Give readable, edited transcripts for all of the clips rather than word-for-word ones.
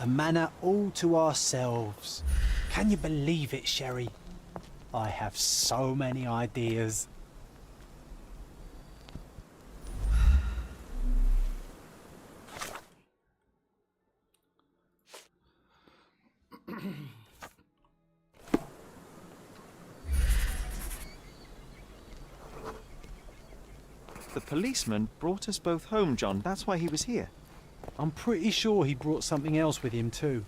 A manor all to ourselves. Can you believe it, Sherry? I have so many ideas. The policeman brought us both home, John. That's why he was here. I'm pretty sure he brought something else with him too.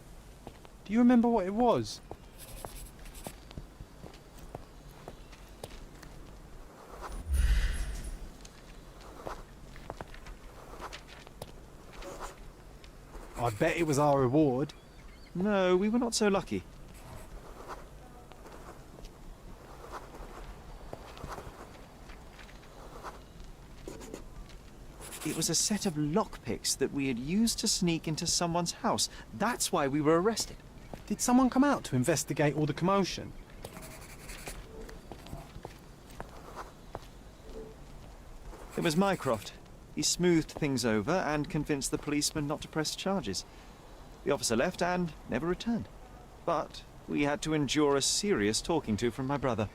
Do you remember what it was? I bet it was our reward. No, we were not so lucky. It was a set of lockpicks that we had used to sneak into someone's house. That's why we were arrested. Did someone come out to investigate all the commotion? It was Mycroft. He smoothed things over and convinced the policeman not to press charges. The officer left and never returned. But we had to endure a serious talking to from my brother.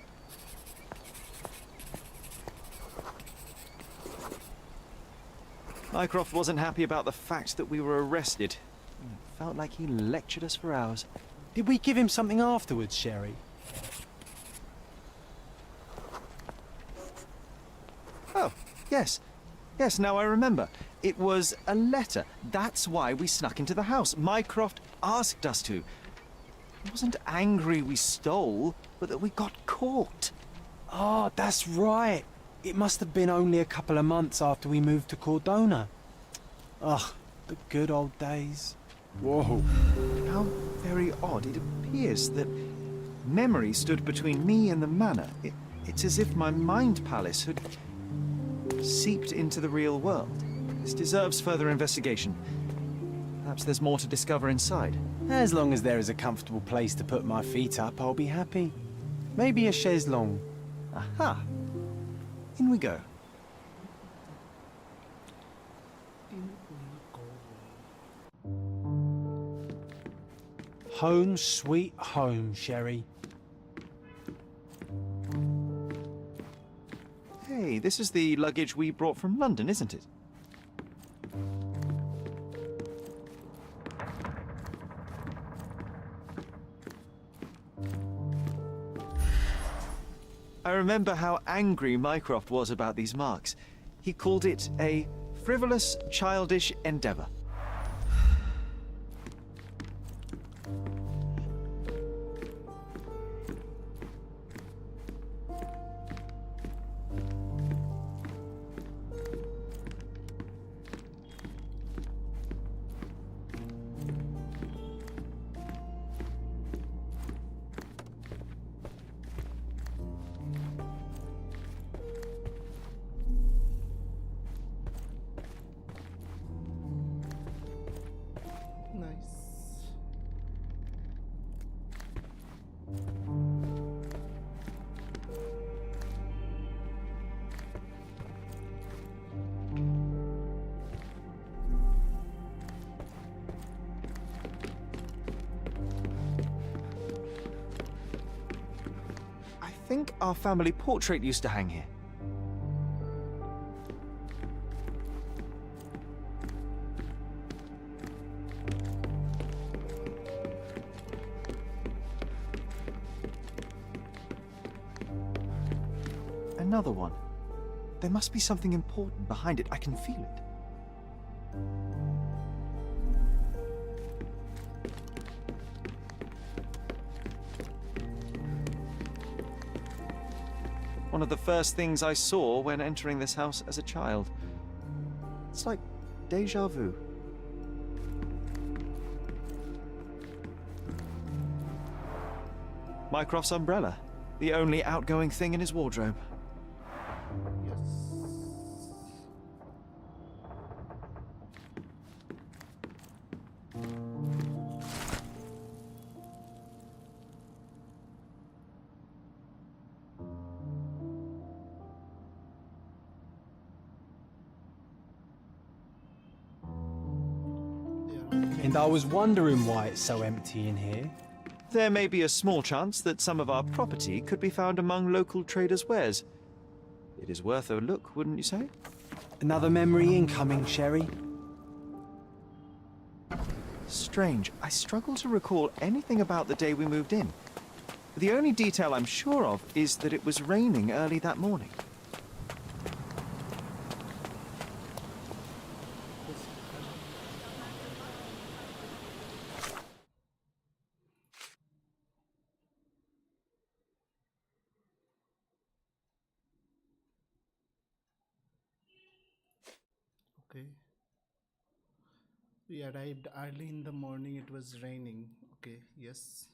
Mycroft wasn't happy about the fact that we were arrested. It felt like he lectured us for hours. Did we give him something afterwards, Sherry? Oh, yes. Yes, now I remember. It was a letter. That's why we snuck into the house. Mycroft asked us to. He wasn't angry we stole, but that we got caught. Oh, that's right. It must have been only a couple of months after we moved to Cordona. Ugh, the good old days. Whoa. How very odd. It appears that memory stood between me and the manor. It's as if my mind palace had seeped into the real world. This deserves further investigation. Perhaps there's more to discover inside. As long as there is a comfortable place to put my feet up, I'll be happy. Maybe a chaise longue. Aha! In we go. Home sweet home, Sherry. Hey, this is the luggage we brought from London, isn't it? I remember how angry Mycroft was about these marks. He called it a frivolous, childish endeavour. Nice. think our family portrait used to hang here. Another one. There must be something important behind it. I can feel it. One of the first things I saw when entering this house as a child. It's like déjà vu. Mycroft's umbrella, the only outgoing thing in his wardrobe. And I was wondering why it's so empty in here. There may be a small chance that some of our property could be found among local traders' wares. It is worth a look, wouldn't you say? Another memory incoming, Sherry. Strange. I struggle to recall anything about the day we moved in. The only detail I'm sure of is that it was raining early that morning. Okay. We arrived early in the morning. It was raining. Okay, yes.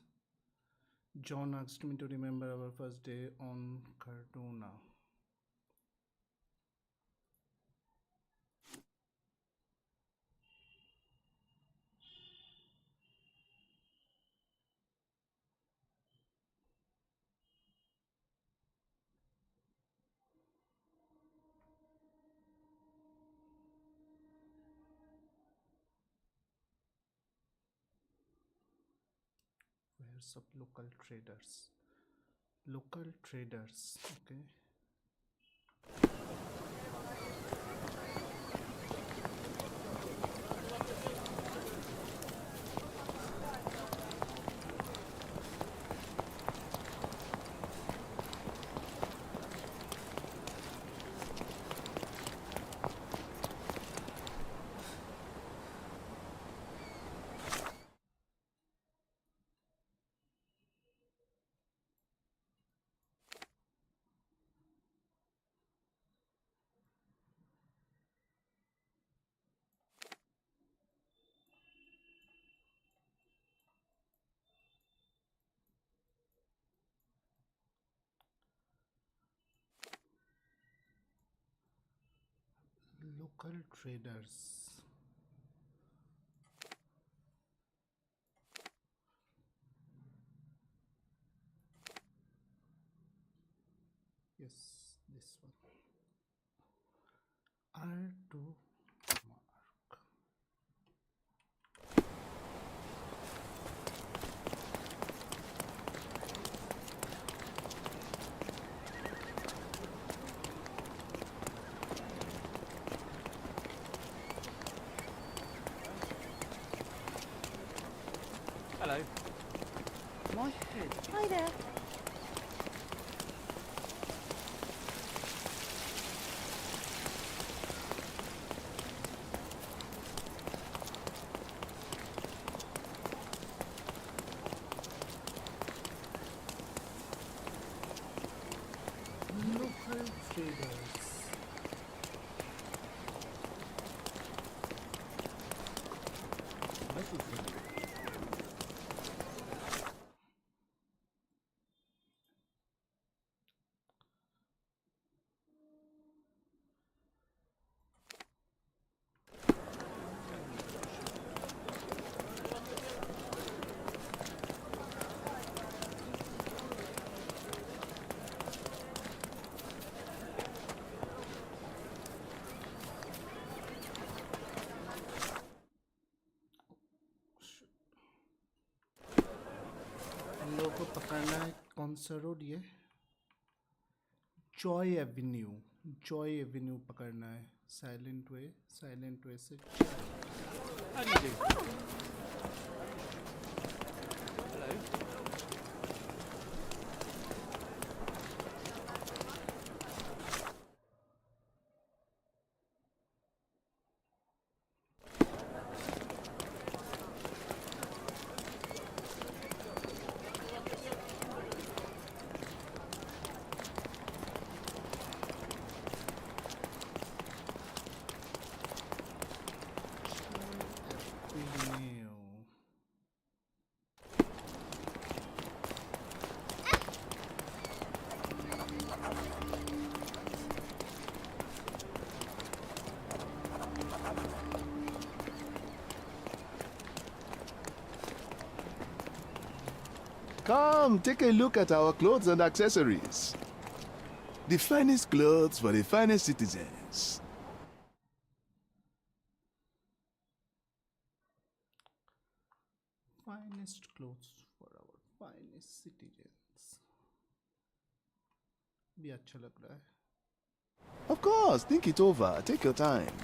John asked me to remember our first day on Cardona. Wares of local traders. Local traders. Okay. Local traders. Yes, this one. R2 mark. Hello. My head. Hi there. Local traders. What is it? हम लोगों को पकड़ना है कौन सा road ये Joy Avenue पकड़ना है. साइलेंट वे से. How do you do? Hello. Avenue. Come, take a look at our clothes and accessories. The finest clothes for the finest citizens. Finest clothes for our finest citizens. भी अच्छा लग रहा है. Of course, think it over. Take your time.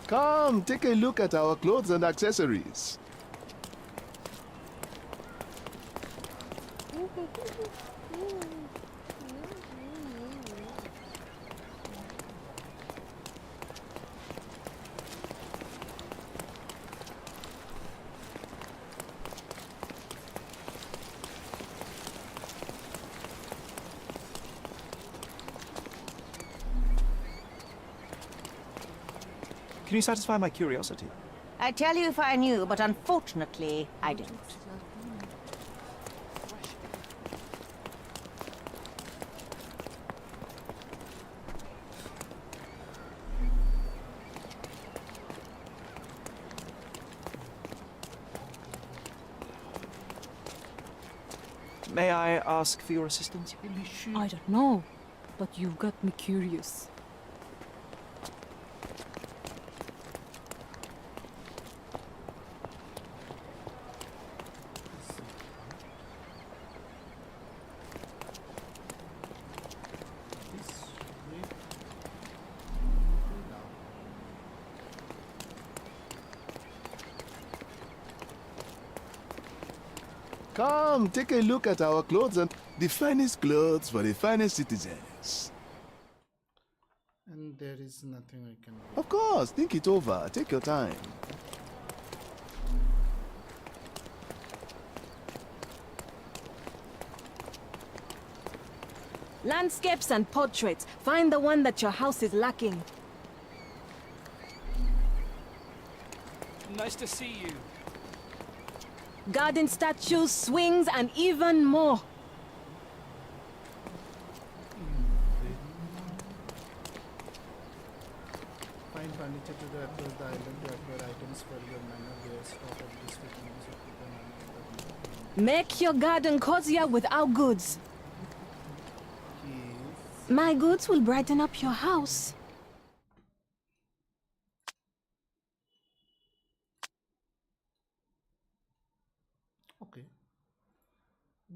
Come, take a look at our clothes and accessories. Can you satisfy my curiosity? I'd tell you if I knew, but unfortunately, I don't. May I ask for your assistance? I don't know, but you've got me curious. Come, take a look at our clothes and the finest clothes for the finest citizens. And there is nothing I can do. Of course, think it over. Take your time. Landscapes and portraits. Find the one that your house is lacking. Nice to see you. Garden statues, swings, and even more. Find furniture to the across the island to acquire items for your manor. There stock of district names of people. Make your garden cozier with our goods. Yes. My goods will brighten up your house. Okay.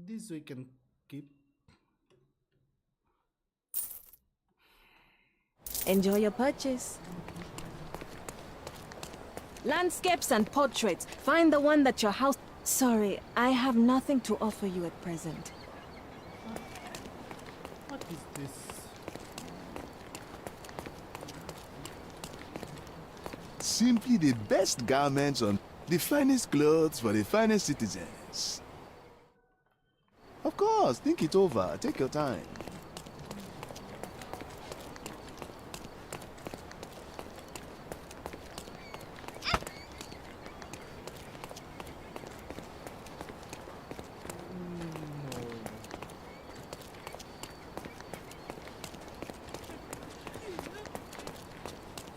This we can keep. Enjoy your purchase. Landscapes and portraits. Find the one that your house... Sorry, I have nothing to offer you at present. What is this? Simply the best garments on the finest clothes for the finest citizens. Of course, think it over. Take your time.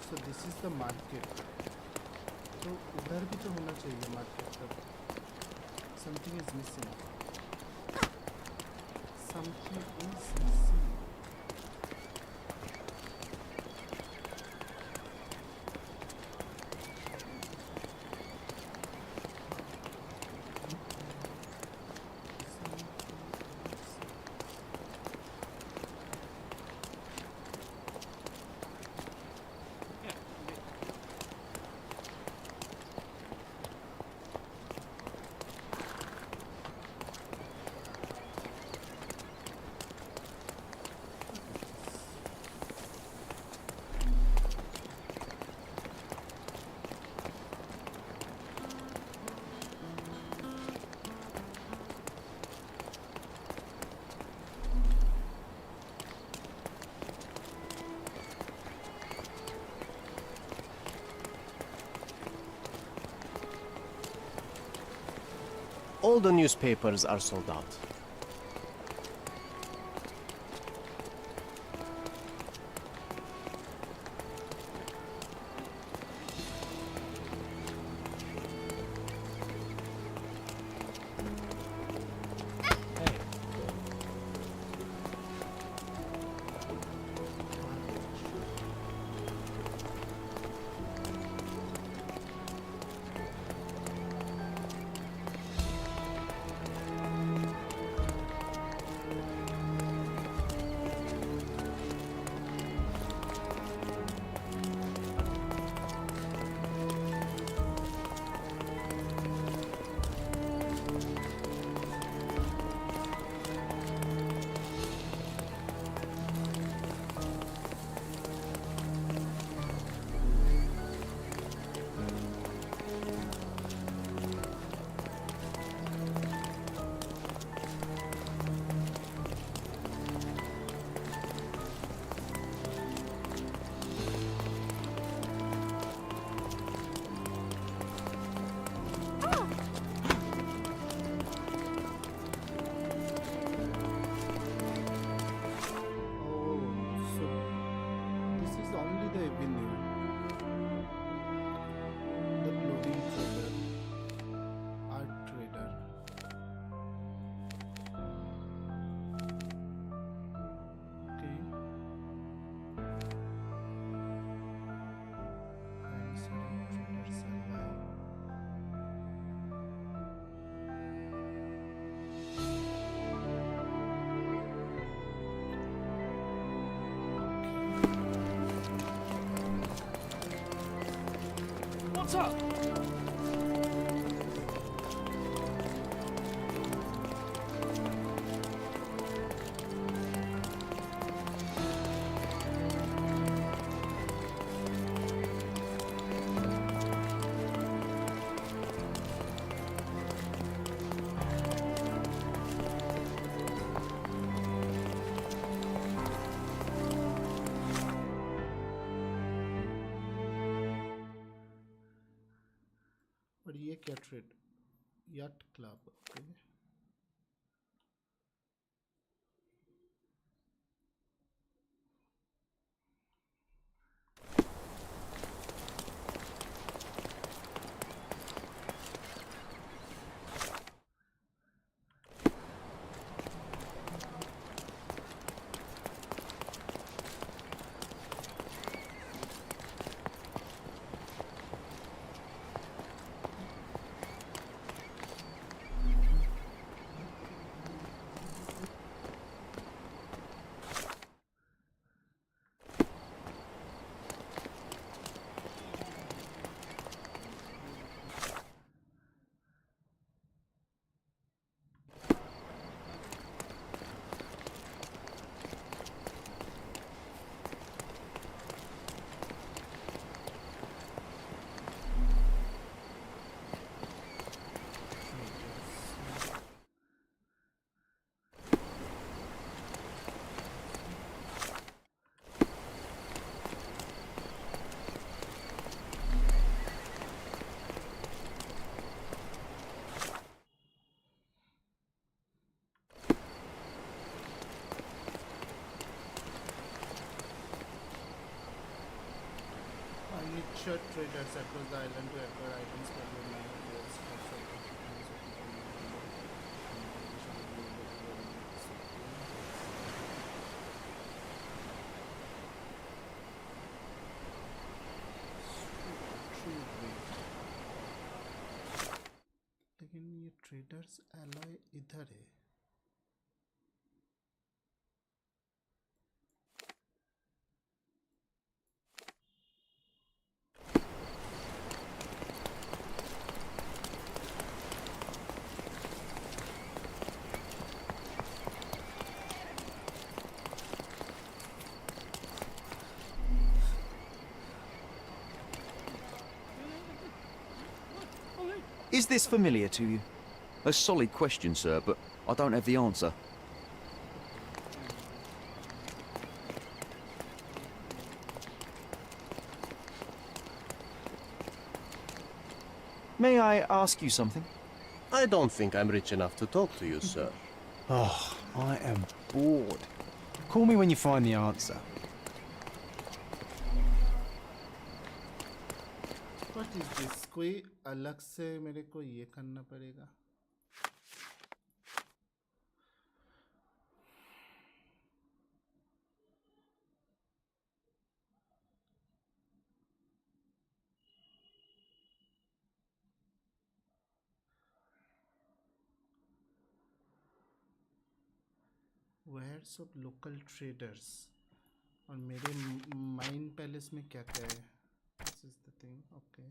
So this is the market. तो उधर भी तो होना चाहिए market पर. Something is missing. something unseen. All the newspapers are sold out. What's up? और ये क्या trade yacht club okay Shirt traders across the island to acquire items for your managers. Traders alloy इधर है. Is this familiar to you? A solid question, sir, but I don't have the answer. May I ask you something? I don't think I'm rich enough to talk to you, sir. Oh, I am bored. Call me when you find the answer. What is this? कोई अलग से मेरे को ये करना पड़ेगा. Wares of local traders. और मेरे माइन पैलेस में क्या क्या है? This is the thing. Okay.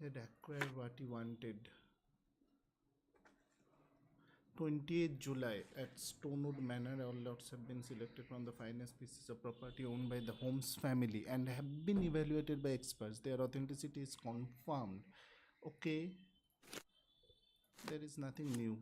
Had acquired what he wanted. 28th July at Stonewood Manor, all lots have been selected from the finest pieces of property owned by the Holmes family and have been evaluated by experts. Their authenticity is confirmed. Okay, there is nothing new.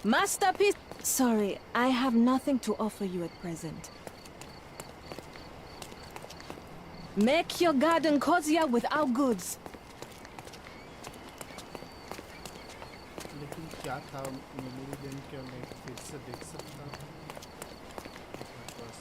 Masterpiece. Sorry, I have nothing to offer you at present. Make your garden cozier with our goods. लेकिन क्या था memory दिन क्या मैं फिर से देख सकता हूँ? बस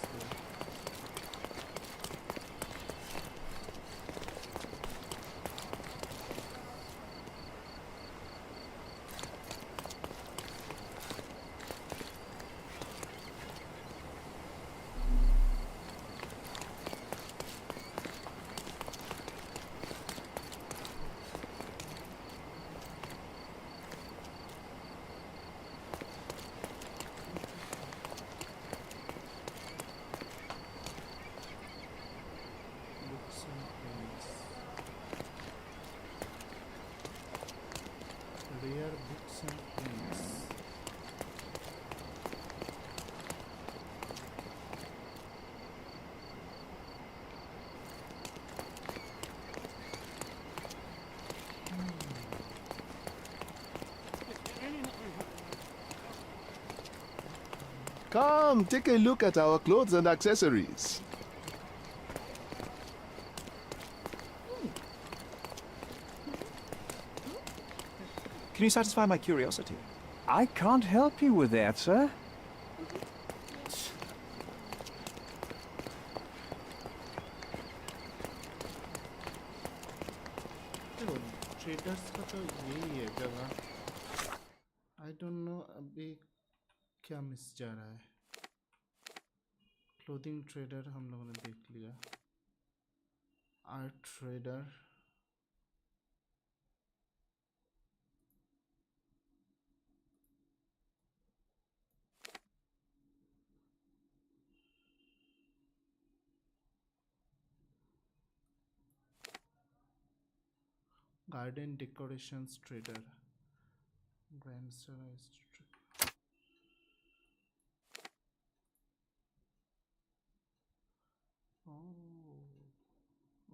rare books and prints. Come, take a look at our clothes and accessories. Can you satisfy my curiosity? I can't help you with that, sir. देखो ट्रेडर्स का तो यही है जगह. I don't know अभी क्या मिस जा रहा है. क्लोथिंग ट्रेडर हम लोगों ने देख लिया. Art trader. Garden decorations trader. Grandson is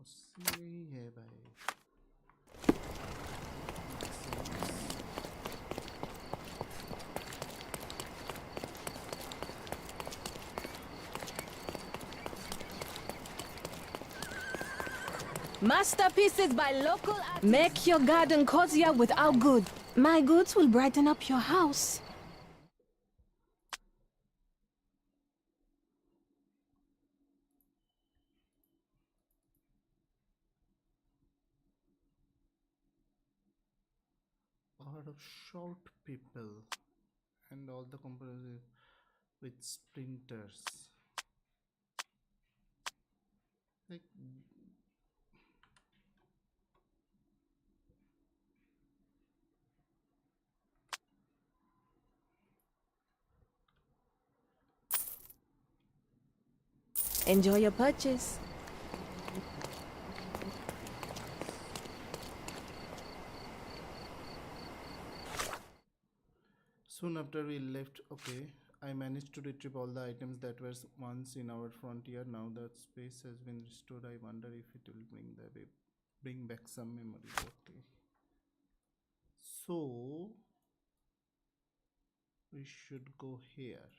उससे ही है भाई. Masterpieces by local artists. Make your garden cozier with our goods. My goods will brighten up your house. Or of short people and all the components with sprinters. Like Enjoy your purchase. soon after we left, okay, I managed to retrieve all the items that were once in our frontier. Now that space has been restored, I wonder if it will bring back some memories. Okay, so we should go here.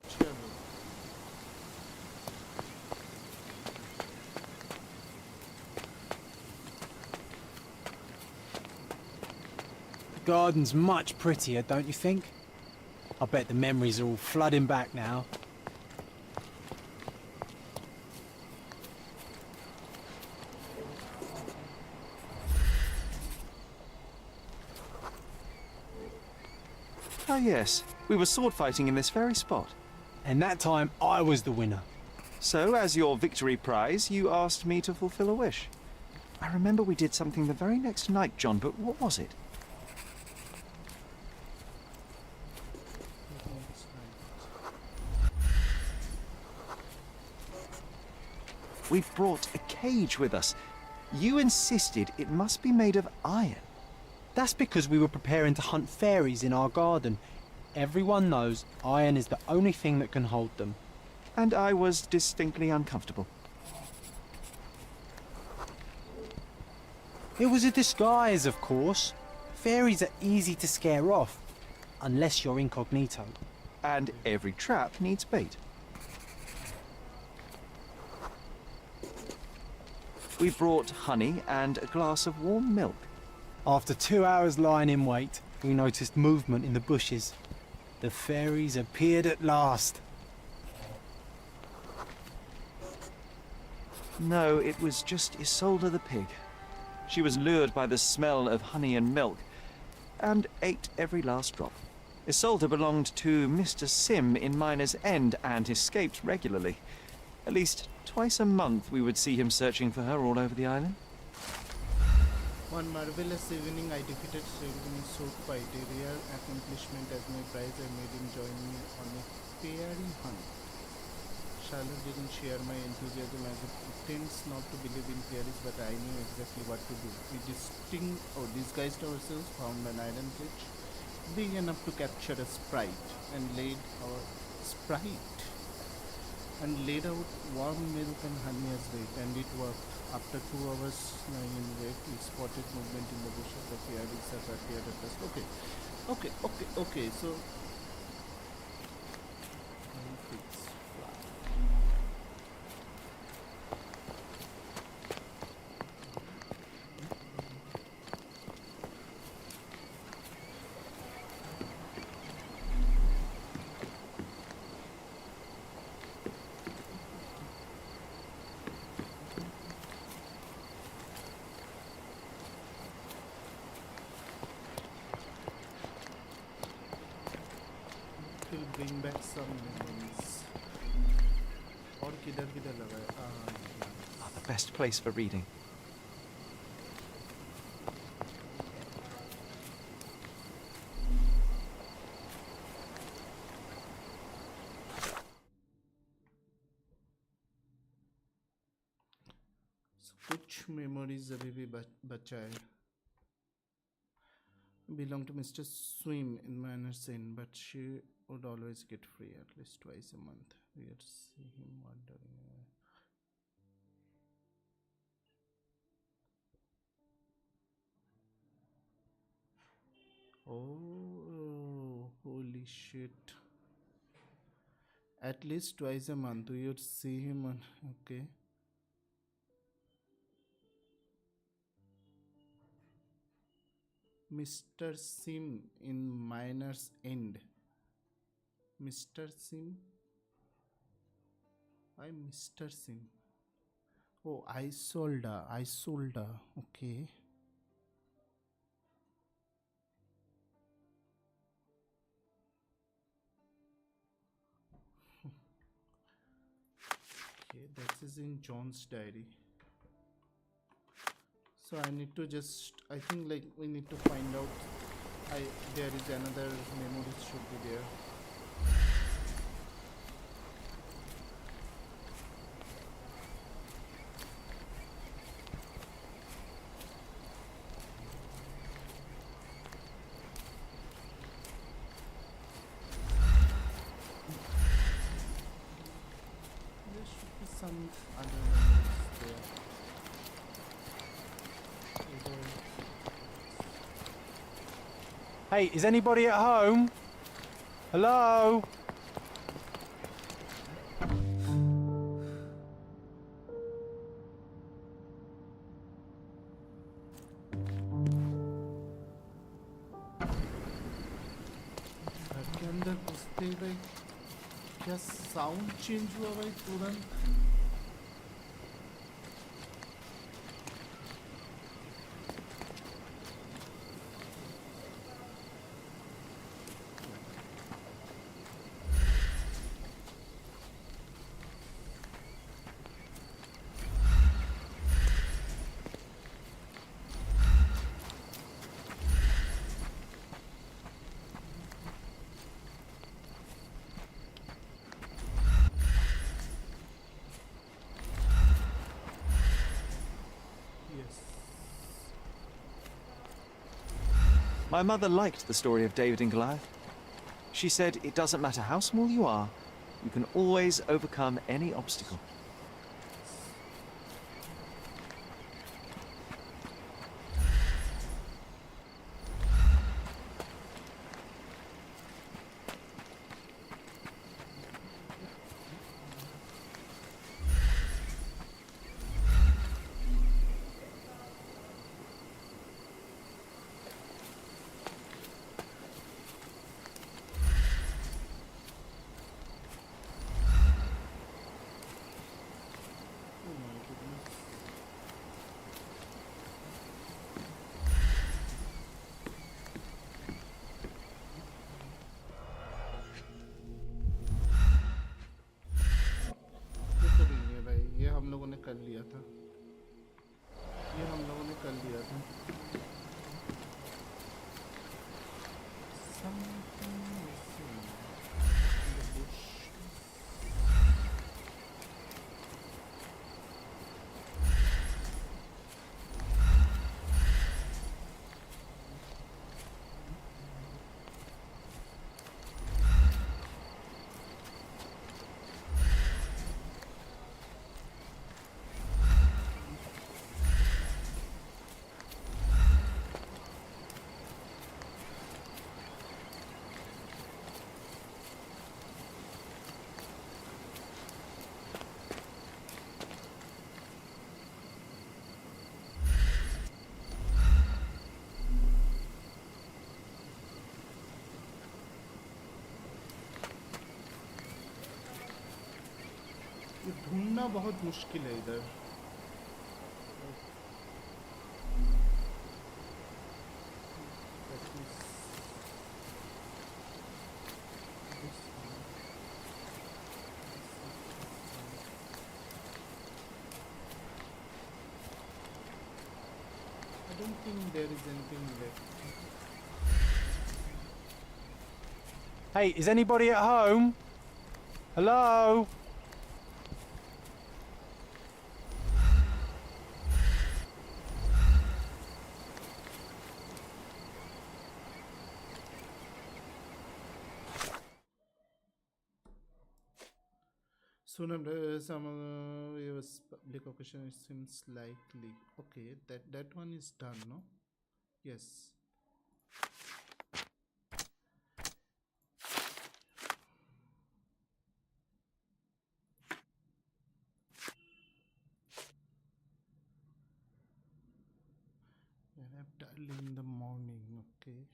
Sherlock. The garden's much prettier, don't you think? I bet the memories are all flooding back now. Ah, yes. We were sword fighting in this very spot. And that time, I was the winner. So, as your victory prize, you asked me to fulfill a wish. I remember we did something the very next night, John, but what was it? We've brought a cage with us. You insisted it must be made of iron. That's because we were preparing to hunt fairies in our garden. Everyone knows iron is the only thing that can hold them. And I was distinctly uncomfortable. It was a disguise, of course. Fairies are easy to scare off, unless you're incognito. And every trap needs bait. We brought honey and a glass of warm milk. After 2 hours lying in wait, we noticed movement in the bushes. The fairies appeared at last. No, it was just Isolde the pig. She was lured by the smell of honey and milk, and ate every last drop. Isolde belonged to Mr. Sim in Miner's End and escaped regularly. At least twice a month we would see him searching for her all over the island. One marvelous evening, I defeated Sherlock in a sword fight, a rare accomplishment. As my prize, I made him join me on a fairy hunt. Sherlock didn't share my enthusiasm as he pretends not to believe in fairies, but I knew exactly what to do. We disguised ourselves, found an iron cage, big enough to capture a sprite, and laid out warm milk and honey as bait, and it worked. After 2 hours lying in wait, we spotted movement in the bushes. The fairies have appeared at us. Okay. So will bring back some memories. और किधर लगा है? The best place for reading. So, कुछ memories अभी भी बचा है. Belong to Mr. Swim in Manor's Inn, but she would always get free at least twice a month. We had to see him wandering away. Oh, holy shit. At least twice a month we would see him on. Okay. Mr. Sim in Miner's End. Mr. Sim? Why Mr. Sim? Oh, Isolda. Okay. Okay, that is in John's diary. So I need to just, I think like we need to find out. There is another memory should be there. There should be some other memories there. Hey, is anybody at home? Hello? घर के अंदर घुसते ही भाई क्या sound change हुआ भाई तुरंत. My mother liked the story of David and Goliath. She said it doesn't matter how small you are, you can always overcome any obstacle. हम लोगों ने कर लिया था. Something missing in the bush. ये ढूंढना बहुत मुश्किल है इधर. I don't think there is anything left. Hey, is anybody at home? Hello? Sooner some public occasion it seems likely. Okay, that one is done, no? Yes. And I've dialed in the morning, okay.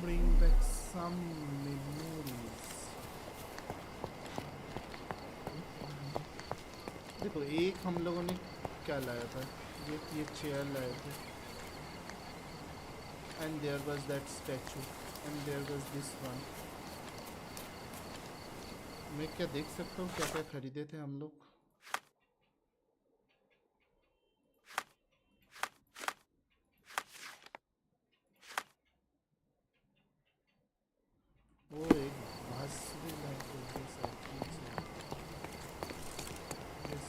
Bring back some memories. देखो एक हम लोगों ने क्या लाया था ये chair लाए थे and there was that statue and there was this one. मैं क्या देख सकता हूँ क्या क्या खरीदे थे हम लोग वो एक बस भी लाए थे साइकिल से yes.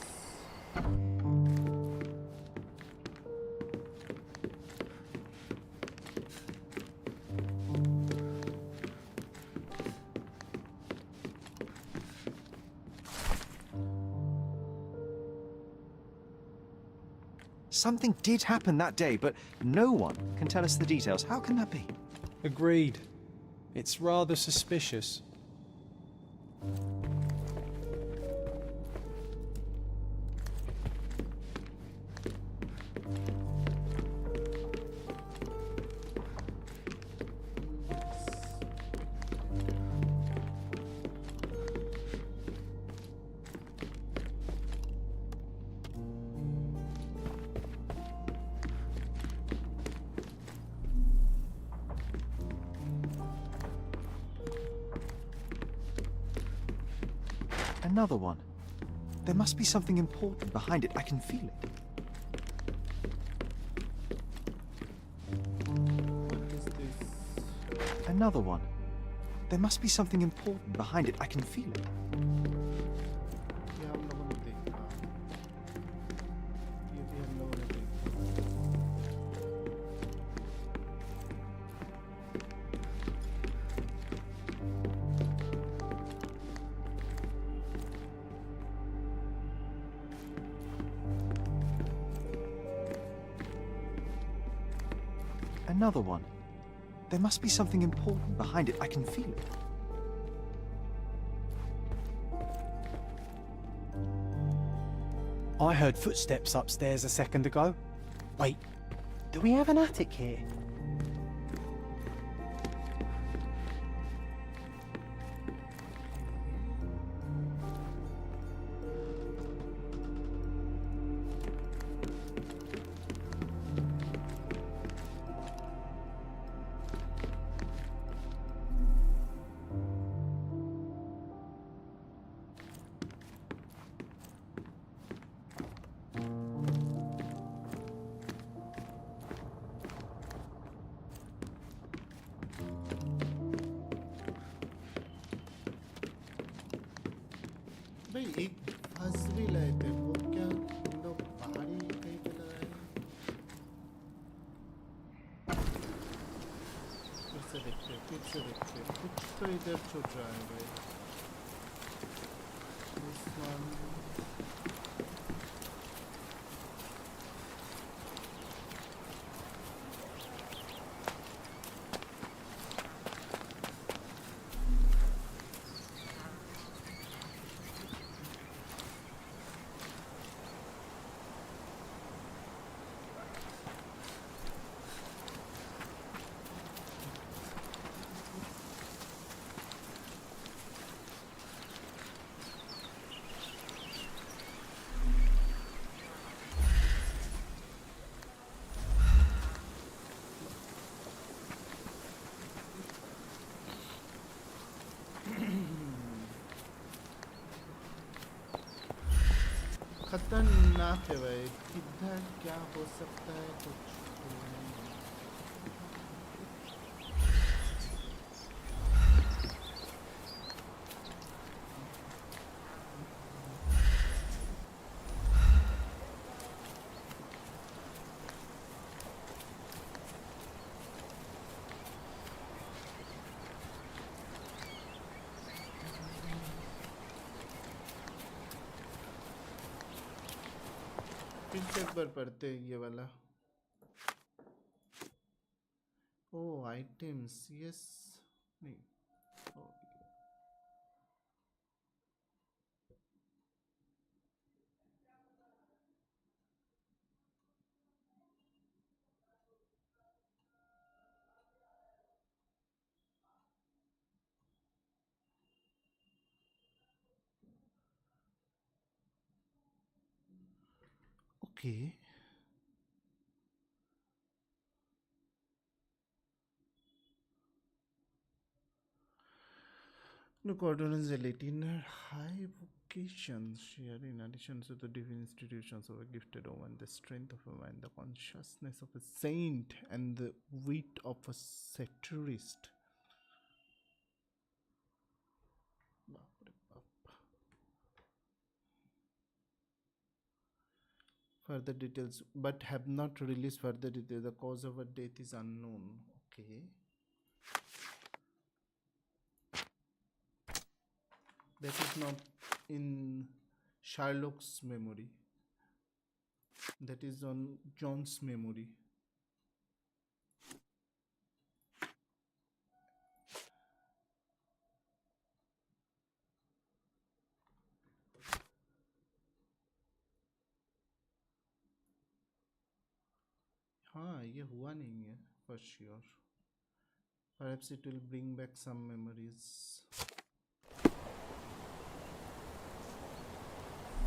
Something did happen that day, but no one can tell us the details. How can that be? Agreed. It's rather suspicious. Another one. There must be something important behind it. I can feel it. What is this? Another one. There must be something important behind it. I can feel it. ये हम लोगों ने देखा ये भी हम लोगों ने देखा Another one. There must be something important behind it. I can feel it. I heard footsteps upstairs a second ago. Wait, do we have an attic here? भाई एक फंस भी लाए थे वो क्या हम लोग पहाड़ी कहीं पे लगाए फिर से देखते कुछ तो इधर छूट रहा है भाई This one. खतरनाक है भाई किधर क्या हो सकता है कुछ से एक बार पढ़ते हैं ये वाला. Oh, items. Yes. नहीं. Oh. Okay. The coordinates a Latiner high vocations share in addition to the divine institutions of a gifted woman, the strength of a man, the consciousness of a saint, and the wit of a satirist. Further details, but have not released further details. The cause of her death is unknown. Okay. That is not in Sherlock's memory. That is on John's memory. हाँ ये हुआ नहीं है for sure. Perhaps it will bring back some memories.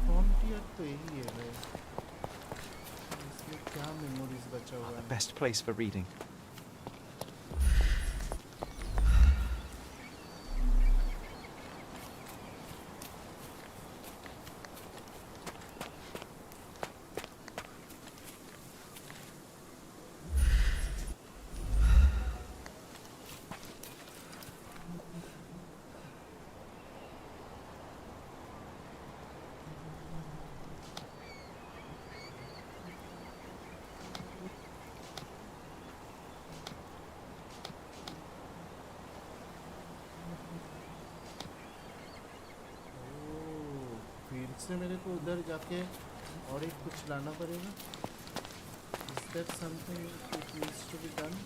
Frontier तो यही है भाई. इसमें क्या memories बचा हुआ है? Best place for reading. से मेरे को उधर जाके और एक कुछ लाना पड़ेगा. Is that something that needs to be done?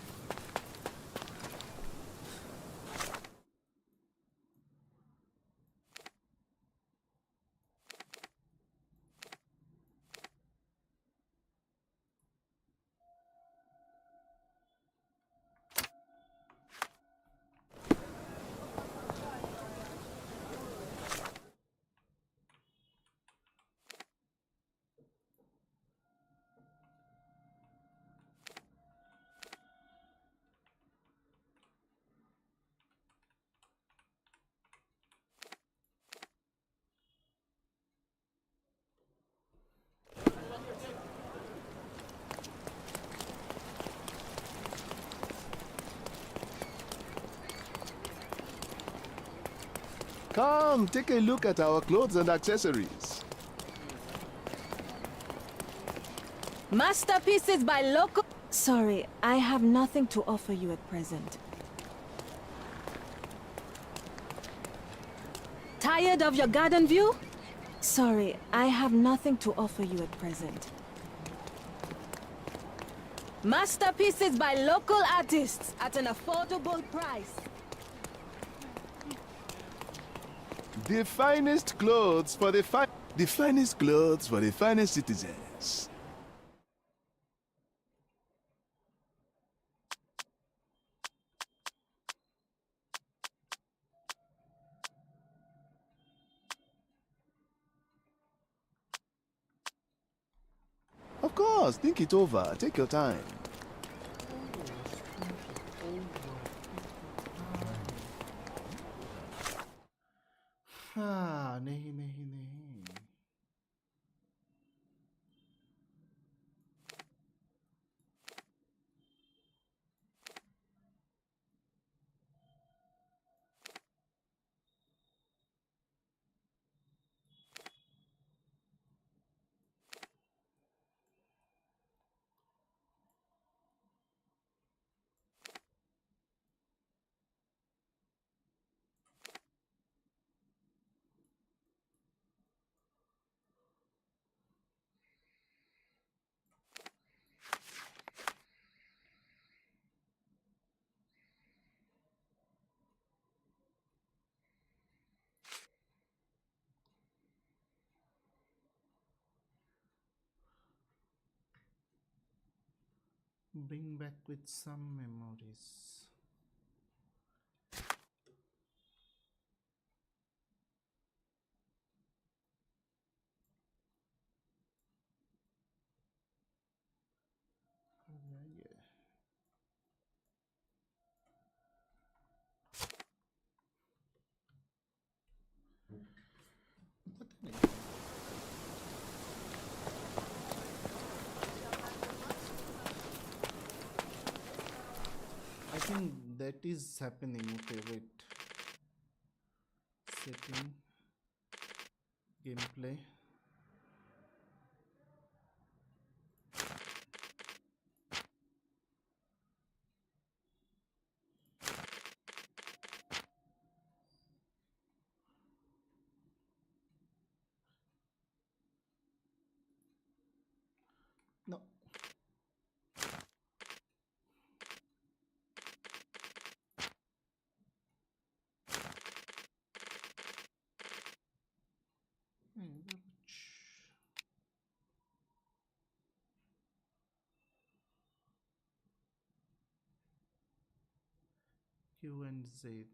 Come, take a look at our clothes and accessories. Masterpieces by local... Sorry, I have nothing to offer you at present. Tired of your garden view? Sorry, I have nothing to offer you at present. Masterpieces by local artists at an affordable price. The finest clothes for the finest clothes for the finest citizens. Of course, think it over. Take your time. हाँ नहीं नहीं नहीं. Bring back with some memories. Yeah. पता नहीं. I think that is happening. Okay, wait. Setting gameplay. No. Q and Z.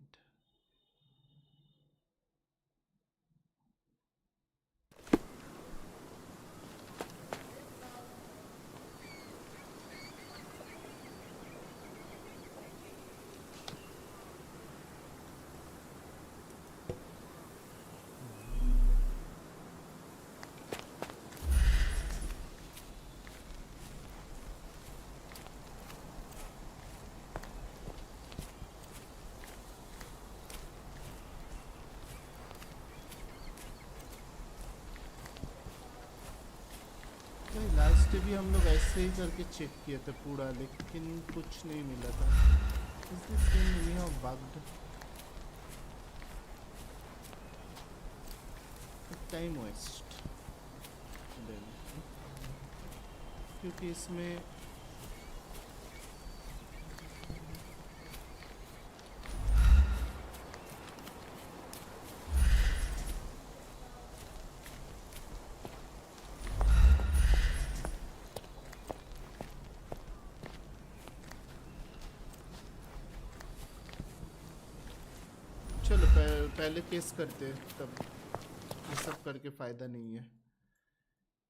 Last भी हम लोग ऐसे ही करके चेक किए थे पूरा, लेकिन कुछ नहीं मिला था. Is this game anyhow bugged? Time waste. क्योंकि इसमें चलो पहले केस करते, तब ये सब करके फ़ायदा नहीं है.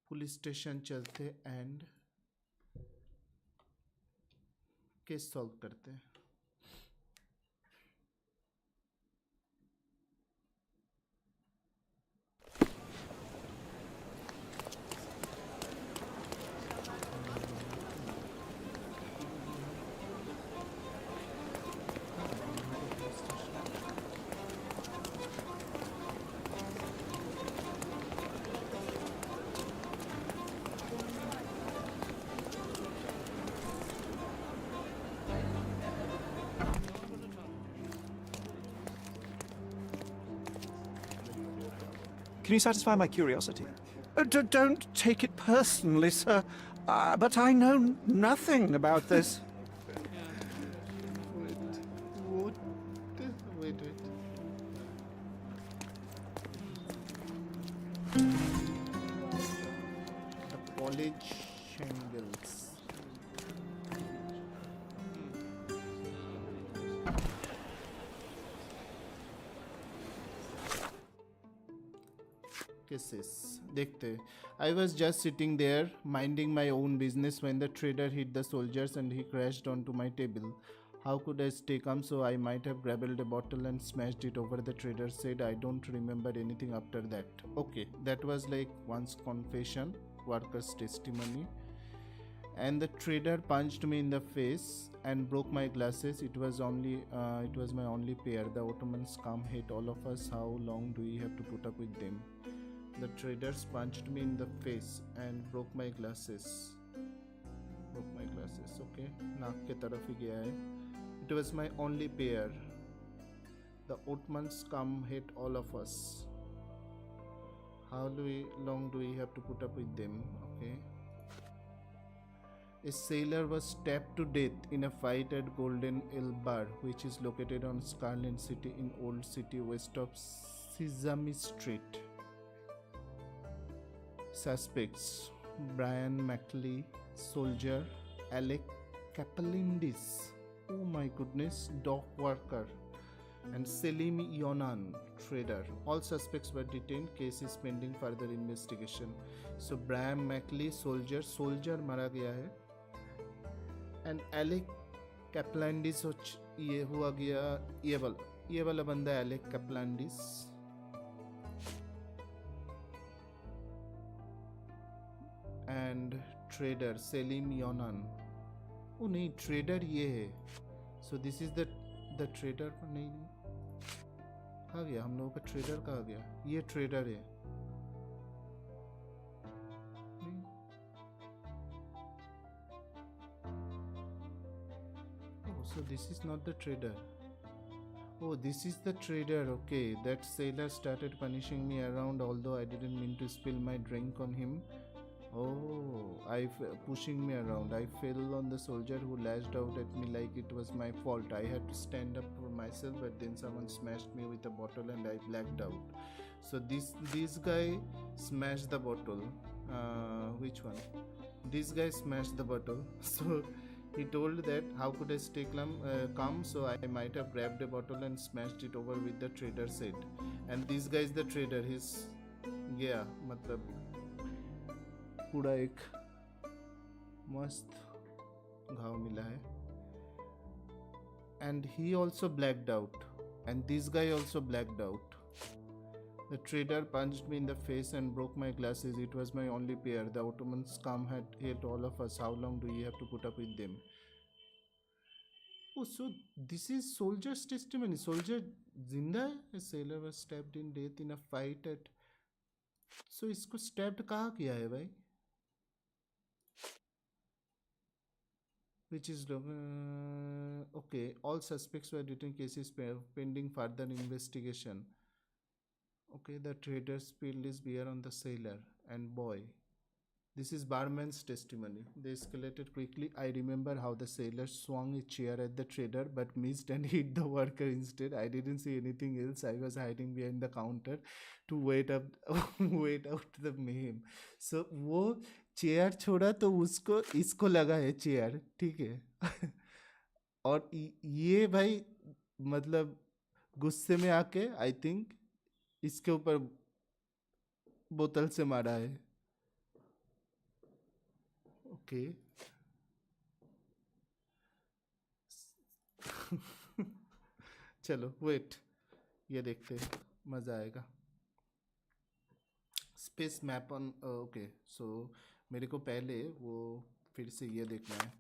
पुलिस स्टेशन चलते एंड केस सॉल्व करते हैं. Can you satisfy my curiosity? Don't take it personally, sir. But I know nothing about this. Wait. The college shingles. Cases. देखते. I was just sitting there, minding my own business when the trader hit the soldiers and he crashed onto my table. How could I stay calm? So I might have grabbed a bottle and smashed it over. The trader said, I don't remember anything after that. Okay, that was like one's confession, worker's testimony. And the trader punched me in the face and broke my glasses. It was my only pair. The Ottoman scum hate all of us. How long do we have to put up with them? The traders punched me in the face and broke my glasses. Okay, नाक के तरफ ही गया है. It was my only pair. The Ottoman scum hate all of us. How long do we have to put up with them? Okay. A sailor was stabbed to death in a fight at Golden Ale Bar, which is located on Scarlet City in Old City west of Sesame Street. Suspects: Brian McLean, soldier; Alec Kapalindis, oh my goodness, dock worker, and Selim Yonan, trader. All suspects were detained. Case is pending further investigation. So Bram Mackley, soldier मारा गया है. And Alec Kaplandis ये हुआ गया, ये वाला बंदा Alec Kaplandis. And trader Selim Yonan. Oh नहीं, trader ये है. So this is the trader. नहीं कहाँ गया हम लोगों का ट्रेडर? कहाँ गया? ये ट्रेडर है. Oh, so this is not the trader. Oh, this is the trader. Okay, that sailor started punishing me around, although I didn't mean to spill my drink on him. Oh, pushing me around. I fell on the soldier who lashed out at me like it was my fault. I had to stand up for myself, but then someone smashed me with a bottle and I blacked out. So this guy smashed the bottle. Which one? This guy smashed the bottle. So he told that how could I stay calm? So I might have grabbed a bottle and smashed it over with the trader's head. And this guy is the trader. He's मतलब पूरा एक मस्त घाव मिला है. And he also blacked out. And this guy also blacked out. The trader punched me in the face and broke my glasses. It was my only pair. The Ottoman scum had hit all of us. How long do we have to put up with them? Oh, so this is soldier's testimony. Soldier जिंदा है. A sailor was stabbed in death in a fight at. So इसको stabbed कहाँ किया है भाई? Which is okay. All suspects were detained. Cases pending further investigation. Okay, the trader spilled his beer on the sailor and boy. This is barman's testimony. They escalated quickly. I remember how the sailor swung a chair at the trader but missed and hit the worker instead. I didn't see anything else. I was hiding behind the counter to wait out the mayhem. So वो chair छोड़ा तो उसको इसको लगा है chair, ठीक है. और ये भाई मतलब गुस्से में आके आई थिंक इसके ऊपर बोतल से मारा है. ओके चलो वेट, ये देखते हैं, मजा आएगा. Space map on. Okay so मेरे को पहले वो फिर से ये देखना है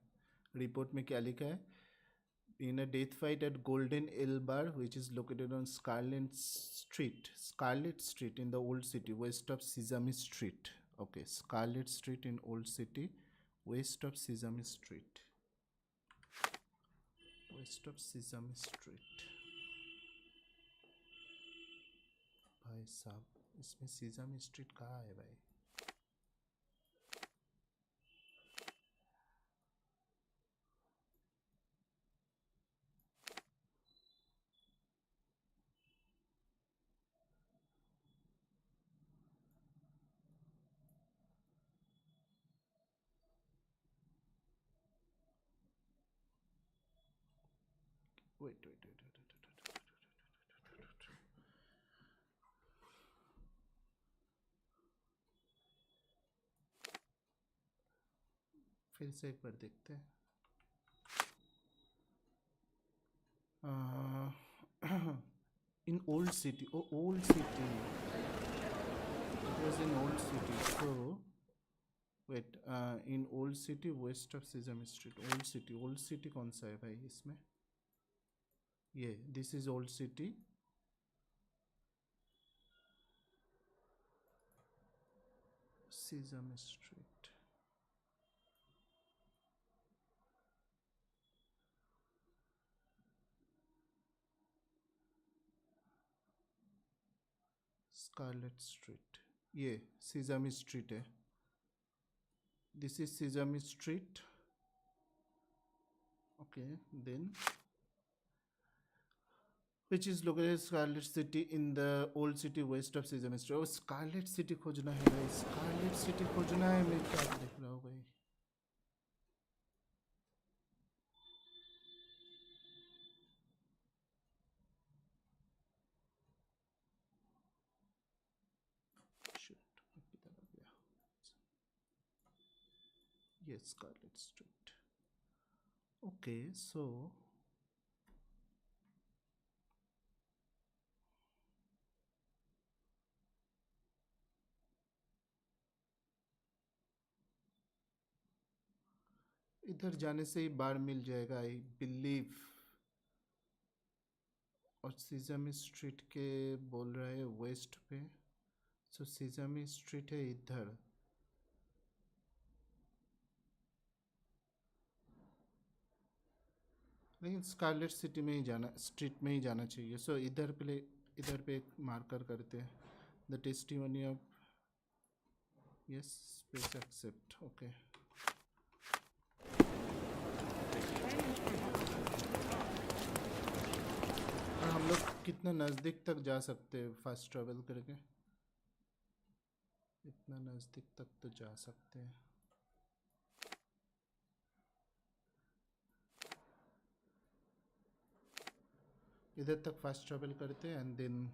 रिपोर्ट में क्या लिखा है. In a death fight at Golden Ale Bar, which is located on Scarlet Street in the Old City, west of Sesame Street. Okay, Scarlet Street in Old City, west of Sesame Street. West of Sesame Street. भाई साहब, इसमें Sesame Street कहाँ है भाई? Wait. फिर से एक बार देखते हैं. In Old City. Oh, Old City. It was in Old City. So, wait. In Old City, west of Sesame Street. Old City. Old City कौन सा है भाई इसमें? Yeah, this is Old City. Sesame Street. Scarlet Street. Yeah, Sesame Street है. This is Sesame Street. Okay, then which is located in Scarlet City in the Old City west of Sesame Street. Oh, Scarlet City खोजना है भाई. Scarlet City खोजना है. मैं क्या देख रहा हूँ भाई? Yes, Scarlet Street. Okay, so इधर जाने से ही बार मिल जाएगा आई बिलीव. और सीजामी स्ट्रीट के बोल रहा है वेस्ट पे, सो सीजामी स्ट्रीट है इधर. लेकिन स्कारलेट सिटी में ही जाना, स्ट्रीट में ही जाना चाहिए. सो इधर पे एक मार्कर करते हैं. The testimony of yes space except. Okay, हम लोग कितना नज़दीक तक जा सकते हैं फास्ट ट्रैवल करके? इतना नज़दीक तक तो जा सकते हैं. इधर तक फास्ट ट्रैवल करते हैं एंड देन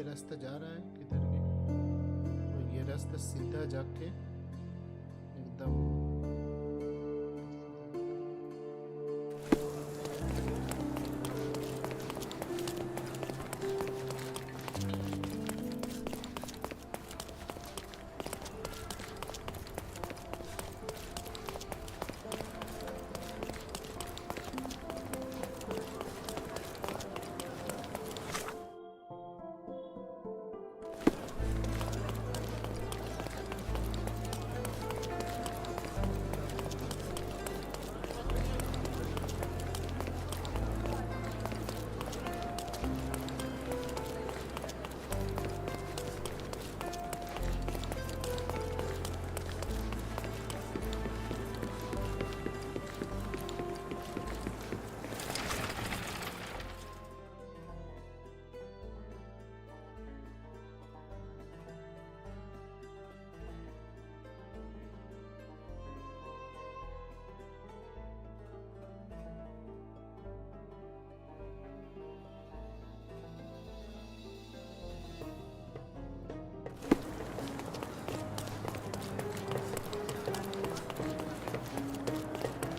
रास्ता जा रहा है किधर भी, और ये रास्ता सीधा जाके एकदम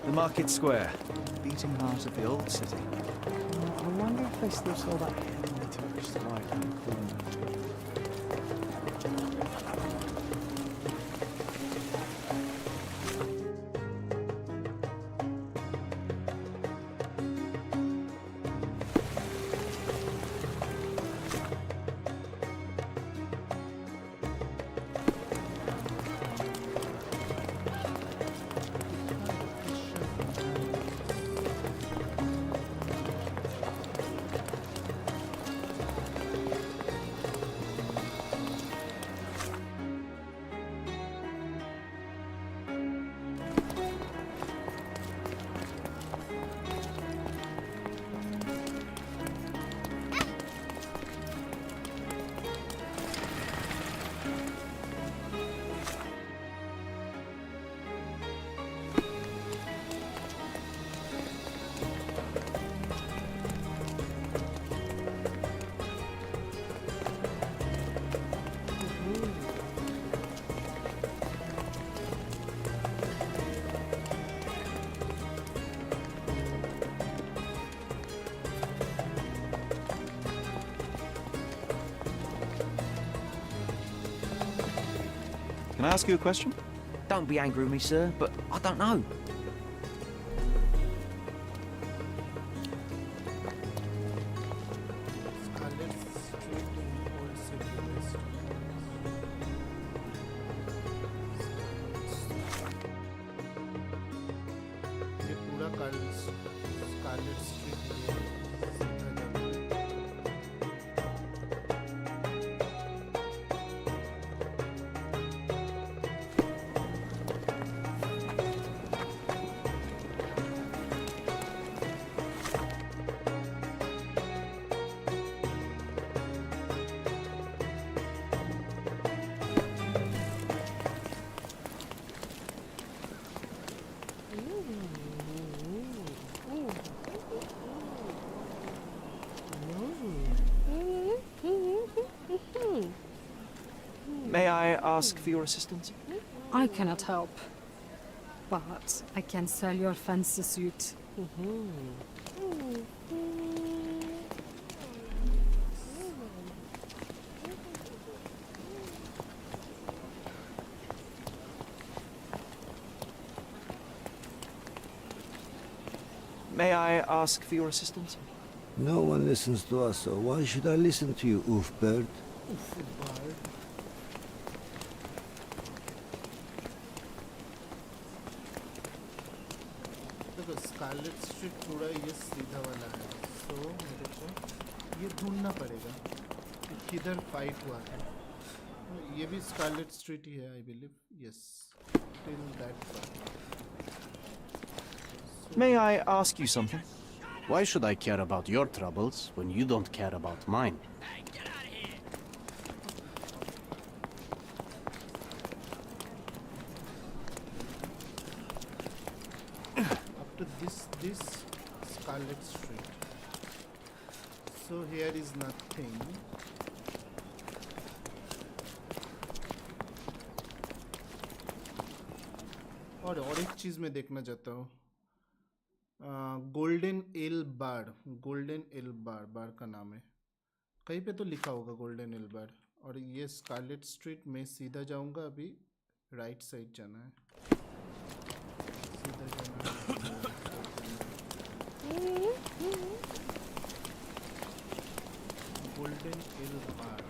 The market square, beating heart of the old city. I wonder if they still sell that heavily touched light in the corner. I ask you a question? Don't be angry with me, sir, but I don't know. Scarlet Street in Old City West. ये पूरा Scarlet Street है, सीधा जाओ। May I ask for your assistance? I cannot help. But I can sell your fancy suit. May I ask for your assistance? No one listens to us, so why should I listen to you, oof bird? देखो Scarlett street पूरा ये सीधा वाला है, सो मेरे को ये ढूंढना पड़ेगा कि किधर फाइट हुआ था। ये भी स्कारलेट स्ट्रीट ही है, I believe, yes, till that part. May I ask you something? Why should I care about your troubles when you don't care about mine? Up to this Scarlet Street. So here is nothing. और एक चीज मैं देखना चाहता हूँ, golden L बार का नाम है, कहीं पे तो लिखा होगा गोल्डन एल बार। और ये स्कारलेट स्ट्रीट में सीधा जाऊंगा, अभी राइट साइड जाना है, सीधा जाना है। गोल्डन एल बार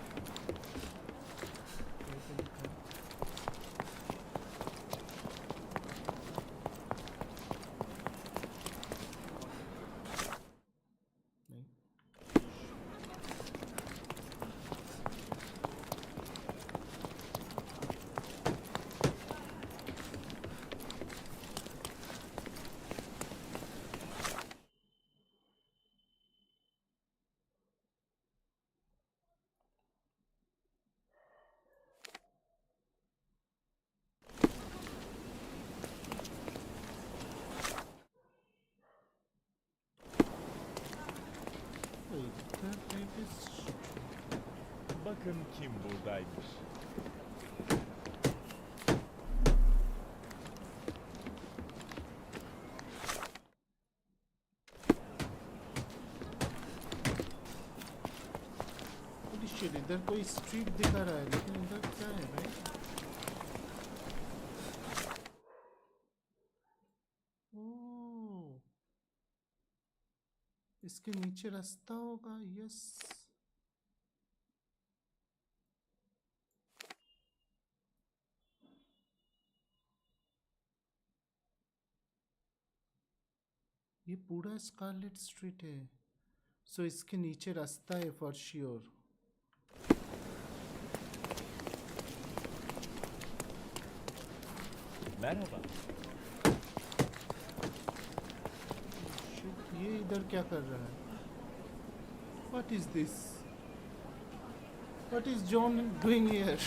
Bakın kim buradaymış. इधर कोई स्ट्रीट दिखा रहा है, लेकिन इधर क्या है भाई? ओह, इसके नीचे रास्ता होगा, यस। ये पूरा स्कारलेट स्ट्रीट है, सो इसके नीचे रास्ता है फॉर श्योर। Merhaba. ये इधर क्या कर रहा है? What is this? What is John doing here?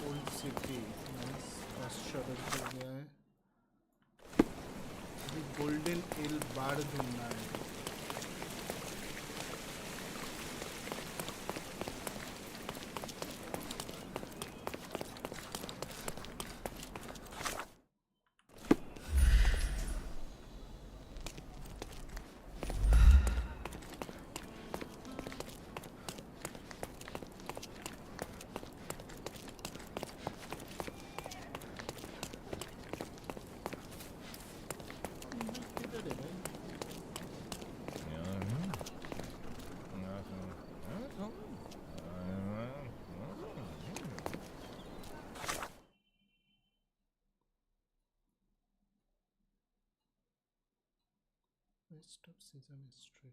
Old city, शहर चल गया है। गोल्डन एल बार ढूंढना है। West of Sesame Street.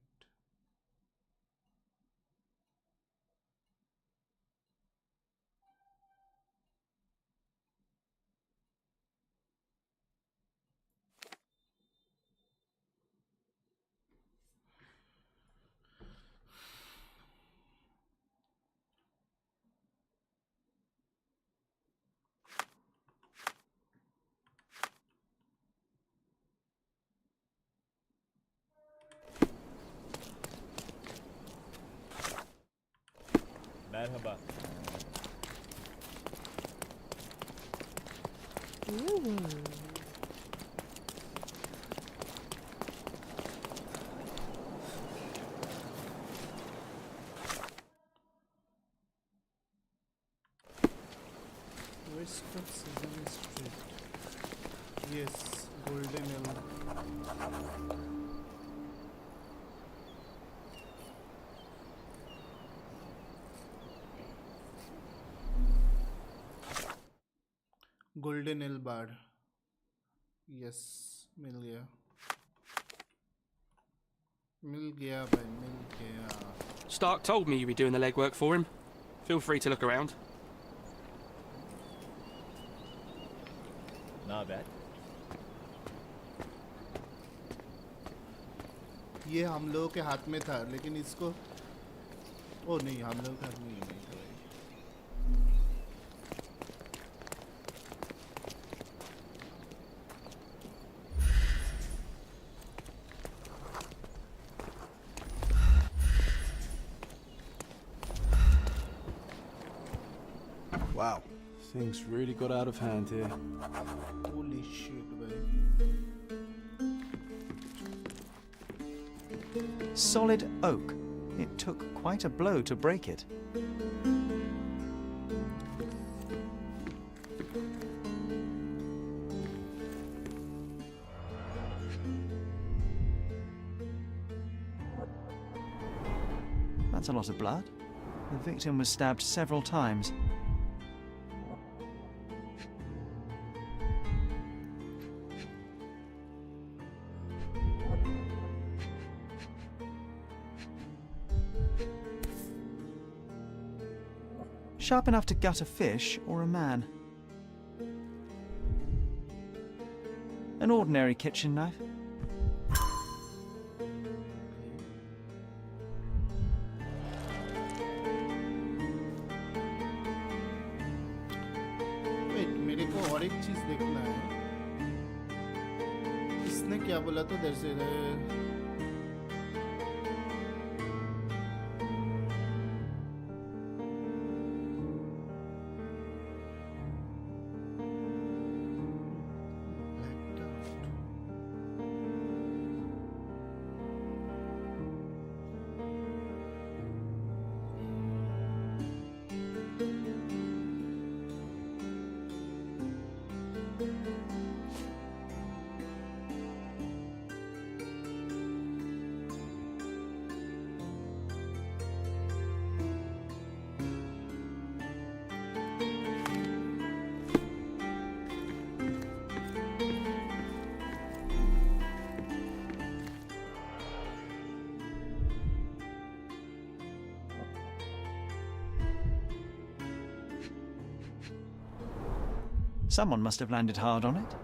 Merhaba. West of Sesame Street. Yes, Golden Elm. Golden L bar. Yes, मिल गया. मिल गया भाई, मिल गया. Stark told me you'd be doing the legwork for him. Feel free to look around. Not bad. ये हम लोगों के हाथ में था, लेकिन इसको ओ नहीं, हम लोगों के हाथ में ही नहीं था भाई. Wow, things really got out of hand here. Holy shit भाई. Solid oak. It took quite a blow to break it. That's a lot of blood. The victim was stabbed several times. Sharp enough to gut a fish or a man. An ordinary kitchen knife. Wait, मेरे को और एक चीज देखना है. इसने क्या बोला था? There's a Someone must have landed hard on it.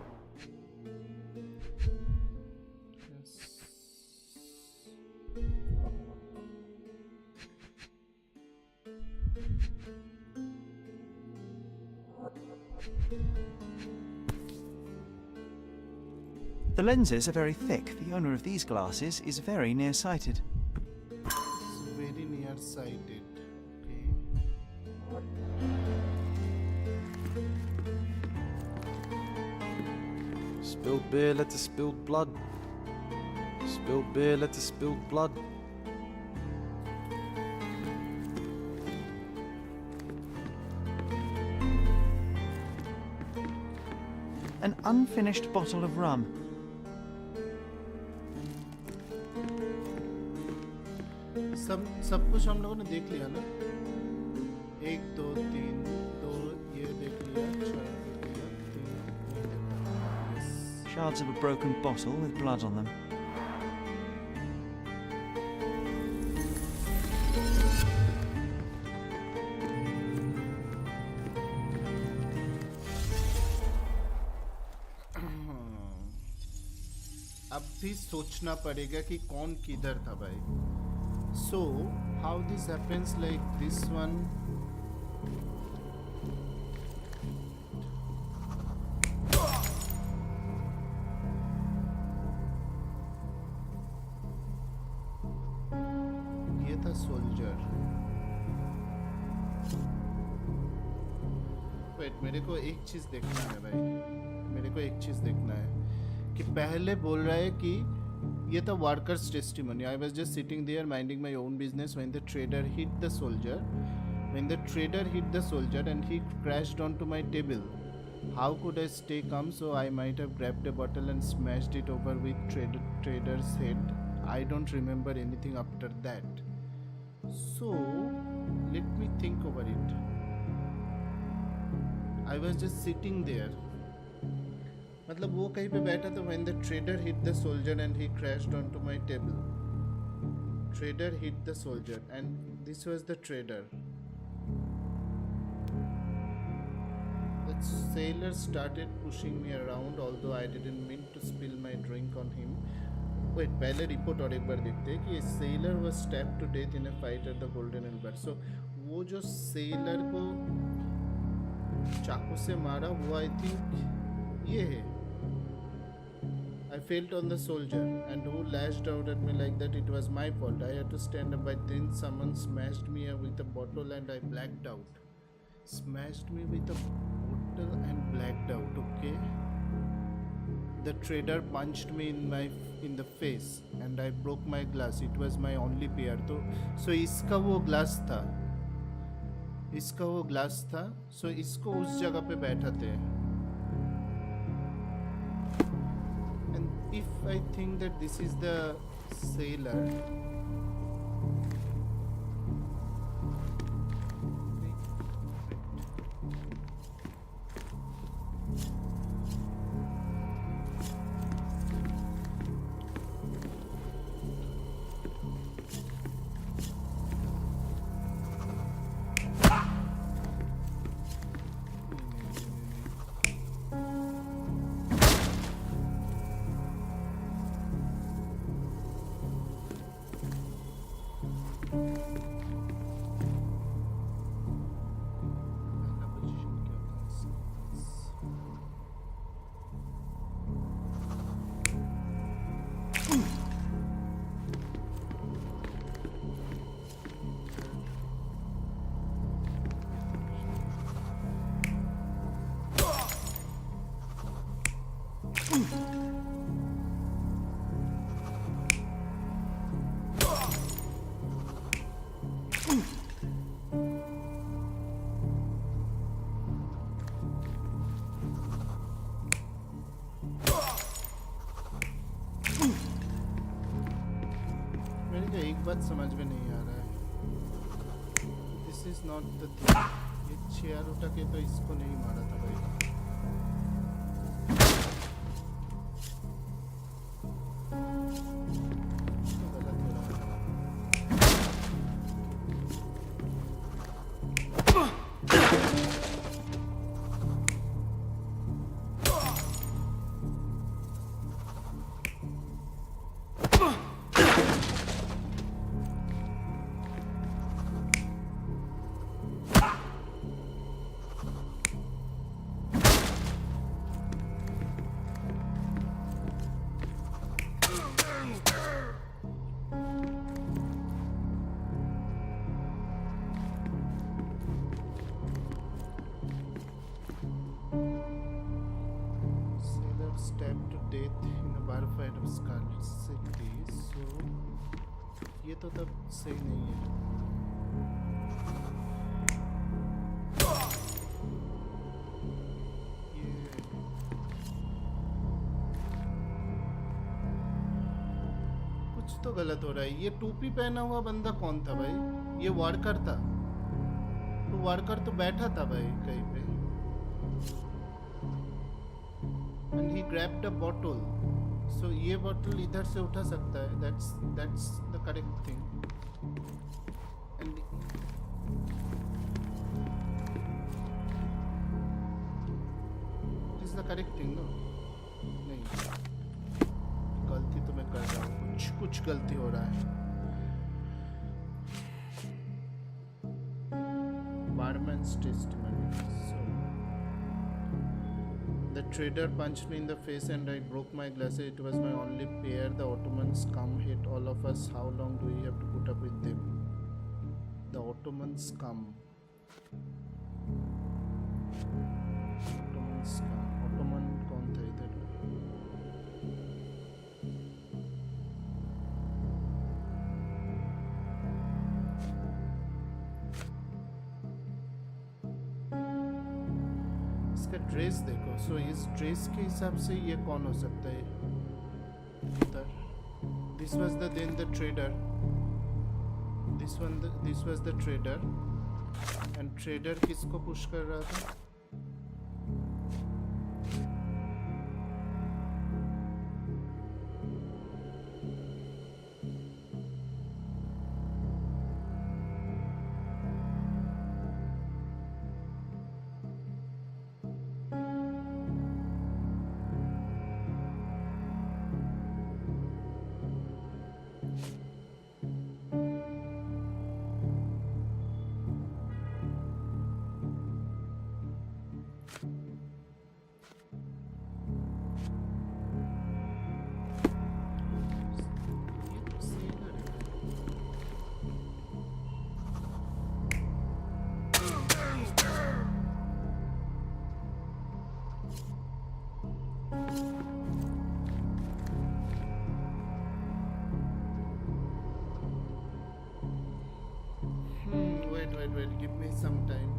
The lenses are very thick. The owner of these glasses is very nearsighted. It's very nearsighted. Spilled beer led to spilled blood. Spilled beer led to spilled blood. An unfinished bottle of rum. सब कुछ हम लोगों ने देख लिया ना. 1 2 3 2 ये देख लिया, 4 देख लिया, 3 नहीं देखा. Yes. Shards of a broken bottle with blood on them. अब भी सोचना पड़ेगा कि कौन किधर था भाई. So how this happens, like this one. ये था सोल्जर. वेट, मेरे को एक चीज देखना है भाई. मेरे को एक चीज देखना है कि पहले बोल रहा है कि ये था worker's testimony. I was just sitting there minding my own business when the trader hit the soldier. When the trader hit the soldier and he crashed onto my table. How could I stay calm? So I might have grabbed a bottle and smashed it over with trader's head. I don't remember anything after that. So let me think over it. I was just sitting there. मतलब वो कहीं पे बैठा था when the trader hit the soldier and he crashed onto my table. Trader hit the soldier and this was the trader. The sailor started pushing me around although I didn't mean to spill my drink on him. Wait, पहले report और एक बार देखते हैं कि sailor was stabbed to death in a fight at the Golden Albert. So वो जो sailor को चाकू से मारा वो I think ये है. I felt on the soldier and who lashed out at me like that. It was my fault. I had to stand up, but then someone smashed me with a bottle and I blacked out. Smashed me with a bottle and blacked out. Okay. The trader punched me in the face and I broke my glass. It was my only pair. So इसका वो glass था. इसका वो glass था. So इसको उस जगह पे बैठाते हैं. If I think that this is the sailor, बात समझ में नहीं आ रहा है. This is not the thing. ये चेयर उठा के तो इसको नहीं मारा था भाई. Stabbed to death in a bar fight of Scarlet City. So ये तो तब सही नहीं है. ये कुछ तो गलत हो रहा है. ये टोपी पहना हुआ बंदा कौन था भाई? ये वर्कर था. तो वर्कर तो बैठा था भाई कहीं पे. And he grabbed a bottle. So ये bottle इधर से उठा सकता है. That's the correct thing. And it is the correct thing, no? नहीं. गलती कर रहा हूँ, कुछ गलती हो रहा है। Barman's testimony. So the trader punched me in the face and I broke my glasses. It was my only pair. The Ottomans come hit all of us. How long do we have to put up with them? The Ottomans come. Ottomans come. Ottoman कौन था इधर? इसका dress देखो, सो इस dress के हिसाब से ये कौन हो सकता है? This was the then the trader, this was the trader, and trader किसको पुश कर रहा था? Wait, give me some time.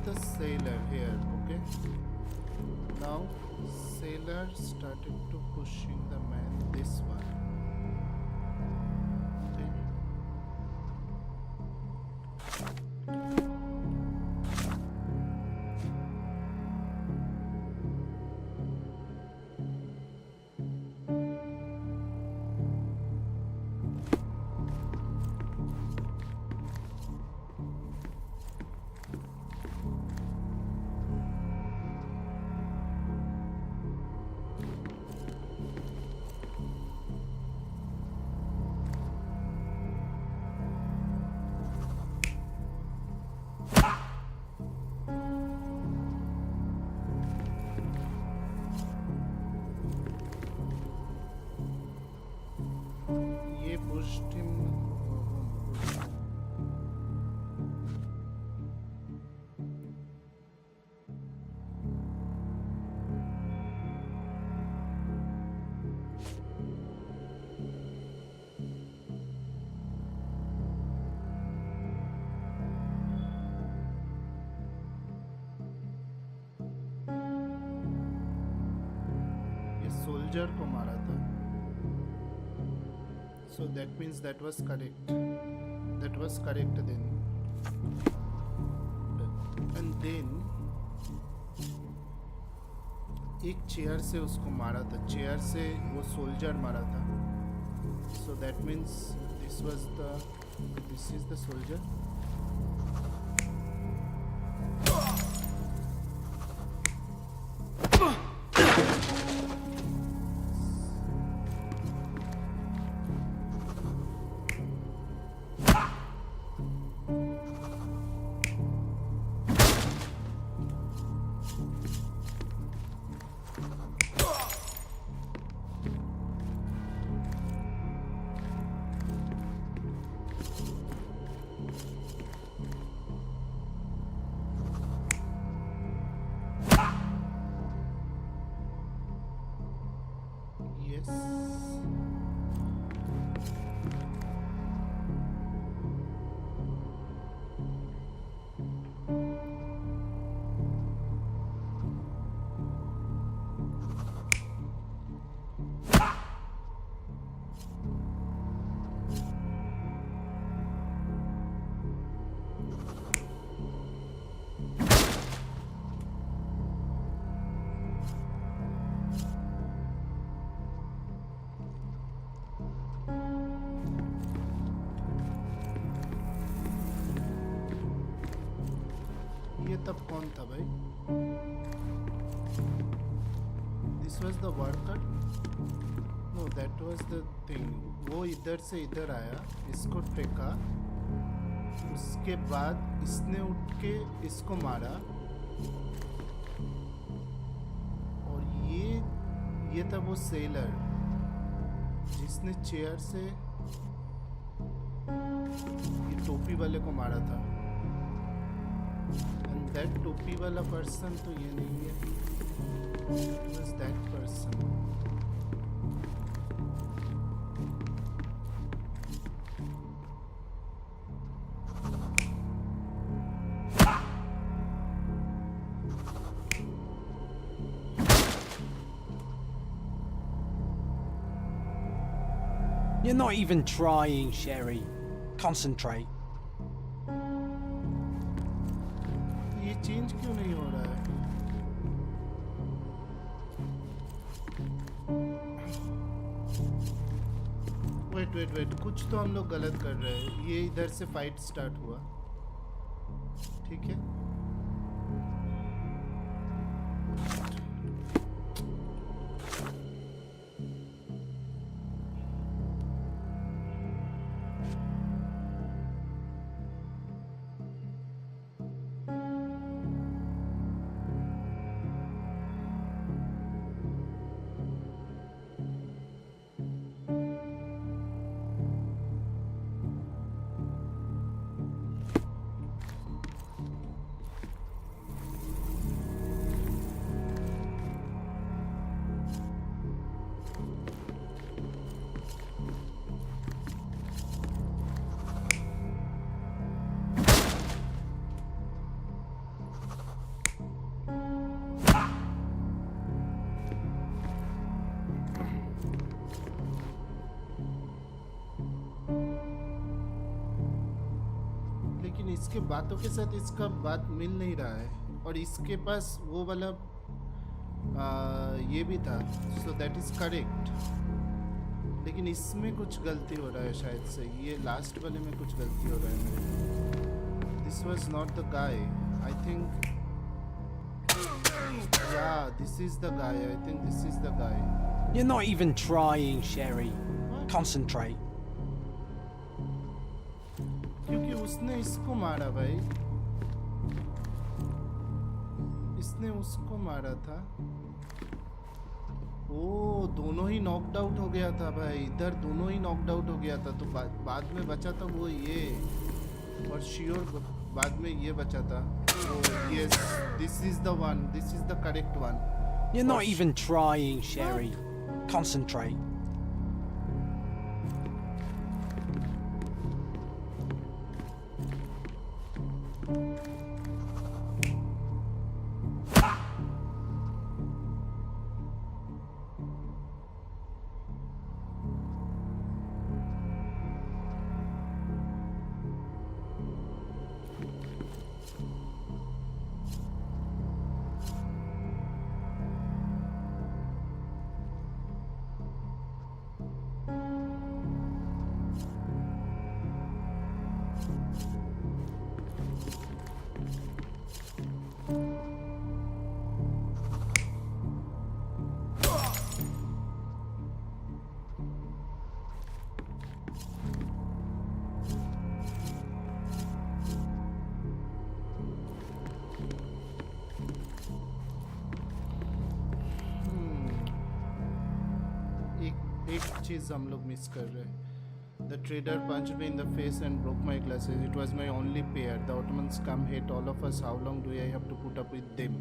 The sailor here, okay? Now sailor started to pushing the man this one. Soldier को मारा था, so that means that was correct then, and then एक chair से उसको मारा था, चेयर से वो सोल्जर मारा था, so that means this is the soldier. तब कौन था भाई? This was the worker? No, that was the thing. वो इधर से इधर आया, इसको फेंका, उसके बाद इसने उठ के इसको मारा, और ये था वो सेलर जिसने चेयर से ये टोपी वाले को मारा था. And that टोपी वाला पर्सन तो ये नहीं है. It was that person. You're not even trying, Sherry. Concentrate. ये चेंज क्यों नहीं हो रहा है? वेट कुछ तो हम लोग गलत कर रहे हैं. ये इधर से फाइट स्टार्ट हुआ, ठीक है? इसके बातों के साथ इसका बात मिल नहीं रहा है, और इसके पास वो वाला ये भी था, सो दैट इज करेक्ट. लेकिन इसमें कुछ गलती हो रहा है शायद से. ये लास्ट वाले में कुछ गलती हो रहा है मेरे. This was not the guy, I think. या this is the guy, I think this is the guy. You're not even trying, Sherry. Concentrate. क्योंकि उसने इसको मारा भाई, इसने उसको मारा था. ओ दोनों ही नॉकड आउट हो गया था भाई, इधर दोनों ही नॉकड आउट हो गया था. तो बाद में बचा था वो ये, और श्योर बाद में ये बचा था. Yes, this is the one, this is the correct one. You're not even trying, Sherry. Concentrate. एक चीज हम लोग मिस कर रहे हैं. The trader punched me in the face and broke my glasses. It was my only pair. The Ottomans come hate all of us. How long do I have to put up with them?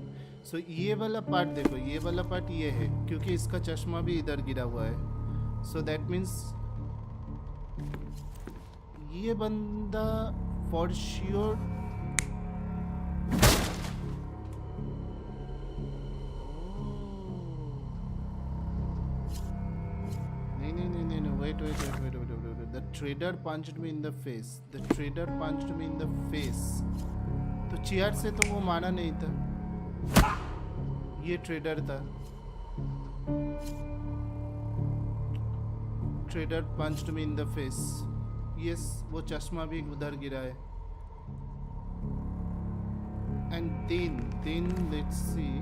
So ये वाला part देखो, ये वाला part ये है क्योंकि इसका चश्मा भी इधर गिरा हुआ है. So that means ये बंदा for sure wait. The trader punched me in the face. The trader punched me in the face. तो चेयर से तो वो मारा नहीं था, ये ट्रेडर था. Trader punched me in the face. Yes, वो चश्मा भी उधर गिरा है. And then let's see.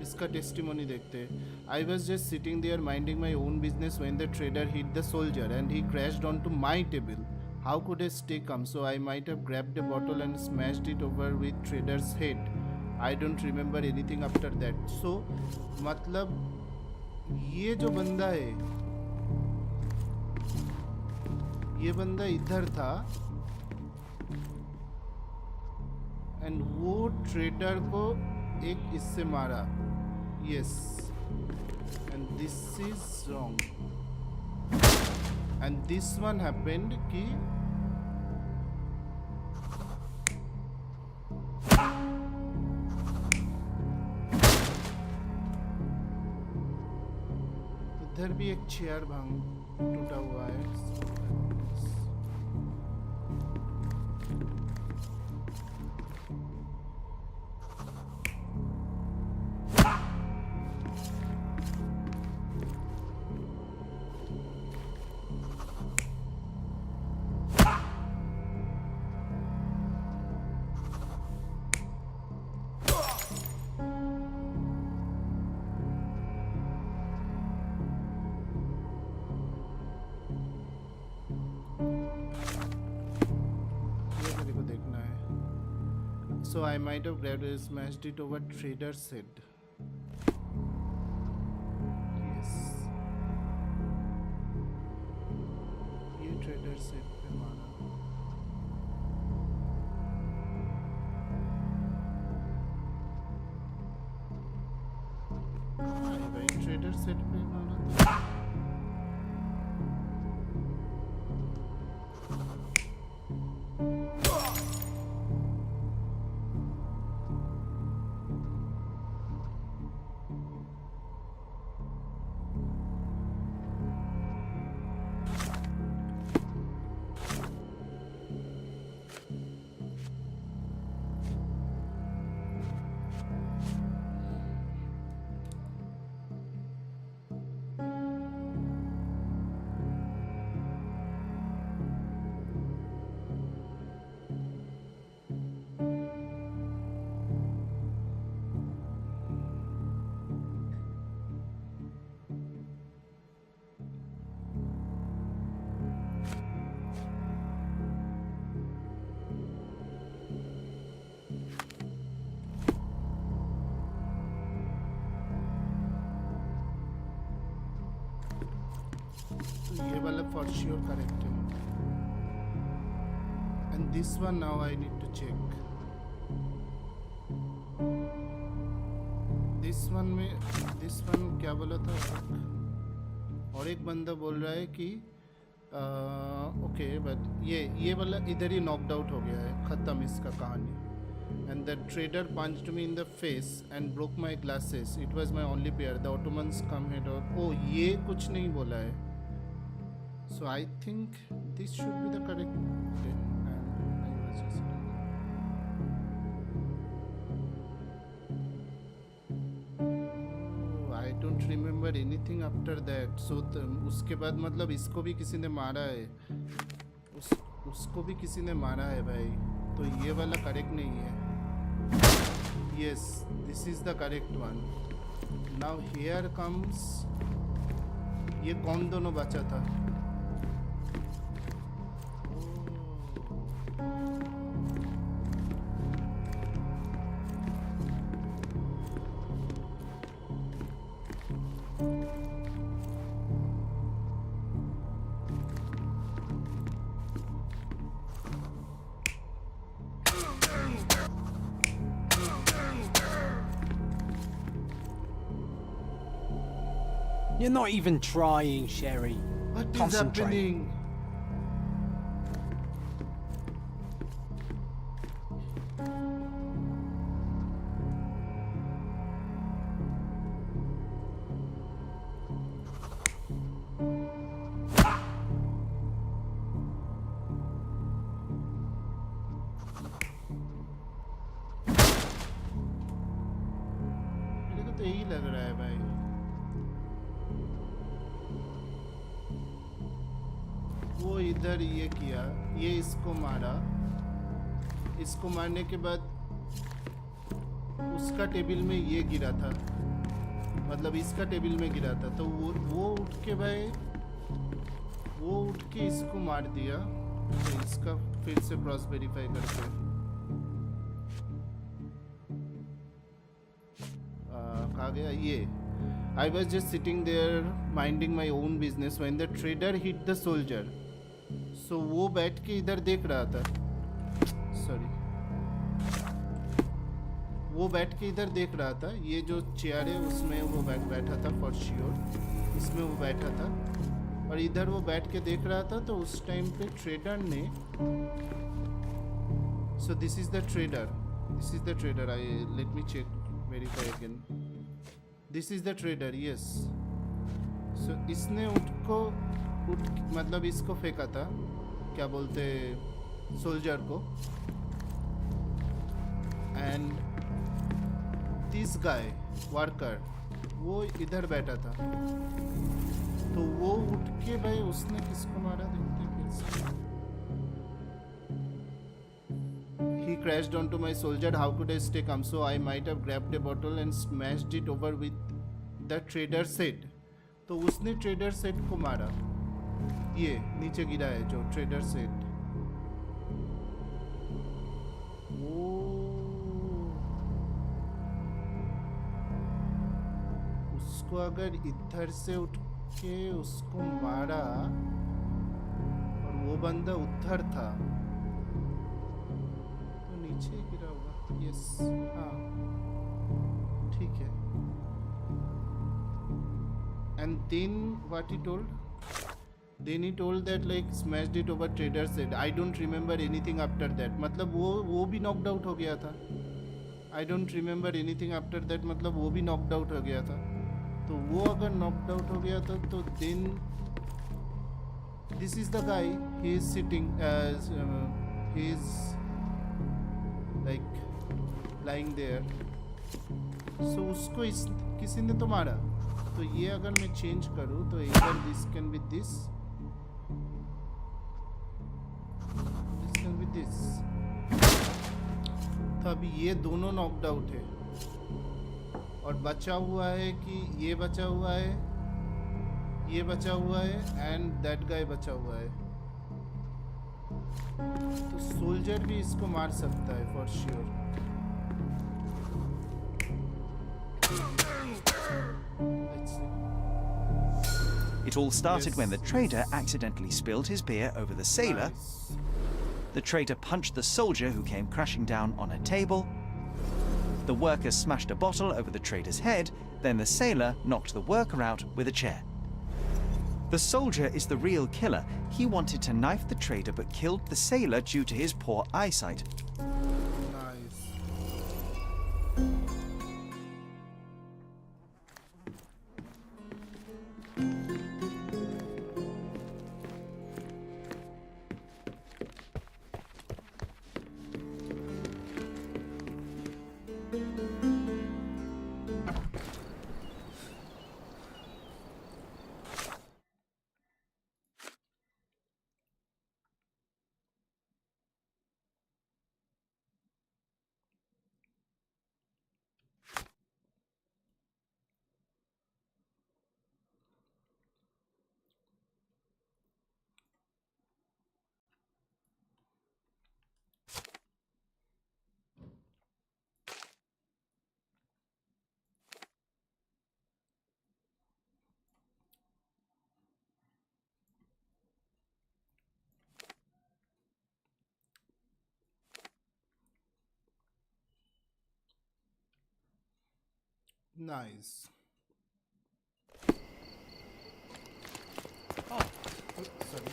इसका testimony देखते. I was just sitting there minding my own business when the trader hit the soldier and he crashed onto my table. How could I stay calm? So I might have grabbed a bottle and smashed it over with trader's head. I don't remember anything after that. So मतलब ये जो बंदा है, ये बंदा इधर था and वो ट्रेडर को एक इससे मारा. Yes, and this is wrong. And this one happened कि इधर भी एक चेयर टूटा हुआ है. So I might have grabbed it, smashed it over trader's head. Yes. ये trader's head पे मारा. भाई trader's head पे मारा था. ये वाला for sure correct है. And this one now I need to check. This one क्या बोला था? और एक बंदा बोल रहा है कि ओके बट ये वाला इधर ही नॉकड आउट हो गया है. खत्म इसका कहानी. And the trader punched me in the face and broke my glasses. It was my only pair. The Ottomans come here. Oh, ये कुछ नहीं बोला है. So I think this should be the correct. Okay. And I was just I don't remember anything after that. So उसके बाद मतलब इसको भी किसी ने मारा है. उसको भी किसी ने मारा है भाई. तो ये वाला करेक्ट नहीं है. Yes, this is the correct one. Now here comes. ये कौन दोनों बचा था? You're not even trying, Sherry. What is Concentrate. happening? मेरे को तो यही लग रहा है भाई. वो इधर ये किया, ये इसको मारा, इसको मारने के बाद उसका टेबल में ये गिरा था, मतलब इसका टेबल में गिरा था, तो वो उठ के भाई वो उठ के इसको मार दिया। तो इसका फिर से क्रॉस वेरीफाई करते हैं। कहाँ गया ये? I was just sitting there minding my own business when the trader hit the soldier. So वो बैठ के इधर देख रहा था, सॉरी, वो बैठ के इधर देख रहा था। ये जो चेयर है उसमें वो बैठा था फॉर श्योर, इसमें वो बैठा था और इधर वो बैठ के देख रहा था। तो उस टाइम पे ट्रेडर ने, so this is the trader, I let me check verify again. This is the trader, yes. So इसने मतलब इसको फेंका था, क्या बोलते, सोल्जर को। एंड दिस गाय वर्कर वो इधर बैठा था, तो वो उठ के भाई उसने किसको मारा देखते हैं फिर से। He crashed onto my soldier. How could I stay calm? So I might have grabbed a bottle and smashed it over with the trader set. तो उसने ट्रेडर सेट को मारा। ये नीचे गिरा है जो ट्रेडर सेट। उसको अगर इधर से उठ के उसको मारा और वो बंदा उधर था तो नीचे गिरा होगा। यस, हाँ ठीक है। And then what he told? Then he told that like smashed it over trader said. I don't remember anything after that. मतलब वो भी knocked out हो गया था। I don't remember anything after that मतलब वो भी knocked out हो गया था। तो वो अगर knocked out हो गया था तो then this is the guy. He is sitting as he is like lying there. So उसको किसी ने तो मारा। तो ये अगर मैं चेंज करूँ तो इधर this can B this can B this. तो अभी ये दोनों नॉकड आउट है और बचा हुआ है कि ये बचा हुआ है, ये बचा हुआ है एंड दैट गाय बचा हुआ है। तो सोल्जर भी इसको मार सकता है for sure. It all started when the trader accidentally spilled his beer over the sailor. Nice. The trader punched the soldier who came crashing down on a table. The worker smashed a bottle over the trader's head, then the sailor knocked the worker out with a chair. The soldier is the real killer. He wanted to knife the trader but killed the sailor due to his poor eyesight. Nice. Nice. Oh, sorry.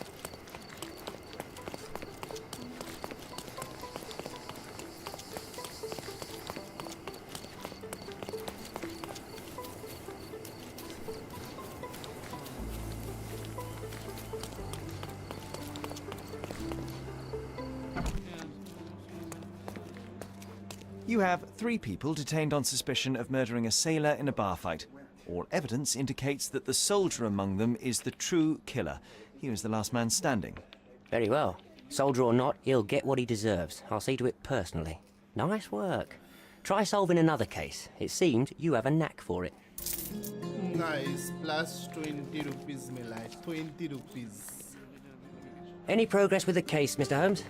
You have 3 people detained on suspicion of murdering a sailor in a bar fight. All evidence indicates that the soldier among them is the true killer. He was the last man standing. Very well. Soldier or not, he'll get what he deserves. I'll see to it personally. Nice work. Try solving another case. It seemed you have a knack for it. Nice. Plus 20 rupees mila hai. 20 rupees. Any progress with the case, Mr. Holmes?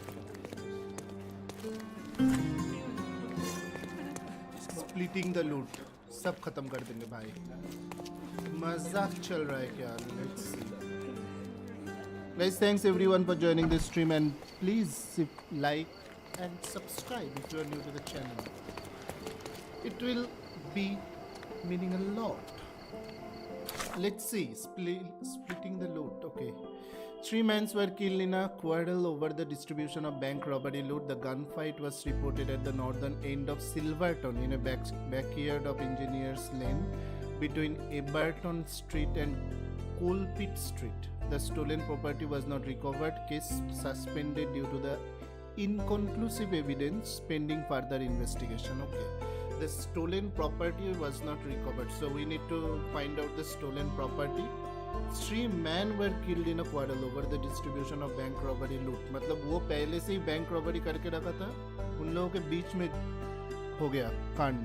Splitting the loot. सब खत्म कर देंगे भाई. मजाक चल रहा है क्या? Let's see. Guys, thanks everyone for joining this stream, and please like and subscribe if you are new to the channel. It will be meaning a lot. Let's see. Splitting the loot. Okay. 3 men were killed in a quarrel over the distribution of bank robbery loot. The gunfight was reported at the northern end of Silverton in a backyard of Engineers Lane between Eberton Street and Coalpit Street. The stolen property was not recovered. Case suspended due to the inconclusive evidence pending further investigation. Okay. The stolen property was not recovered. So we need to find out the stolen property. 3 men were killed in a quarrel over the distribution of bank robbery loot. मतलब वो पहले से ही bank robbery करके रखा था, उन लोगों के बीच में हो गया कांड.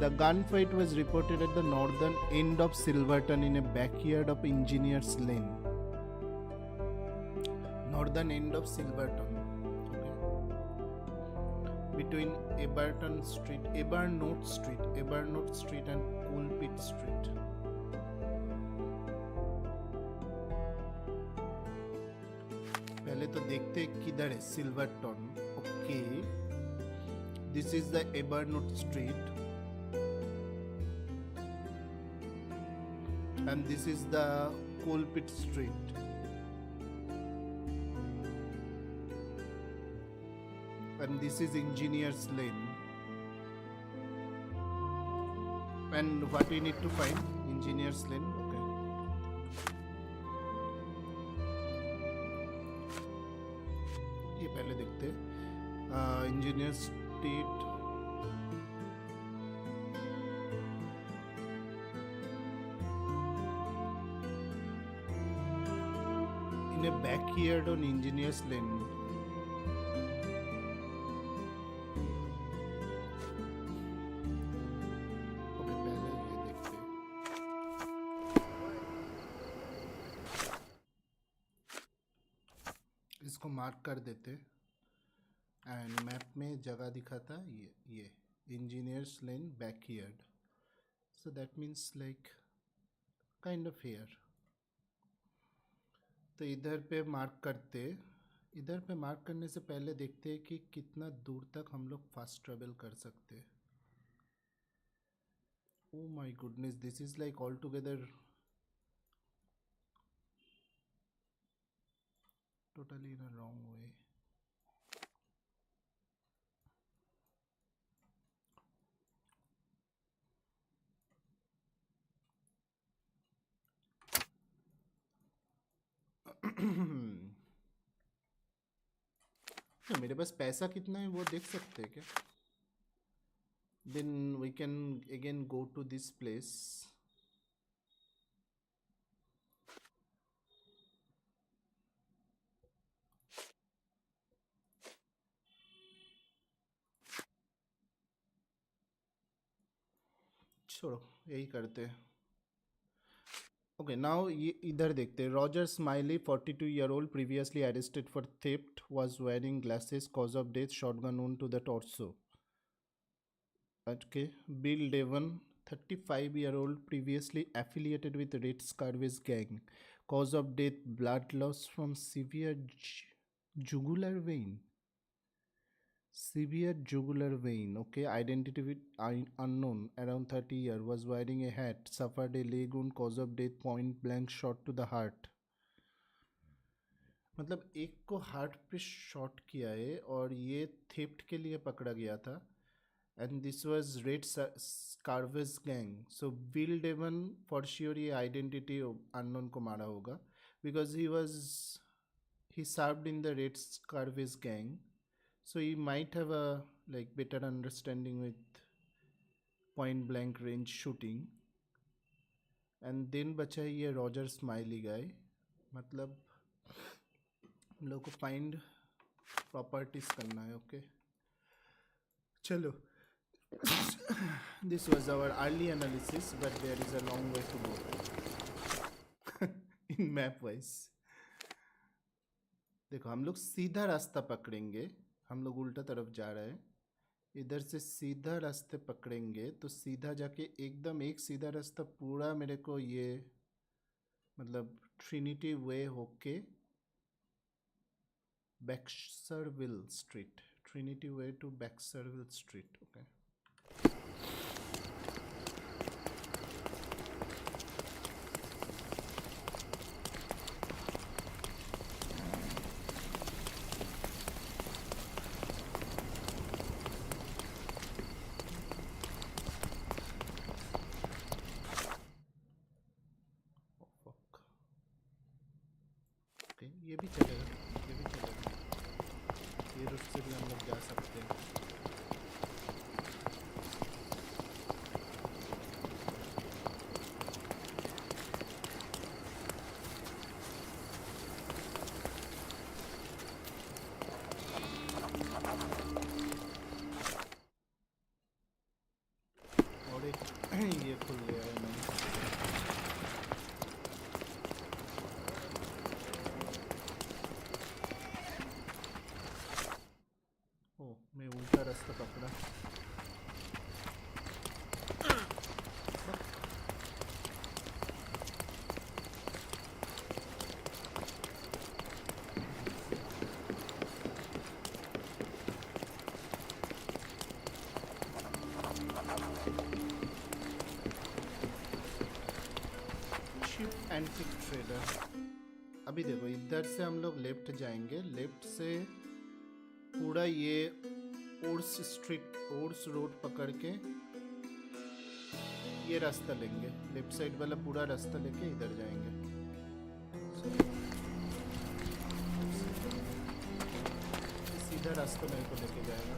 The gunfight was reported at the northern end of Silverton in a backyard of Engineers Lane. Northern end of Silverton. Okay. Between Eberton Street, Ebernote Street and Coalpit Street. पहले तो देखते किधर है. Silverton. Okay. This is the Abernot street and this is the Colpit street. And this is engineers lane. And what we need to find? Engineers lane. पहले देखते engineer street. In a backyard on engineers lane. Okay, पहले ये देखते. इसको mark कर देते. And map में जगह दिखा था ये engineers lane backyard. So that means like kind of here. तो इधर पे मार्क करते. इधर पे मार्क करने से पहले देखते हैं कि कितना दूर तक हम लोग फास्ट ट्रेवल कर सकते. Oh my goodness, this is like all together totally in a wrong way. तो मेरे पास पैसा कितना है वो देख सकते हैं क्या? Then we can again go to this place. छोड़ो, यही करते हैं. Okay, now ये इधर देखते हैं. Roger Smiley, 42-year-old, previously arrested for theft, was wearing glasses. Cause of death: shotgun wound to the torso. Okay. Bill Devon, 35-year-old, previously affiliated with Red Scarves gang. Cause of death: blood loss from severe jugular vein. Severe jugular vein. Okay. Identity with unknown. Around 30 years. Was wearing a hat. Suffered a leg wound. Cause of death: point blank shot to the heart. मतलब एक को heart पे shot किया है और ये theft के लिए पकड़ा गया था. And this was red scarves gang. So Bill Devon for sure ये आइडेंटिटी अननोन को मारा होगा because he served in the red scarves gang. So he might have a like better understanding with point blank range shooting. And then बचा है ये Roger smiley गाय. मतलब हम लोग को फाइंड प्रॉपर्टीज करना है. ओके चलो. This was our early analysis, but there is a long way to go in map wise. देखो हम लोग सीधा रास्ता पकड़ेंगे. हम लोग उल्टा तरफ जा रहे हैं. इधर से सीधा रास्ते पकड़ेंगे तो सीधा जाके एकदम एक सीधा रास्ता पूरा मेरे को ये मतलब ट्रिनिटी वे होके Baskerville street. Trinity Way to Baskerville street. Okay ये भी चलेगा. ये रूट से भी हम लोग जा सकते हैं. और एक ये खुल गया है. मैंने मैं उल्टा रास्ता पकड़ा. Ship antique trader. अभी देखो इधर से हम लोग लेफ्ट जाएंगे. लेफ्ट से पूरा ये ओर्स रोड पकड़ के ये रास्ता लेंगे. लेफ्ट साइड वाला पूरा रास्ता लेके इधर जाएंगे. सीधा रास्ता मेरे को लेके जाएगा.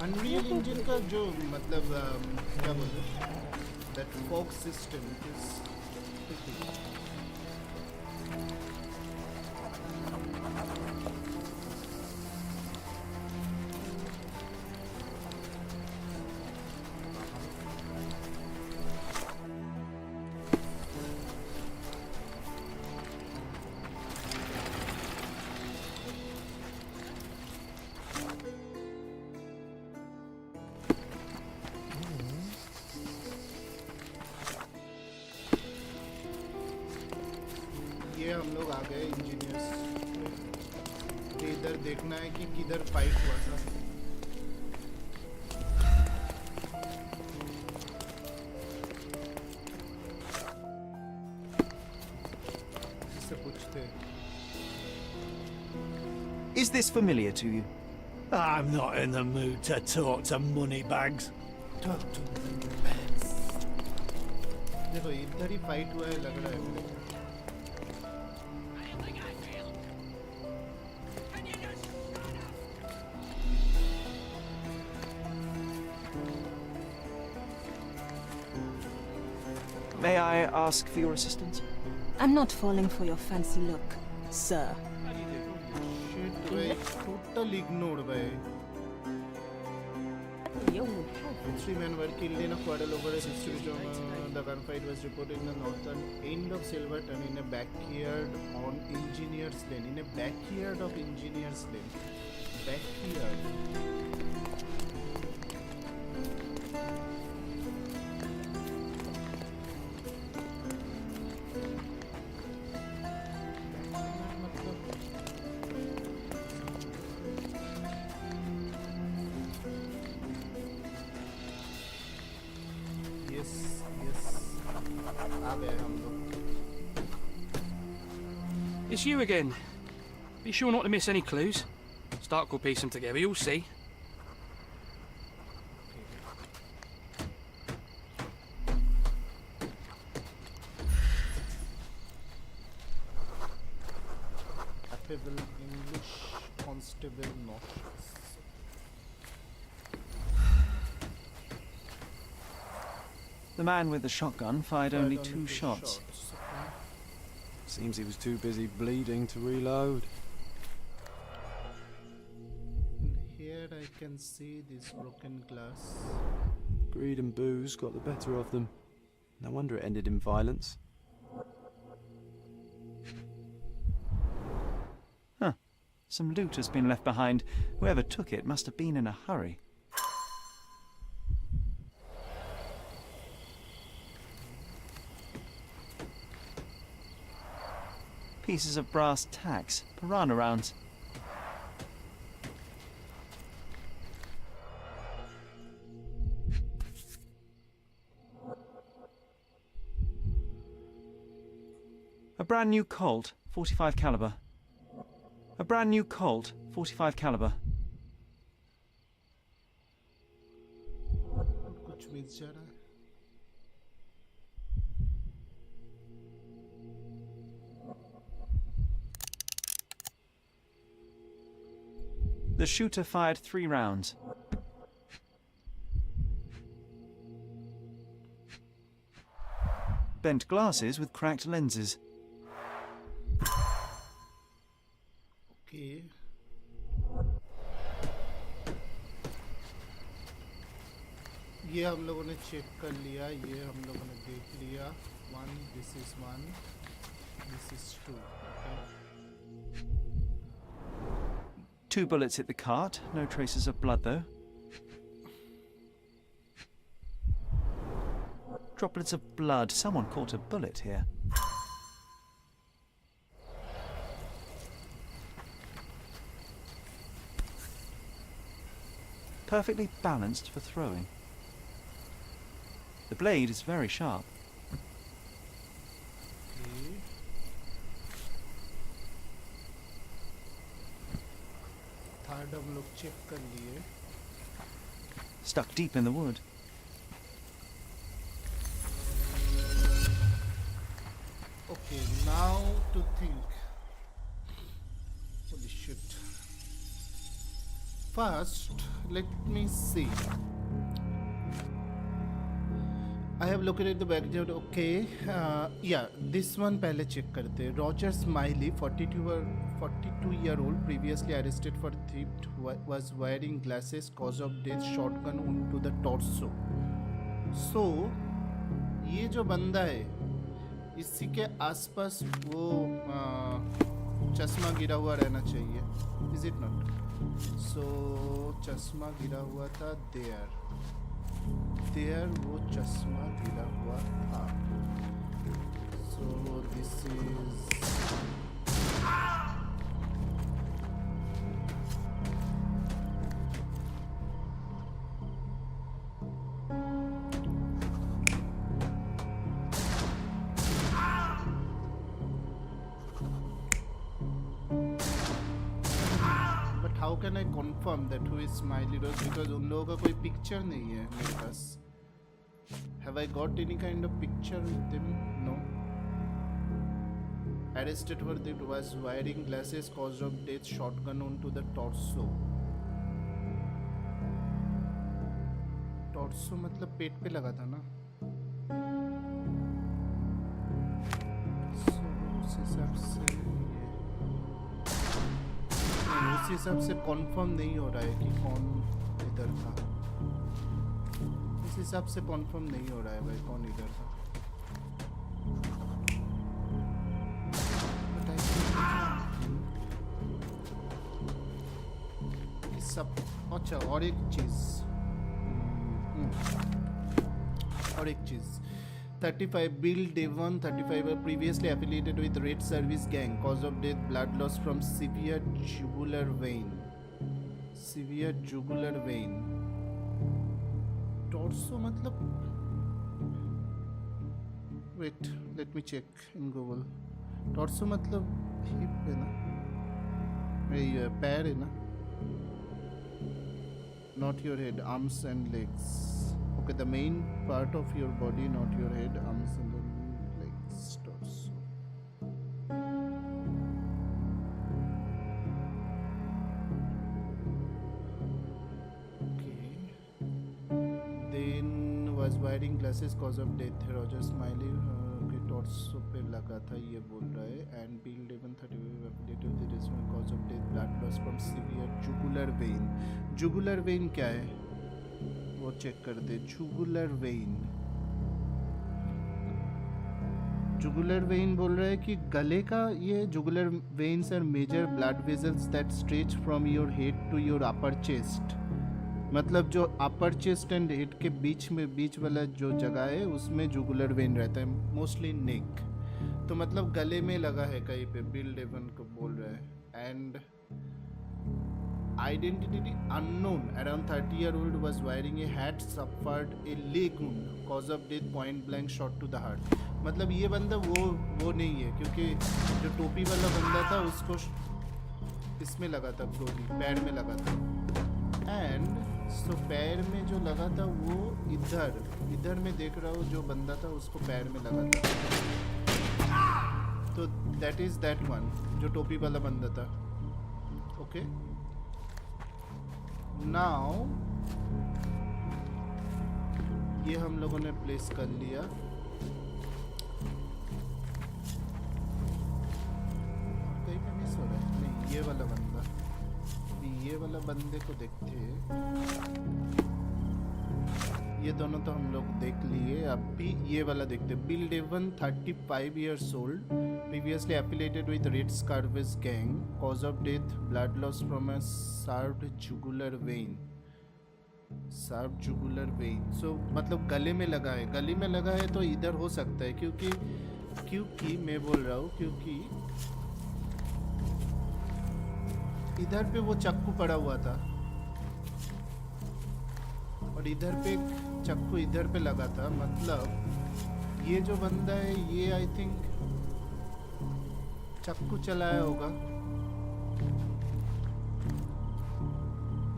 अनरियल इंजन का जो मतलब क्या बोलते हैं दैट फॉग सिस्टम इज हम लोग आ गए इंजीनियर्स. इधर देखना है कि किधर फाइट हुआ था. इससे पूछते. Is this familiar to you? I'm not in the mood to talk to moneybags. Talk to moneybags. देखो इधर ही फाइट हुआ है लग रहा है मेरे को. May I ask for your assistance? I'm not falling for your fancy look, sir. Shit, bhai. Total ignored, bhai. 3 men were killed in a quarrel over a situation. The gunfight was reported in the northern end of Silverton in a backyard on Engineers Lane. In a backyard of Engineers Lane. Backyard. It's you again. Be sure not to miss any clues. Stark will piece them together, you'll see. Affable English Constable Noxious. The man with the shotgun fired only 2 shots. Seems he was too busy bleeding to reload. can see this broken glass. Greed and booze got the better of them. No wonder it ended in violence. Huh. Some loot has been left behind. Whoever took it must have been in a hurry. Pieces of brass tacks, piranha rounds. A brand new Colt, 45 caliber. A brand new Colt, 45 caliber. कुछ miss जा रहा है. The shooter fired 3 rounds. Bent glasses with cracked lenses. Okay. ये हम लोगों ने check कर लिया, ये हम लोगों ने देख लिया. 1, this is 1, this is 2. Okay. 2 bullets hit the cart, no traces of blood though. Droplets of blood, someone caught a bullet here. Perfectly balanced for throwing. The blade is very sharp. Okay. Third हम लोग check कर लिए. Stuck deep in the wood. Okay, now to think. Holy shit. First, let me see. I have located the background. Okay, yeah, this one पहले check करते. Roger Smiley, 42-year-old, previously arrested for theft, was wearing glasses, cause of death, shotgun onto the torso. So, ये जो बंदा है, इसी के आसपास वो चश्मा गिरा हुआ रहना चाहिए. Is it not? So, चश्मा गिरा हुआ था there. There वो चश्मा गिरा हुआ था. So this is but how can I confirm that who is Smiley Rose, because उन लोगों का कोई picture नहीं है मेरे पास. Have I got any kind of picture with them? No. Arrested for that was wearing glasses, cause of death, shotgun onto the torso. Torso मतलब पेट पे लगा था ना. So उस हिसाब से उस हिसाब से कंफर्म नहीं हो रहा है कि कौन इधर था. इस हिसाब से कंफर्म नहीं हो रहा है भाई कौन इधर था. सब अच्छा और एक चीज़ 35 Bill Devon, 35, were previously affiliated with Red Service Gang. Cause of death, blood loss from severe jugular vein. Torso मतलब wait, let me check in Google. Torso मतलब hip है ना, ये पैर है ना, not your head, arms and legs. Okay, the main part of your body, not your head, arms and legs, torso. Okay. Then was wearing glasses cause of death. Roger Smiley, okay, torso पे लगा लगा था ये बोल रहा है and Bill Devon 35 affiliated the risk cause of death blood loss from severe jugular vein. Jugular vein क्या है वो चेक कर दे। जुगुलर वेन, जुगुलर वेन बोल रहा है कि गले का ये jugular veins are major blood vessels that stretch from your head to your upper chest. मतलब जो अपर चेस्ट एंड हेड के बीच में बीच वाला जो जगह है उसमें जुगुलर वेन रहता है, मोस्टली नेक। तो मतलब गले में लगा है कहीं पे, बिल डेवन को बोल रहा है। And identity unknown around 30-year-old was wearing a hat, suffered a leg wound, cause of death point blank shot to the heart। मतलब ये बंदा वो नहीं है, क्योंकि जो टोपी वाला बंदा था उसको इसमें लगा था गोली, पैर में लगा था। एंड सो पैर में जो लगा था वो इधर में देख रहा हूँ जो बंदा था उसको पैर में लगा था। तो दैट इज दैट वन जो टोपी वाला बंदा था। ओके नाउ ये हम लोगों ने प्लेस कर लिया। कहीं पे मिस हो रहा है? नहीं, ये वाला बंदा, ये वाला बंदे को देखते हैं। ये दोनों तो हम लोग देख लिए, अब भी ये वाला देखते हैं। Bill Devon 35 years old, previously affiliated with Red Scarves gang, cause of death blood loss from a severed jugular vein। severed jugular vein, so मतलब गले में लगा है। गले में लगा है तो इधर हो सकता है, क्योंकि मैं बोल रहा हूँ क्योंकि इधर पे वो चाकू पड़ा हुआ था और इधर पे चाकू इधर पे लगा था। मतलब ये जो बंदा है ये आई थिंक चाकू चलाया होगा।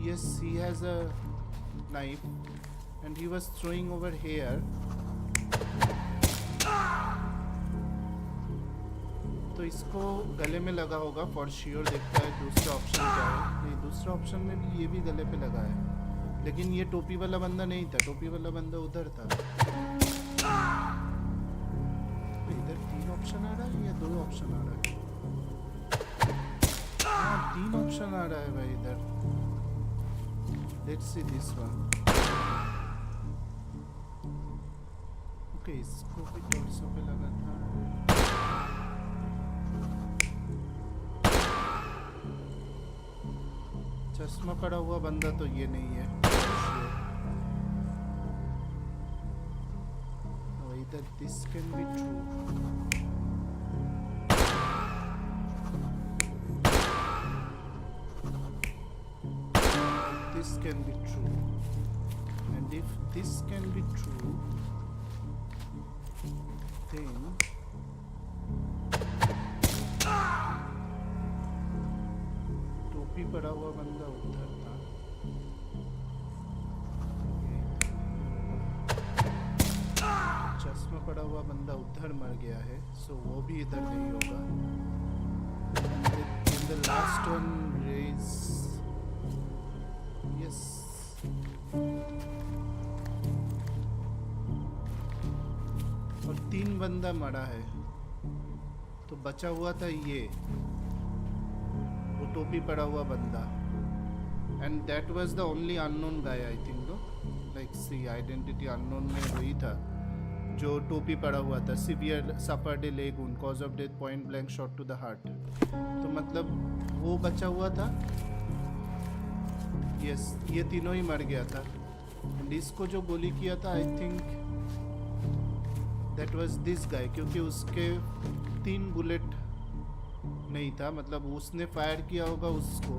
Yes, he has a knife and he was throwing over here. तो इसको गले में लगा होगा फॉर श्योर। देखता है दूसरा ऑप्शन क्या है। नहीं, दूसरा ऑप्शन में भी ये भी गले पे लगा है, लेकिन ये टोपी वाला बंदा नहीं था। टोपी वाला बंदा उधर था। इधर 3 ऑप्शन आ रहा है या 2 ऑप्शन आ रहा है? हाँ, 3 ऑप्शन आ रहा है भाई इधर। Let's see this one. Okay, इसको भी टॉर्सो पे लगा था। चश्मा पड़ा हुआ बंदा तो ये नहीं है। इधर this can be true. This can be true and if this can be true then टोपी पड़ा हुआ बंदा उधर था। चश्मा पड़ा हुआ बंदा उधर मर गया है, सो वो भी इधर नहीं होगा। In the last one is yes, और 3 बंदा मरा है तो बचा हुआ था ये वो टोपी पड़ा हुआ बंदा। And that was the only unknown guy I think. No like see identity unknown में वही था जो टोपी पड़ा हुआ था। Severe suffered a leg wound, cause of death point blank shot to the heart. तो मतलब वो बचा हुआ था। यस, ये तीनों ही मर गया था। एंड इसको जो गोली किया था I think that was this guy, क्योंकि उसके 3 बुलेट नहीं था। मतलब उसने फायर किया होगा उसको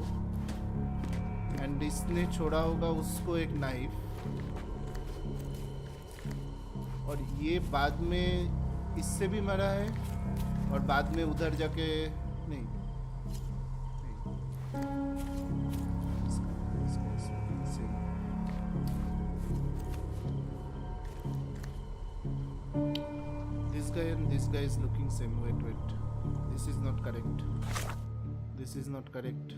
एंड इसने छोड़ा होगा उसको एक नाइफ, और ये बाद में इससे भी मरा है और बाद में उधर जाके नहीं, this guy and this guy is looking same. Wait, this is not correct. This is not correct.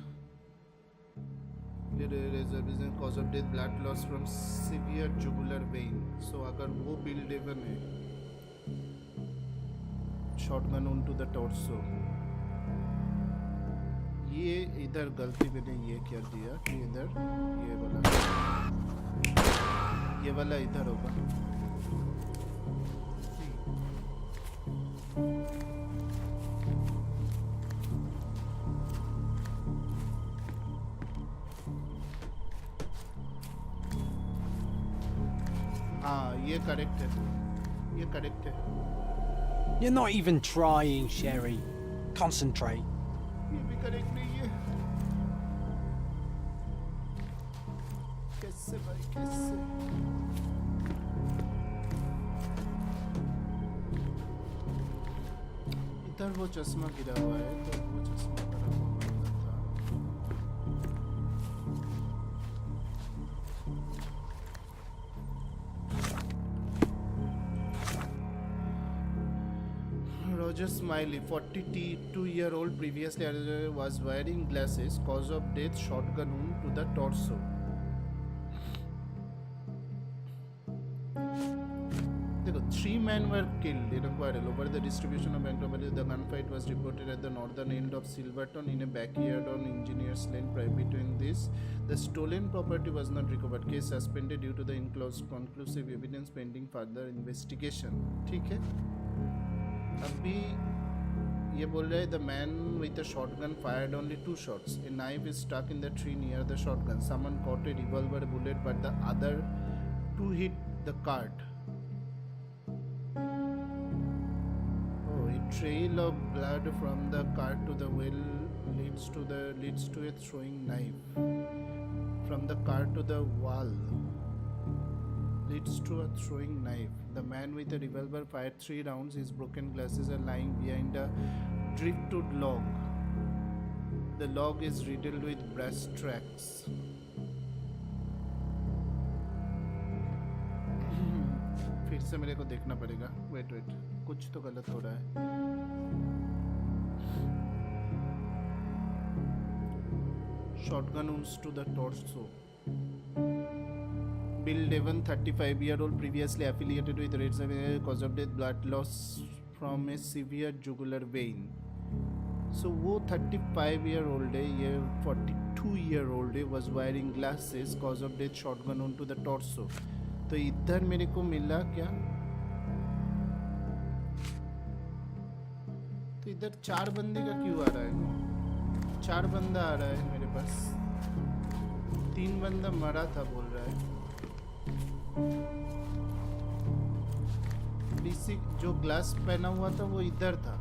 Reservation cause of death blood loss from severe jugular vein. So अगर वो बिल डेवन है, shotgun onto the torso. ये इधर गलती मैंने ये क्या दिया कि इधर ये वाला इधर होगा. हाँ ये करेक्ट है. ये करेक्ट है. You're not even trying, Sherry. Concentrate. ये भी करेक्ट नहीं है. कैसे भाई कैसे? इधर वो चश्मा गिरा हुआ है तो वो चश्मा खराब हो गया था. Roger Smiley, 42-year-old, previously was wearing glasses, cause of death shotgun wound to the torso. Dekho, 3 men were killed in a quarrel over the distribution of bank robbery. The gunfight was reported at the northern end of Silverton in a backyard on Engineers Lane. Between this, the stolen property was not recovered. Case suspended due to the conclusive evidence pending further investigation. ठीक है? अभी ये बोल रहे हैं the man with a shotgun fired only 2 shots. A knife is stuck in the tree near the shotgun. Someone caught a revolver bullet, but the other 2 hit the cart. Oh, a trail of blood from the cart to the well leads to a throwing knife. From the cart to the wall leads to a throwing knife. The man with a revolver fired 3 rounds. His broken glasses are lying behind a driftwood log. The log is riddled with brass tracks. फिर से मेरे को देखना पड़ेगा. Wait कुछ तो गलत हो रहा है. Shotgun wounds to the torso. Bill Devon, 35-year-old, previously affiliated with Ryzen, cause of death blood loss from a severe jugular vein. So वो 35-year-old है, ये 42-year-old है, was wearing glasses, cause of death shotgun onto the torso. तो इधर मेरे को मिला क्या? तो इधर 4 बंदे का क्यों आ रहा है? 4 बंदा आ रहा है मेरे पास. 3 बंदा मरा था बोल रहा है. बेसिक जो ग्लास पहना हुआ था वो इधर था.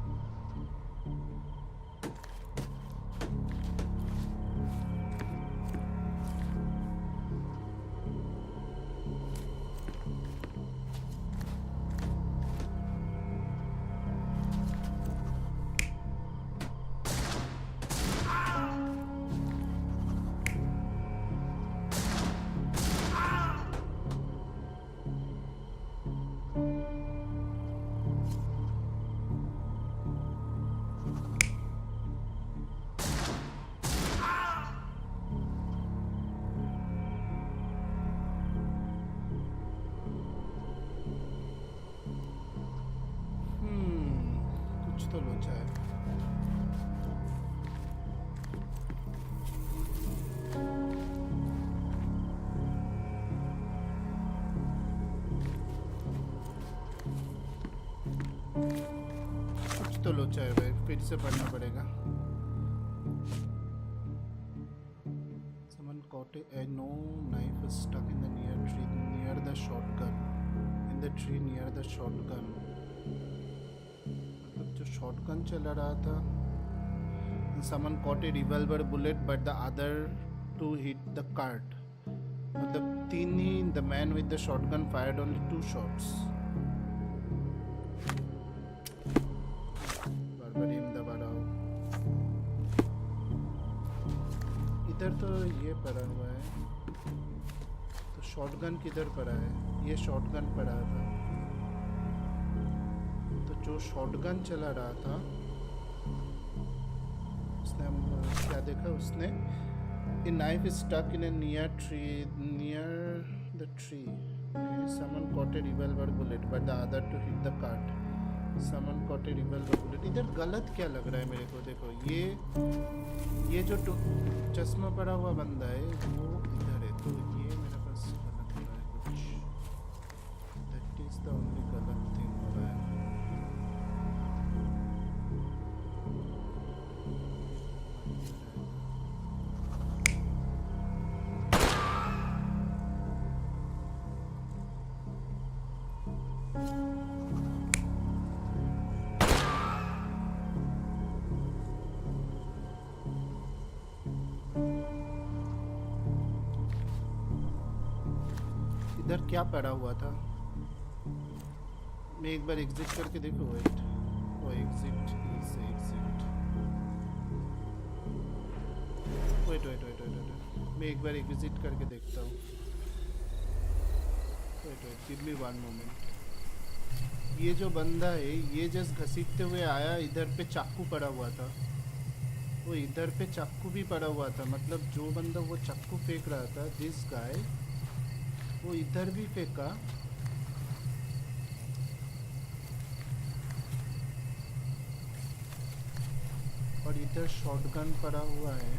तो लोचा है. कुछ तो लोचा है भाई. फिर से पढ़ना पड़ेगा. Someone caught a no knife is stuck in the near tree near the shotgun. In the tree near the shotgun. Shotgun चला रहा था. Someone caught a revolver bullet, but the other 2 hit the cart. मतलब 3 ही. The man with the shotgun fired only 2 shots. बारबारियम दबा रहा हूँ. इधर तो ये पड़ा हुआ है. तो शॉटगन किधर पड़ा है? ये शॉटगन पड़ा था. जो शॉटगन चला रहा था उसने क्या देखा? उसने a knife is stuck in a near the tree. Okay. Someone caught a revolver bullet, but the other 2 hit the cart. Someone caught a revolver bullet. इधर गलत क्या लग रहा है मेरे को? देखो ये जो चश्मा पड़ा हुआ बंदा है वो इधर है, तो ये मेरे पास गलत हो रहा है कुछ। दैट इज द ओनली गलत थिंग हो रहा है। इधर क्या पड़ा हुआ था? मैं एक बार एग्जिट करके देखो। वेट, वो एग्जिट इज एग्जिट। वेट, मैं एक बार एग्जिट करके देखता हूँ। Wait, give me 1 moment. ये जो बंदा है ये जस्ट घसीटते हुए आया, इधर पे चाकू पड़ा हुआ था, वो इधर पे चाकू भी पड़ा हुआ था। मतलब जो बंदा वो चाकू फेंक रहा था, दिस गाय, वो इधर भी फेंका। और इधर शॉटगन पड़ा हुआ है।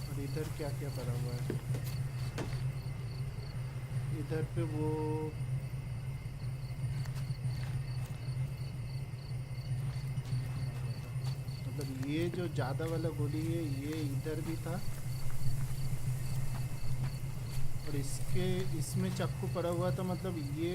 और इधर क्या क्या पड़ा हुआ है? इधर पे वो मतलब ये जो ज्यादा वाला गोली है ये इधर भी था। और इसमें चाकू पड़ा हुआ था। मतलब ये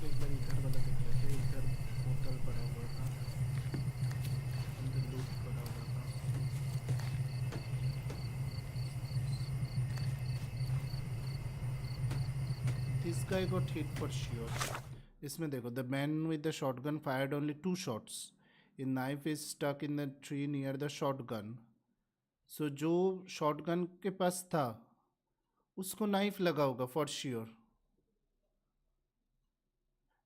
एक बार इधर वाला देख लेते हैं। इधर बोतल पड़ा हुआ था, अंदर लूट पड़ा हुआ था। This guy got hit for sure. इसमें देखो, the man with the shotgun fired only 2 shots. A knife is stuck in the tree near the shotgun. So जो shotgun के पास था उसको knife लगा होगा for sure.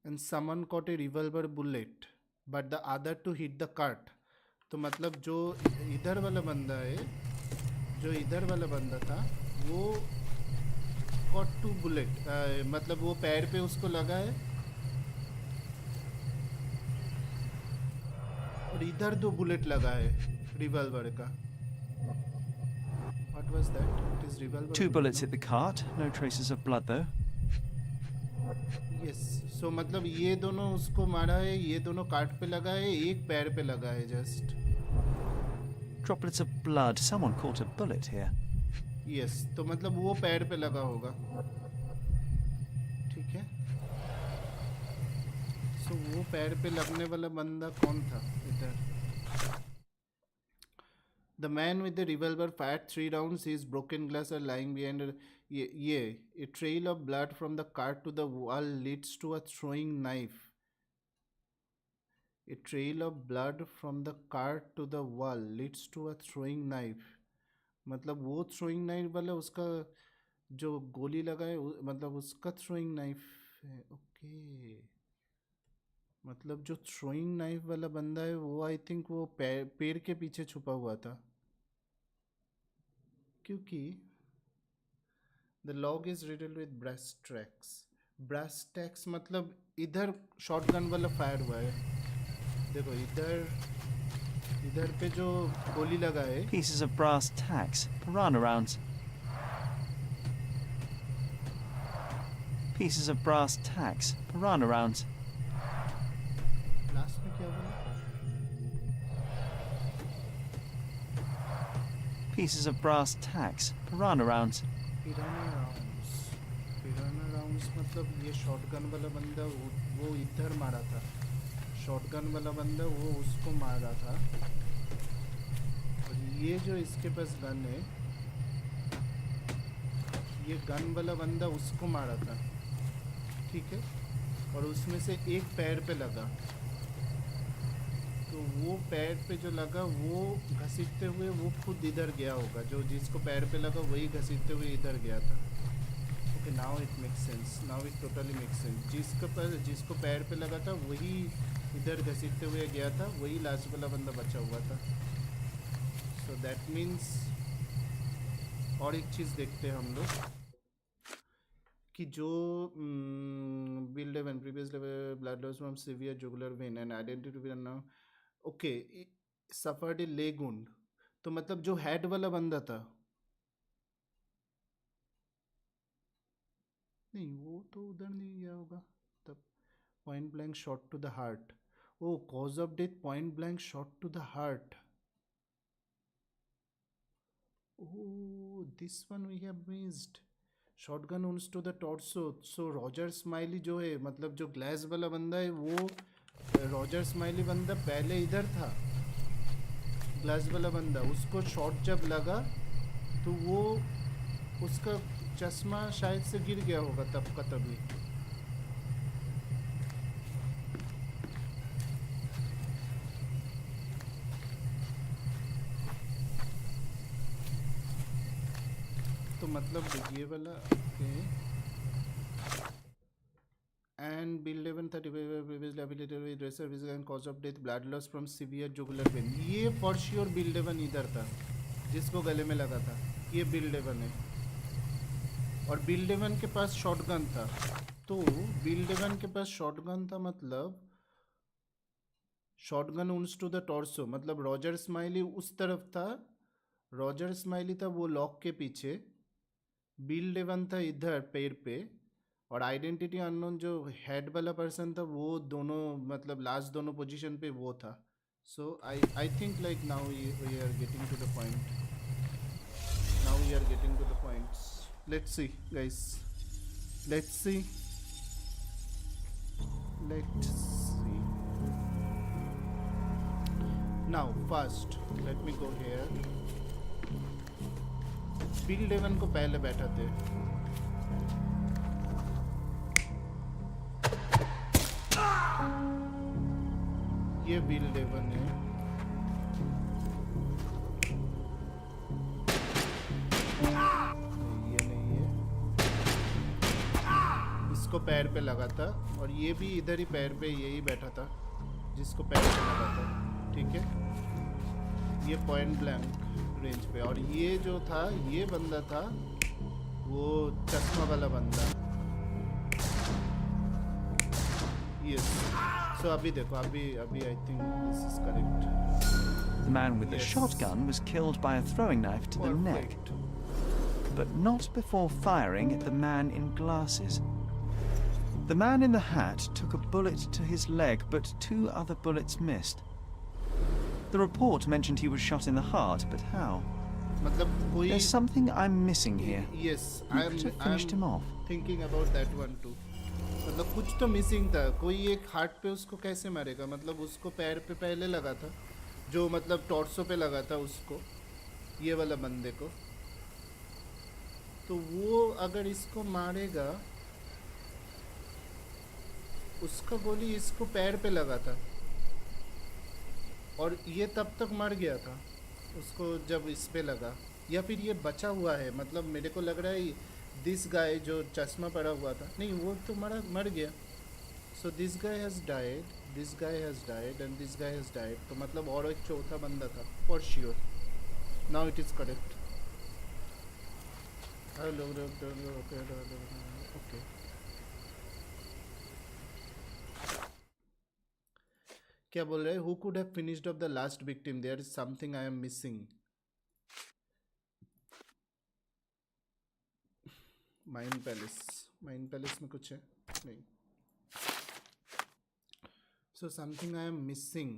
And someone caught a revolver bullet, but the other two hit the cart. तो मतलब जो इधर वाला बंदा है, जो इधर वाला बंदा था वो caught 2 bullet, मतलब वो पैर पे उसको लगा है और इधर 2 बुलेट लगा है रिवॉल्वर का। What was that? It is revolver. 2 bullets hit the cart. No traces of blood though. Yes. So मतलब ये दोनों उसको मारा है, ये दोनों कार्ट पे लगा है, एक पैर पे लगा है just. Droplets of blood. Someone caught a bullet here. Yes. तो मतलब वो पैर पे लगा होगा। ठीक है। So वो पैर पे लगने वाला बंदा कौन था इधर? The man with the revolver fired 3 rounds. His broken glass are lying behind a trail of blood from the cart to the wall leads to a throwing knife. A trail of blood from the cart to the wall leads to a throwing knife. मतलब वो throwing knife वाला उसका जो गोली लगा है मतलब उसका throwing knife है। ओके, मतलब जो throwing knife वाला बंदा है वो आई थिंक वो पेड़ के पीछे छुपा हुआ था, क्योंकि the log is riddled with brass tacks. Brass tacks मतलब इधर शॉटगन वाला फायर हुआ है। देखो इधर पे जो गोली लगा है, Pieces of brass tacks. Piranha rounds. Pieces of brass tacks. Piranha rounds. Last में क्या बोला? Pieces of brass tacks. Piranha rounds. पिराना rounds मतलब ये शॉटगन वाला बंदा वो इधर मारा था। शॉटगन वाला बंदा वो उसको मारा था और ये जो इसके पास गन है, ये गन वाला बंदा उसको मारा था। ठीक है, और उसमें से एक पैर पे लगा, तो वो पैर पे जो लगा वो घसीटते हुए वो खुद इधर गया होगा। जो जिसको पैर पे लगा वही घसीटते हुए इधर गया था। now it makes sense. Now it totally makes sense. जिसको पैर पे लगा था वही इधर घसीटते हुए गया था, वही लास्ट वाला बंदा बचा हुआ था. So that means और एक चीज़ देखते हैं हम लोग कि जो build even previous level blood loss from severe jugular vein and identity भी now okay suffered a leg wound. तो मतलब जो हेड वाला बंदा था, नहीं वो तो उधर नहीं गया होगा तब. Point blank shot to the heart. Oh cause of death point blank shot to the heart. Oh, this one we have missed. Shotgun wounds to the torso. So Roger Smiley जो है, मतलब जो ग्लास वाला बंदा है, वो Roger smiley बंदा पहले इधर था. ग्लास वाला बंदा, उसको शॉट जब लगा तो वो उसका चश्मा शायद से गिर गया होगा तब का तभी. तो मतलब ये वाला and build 1130 previously affiliated with racer vision and cause of death blood loss from severe jugular vein. ये for sure build 11 इधर था जिसको गले में लगा था. ये build 11 है और build 11 के पास शॉटगन था. तो build 11 के पास शॉटगन था, मतलब shotgun wounds to the torso, मतलब रॉजर स्माइली उस तरफ था. रॉजर स्माइली था वो लॉक के पीछे, बिल डेवन था इधर पैर पे, और आइडेंटिटी अननोन जो हेड वाला पर्सन था वो दोनों मतलब लास्ट दोनों पोजीशन पे वो था. So I think like now we are getting to the point. Now we are getting to the points. Let's see guys, let's see, let's see. Now first let me go here. Bill Devon को पहले बैठाते. ये bill Devon है. ये नहीं है. इसको पैर पे लगा था और ये भी इधर ही पैर पे यही बैठा था जिसको पैर पे लगा था. ठीक है, ये पॉइंट ब्लैंक रेंज पे. और ये जो था ये बंदा था वो चश्मा वाला बंदा. यस. सो अभी देखो, अभी आई think this is correct. The man with the shotgun was killed by a throwing knife to the neck, but not before firing at the man in glasses. The man in the hat took a bullet to his leg, but 2 other bullets missed. The report mentioned he was shot in the heart, but how? There's something I'm missing here. Yes, I could have finished him off. Thinking about that one too. मतलब कुछ तो missing था. कोई एक heart पे उसको कैसे मारेगा? मतलब उसको पैर पे पहले लगा था, जो मतलब टॉर्सो पे लगा था उसको, ये वाला बंदे को. तो वो अगर इसको मारेगा, उसका गोली इसको पैर पे लगा था और ये तब तक मर गया था उसको जब इस पे लगा, या फिर ये बचा हुआ है. मतलब मेरे को लग रहा है दिस गाय जो चश्मा पड़ा हुआ था, नहीं वो तो मर गया. So this guy has died, this guy has died and this guy has died. तो मतलब और एक चौथा बंदा था for sure. Now it is correct. Okay. क्या बोल रहे हैं? Who could have finished off the last victim? There is something I am missing. Mind palace. Mind palace में कुछ है? नहीं. So something I am missing.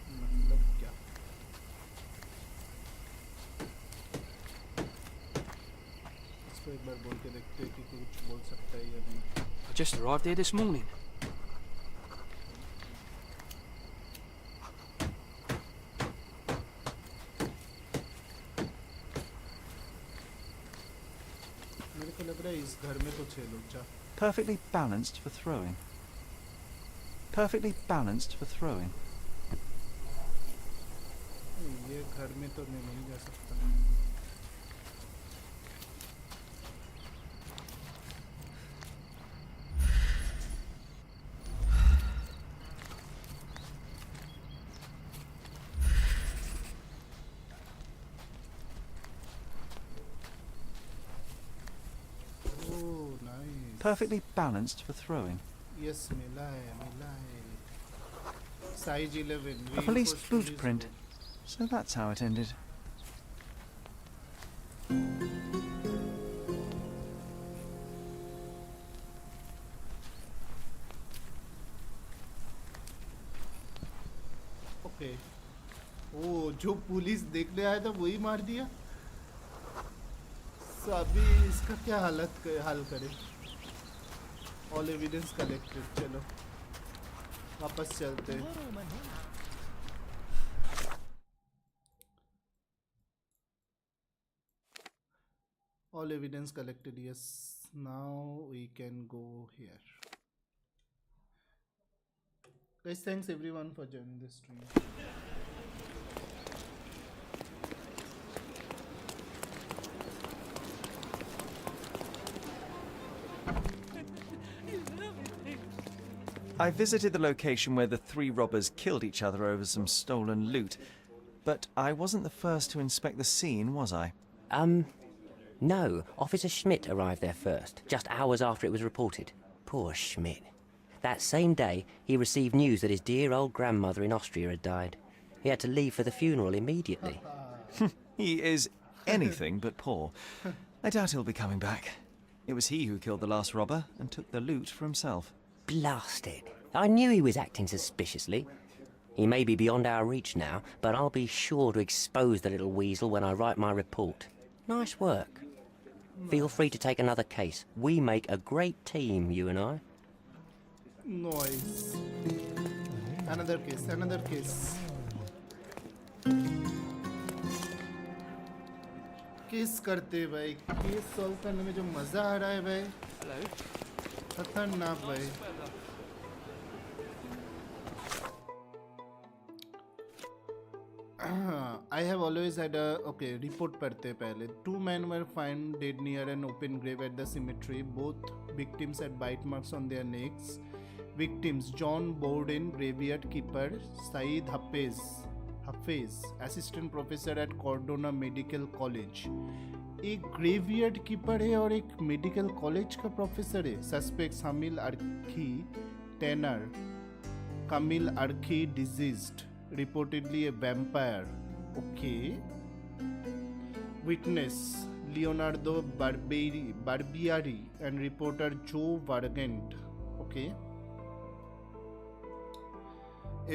मतलब क्या? इसको एक बार बोल के देखते हैं कि कुछ बोल सकता है या नहीं. I just arrived here this morning. मेरे को लग रहा है इस घर में कुछ है. लोग जा. Perfectly balanced for throwing. Perfectly balanced for throwing. ये घर में तो मैं नहीं जा सकता. perfectly balanced for throwing. Yes, मिला है. Size 11. A police footprint. So that's how it ended. Okay. ओ जो पुलिस देखने आया था वही मार दिया. So अभी इसका क्या हाल करे? All evidence collected. चलो वापस चलते हैं. All evidence collected. Yes. Now we can go here. Guys, thanks everyone for joining this stream. I visited the location where the three robbers killed each other over some stolen loot, but I wasn't the first to inspect the scene, was I? No. Officer Schmidt arrived there first, just hours after it was reported. Poor Schmidt. That same day, he received news that his dear old grandmother in Austria had died. He had to leave for the funeral immediately. He is anything but poor. I doubt he'll be coming back. It was he who killed the last robber and took the loot for himself. Blast it. I knew he was acting suspiciously. He may be beyond our reach now, but I'll be sure to expose the little weasel when I write my report. Nice work. Feel free to take another case. We make a great team, you and I. Noise. Another case, another case. Case करते भाई, case solve करने में जो मजा आ रहा है भाई. Hello. खतरनाक भाई. I have always had a report पढ़ते पहले. 2 men were found dead near an open grave at the cemetery. Both victims had bite marks on their necks. Victims: John Bowden, graveyard keeper; Saeed Hafez, assistant professor at Cordona Medical College. एक graveyard keeper है और एक medical college का professor है. Suspects: Hamil Arkhi Tenner, Camille Arkhi deceased, reportedly a vampire. Okay. Witness: Leonardo Barbieri and reporter Joe Vargent. Okay.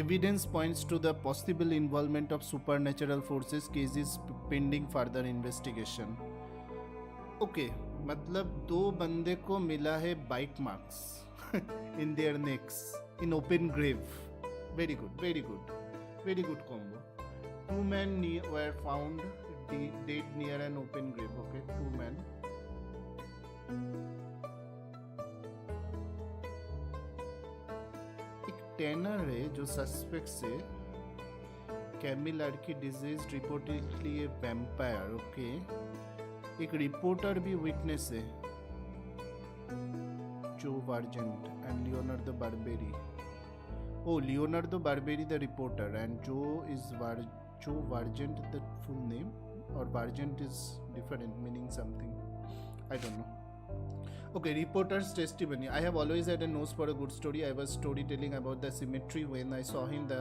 Evidence points to the possible involvement of supernatural forces. Case is pending further investigation. Okay, मतलब 2 बंदे को मिला है bite marks in their necks in open grave. Very good, very good, very good combo. 2 men were found dead near an open grave. Okay, 2 men. Tenner है जो suspect से Camille Arki deceased reportedly a vampire. Okay. एक reporter भी witness है Jo Vargent and Leonardo Barberi. Oh Leonardo Barberi the reporter and Jo Vargent the full name, और Vargent is different meaning something, I don't know. Okay, reporter's testimony. I have always had a nose for a good story. I was storytelling about the cemetery when I saw him, the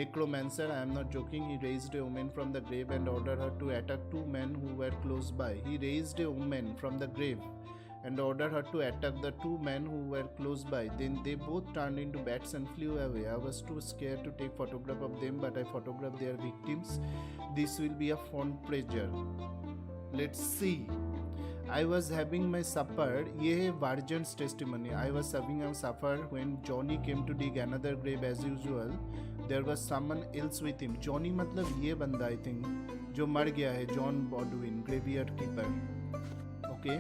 necromancer. I am not joking. He raised a woman from the grave and ordered her to attack 2 men who were close by. He raised a woman from the grave and ordered her to attack the 2 men who were close by. Then they both turned into bats and flew away. I was too scared to take photograph of them, but I photographed their victims. This will be a fun pleasure. Let's see. I was having my supper. ये है Vargent's testimony. I was having a supper when Johnny came to dig another grave as usual. There was someone else with him. Johnny मतलब ये बंदा I think जो मर गया है, John Baldwin, graveyard keeper. Okay.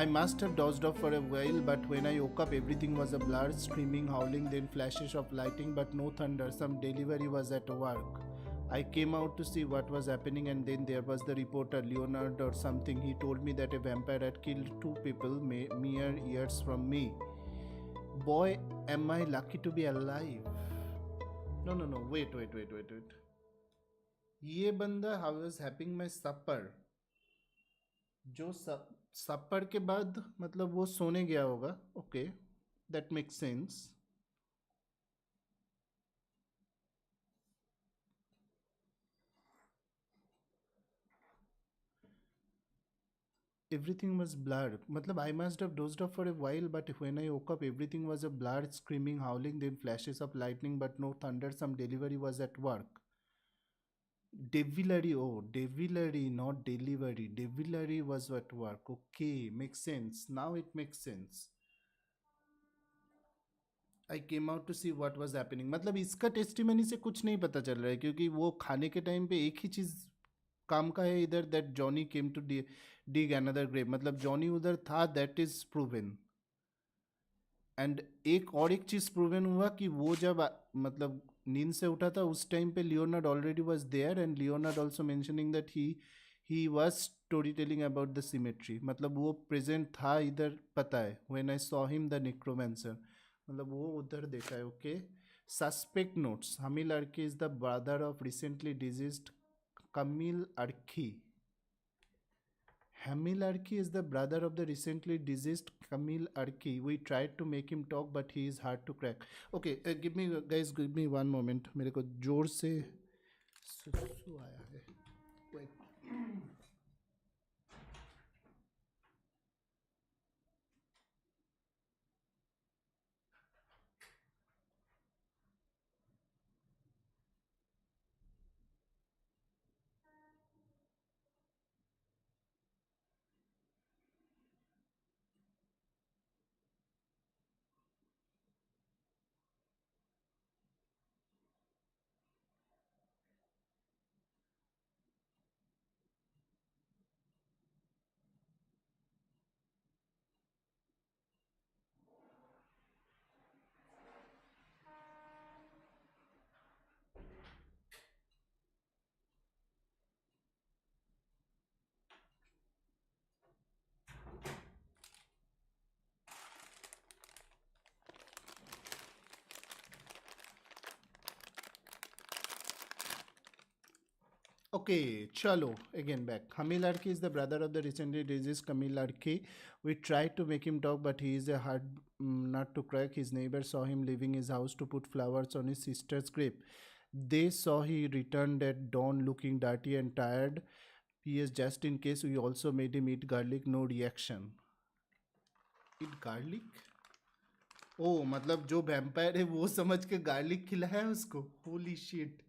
I must have dozed off for a while, but when I woke up, everything was a blur. Screaming, howling, then flashes of lightning, but no thunder. Some delivery was at work. I came out to see what was happening, and then there was the reporter, Leonard or something. He told me that a vampire had killed 2 people mere years from me. Boy, am I lucky to be alive. No, wait. ये बंदा, I was having my supper. जो सपर के बाद मतलब वो सोने गया होगा. Okay, that makes sense. Everything was blurred. Matlab, I must have dozed off for a while, but when I woke up, everything was a blur, screaming, howling, then flashes of lightning, but no thunder. Some delivery was at work. Devilry, oh, devilry, not delivery. Devilry was at work. Okay, makes sense. Now it makes sense. I came out to see what was happening. मतलब इसका testimony से कुछ नहीं पता चल रहा है क्योंकि वो खाने के टाइम पे एक ही चीज़ काम का है इधर, that Johnny came to dig another grave. मतलब जॉनी उधर था, दैट इज प्रूवन. एंड एक चीज़ प्रूवन हुआ कि वो जब मतलब नींद से उठा था उस टाइम पे Leonard already was there, and Leonard also mentioning that he was story telling about the cemetery. मतलब वो प्रेजेंट था इधर, पता है. When I saw him the necromancer, मतलब वो उधर देखा है. Okay. Suspect notes. Hamil Arki is the brother of recently deceased Camille Arki. Hamil Arki is the brother of the recently deceased Camille Arki. We tried to make him talk, but he is hard to crack. Okay, give me one moment. मेरे को जोर से सुसु आया है. Wait. Okay, chalo, again back. Hamil Arki is the brother of the recently deceased Camille Arki. We tried to make him talk, but he is a hard nut to crack. His neighbor saw him leaving his house to put flowers on his sister's grave. They saw he returned at dawn looking dirty and tired. P.S. Just in case, we also made him eat garlic, no reaction. Eat garlic? Oh, मतलब जो vampire है वो समझ के garlic खिलाया है उसको. Holy shit.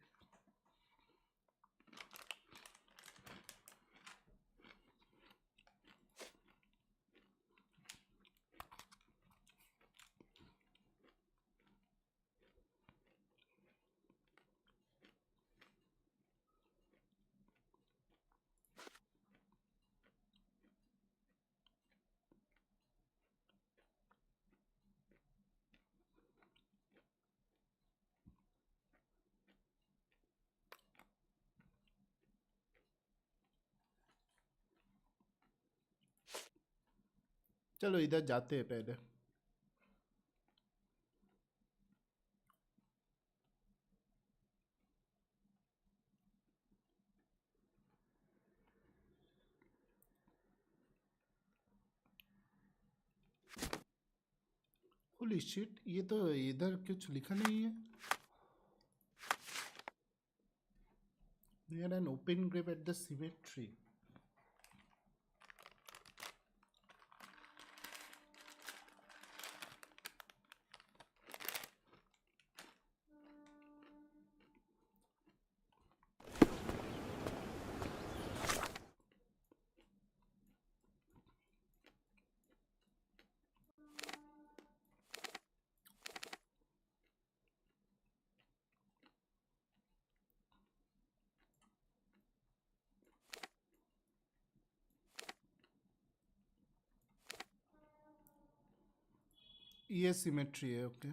चलो इधर जाते हैं पहले. होली शिट, ये तो इधर कुछ लिखा नहीं है. Near an open grave at the cemetery. ये सिमेट्री है. Okay.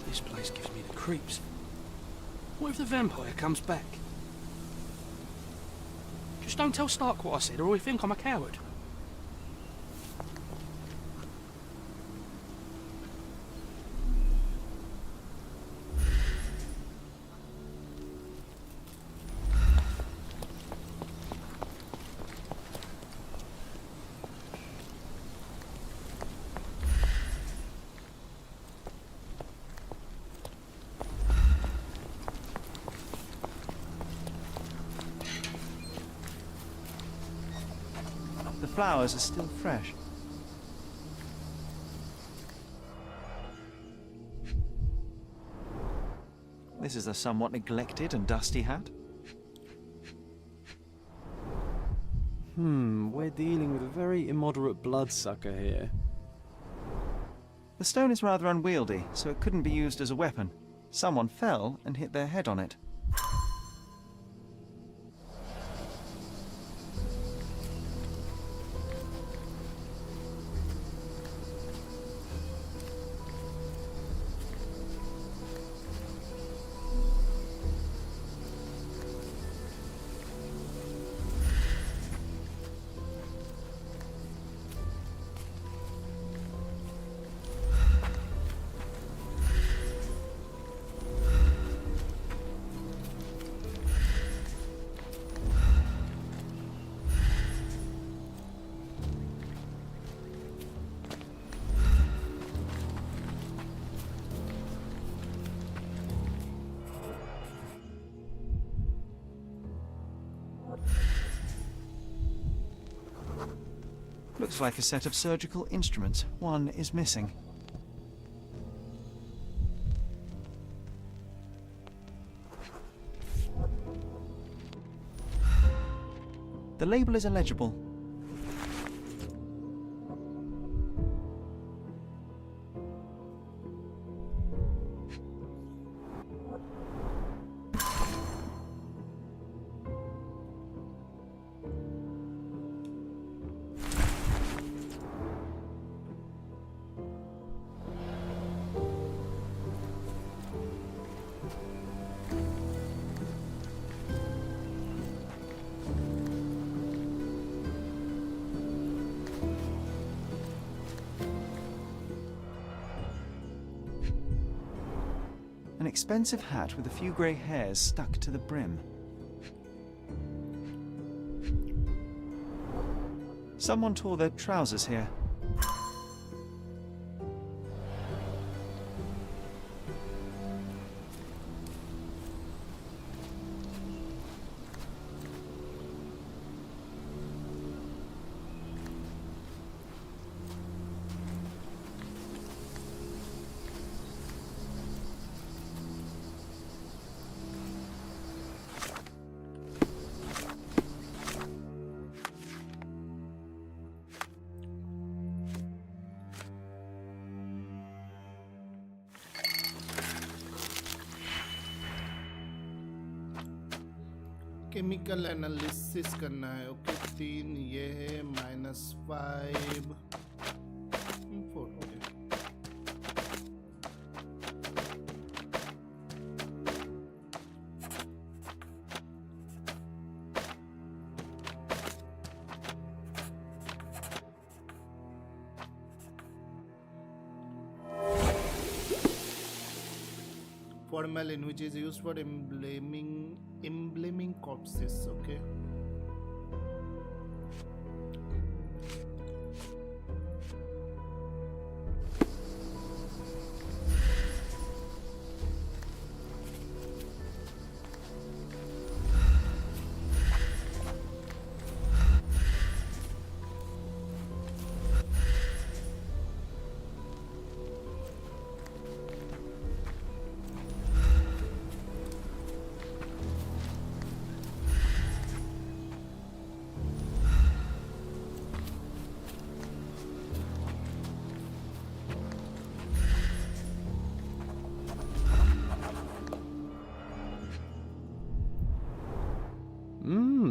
This place gives me the creeps. What if the vampire comes back? Just don't tell Stark what I said, or he'll think I'm a coward. The flowers are still fresh. This is a somewhat neglected and dusty hat. We're dealing with a very immoderate bloodsucker here. The stone is rather unwieldy, so it couldn't be used as a weapon. Someone fell and hit their head on it. Looks like a set of surgical instruments. One is missing. The label is illegible. An expensive hat with a few grey hairs stuck to the brim. Someone tore their trousers here. Chemical analysis करना है okay 3 ये है -5 4 okay formalin which is used for embalming corpses okay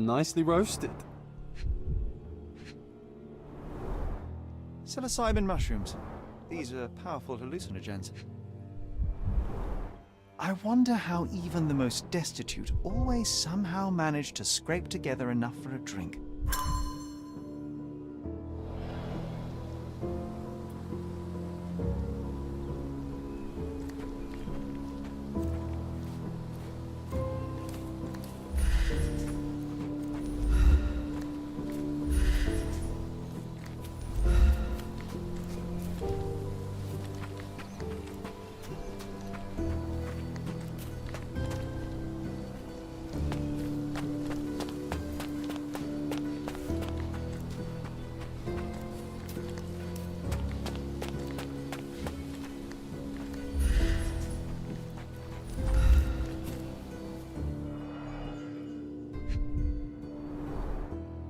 Nicely roasted. Psilocybin mushrooms. These are powerful hallucinogens. I wonder how even the most destitute always somehow manage to scrape together enough for a drink.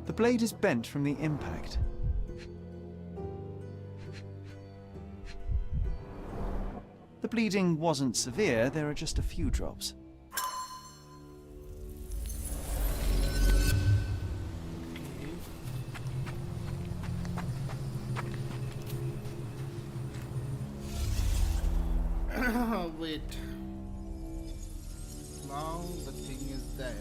The blade is bent from the impact. The bleeding wasn't severe, there are just a few drops. Wait. Now the thing is that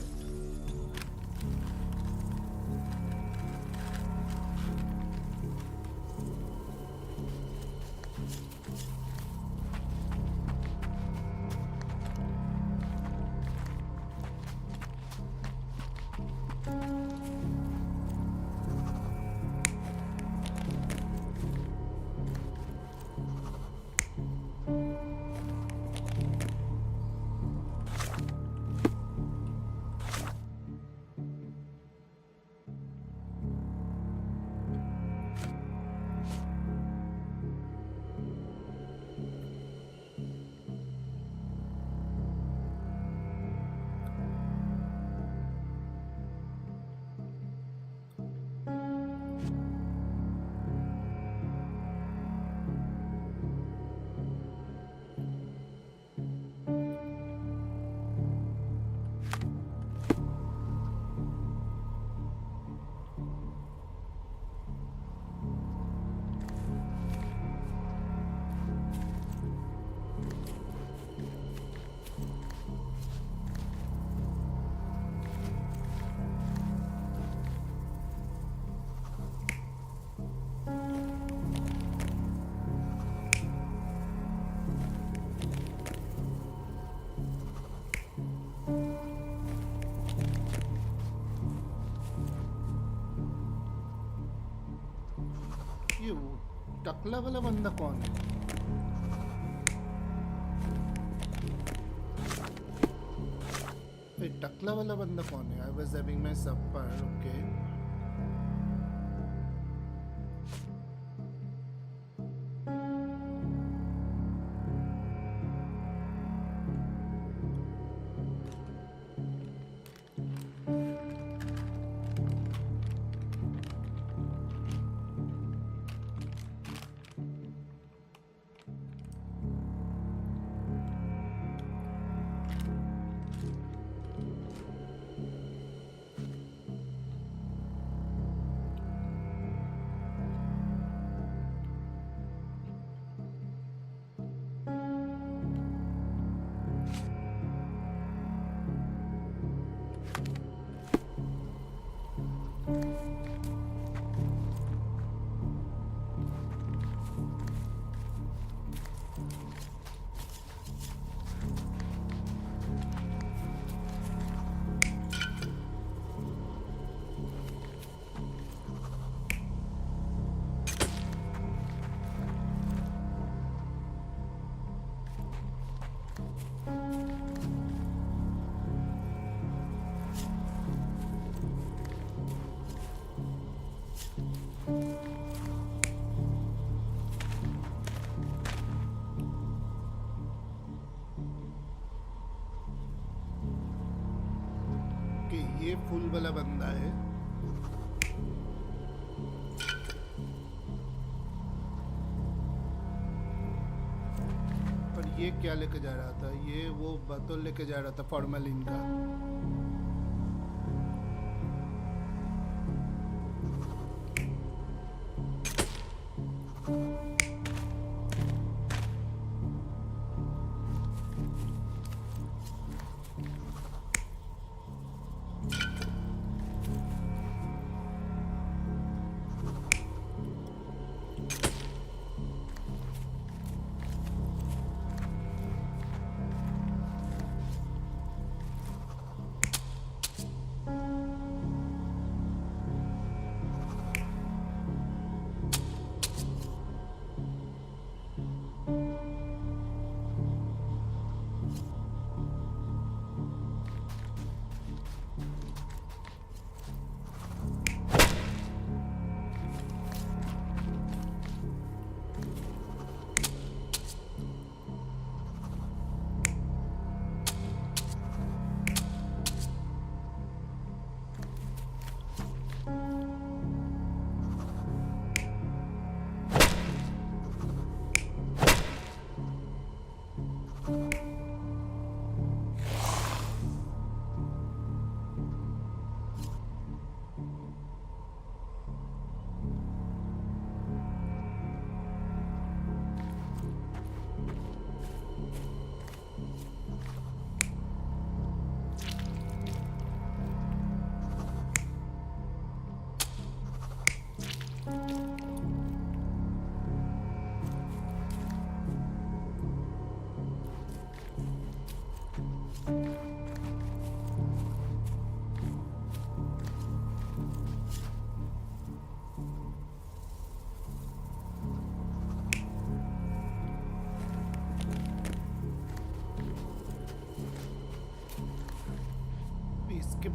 ये टकला वाला बंदा कौन है? ये टकला वाला बंदा कौन है? I was having my supper, okay. ये फूल वाला बंदा है। और ये क्या लेके जा रहा था? ये वो बोतल लेके जा रहा था फॉर्मेलिन का।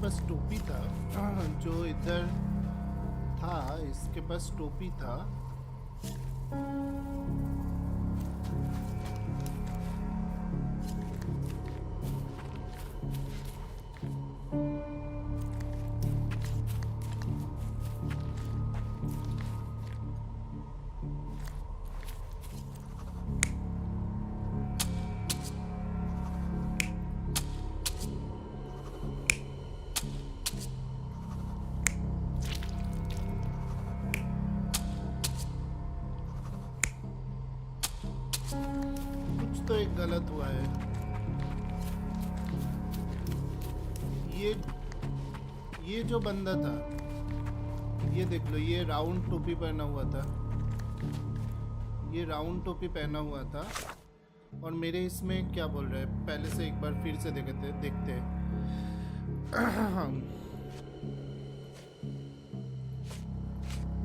पास टोपी था जो इधर था, इसके पास टोपी था। तो एक गलत हुआ है। ये जो बंदा था, ये देख लो, ये राउंड टोपी पहना हुआ था, ये राउंड टोपी पहना हुआ था। और मेरे इसमें क्या बोल रहे हैं, पहले से एक बार फिर से देखते हैं।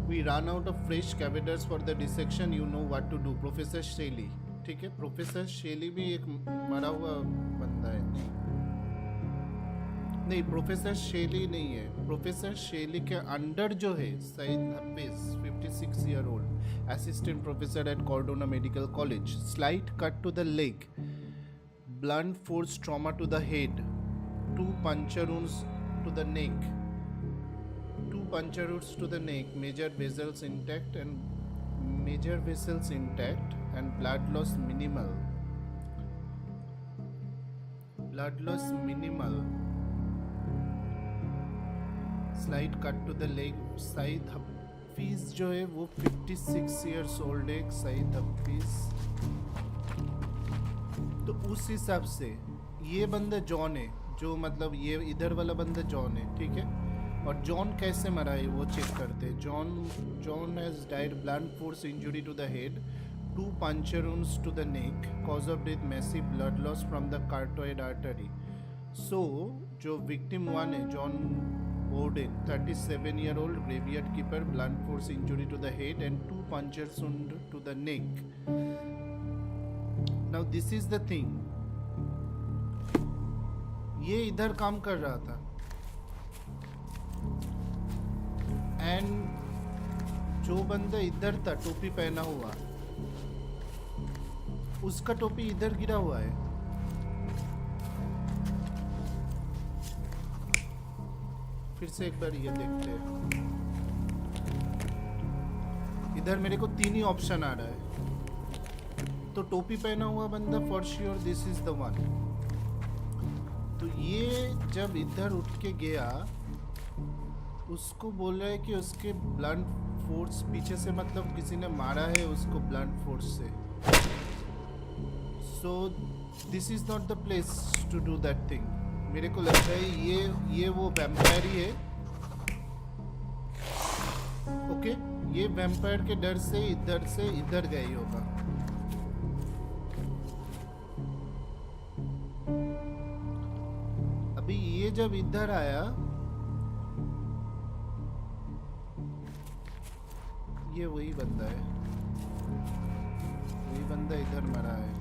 We run out of fresh cadavers for the dissection. You know what to do, Professor Shelly. ठीक है, प्रोफेसर शेली भी एक मरा हुआ बंदा है। नहीं, प्रोफेसर शेली नहीं है। प्रोफेसर शेली के अंडर जो है Saeed Hafeez, 56 year old, assistant professor at Cordona medical college, slight cut to the leg, blunt force trauma to the head, 2 puncture wounds to the neck, 2 puncture wounds to the neck, major vessels intact and blood loss minimal. Slight cut to the leg. Saeed Hafeez जो है वो 56 years old है। सईद हफीज, तो उस हिसाब से ये बंदा जॉन है, जो मतलब ये इधर वाला बंदा जॉन है, ठीक है। और जॉन कैसे मरा है वो चेक करते। John has died blunt force injury to the head, 2 puncture wounds to the neck, cause of death massive blood loss from the carotid artery. So जो victim 1 है John Bowden, 37 year old, graveyard keeper, blunt force injury to the head and 2 puncture wounds to the neck. Now this is the thing, ये इधर काम कर रहा था and जो बंदा इधर था टोपी पहना हुआ, उसका टोपी इधर गिरा हुआ है। फिर से एक बार ये देखते हैं। इधर मेरे को 3 ही ऑप्शन आ रहा है, तो टोपी पहना हुआ बंदा for sure this is the one. तो ये जब इधर उठ के गया, उसको बोल रहा है कि उसके ब्लंट फोर्स पीछे से, मतलब किसी ने मारा है उसको ब्लंट फोर्स से। So this is not the place to do that thing. मेरे को लगता है ये वो वैम्पायर ही है। ओके, ये वैम्पायर के डर से इधर गई होगा। अभी ये जब इधर आया, ये वही बंदा है, वही बंदा इधर मरा है।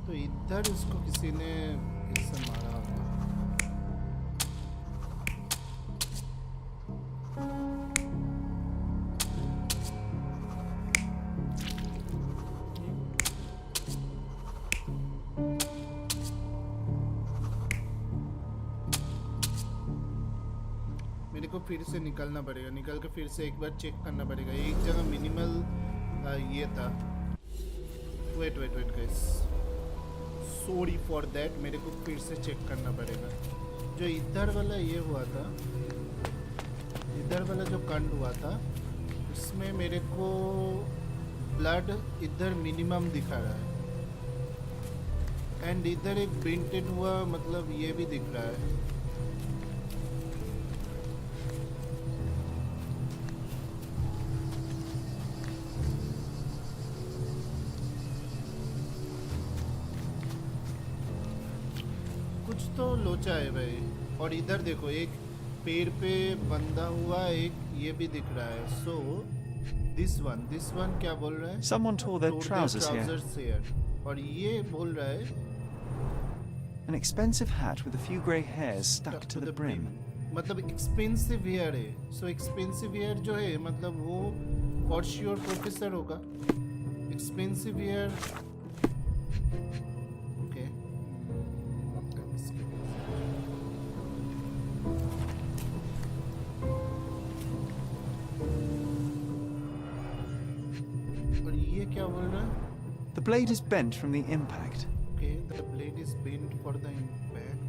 तो इधर उसको किसी ने इससे मारा होगा। मेरे को फिर से निकलना पड़ेगा, निकल के फिर से एक बार चेक करना पड़ेगा। एक जगह मिनिमल ये था। Wait guys, sorry for that, मेरे को फिर से चेक करना पड़ेगा। जो इधर वाला ये हुआ था, इधर वाला जो कांड हुआ था, उसमें मेरे को ब्लड इधर मिनिमम दिखा रहा है एंड इधर एक बेंटेड हुआ, मतलब ये भी दिख रहा है। तो लोचा है भाई। और इधर देखो, एक पेड़ पे बंधा हुआ एक ये भी दिख रहा है। सो दिस वन क्या बोल रहा है? Someone tore their trousers here. और ये बोल रहा है An expensive hat with a few grey hairs stuck to the brim. मतलब एक्सपेंसिव हेयर है. सो एक्सपेंसिव हेयर जो है मतलब वो फॉर श्योर प्रोफेसर होगा. Expensive hair. ओके. और ये क्या बोल रहा है? The blade is bent from the impact. Okay, the blade is bent for the impact.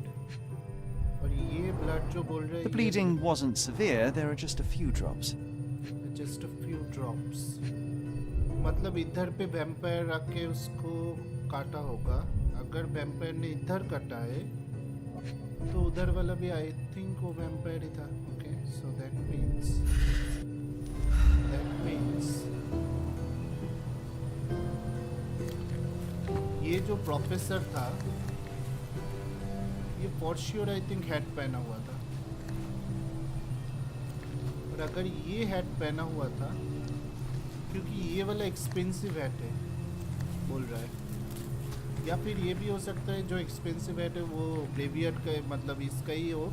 और ये blood जो बोल रहा है. The bleeding wasn't severe. There are just a few drops. Just a few drops. मतलब इधर पे वैम्पायर रख के उसको काटा होगा. अगर वैम्पायर ने इधर काटा है तो उधर वाला भी आई थिंक वो वैम्पायर ही था. ओके, सो दैट मीन्स ये जो प्रोफेसर था ये for sure I think hat पहना हुआ था. और अगर ये हैट पहना हुआ था क्योंकि ये वाला एक्सपेंसिव हैट है बोल रहा है, या फिर ये भी हो सकता है जो एक्सपेंसिव हैट है वो ग्रेवियर्ड का मतलब इसका ही हो,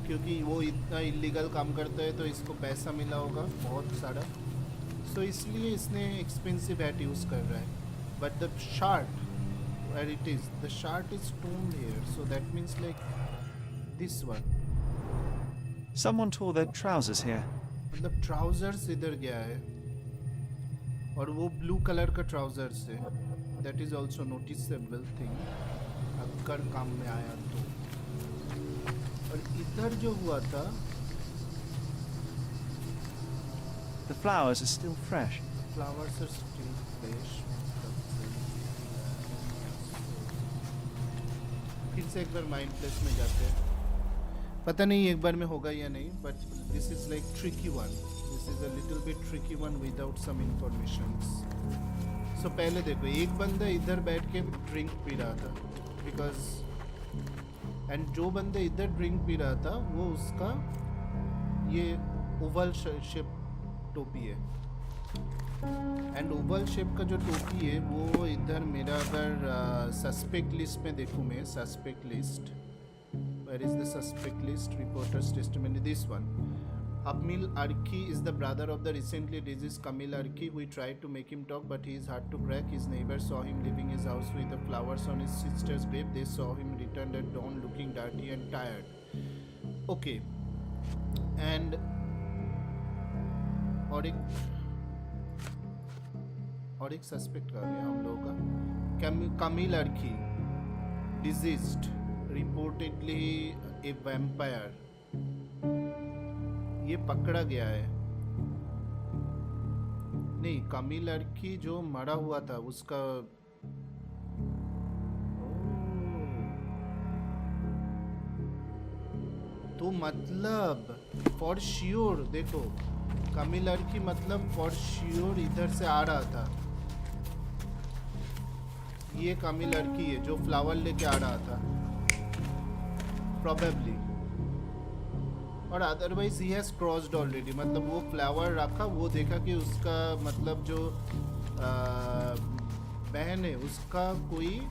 क्योंकि वो इतना इलीगल काम करता है तो इसको पैसा मिला होगा बहुत सारा. सो इसलिए इसने एक्सपेंसिव हैट यूज़ कर रहा है. But the short where it is, the shard is toned here, so that means like this one. Someone tore their trousers here. मतलब trousers इधर गया है और वो blue color का trousers है. That is also noticeable thing अगर काम में आया तो. और इधर जो हुआ था The flowers are still fresh. Flowers are still fresh. फिर से एक बार माइंड प्लेस में जाते हैं. पता नहीं एक बार में होगा या नहीं, but this is like tricky one. This is a little bit tricky one without some informations. So पहले देखो एक बंदा इधर बैठ के ड्रिंक पी रहा था बिकॉज एंड जो बंदा इधर ड्रिंक पी रहा था वो उसका ये ओवल शेप टोपी है. एंड ओवल शेप का जो टोपी है वो इधर मेरा अगर सस्पेक्ट लिस्ट में देखूँ मैं suspect list, where is the suspect list, reporters testimony, this one. Apmil Arki is the brother of the recently deceased Kamil Arki. We tried to make him talk but he is hard to crack. His neighbors saw him leaving his house with the flowers on his sister's grave. They saw him return at dawn looking dirty and tired. Okay. And और एक suspect कर गया हम लोगों का. Camille Arki deceased reportedly a vampire. ये पकड़ा गया है. नहीं, कमिल अर्की जो मरा हुआ था उसका तो मतलब फॉर श्योर देखो कमिल अर्की मतलब फॉर श्योर इधर से आ रहा था. ये कमिल लड़की है जो फ्लावर लेके आ रहा था प्रोबेबली. और otherwise he has crossed already. मतलब वो फ्लावर रखा, वो देखा कि उसका मतलब जो बहन है उसका कोई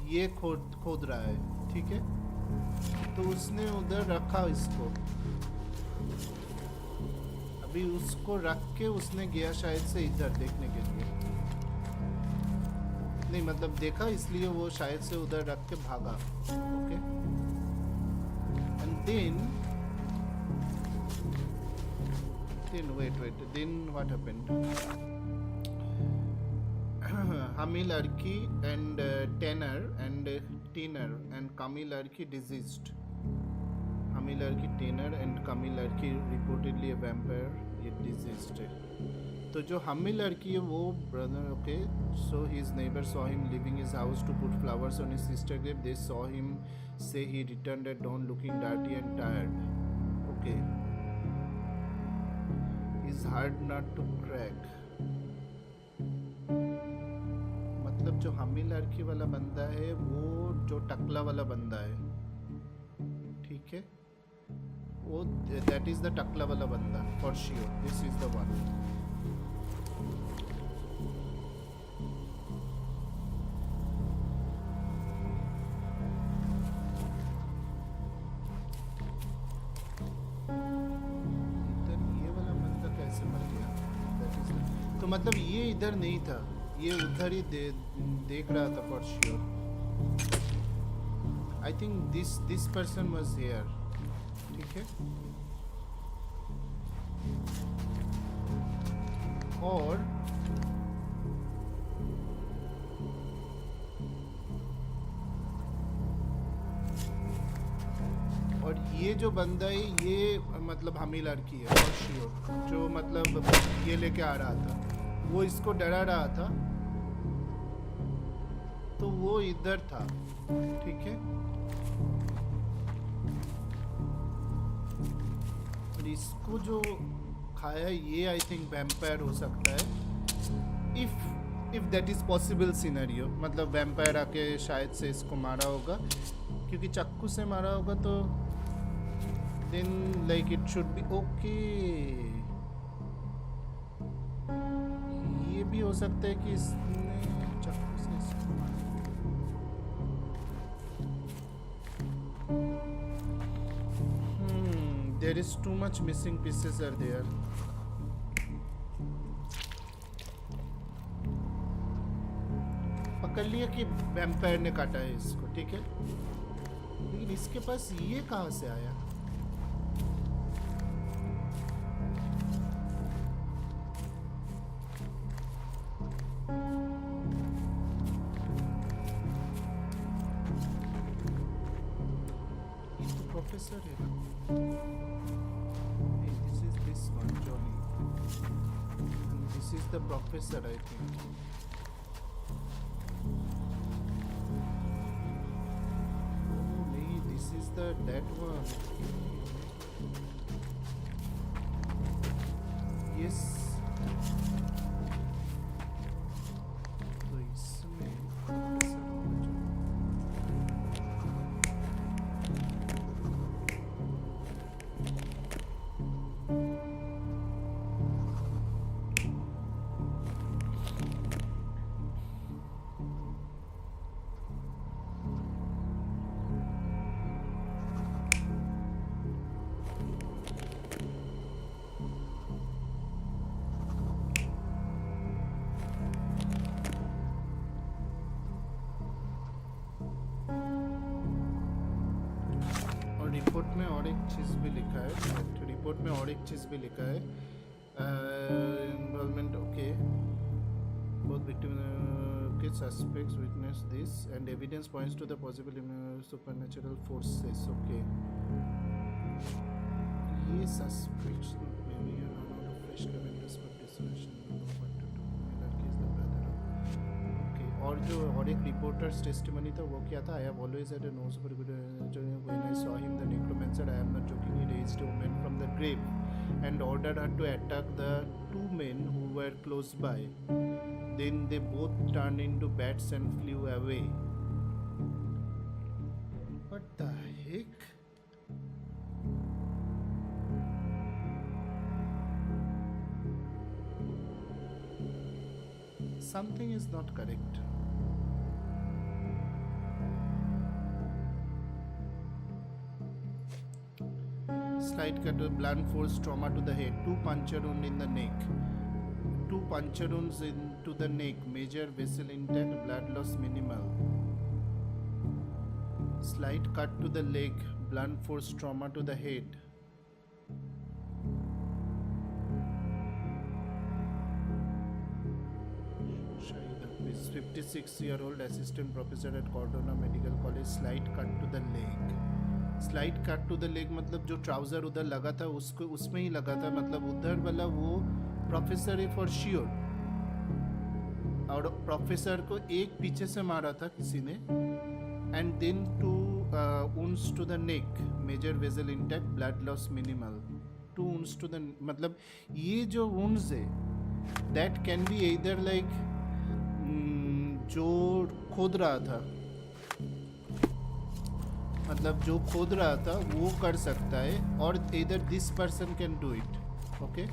ये खोद रहा है. ठीक है, तो उसने उधर रखा इसको. अभी उसको रख के उसने गया शायद से इधर देखने के लिए. नहीं मतलब देखा इसलिए वो शायद से उधर रख के भागा. Okay, and then wait then what happened? Hamil Arki and Tanner and Tanner and Kamil Arki deceased. Hamil Arki, Tanner and Kamil Arki reportedly a vampire. ये deceased है. तो जो हमिल लड़की है वो brother. Okay, so his neighbour saw him leaving his house to put flowers on his sister grave. They saw him say he returned at dawn looking dirty and tired. Okay, is hard not to crack. मतलब जो हमिल लड़की वाला बंदा है वो जो टकला वाला बंदा है, ठीक है, वो दैट इज द टकला वाला बंदा for sure. This is the one. तो मतलब ये इधर नहीं था, ये उधर ही देख रहा था for sure. I think this person was here. ठीक है. और ये जो बंदा है ये मतलब हमी लड़की है फॉर श्योर, जो मतलब ये लेके आ रहा था, वो इसको डरा रहा था, तो वो इधर था. ठीक है. और इसको जो खाया ये आई थिंक वैम्पायर हो सकता है, if that is possible scenario. मतलब वैम्पायर आके शायद से इसको मारा होगा, क्योंकि चाकू से मारा होगा तो then like it should be okay. ये भी हो सकता है कि इसने चाकू से इसको मारा. There is too much missing pieces are there. पकड़ लिया कि वैम्पायर ने काटा है इसको. ठीक है. लेकिन इसके पास ये कहाँ से आया? Professor here. Hey, this is this one, Johnny. And this is the professor, I think. Oh, nee, this is that one. Yes. तो इसमें professor होगा जो. रिपोर्ट में और एक चीज़ भी लिखा है. रिपोर्ट में और एक चीज़ भी लिखा है. Involvement okay. बोथ विक्टिम के suspects witness this and evidence points to the possible supernatural forces. Okay. ये suspects fresh comments for discussion. और जो और एक रिपोर्टर्स टेस्टिमनी था वो क्या था? I have always had a nose for good. When I saw him the necromancer, I am not joking, he raised a woman from the grave and ordered her to attack the two men who were close by. Then they both turned into bats and flew away. What the heck? Something is not correct. Slight cut to blunt force trauma to the head. 2 puncture wounds in the neck. 2 puncture wounds into the neck. Major vessel intact. Blood loss minimal. Slight cut to the leg. Blunt force trauma to the head. Is 56-year-old assistant professor at Cordona Medical College. Slight cut to the leg. Slide cut to the leg मतलब जो trouser उधर लगा था उसको उसमें ही लगा था. मतलब उधर वाला वो प्रोफेसर है फॉर श्योर. और प्रोफेसर को एक पीछे से मारा था किसी ने. And then two wounds to the neck. Major vessel intact. Blood loss minimal. 2 wounds to the मतलब ये जो वुंड्स है दैट कैन बी इधर लाइक जो खोद रहा था, मतलब जो खोद रहा था वो कर सकता है, और इधर this person can do it. Okay.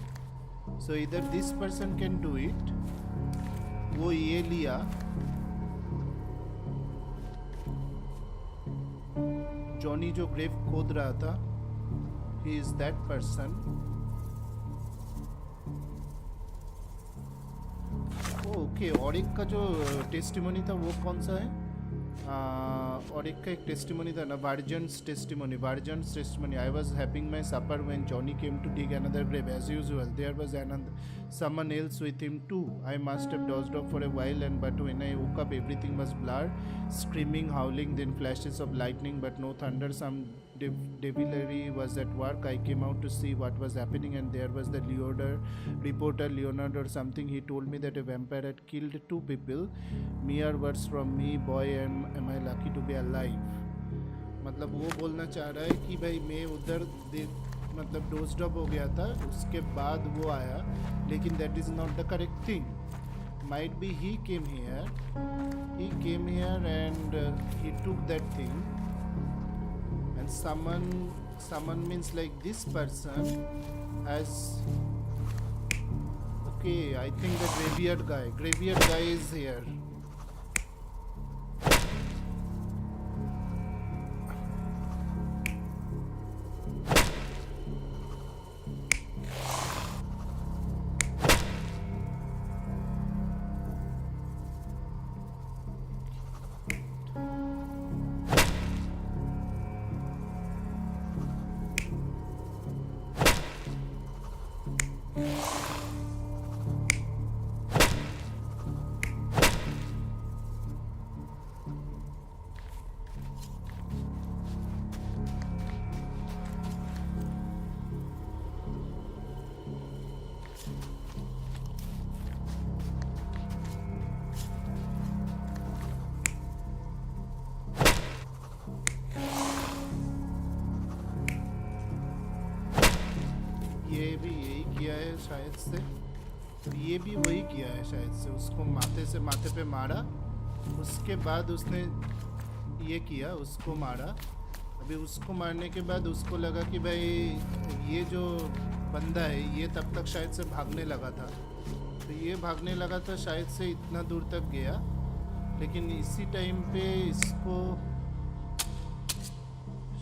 So इधर this person can do it. वो ये लिया. जॉनी जो ग्रेव खोद रहा था, he is that person. Okay, और एक का जो टेस्टिमोनी था वो कौन सा है? और एक का एक टेस्टिमोनी था ना, Varjan's testimony. I was having my supper when Johnny came to dig another grave. As usual, there was someone else with him too. I must have dozed off for a while, but when I woke up, everything was blurred. Screaming, howling, then flashes of lightning, but no thunder. Some devilry was at work. I came out to see what was happening, and there was the reporter Leonard or something. He told me that a vampire had killed 2 people. Mere words from me, boy, and am I lucky to be alive. मतलब वो बोलना चाह रहा है कि भाई मैं उधर मतलब डोज्ड अप हो गया था, उसके बाद वो आया, लेकिन that is not the correct thing. Might be he came here and he took that thing, and someone means like this person as okay, I think the graveyard guy is here. शायद से ये भी वही किया है शायद से, उसको माथे पे मारा, उसके बाद उसने ये किया, उसको मारा. अभी उसको मारने के बाद उसको लगा कि भाई ये जो बंदा है ये तब तक शायद से भागने लगा था, तो ये भागने लगा था शायद से इतना दूर तक गया, लेकिन इसी टाइम पे इसको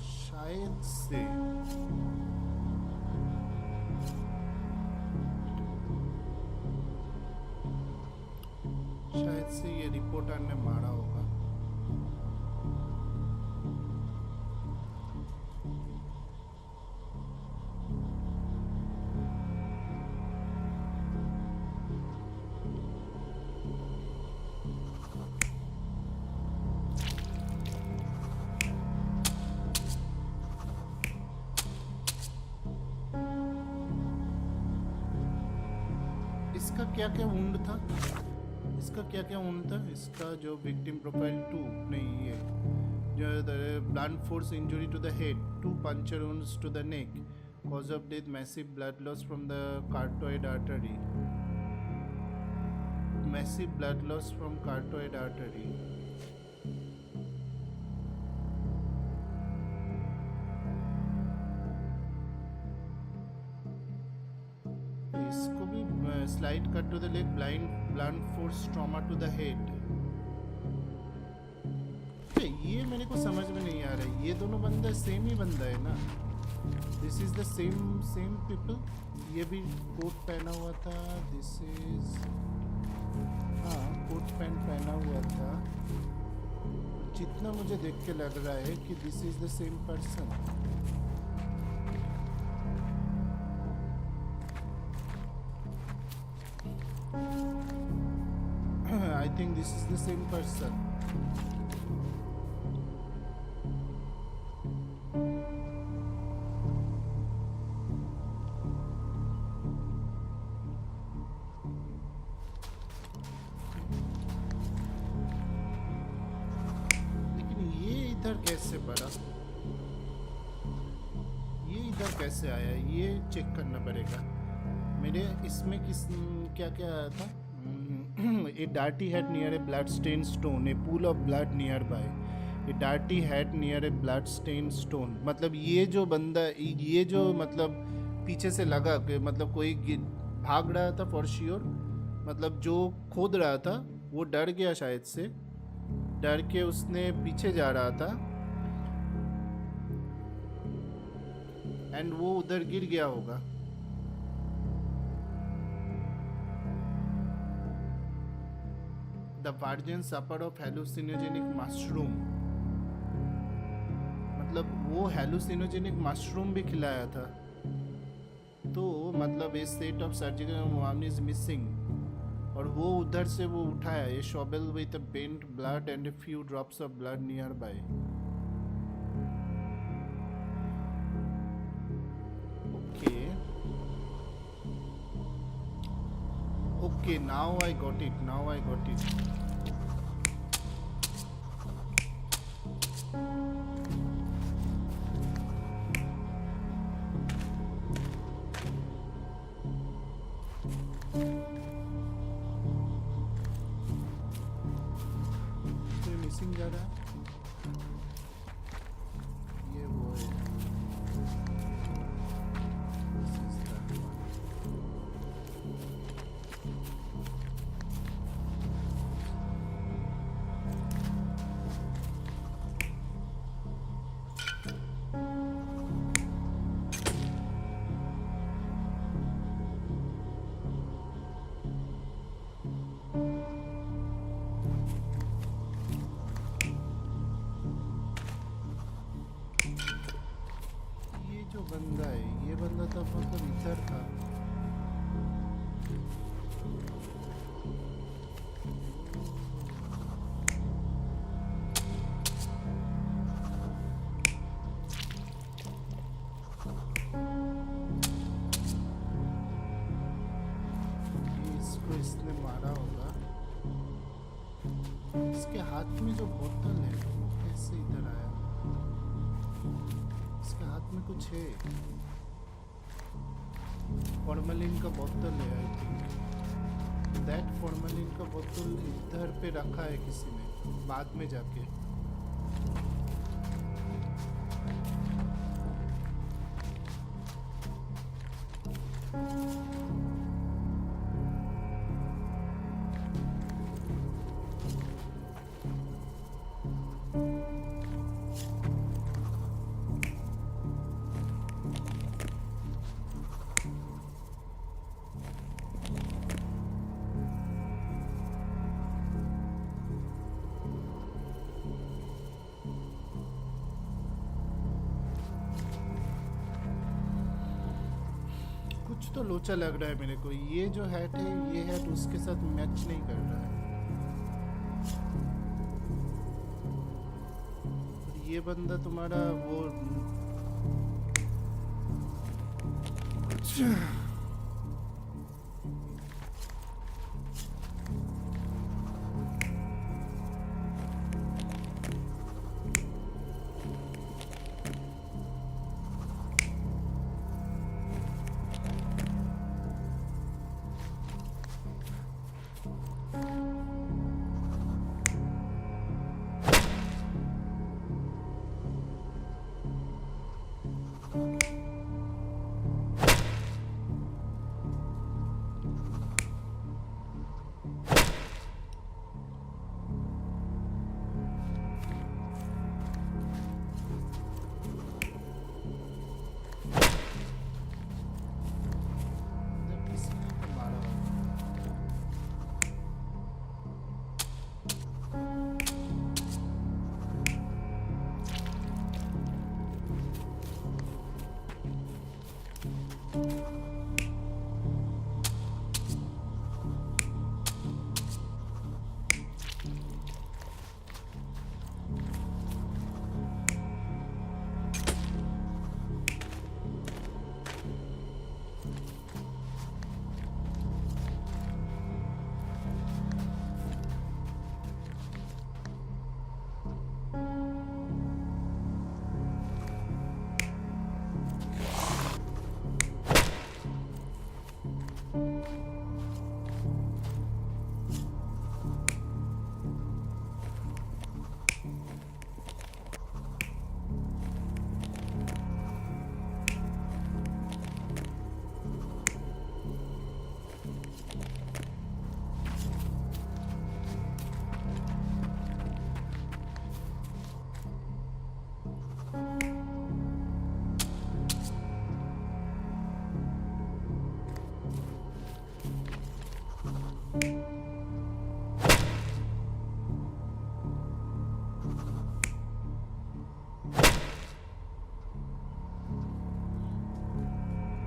शायद से ये रिपोर्टर ने मारा होगा. इसका क्या क्या वुंड था? इसका जो विक्टिम प्रोफाइल 2 नहीं, ये जो blunt force injury to the head, 2 puncture wounds to the neck, cause of death massive blood loss from the carotid artery. इसको भी slight cut to the leg, blunt force trauma to the head. ये मेरे को समझ में नहीं आ रहा है, ये दोनों बंदा सेम ही बंदा है ना? This is the same people. ये भी कोट पहना हुआ था, दिस इज कोट पैंट पहना हुआ था. जितना मुझे देख के लग रहा है कि this is the same person. I think this is the same person. लेकिन ये इधर कैसे पड़ा? ये इधर कैसे आया? ये चेक करना पड़ेगा. मेरे इसमें क्या क्या आया था? A dirty hat near a blood-stained stone, a pool of blood nearby. A dirty hat near a blood-stained stone. मतलब ये जो बंदा, ये जो मतलब पीछे से लगा कि मतलब कोई भाग रहा था फॉर श्योर, मतलब जो खोद रहा था वो डर गया शायद से, डर के उसने पीछे जा रहा था एंड वो उधर गिर गया होगा. the virgin supper of hallucinogenic mushroom. मतलब वो hallucinogenic mushroom भी खिलाया था. तो मतलब a set of surgical one is missing. और वो उधर से वो उठाया a shovel with a bent blood and a few drops of blood nearby. Okay. Okay, now I got it. Now I got it. कोई मिसिंग जा रहा है? ये वो है. This is that one. ये जो बंदा है, ये बंदा तो मतलब इधर था. ये इसको इसने मारा होगा. इसके हाथ में जो बोतल है वो कैसे इधर आया? इसके हाथ में कुछ है. फॉर्मलिन का बोतल है आई थिंक. दैट फॉर्मलिन का बोतल इधर पे रखा है किसी ने बाद में जाके. कुछ तो लोचा लग रहा है मेरे को. ये जो हैट है, ये हैट उसके साथ मैच नहीं कर रहा है. और ये बंदा तुम्हारा वो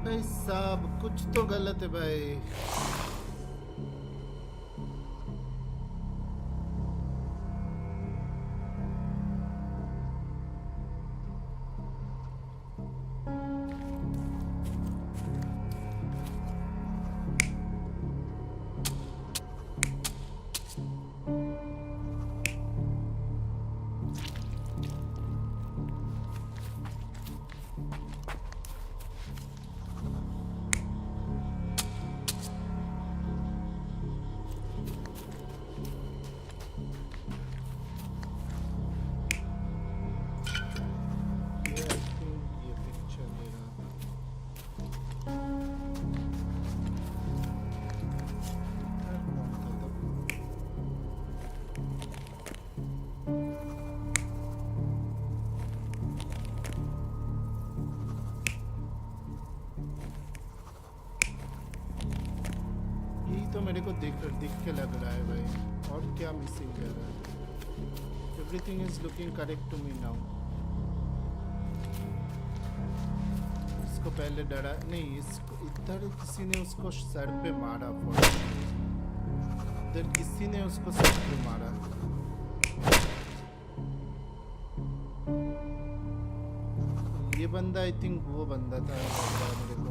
भाई साहब कुछ तो गलत है भाई. तो मेरे को दिख के लग रहा है भाई. और क्या मिसिंग है रहा है? Everything is looking correct to me now. इसको पहले डरा नहीं, इसको इधर किसी ने उसको सर पे मारा. इधर किसी ने उसको सर पे मारा. ये बंदा आई थिंक वो बंदा था मेरे को.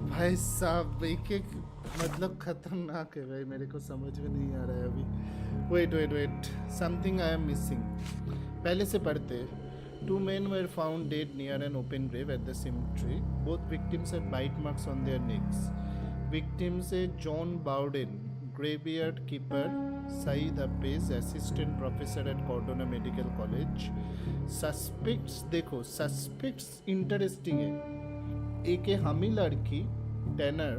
भाई साहब एक एक मतलब खतरनाक है भाई. मेरे को समझ में नहीं आ रहा है अभी. Wait something I am missing. पहले से पढ़ते. 2 men were found dead near an open grave at the cemetery. Both victims had bite marks on their necks. Victims है John Bowden, graveyard keeper, Saeed Hafez, assistant professor at Cordona Medical College. Suspects देखो suspects interesting है. एक है हमी लड़की tenor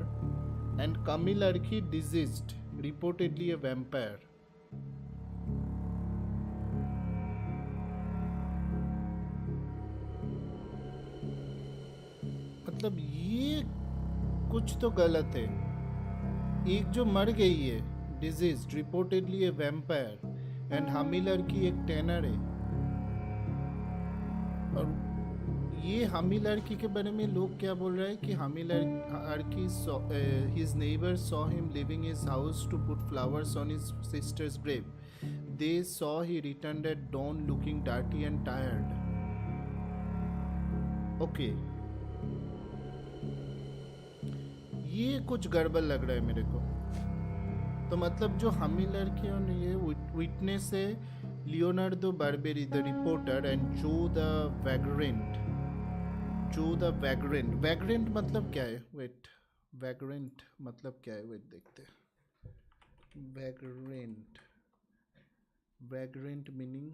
and कमी लड़की diseased, reportedly a vampire. मतलब ये कुछ तो गलत है. एक जो मर गई है diseased, reportedly a vampire, and हमी लड़की एक टेनर है. और ये हामी लड़की के बारे में लोग क्या बोल रहे हैं कि हामी लड़की his neighbors saw him leaving his house to put flowers on his sister's grave. They saw he returned at dawn looking dirty and tired. Okay. ये कुछ गड़बड़ लग रहा है मेरे को. तो मतलब जो हामी लड़की और ये विटनेस है Leonardo barberry the reporter and जो द वैग्रेंट. जो द वैग्रेंट. वैग्रेंट मतलब क्या है? वेट, वैग्रेंट मतलब क्या है? वेट देखते हैं. Vagrant. Vagrant meaning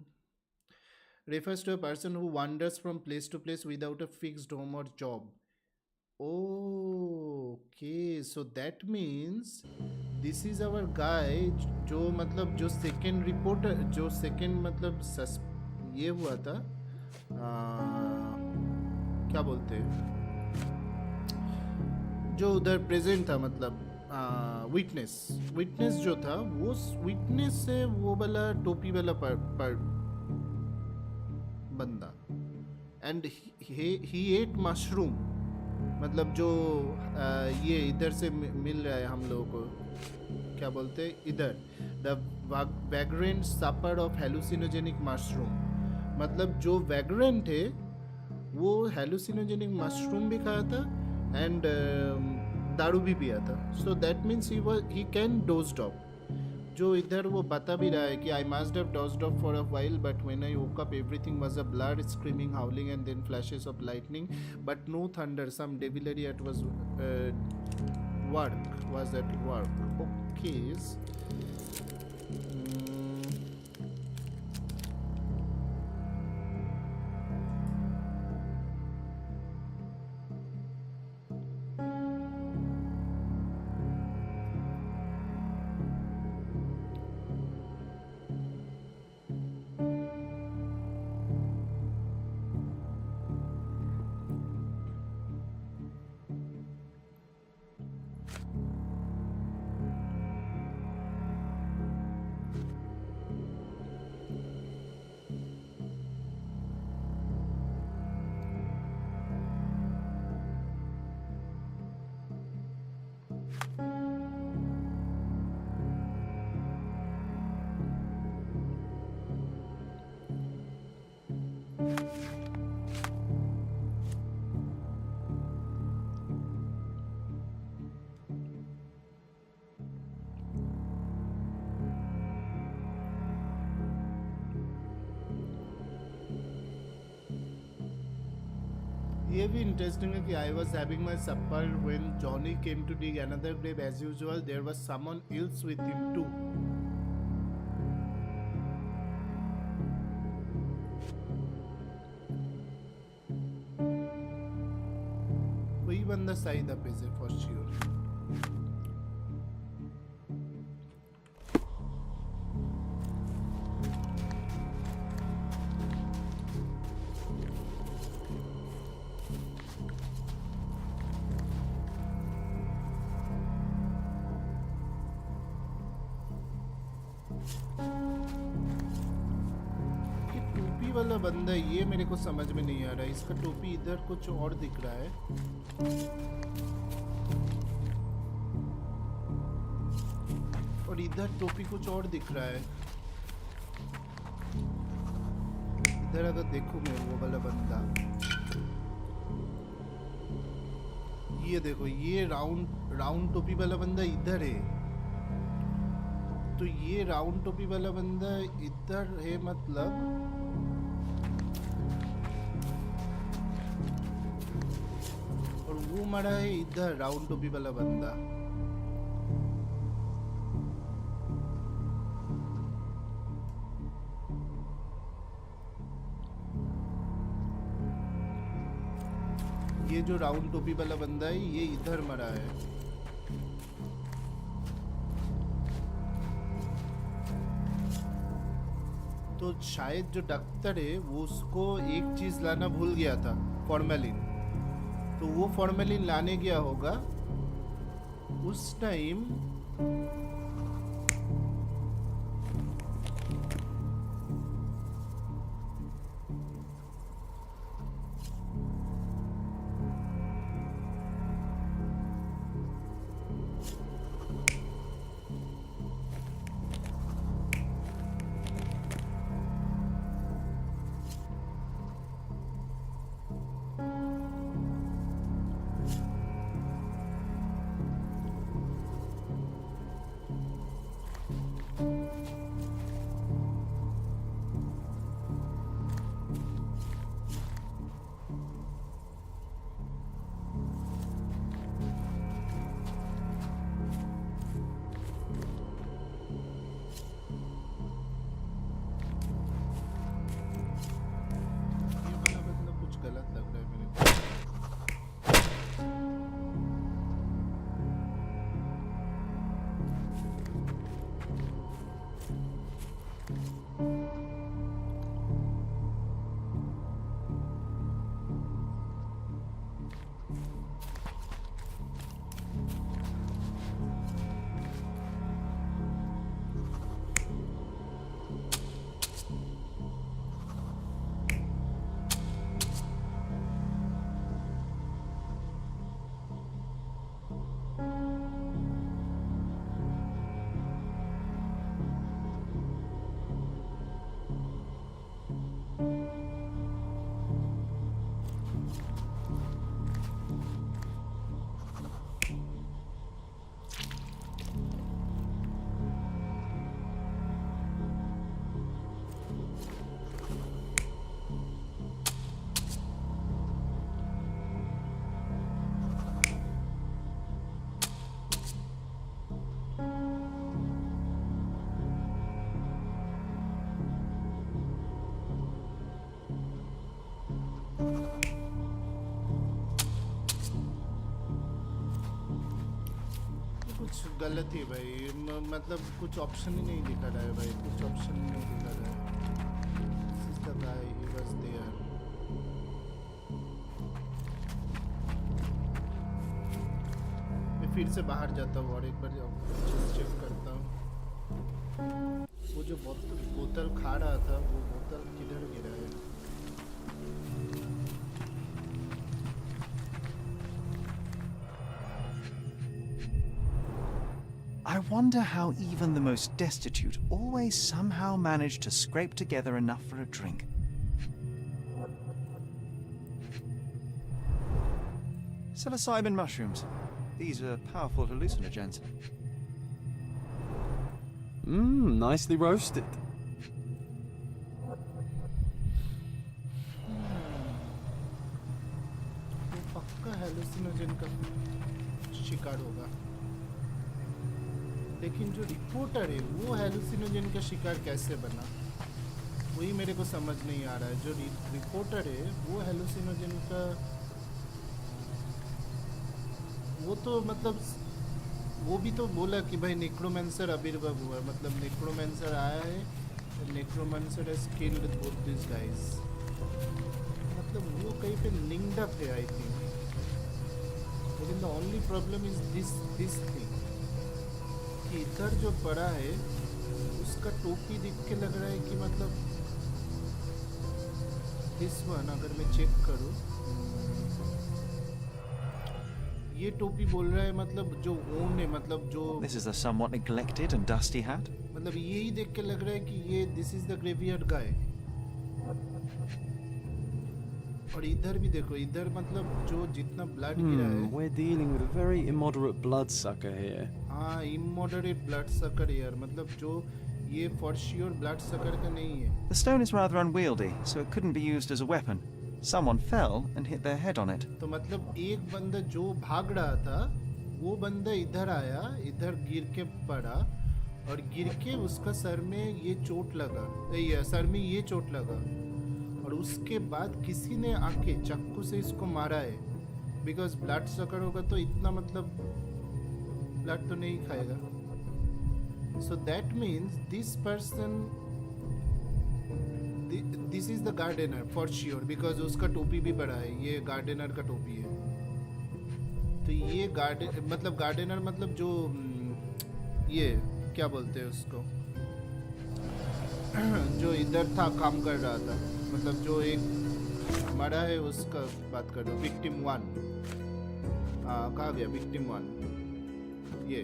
refers to a person who wanders from place to place without a fixed home or job. Okay, so that means this is our guy जो मतलब जो सेकेंड रिपोर्टर, जो second मतलब ये हुआ था, क्या बोलते हैं, जो उधर प्रेजेंट था, मतलब विटनेस जो था, वो विटनेस से वो वाला टोपी वाला पर बंदा. एंड ही एट मशरूम, मतलब जो ये इधर से मिल रहा है हम लोगों को, क्या बोलते हैं इधर, the vagrant suffer of हेलुसिनोजेनिक mushroom. मतलब जो वैग्रेंट है वो हेलुसिनोजेनिक मशरूम भी खाया था एंड दारू भी पिया था. So that means he can dozed off. जो इधर वो बता भी रहा है कि I must have dozed off for a while but when I woke up everything was a blur, screaming, howling and then flashes of lightning but no thunder. Some devilry at was at work. Okay. ये भी interesting है कि I was having my supper when Johnny came to dig another grave as usual. There was someone else with him too. कोई बंदा शायद अब है for sure. वाला बंदा ये मेरे को समझ में नहीं आ रहा है। इसका टोपी इधर कुछ और दिख रहा है। और इधर टोपी कुछ और दिख रहा है। इधर अगर देखो मैं वो वाला बंदा, ये देखो ये राउंड टोपी वाला बंदा इधर है। तो ये राउंड टोपी वाला बंदा इधर है, मतलब वो मरा है इधर राउंड टोपी वाला बंदा। ये जो राउंड टोपी वाला बंदा है ये इधर मरा है। तो शायद जो डॉक्टर है वो उसको एक चीज लाना भूल गया था, फॉर्मेलिन। तो वो फॉर्मेलिन लाने गया होगा उस टाइम। गलत ही भाई, मतलब कुछ ऑप्शन ही नहीं दिखा रहा है भाई, कुछ ऑप्शन ही नहीं दिखा रहा है। This is the guy, he was there. मैं फिर से बाहर जाता हूँ और एक बार चेक करता हूँ वो जो बोतल खा रहा था वो बोतल किधर गिरा है। I wonder how even the most destitute always somehow manage to scrape together enough for a drink. Psilocybin mushrooms. These are powerful hallucinogens. Nicely roasted. पक्का हेलुसिनोजन का शिकार होगा, लेकिन जो रिपोर्टर है वो हेलुसिनोजन का शिकार कैसे बना, वही मेरे को समझ नहीं आ रहा है। जो रिपोर्टर है वो हेलुसिनोजन का, वो तो मतलब वो भी तो बोला कि भाई नेक्रोमेंसर आविर्भाव हुआ, मतलब नेक्रोमेंसर आया है, necromancer has killed both this guys, मतलब वो कहीं पे लिंक्ड अप है आई थिंक। लेकिन the only problem is this thing कि इधर जो पड़ा है उसका टोपी देख के लग रहा है कि मतलब दिस वन, अगर मैं चेक करूं ये टोपी बोल रहा है मतलब जो ओन है, मतलब जो This is a somewhat neglected and dusty hat. मतलब यही देख के लग रहा है कि ये दिस इज द ग्रेवयार्ड गाय। और इधर भी देखो, इधर मतलब जो जितना ब्लड गिरा है, we're dealing with a very immoderate bloodsucker here. हाँ इमोडरेट ब्लड सकर यार, मतलब जो ये फॉर श्योर ब्लड सकर का नहीं है। The stone is rather unwieldy, so it couldn't be used as a weapon. Someone fell and hit their head on it. तो मतलब एक बंदा जो भाग रहा था वो बंदा इधर आया, इधर गिर के पड़ा और गिर के उसका सर में ये चोट लगा, ये सर में ये चोट लगा, और उसके बाद किसी ने आके चाकू से इसको मारा है, बिकॉज ब्लड सकर होगा तो इतना मतलब ब्लड तो नहीं खाएगा। So that means this person, this is the gardener for sure, because उसका टोपी भी बड़ा है, ये गार्डनर का टोपी है। तो ये गार्डनर मतलब जो ये क्या बोलते हैं उसको, जो इधर था काम कर रहा था, मतलब जो एक मरा है उसका बात कर रहा हूँ, विक्टिम वन। कहा गया विक्टिम वन, ये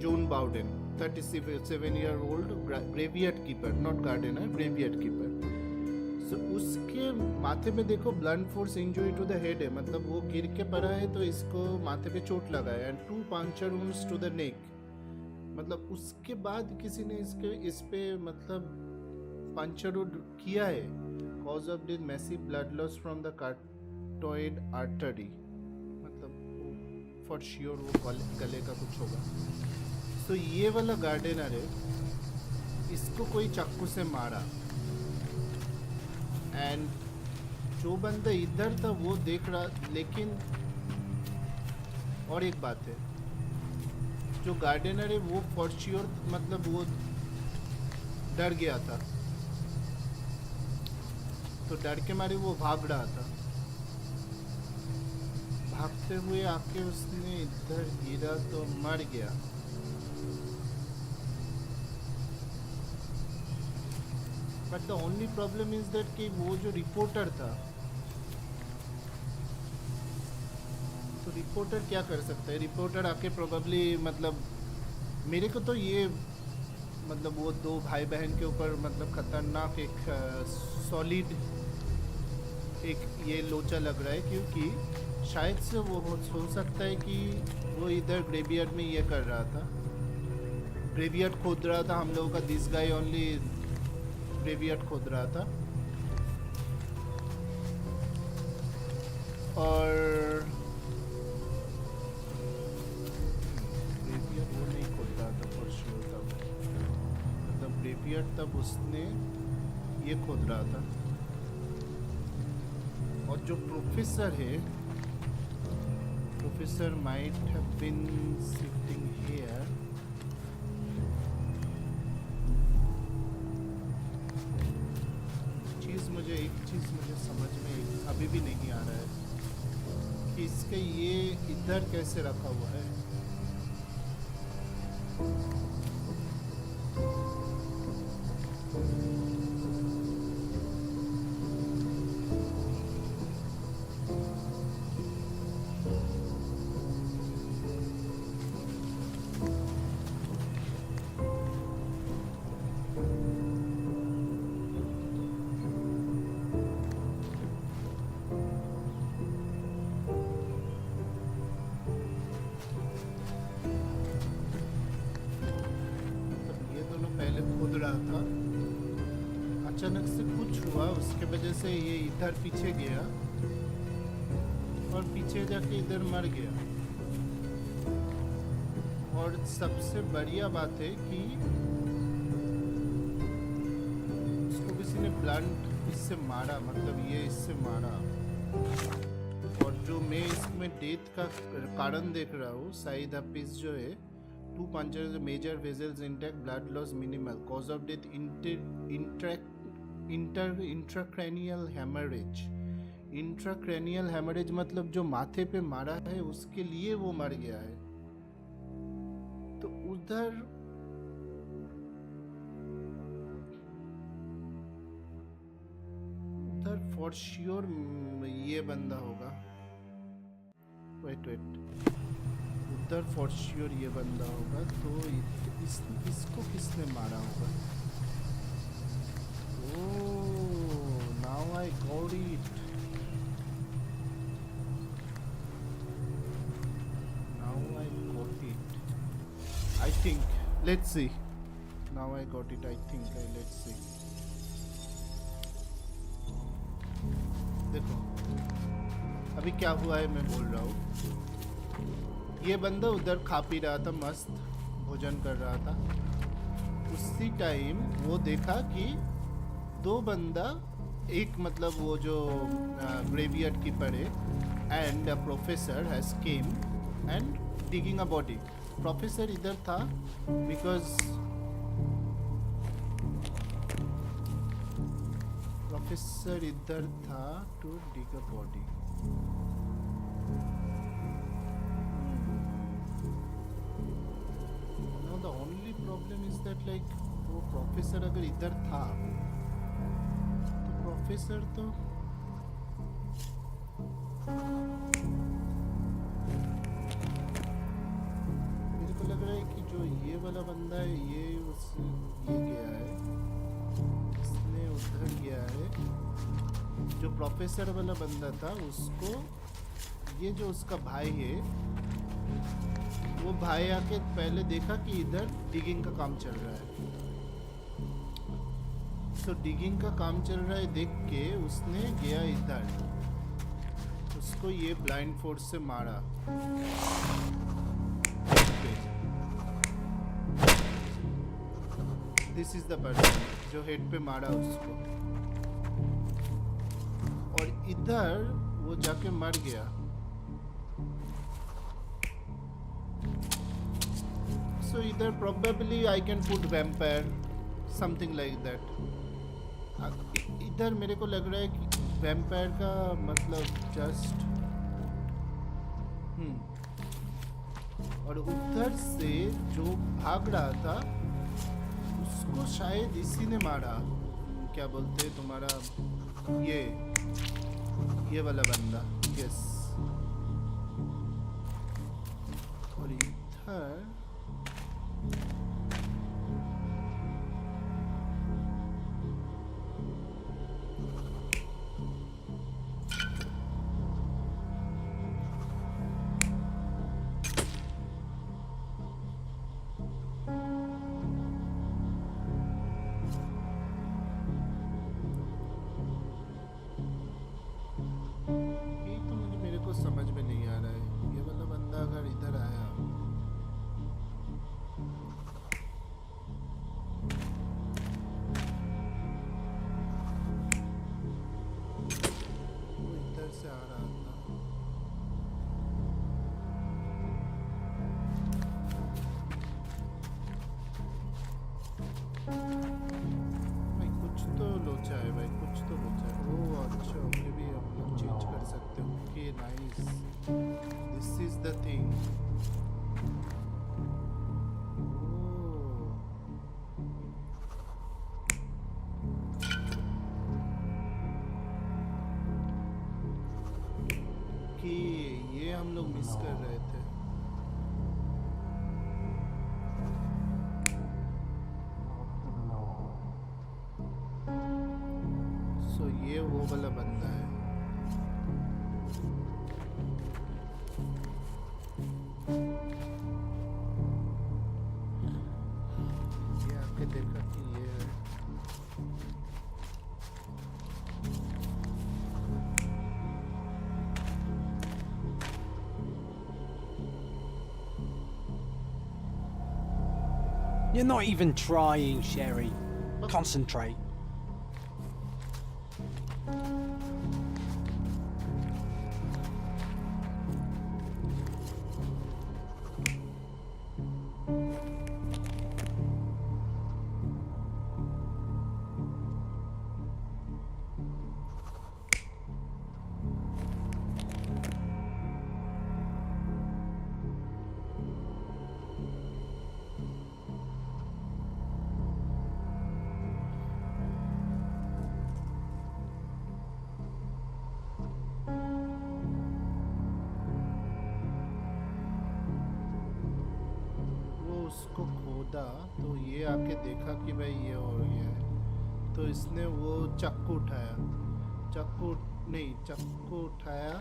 John Bowden, 37-year-old graveyard keeper, not gardener, graveyard keeper. So, उसके माथे में देखो blunt force injury to the head है, मतलब वो गिर के पड़ा है तो इसको माथे पे चोट लगा है, and 2 puncture wounds to the neck. मतलब उसके बाद किसी ने इस पे मतलब पंचर किया है, cause of death massive blood loss from the carotid artery, मतलब फॉर श्योर वो गले का कुछ होगा। तो ये वाला गार्डनर है, इसको कोई चाकू से मारा, एंड जो बंदा इधर था वो देख रहा, लेकिन और एक बात है, जो गार्डनर है वो फॉर श्योर मतलब वो डर गया था, तो डर के मारे वो भाग रहा था, भागते हुए आके उसने इधर गिरा तो मर गया। But the only problem is that कि वो जो रिपोर्टर था, तो रिपोर्टर क्या कर सकता है, रिपोर्टर आके प्रोबेबली मतलब मेरे को तो ये मतलब वो 2 भाई बहन के ऊपर मतलब खतरनाक एक सॉलिड एक ये लोचा लग रहा है, क्योंकि शायद से वो हो सकता है कि वो इधर ग्रेवयार्ड में ये कर रहा था, ग्रेवयार्ड खोद रहा था हम लोगों का, दिस गाय ओनली ग्रेवयार्ड खोद रहा था, और ग्रेवयार्ड वो नहीं खोद रहा था फॉर श्योर, तब मतलब ग्रेवयार्ड तब उसने ये खोद रहा था। और जो प्रोफेसर है, professor might have been sitting here, एक चीज़ मुझे समझ में अभी भी नहीं आ रहा है कि इसके ये इधर कैसे रखा हुआ है। अचानक से कुछ हुआ, उसके वजह से ये इधर पीछे गया और पीछे पीछे जाके इधर मर गया। और सबसे बढ़िया बात है कि उसको किसी ने ब्लंट इससे मारा, मतलब ये इससे मारा। और जो मैं इसमें डेथ का कारण देख रहा हूँ, साइड पीस जो है, 2 punctures, major vessels intact, blood loss minimal, cause of death intracranial haemorrhage. Intracranial haemorrhage मतलब जो माथे पे मारा है उसके लिए वो मर गया है। तो उधर फॉर श्योर ये बंदा होगा। वेट उधर फॉर श्योर ये बंदा होगा। तो इसको किसने मारा होगा? Oh, now I got it. I think, let's see. Now I got it. I think, let's see. देखो अभी क्या हुआ है, मैं बोल रहा हूँ। ये बंदा उधर खा पी रहा था, मस्त भोजन कर रहा था। उसी टाइम वो देखा कि 2 बंदा, एक मतलब वो जो ग्रेवयार्ड कीपर है, and a professor has came and digging a body. Professor इधर था बिकॉज प्रोफेसर इधर था to dig a body. Now the only problem is that like वो प्रोफेसर अगर इधर था तो प्रोफेसर तो लग रहा है कि जो ये वाला बंदा है ये गया है, इसने उधर गया है। जो प्रोफेसर वाला बंदा था उसको, ये जो उसका भाई है, वो भाई आके पहले देखा कि इधर डिगिंग का काम चल रहा है। तो डिगिंग का काम चल रहा है देख के उसने गया इधर, उसको ये ब्लाइंड फोर्स से मारा। दिस इज द पर्सन जो हेड पे मारा उसको, और इधर वो जाके मर गया। सो इधर probably I can put vampire, something like that. इधर मेरे को लग रहा है कि वैम्पायर का मतलब जस्ट और उधर से जो भाग रहा था उसको शायद इसी ने मारा। क्या बोलते हैं तुम्हारा ये वाला बंदा, यस। और इधर समझ में नहीं आ रहा है। ये वाला बंदा अगर इधर आया वो इधर से आ रहा था, भाई कुछ तो लोचा है, भाई कुछ तो लोचा है। ओ अच्छा, ओके भी हम लोग चेंज कर सकते हो। Okay nice, this is the thing. Okay ये हम लोग मिस कर रहे थे। सो ये वो वाला बंदा है। ये आके देखा कि ये है। You're not even trying, Sherry. Concentrate. उसको खोदा तो ये आके देखा कि भाई ये हो गया है, तो इसने वो चाकू उठाया, चाकू उठाया,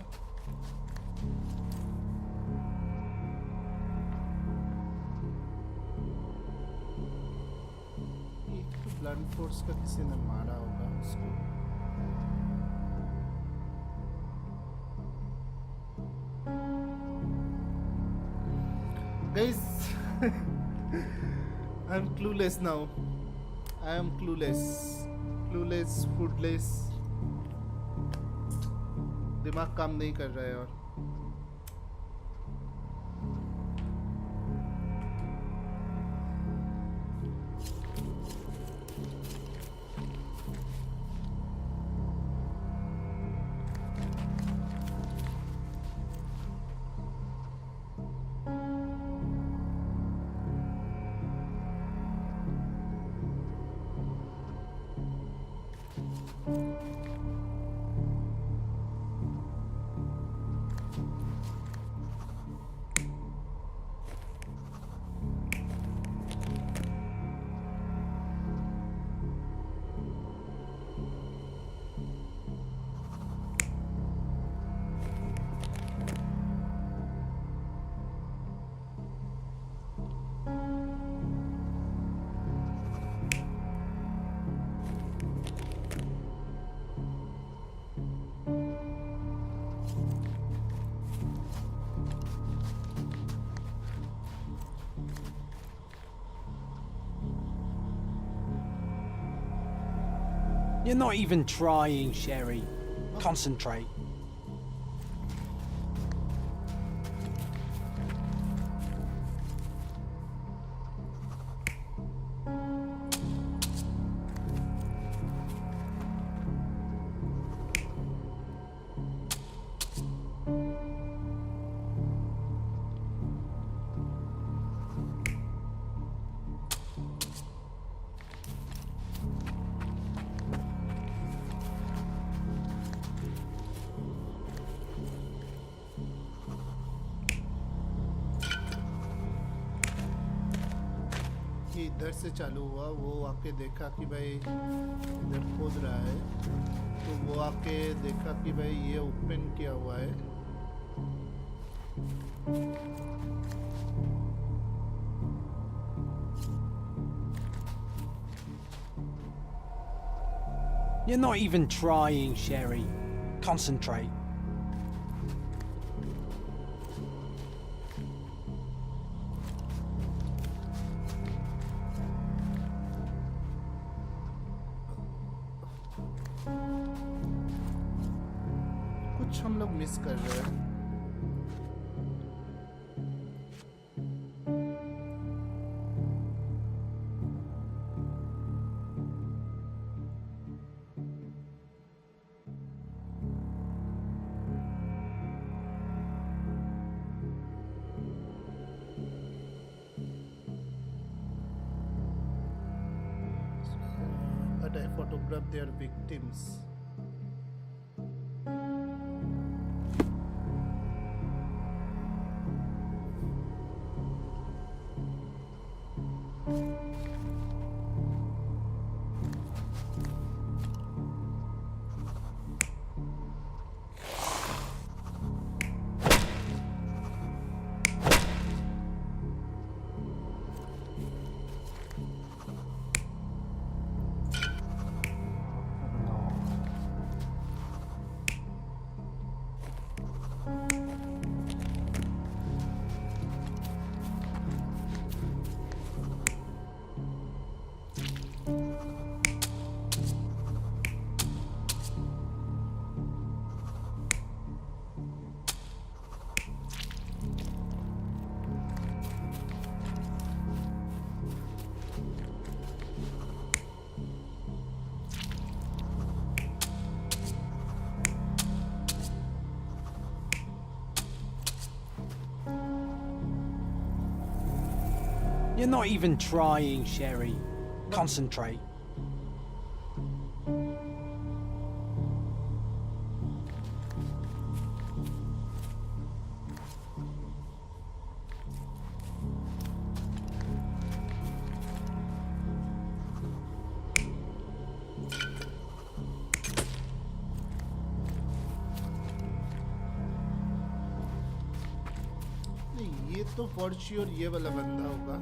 एक तो ब्लंट फोर्स का किसी ने मारा होगा उसको। Guys, I'm clueless now. I am clueless, foodless. दिमाग काम नहीं कर रहा है और You're not even trying, Sherry. Concentrate. इधर से चालू हुआ, वो आके देखा कि भाई इधर खोद रहा है, तो वो आके देखा कि भाई ये ओपन किया हुआ है, You're not even trying, Sherry. Concentrate. कुछ हम लोग मिस कर रहे हैं। But I photographed their victims. You're not even trying, Sherry. Concentrate. नहीं ये तो फॉर श्योर ये वाला बंदा होगा.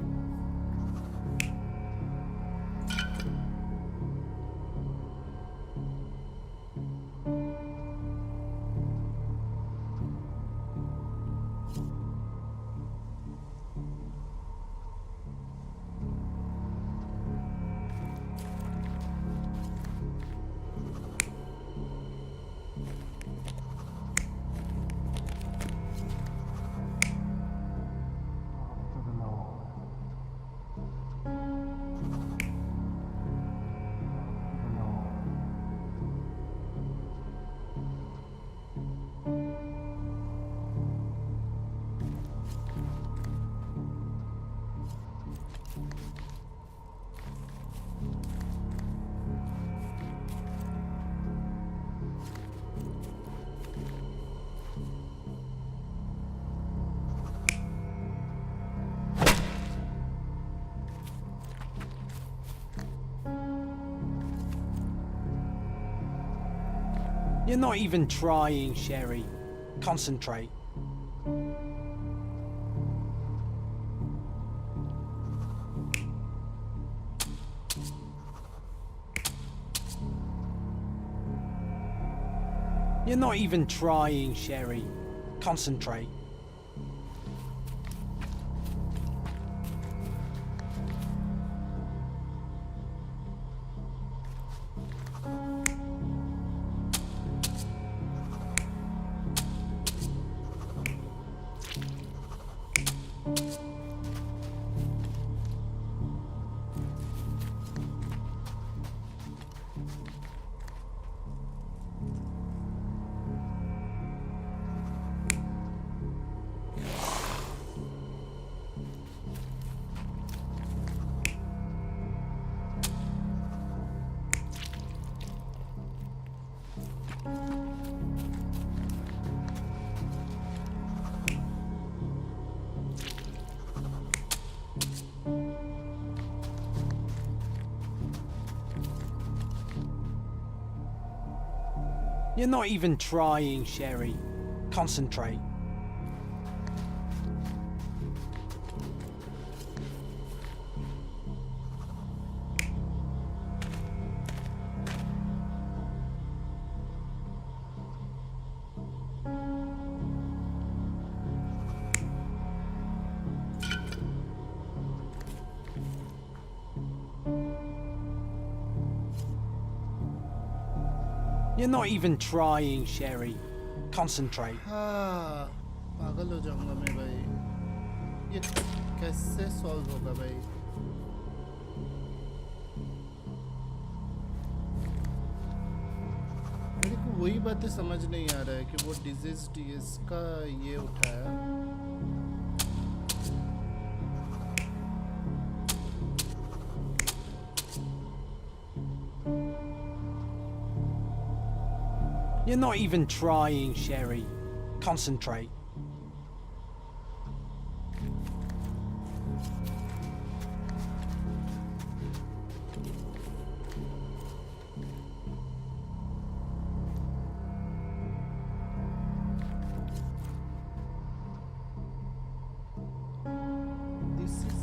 You're not even trying, Sherry. Concentrate. You're not even trying, Sherry. Concentrate. You're not even trying, Sherry. Concentrate. You're not even trying, Sherry. Concentrate. हाँ पागल हो जाऊंगा मैं भाई. ये कैसे सॉल्व होगा भाई? मेरे को वही बातें समझ नहीं आ रहा है कि वो डिजीज इसका ये उठाया. You're not even trying, Sherry. Concentrate. This is...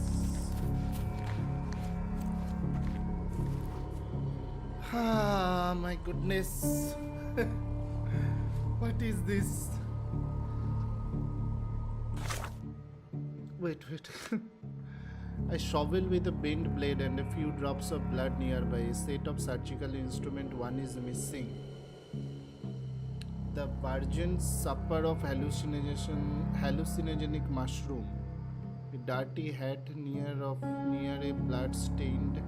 Ah, my goodness. What is this? Wait. A shovel with a bent blade and a few drops of blood nearby. A set of surgical instrument, one is missing. The virgin supper of hallucinogenic mushroom. A dirty hat near a blood-stained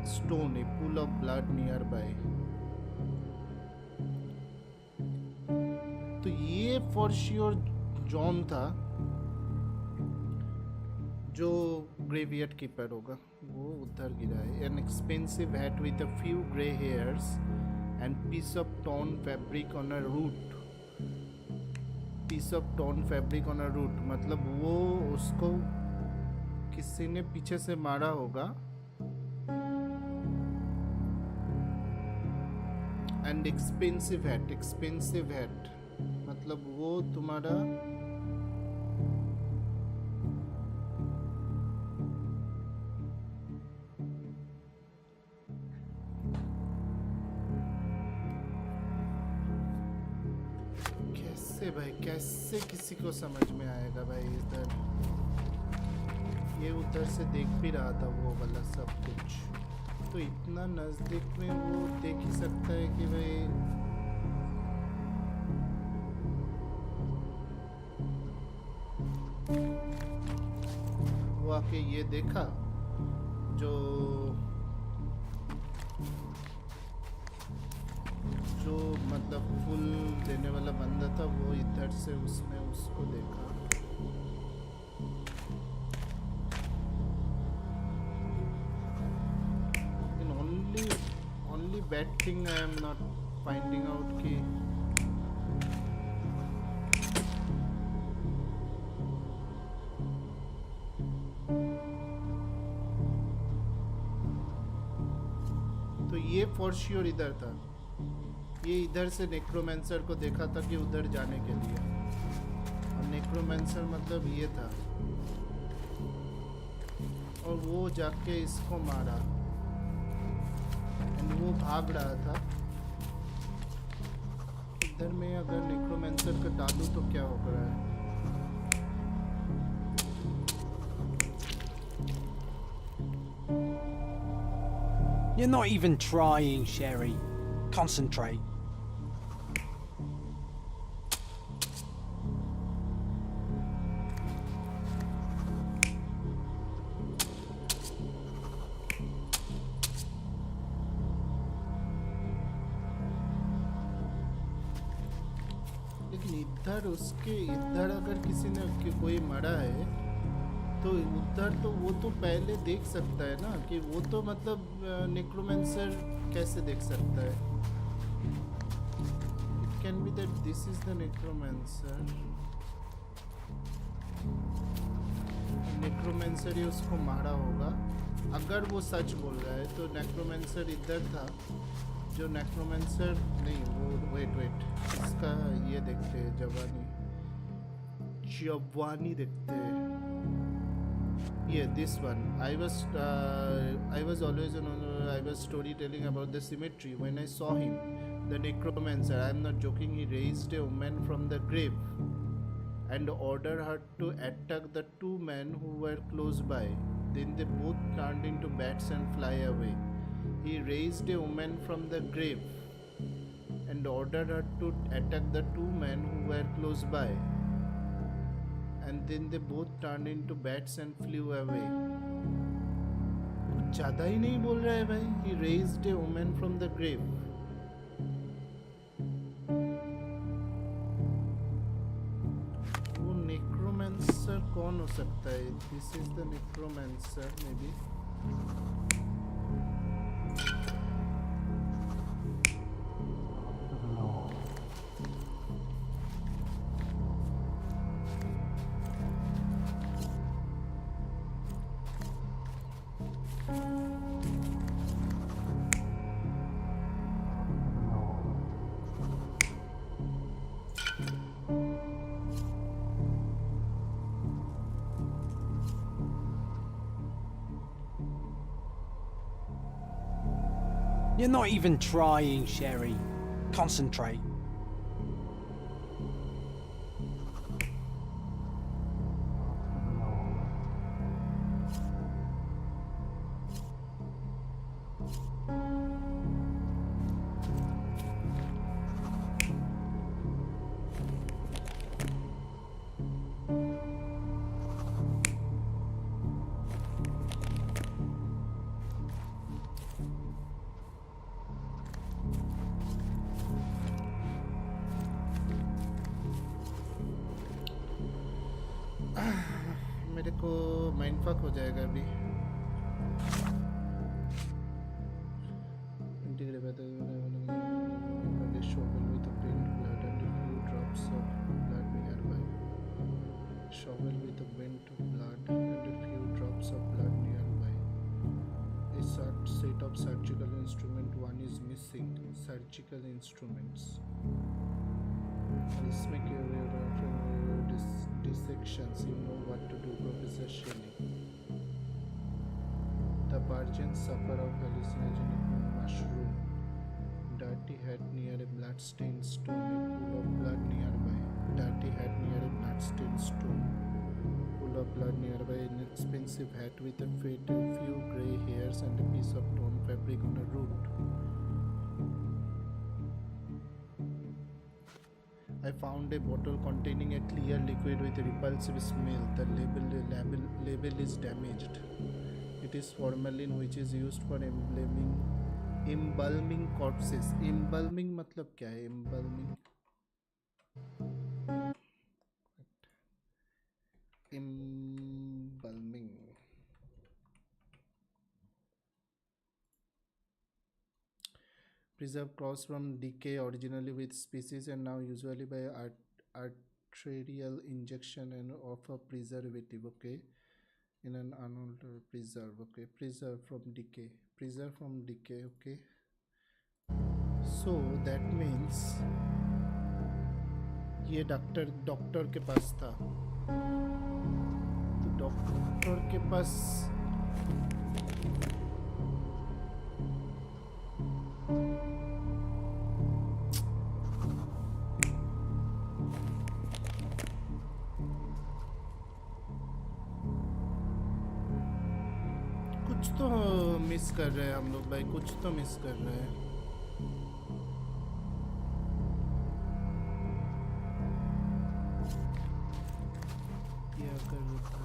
stone. A pool of blood nearby. तो ये for sure John था जो graveyard keeper होगा वो उधर गिरा है. An expensive hat with a few grey hairs and piece of torn fabric on a root. Piece of torn fabric on a root मतलब वो उसको किसी ने पीछे से मारा होगा. And expensive hat मतलब वो तुम्हारा कैसे भाई, कैसे किसी को समझ में आएगा भाई. इधर ये उधर से देख भी रहा था वो वाला सब कुछ, तो इतना नजदीक में वो देख ही सकता है कि भाई वो आके ये देखा जो मतलब फुल देने वाला बंदा था वो इधर से उसने उसको देखा. only bad thing I am not finding out कि तो ये फॉर श्योर इधर था. ये इधर से नेक्रोमेंसर को देखा था कि उधर जाने के लिए, और नेक्रोमेंसर मतलब ये था, और वो जाके इसको मारा एंड वो भाग रहा था. इधर में अगर नेक्रोमेंसर को डालूं तो क्या हो रहा है. You're not even trying, Sherry. Concentrate. लेकिन इधर उसके इधर अगर किसी ने कोई मरा है तो उधर तो वो तो पहले देख सकता है ना कि वो तो मतलब नेक्रोमेंसर कैसे देख सकता है. It can be that this is the necromancer. Necromancer ही उसको मारा होगा अगर वो सच बोल रहा है. तो नेक्रोमेंसर इधर था, जो नेक्रोमेंसर नहीं वो वेट इसका ये देखते हैं, जवानी देखते हैं. Yeah, this one. I was always I was storytelling about the symmetry. When I saw him, the necromancer, I am not joking, he raised a woman from the grave and ordered her to attack the two men who were close by. Then they both turned into bats and fly away. He raised a woman from the grave and ordered her to attack the two men who were close by. And then they both turned into bats and flew away. कुछ ज़्यादा ही नहीं बोल रहा है भाई. He raised a woman from the grave. वो necromancer कौन हो सकता है? This is the necromancer maybe. You're not even trying, Sherry. Concentrate. मेरे को माइंडफक हो जाएगा अभी। Integrate by the shovel with a bent blood and a few drops of blood nearby. Shovel with a bent blood and a few drops of blood nearby. A set of surgical instrument. One is missing. Surgical instruments. This make your dissections. You know what to do, Professor Shelley. The virgins suffer of hallucinogenic mushroom. Dirty head near a blood-stained stone. A pool of blood nearby. Dirty head near a blood-stained stone. Pool of blood nearby. An expensive hat with a few grey hairs and a piece of torn fabric on a root. I found a bottle containing a clear liquid with a repulsive smell. The label is damaged. It is formalin, which is used for embalming corpses. Embalming मतलब क्या है? Embalming. Preserve cross from decay, originally with species and now usually by arterial injection and of a preservative. Okay, in an unaltered preserve. Okay, preserve from decay. Okay, so that means ये doctor के पास था, तो doctor के पास कुछ तो miss कर रहे हैं हम लोग भाई, कुछ तो मिस कर रहे हैं। क्या कर रहा था?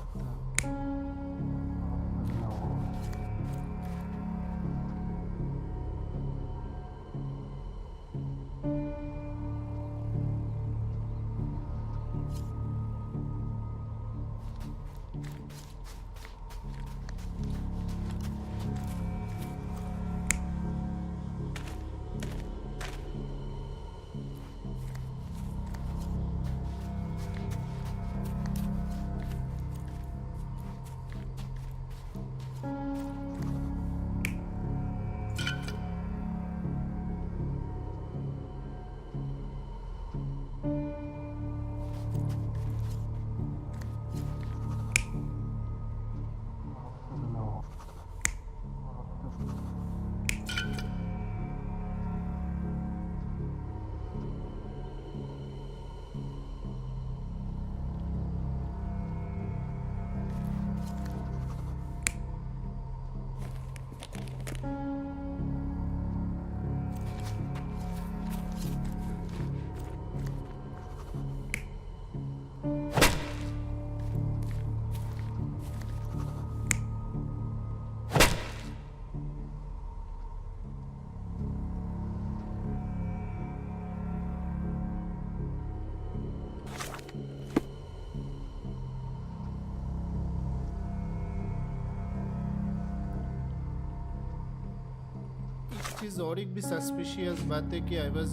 चीज़ और एक भी सस्पिशियस बात है कि I was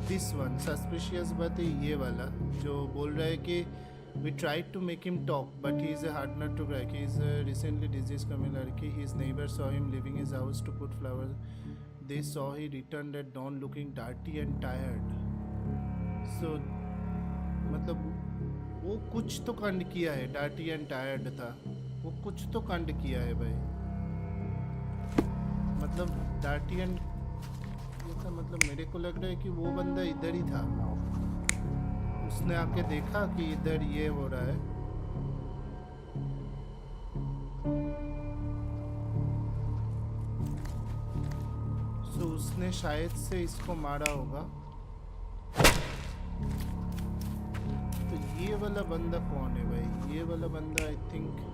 this one. Suspicious बात है ये वाला जो बोल रहा है कि we try to make him talk but he is a hard nut to crack. He is recently deceased coming लड़की। His neighbour saw him leaving his house to put flowers. They saw he return at dawn looking dirty and tired. So मतलब वो कुछ तो कांड किया है। Dirty and tired था वो, कुछ तो कांड किया है भाई। मतलब डार्टी एंड ये था, मतलब मेरे को लग रहा है कि वो बंदा इधर ही था। उसने आके देखा कि इधर ये हो रहा है, तो उसने शायद से इसको मारा होगा। तो ये वाला बंदा कौन है भाई? ये वाला बंदा आई थिंक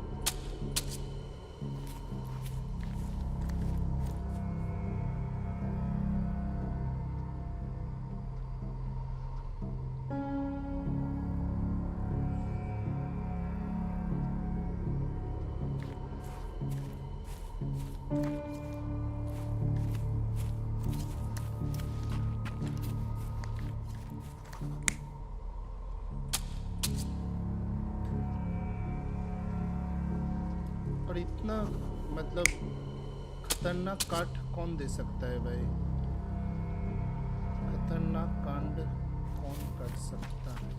पर इतना मतलब खतरनाक काट कौन दे सकता है भाई? खतरनाक कांड कौन कर सकता है?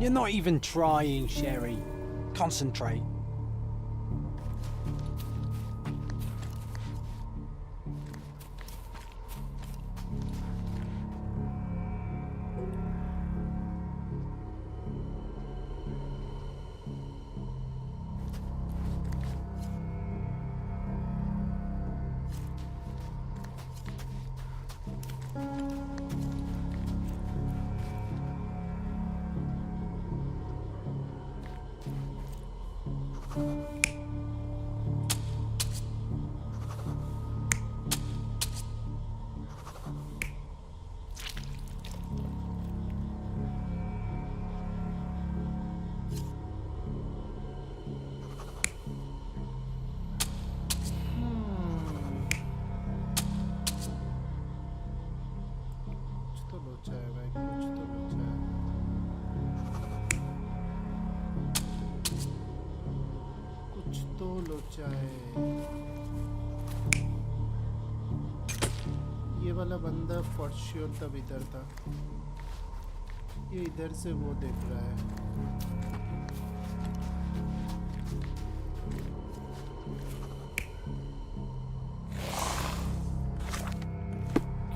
You're not even trying, Sherry. Concentrate. ये वाला बंदा फॉर श्योर तब इधर था, ये इधर से वो देख रहा है।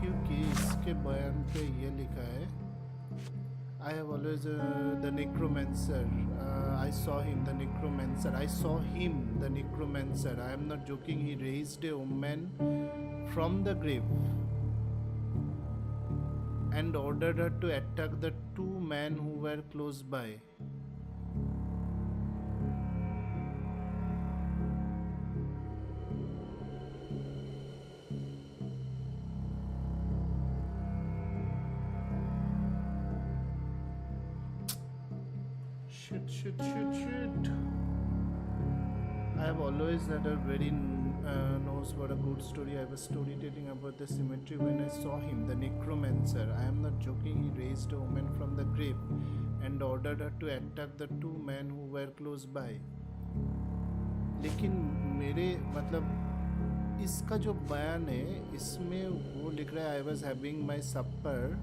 क्योंकि इसके बयान पे ये लिखा है, I have always the necromancer. I saw him, the necromancer. I saw him, the necromancer. I am not joking. He raised a woman from the grave and ordered her to attack the two men who were close by. Shit. I have always had a very knows what a good story. I was storytelling about the cemetery when I saw him, the necromancer. I am not joking. He raised a woman from the grave and ordered her to attack the two men who were close by. लेकिन मेरे मतलब इसका जो बयान है इसमें वो लिख रहा है, I was having my supper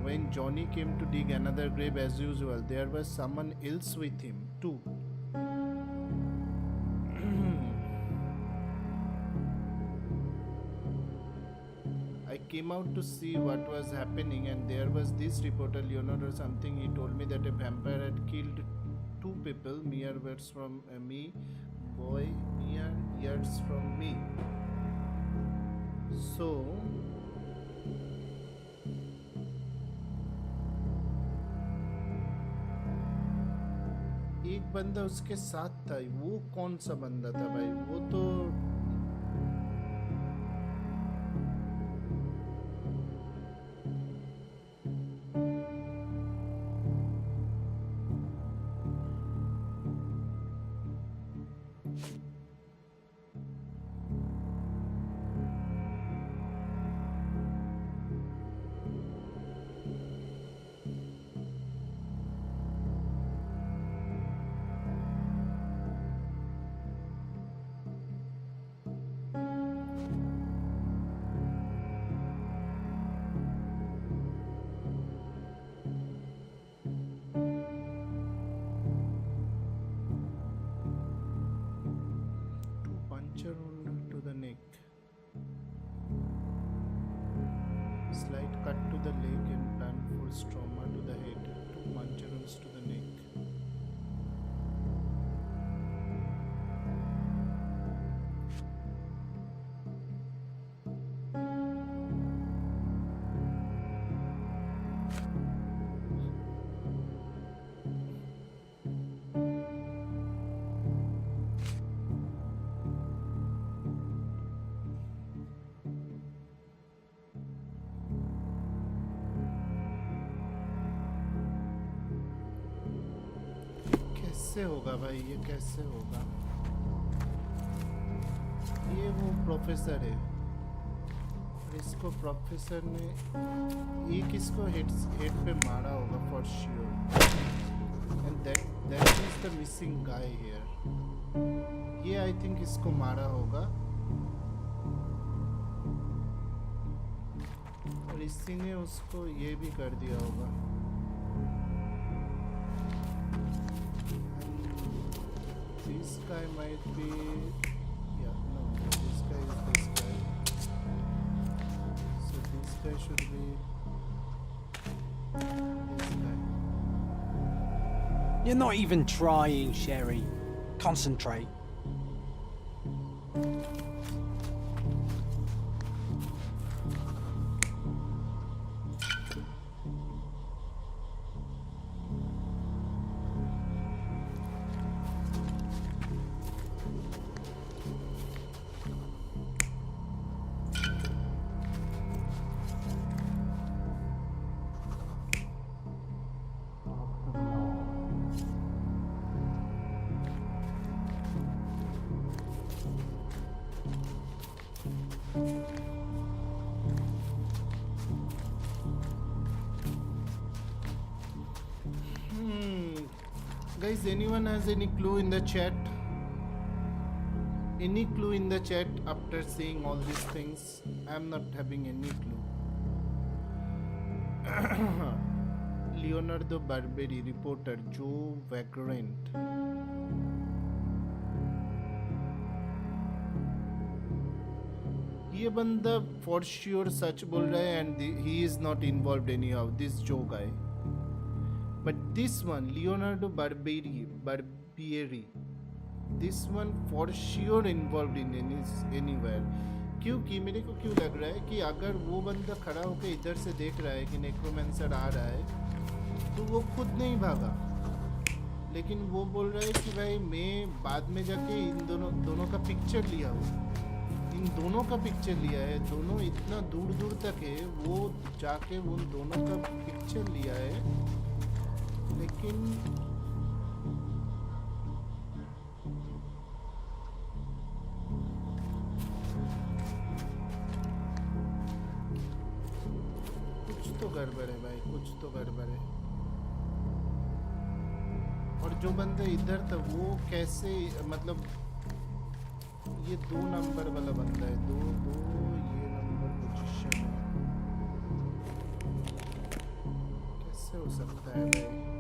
when Johnny came to dig another grave as usual. There was someone else with him too. I came out to see what was happening and there was this reporter, Leonard or something. He told me that a vampire had killed two people mere words from me, boy, mere years from me. So एक बंदा उसके साथ था, वो कौन सा बंदा था भाई? वो तो the leg and blunt force trauma to the head, 2 puncture wounds to the neck. कैसे होगा भाई ये कैसे होगा ये वो प्रोफेसर है और इसको प्रोफेसर ने ये किसको हेड पे मारा होगा for sure and that is the missing guy here ये आई थिंक इसको मारा होगा और इसी ने उसको ये भी कर दिया होगा this guy might be no this guy is this guy so this guy should be this guy. You're not even trying, Sherry. Concentrate. Guys, anyone has any clue in the chat? Any clue in the chat after seeing all these things? I'm not having any clue. Leonardo Barberi, reporter, Joe Vagrant. ये बंदा for sure सच बोल रहा है and he is not involved anyhow. This Joe guy. But this one, Leonardo Barbieri, this one for sure involved in anywhere. क्योंकि मेरे को क्यों लग रहा है कि अगर वो बंदा खड़ा होकर इधर से देख रहा है कि नेक्रोमेंसर आ रहा है तो वो खुद नहीं भागा लेकिन वो बोल रहा है कि भाई मैं बाद में जाके इन दोनों का पिक्चर लिया हूँ इन दोनों का पिक्चर लिया है दोनों इतना दूर दूर तक है वो जाके उन दोनों का पिक्चर लिया है लेकिन कुछ तो गड़बड़ है भाई कुछ तो गड़बड़ है और जो बंदा इधर था वो कैसे मतलब ये 2 नंबर वाला बंदा है दो ये नंबर पोजीशन है कैसे हो सकता है भाई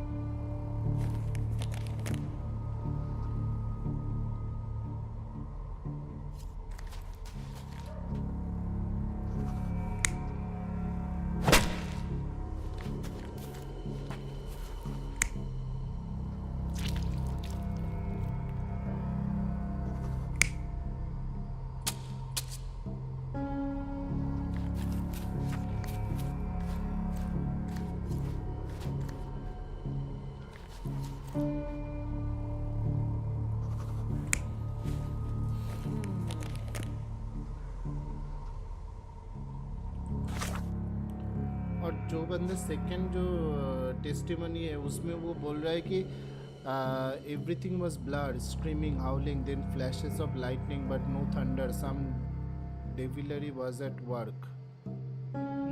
जो बंदे सेकंड जो टेस्टिमनी है उसमें वो बोल रहा है कि everything was blurred screaming howling then flashes of lightning but no thunder some devilry was at work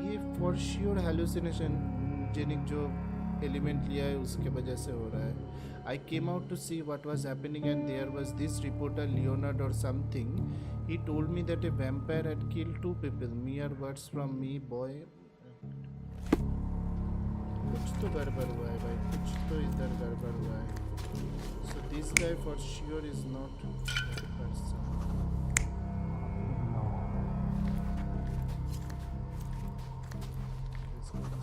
ये फॉर श्योर हेलुसिनेशन जेनिक जो एलिमेंट लिया है उसके वजह से हो रहा है I came out to see what was happening and there was this reporter Leonard और something he told me that a vampire had killed 2 people mere words from me boy कुछ तो गड़बड़ हुआ है भाई कुछ तो इधर गड़बड़ हुआ है सो this guy for sure is not that person इसको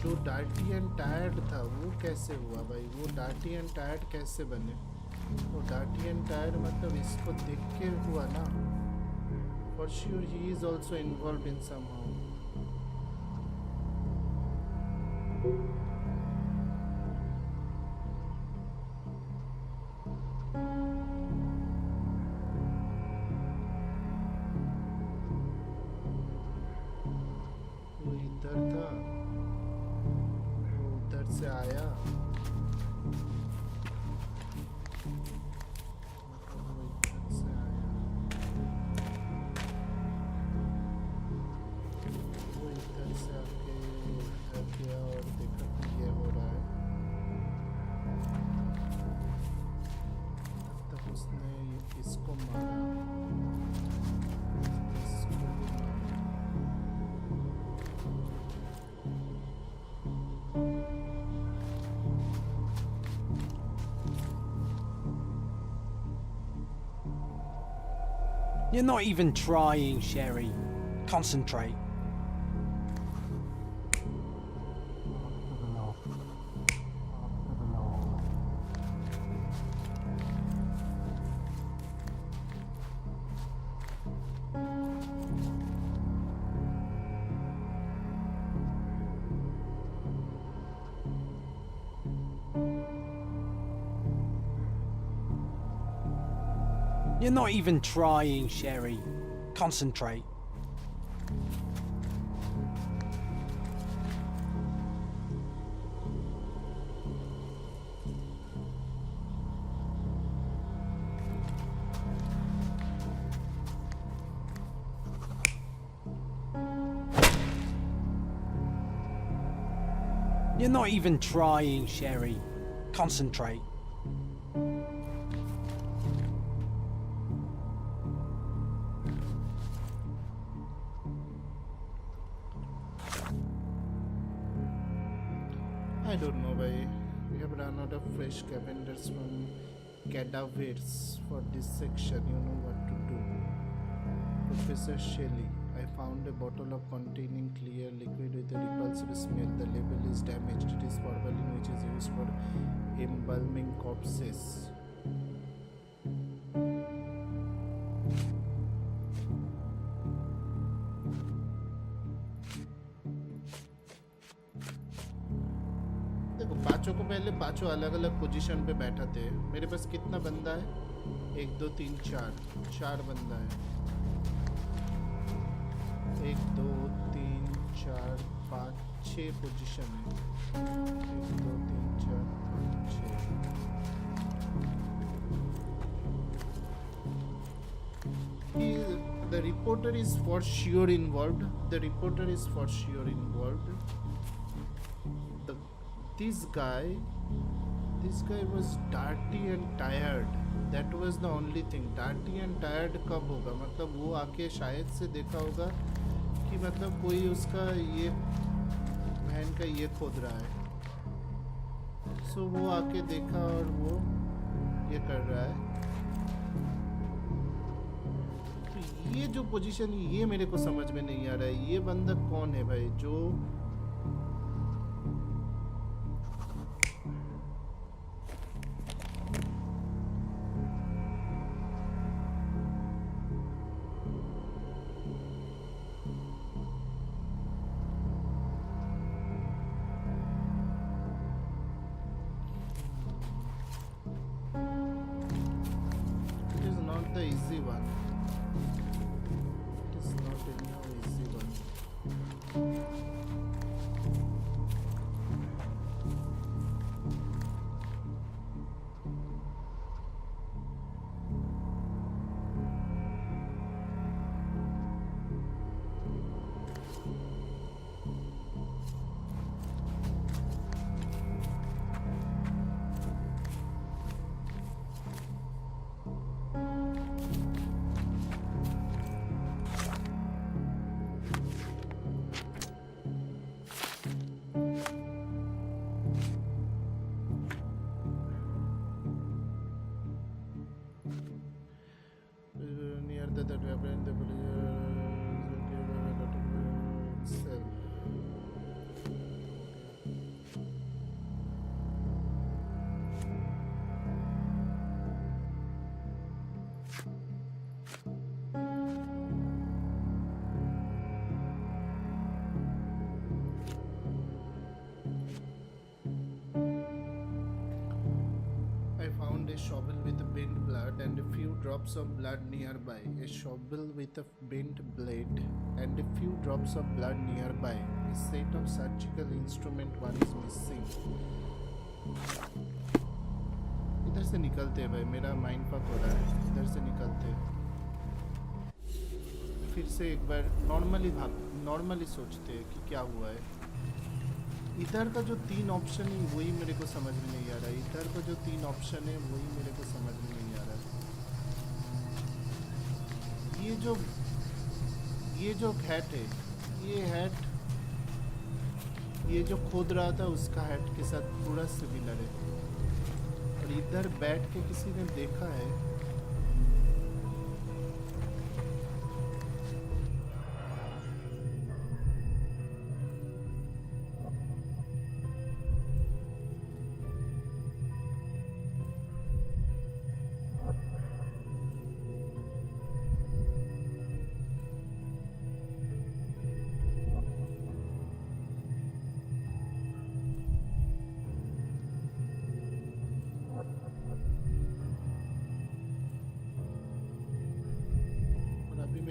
जो डार्टी एंड टायर्ड था वो कैसे हुआ भाई? वो डार्टी एंड टायर्ड कैसे बने? वो डार्टी एंड टायर्ड मतलब इसको देख के हुआ ना? For sure he is also involved in somehow. वो इधर था, वो उधर से आया, You're not even trying, Sherry. Concentrate. You're not even trying, Sherry. Concentrate. You're not even trying, Sherry. Concentrate. I don't know why we have run out of fresh scavengers from cadavers for this section. You know what to do. Professor Shelley, I found a bottle of containing clear liquid with a repulsive smell. The label is damaged. It is formalin which is used for embalming corpses. देखो पांचों को पहले पांचों अलग अलग position पे बैठाते हैं। मेरे पास कितना बंदा है? 1 2 3 4 बंदा है। 1 2 3 4 5 6 पोजीशन है। 1 2 3 4 5 6। The reporter is for sure involved. The reporter is for sure involved. This guy was dirty and tired. That was the only thing. Dirty and tired कब होगा? मतलब वो आके शायद से देखा होगा कि मतलब कोई उसका ये बहन का ये खोद रहा है। So वो आके देखा और वो ये कर रहा है। तो ये जो पोजीशन ये मेरे को समझ में नहीं आ रहा है। ये बंदा कौन है भाई जो drops of blood nearby, a shovel with a bent blade, and a few drops of blood nearby. A set of surgical instrument, one is missing. इधर से निकलते हैं भाई, मेरा माइंड फक हो रहा है. इधर से निकलते हैं. फिर से एक बार नॉर्मली सोचते हैं कि क्या हुआ है. इधर का जो 3 ऑप्शन है वही मेरे को समझ में नहीं आ रहा है. इधर का जो 3 ऑप्शन है वही मेरे को समझ में नहीं आ रहा है. ये जो हैट है, ये जो खोद रहा था उसका हैट के साथ पूरा सिमिलर है. और इधर बैठ के किसी ने देखा है.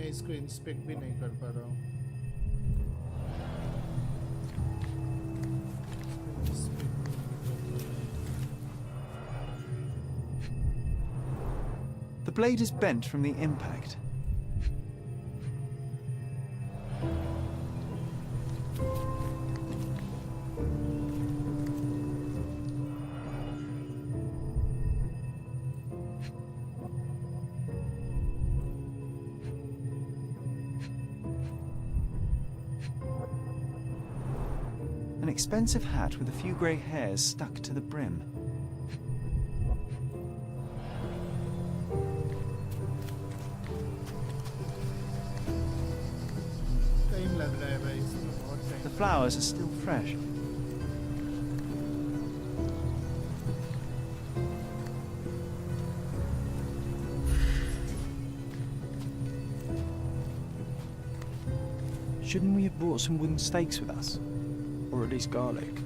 इसको इंस्पेक्ट भी नहीं कर पा रहा हूँ. The blade is bent from the impact. An expensive hat with a few grey hairs stuck to the brim. The flowers are still fresh. Shouldn't we have brought some wooden stakes with us? Or at least garlic?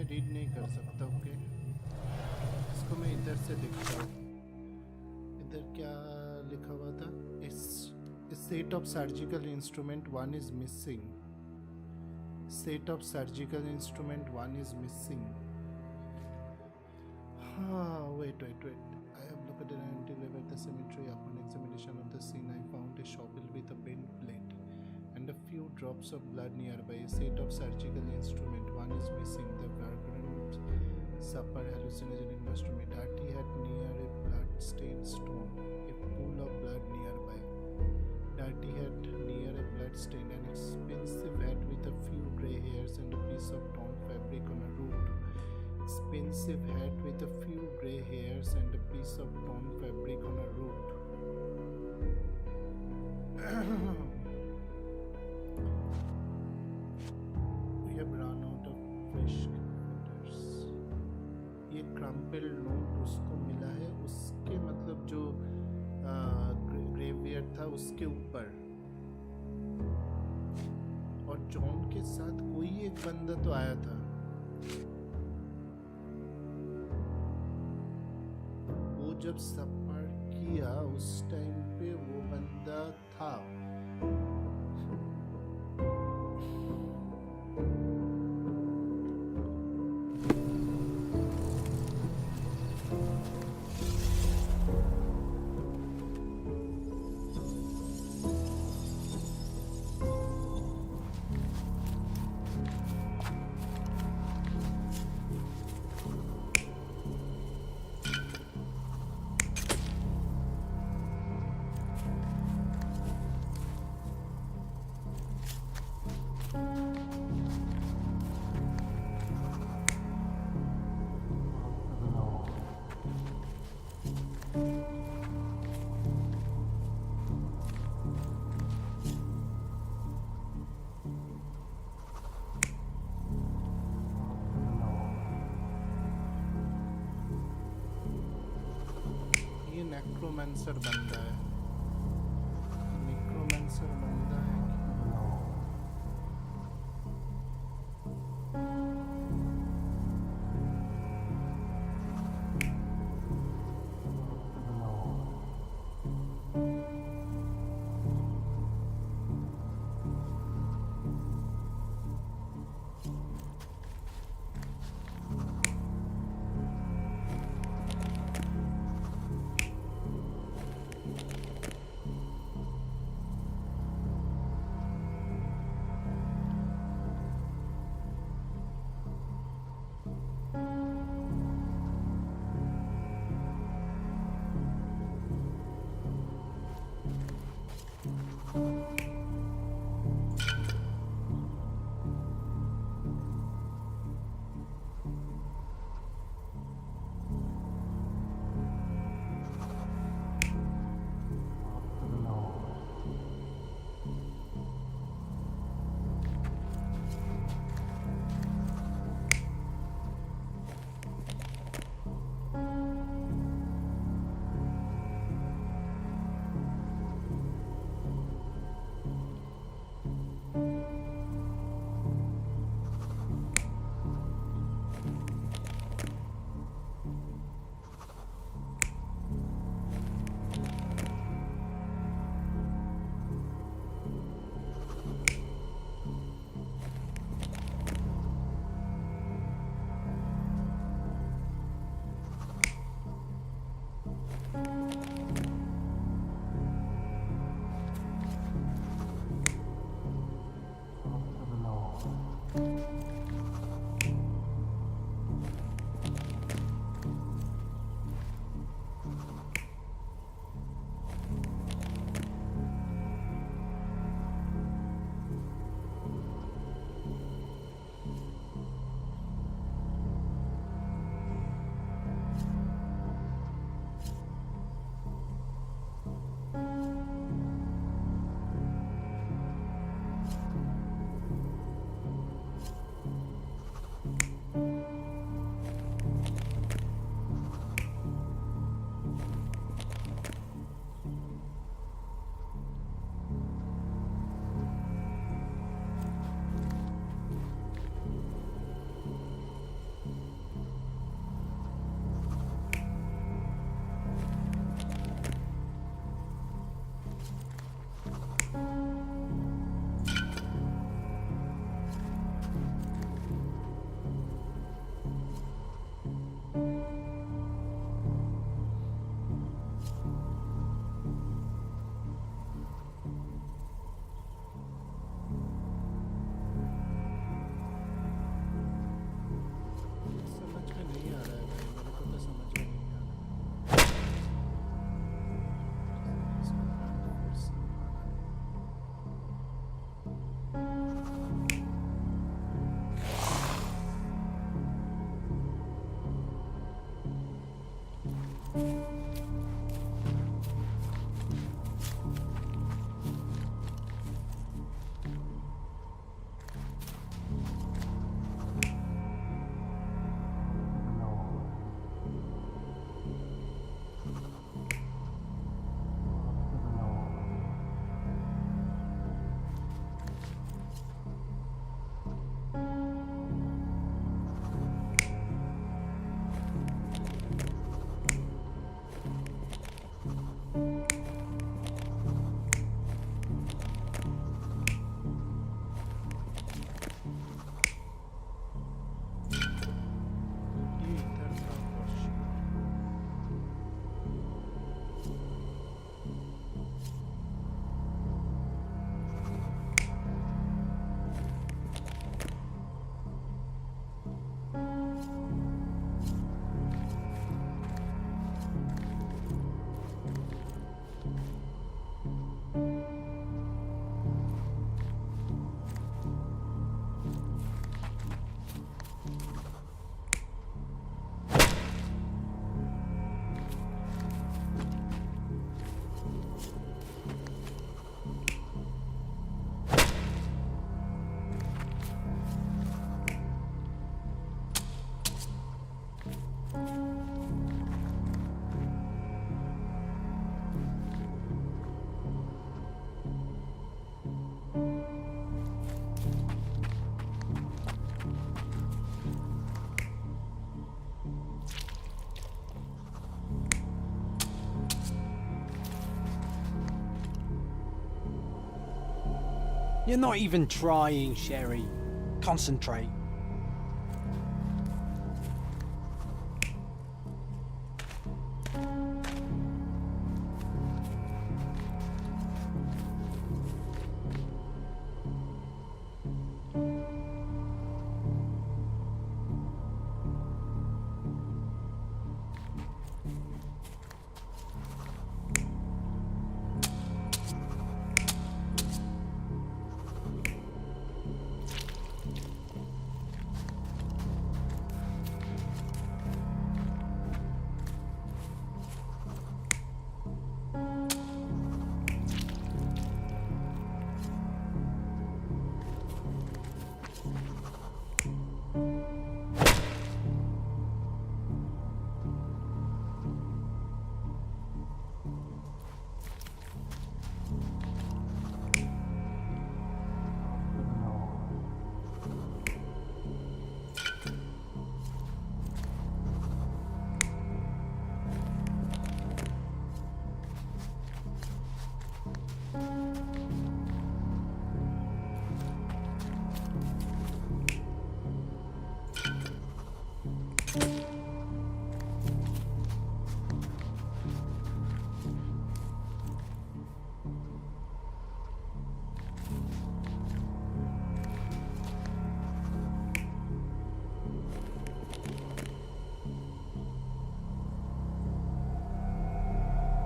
Read नहीं कर सकता. Okay, इसको मैं इधर से देखता हूँ. इधर क्या लिखा हुआ था? Set of surgical instrument, one is missing. Set of surgical instrument, one is missing. Wait. I have looked at until at the cemetery. Upon examination of the scene, I found a shovel with a bent blade and a few drops of blood nearby. A set of surgical instrument, one is missing. The vagrant supper hallucinogen instrument. Dirty hat near a blood-stained stone. A pool of blood nearby. Dirty hat near a blood-stain. An expensive hat with a few grey hairs and a piece of torn fabric on a root. Expensive hat with a few grey hairs and a piece of torn fabric on a root. We have run out of fresh computers. ये crumpled note उसको मिला है, उसके मतलब जो graveyard था उसके ऊपर. और जॉन के साथ कोई एक बंदा तो आया था. जब सफर किया उस टाइम पे वो बंदा था. नेक्रोमैंसर बंदा है You're not even trying, Sherry. Concentrate.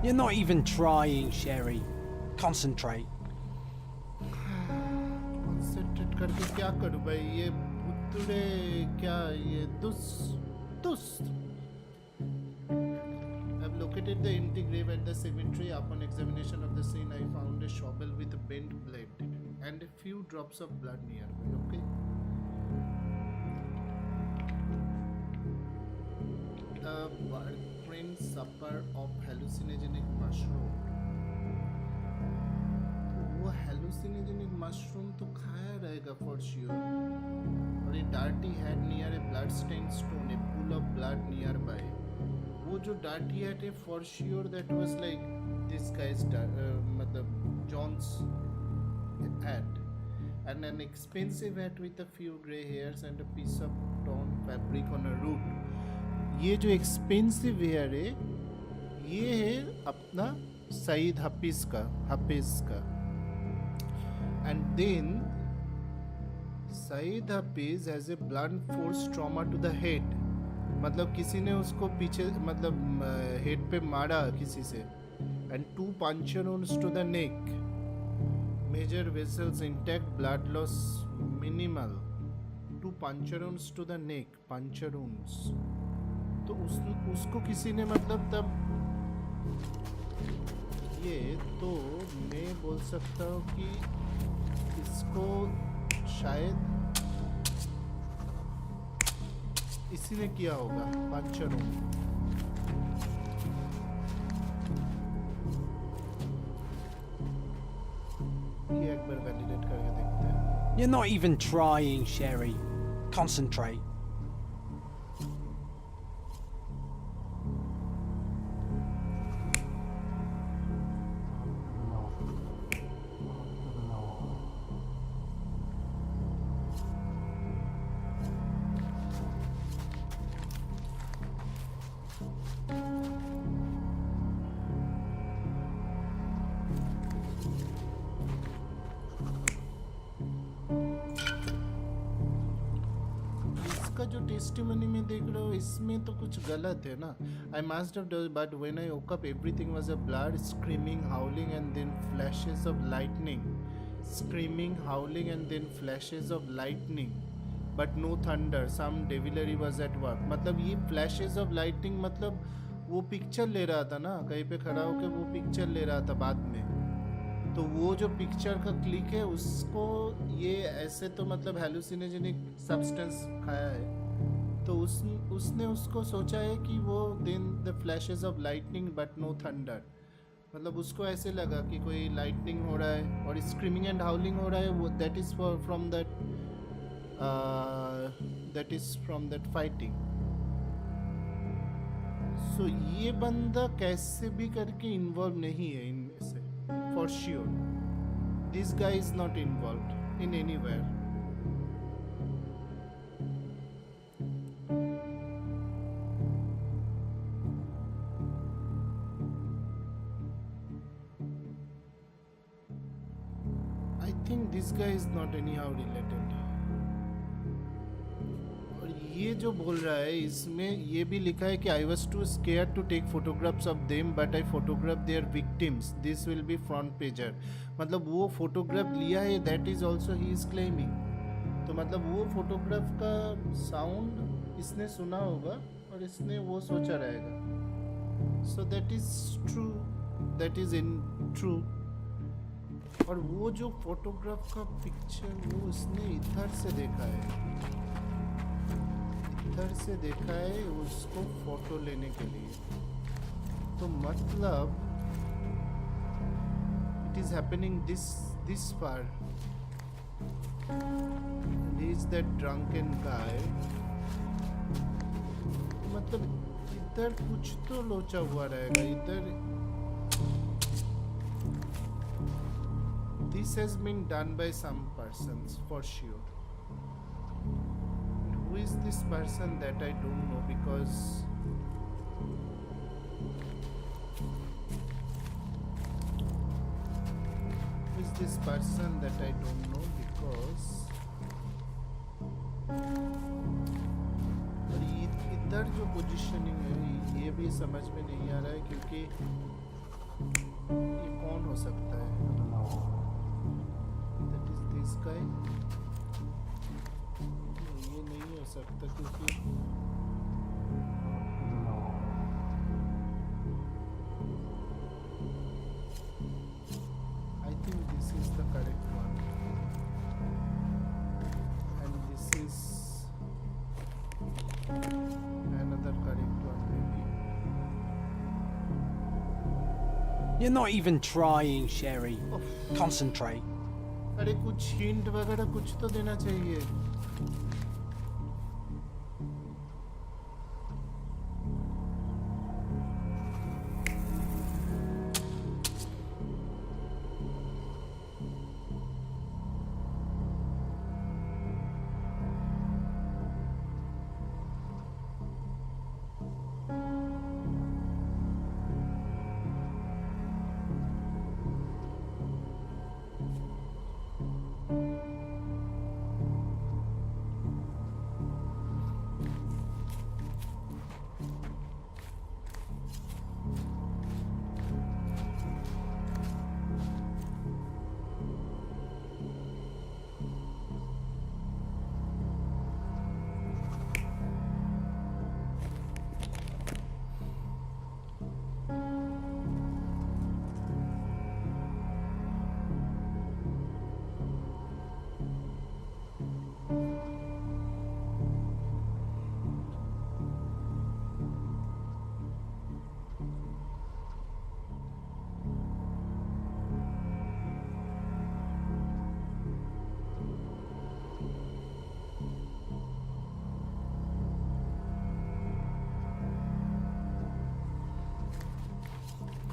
You're not even trying, Sherry. Concentrate. Concentrate करके क्या करूं भाई ये भुतड़े क्या ये दुस्त I've located the empty grave at the cemetery. Upon examination of the scene, I found a shovel with a bent blade and a few drops of blood nearby. Okay. The Barcrane supper of hallucinogenic mushroom. वो hallucinogenic mushroom तो खाया रहेगा for sure. और a dirty hat near a blood-stained stone, a pool of blood nearby. वो जो dirty hat है for sure that was like this guy's मतलब John's hat, and an expensive hat with a few grey hairs and a piece of torn fabric on a root. ये जो expensive hair है ये है अपना सईद हाफिज का and then Saeed Hafiz has a blunt force trauma to the head मतलब किसी ने उसको पीछे मतलब हेड पे मारा किसी से and 2 puncture wounds to the neck major vessels intact blood loss minimal 2 puncture wounds to the neck puncture wounds तो उसको किसी ने मतलब तब ये तो मैं बोल सकता हूँ कि इसको शायद इसी ने किया होगा पंचरों ये एक बार वैलिडेट करके देखते हैं You're not even trying, Sherry. Concentrate. जो टेस्टिमनी में देख रहे हो इसमें तो कुछ गलत है ना I must have done but when I woke up everything was a blood screaming howling and then flashes of lightning screaming howling and then flashes of lightning but no thunder some devilry was at work मतलब ये flashes of lightning मतलब वो picture ले रहा था ना कहीं पे खड़ा होकर वो पिक्चर ले रहा था बाद में तो वो जो पिक्चर का क्लिक है उसको ये ऐसे तो मतलब हेलुसिनोजेनिक सब्सटेंस खाया है तो उसने उसको सोचा है कि वो then the flashes of lightning but no thunder मतलब उसको ऐसे लगा कि कोई लाइटनिंग हो रहा है और स्क्रीमिंग एंड हाउलिंग हो रहा है वो that is from that fighting so ये बंदा कैसे भी करके इन्वॉल्व नहीं है इनमें से for sure this guy is not involved in anywhere. I think this guy is not anyhow related. और ये जो बोल रहा है इसमें ये भी लिखा है कि I was too scared to take photographs of them but I photographed their victims. This will be front pager. मतलब वो फोटोग्राफ लिया है, that is also he is claiming. तो मतलब वो फोटोग्राफ का साउंड इसने सुना होगा और इसने वो सोचा रहेगा. So that is true. That is in true. और वो जो फोटोग्राफ का पिक्चर वो उसने इधर से देखा है, इधर से देखा है उसको फोटो लेने के लिए. तो मतलब it is happening this far. And he is that drunken guy. मतलब इधर कुछ तो लोचा हुआ रहेगा इधर. This has been done by some persons for sure. Who is this person that I don't know because who is this person that I don't know because और इधर जो पोजीशनिंग है ये भी समझ में नहीं आ रहा है क्योंकि ये कौन हो सकता है. This guy ये नहीं हो सकता क्योंकि I think this is the correct one and this is another correct one maybe. You're not even trying, Sherry. Concentrate. अरे कुछ हिंट वगैरह कुछ तो देना चाहिए.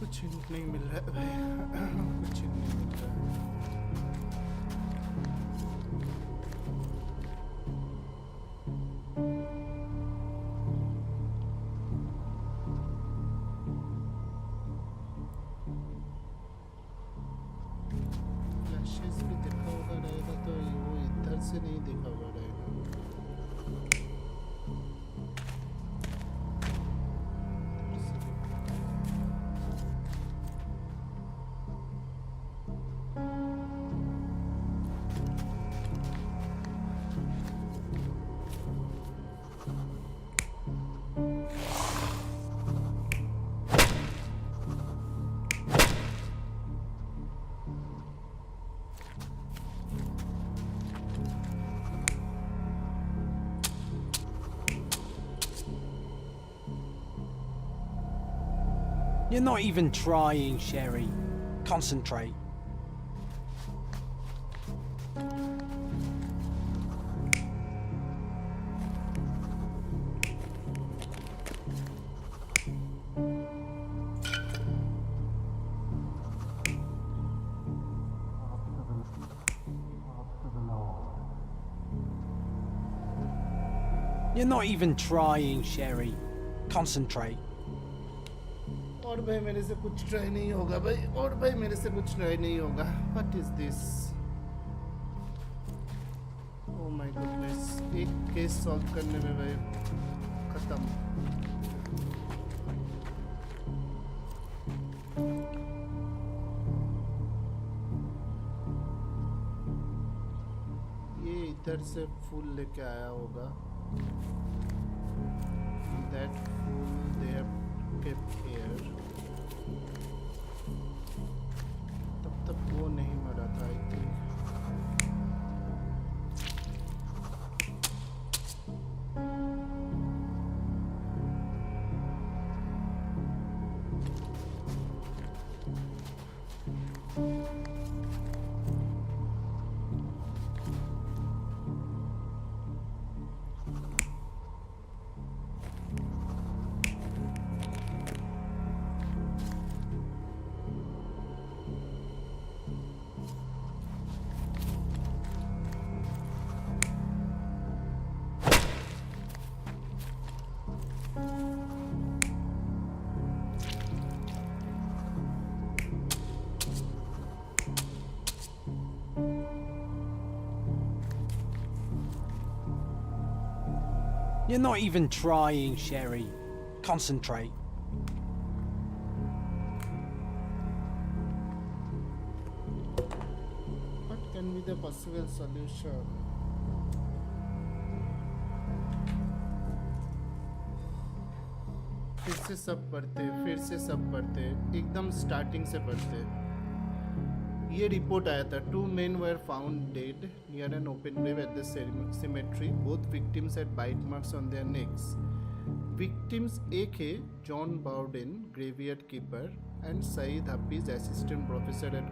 कुछ हिंट नहीं मिल रहा है भाई. कुछ हिंट नहीं मिल रहा है. फ्लैशेस भी देखा होगा रहेगा तो वो इधर से नहीं देखा हुआ रहेगा. You're not even trying, Sherry. Concentrate. You're not even trying, Sherry. Concentrate. और भाई मेरे से कुछ ट्राई नहीं होगा भाई, और भाई मेरे से कुछ ट्राई नहीं होगा. What is this? Oh my goodness. एक केस सॉल्व करने में भाई खत्म. ये इधर से फूल लेके आया होगा. That fool they have kept here. तब तक वो नहीं मरा था I think. You're not even trying, Sherry. Concentrate. What can be the possible solution? फिर से सब पढ़ते एकदम स्टार्टिंग से पढ़ते. ये रिपोर्ट आया था. 2 men were found dead near an open grave at the cemetery. Both victims had bite marks on their necks. Victims एक है John Bowden graveyard keeper and Saeed Hafeez assistant professor at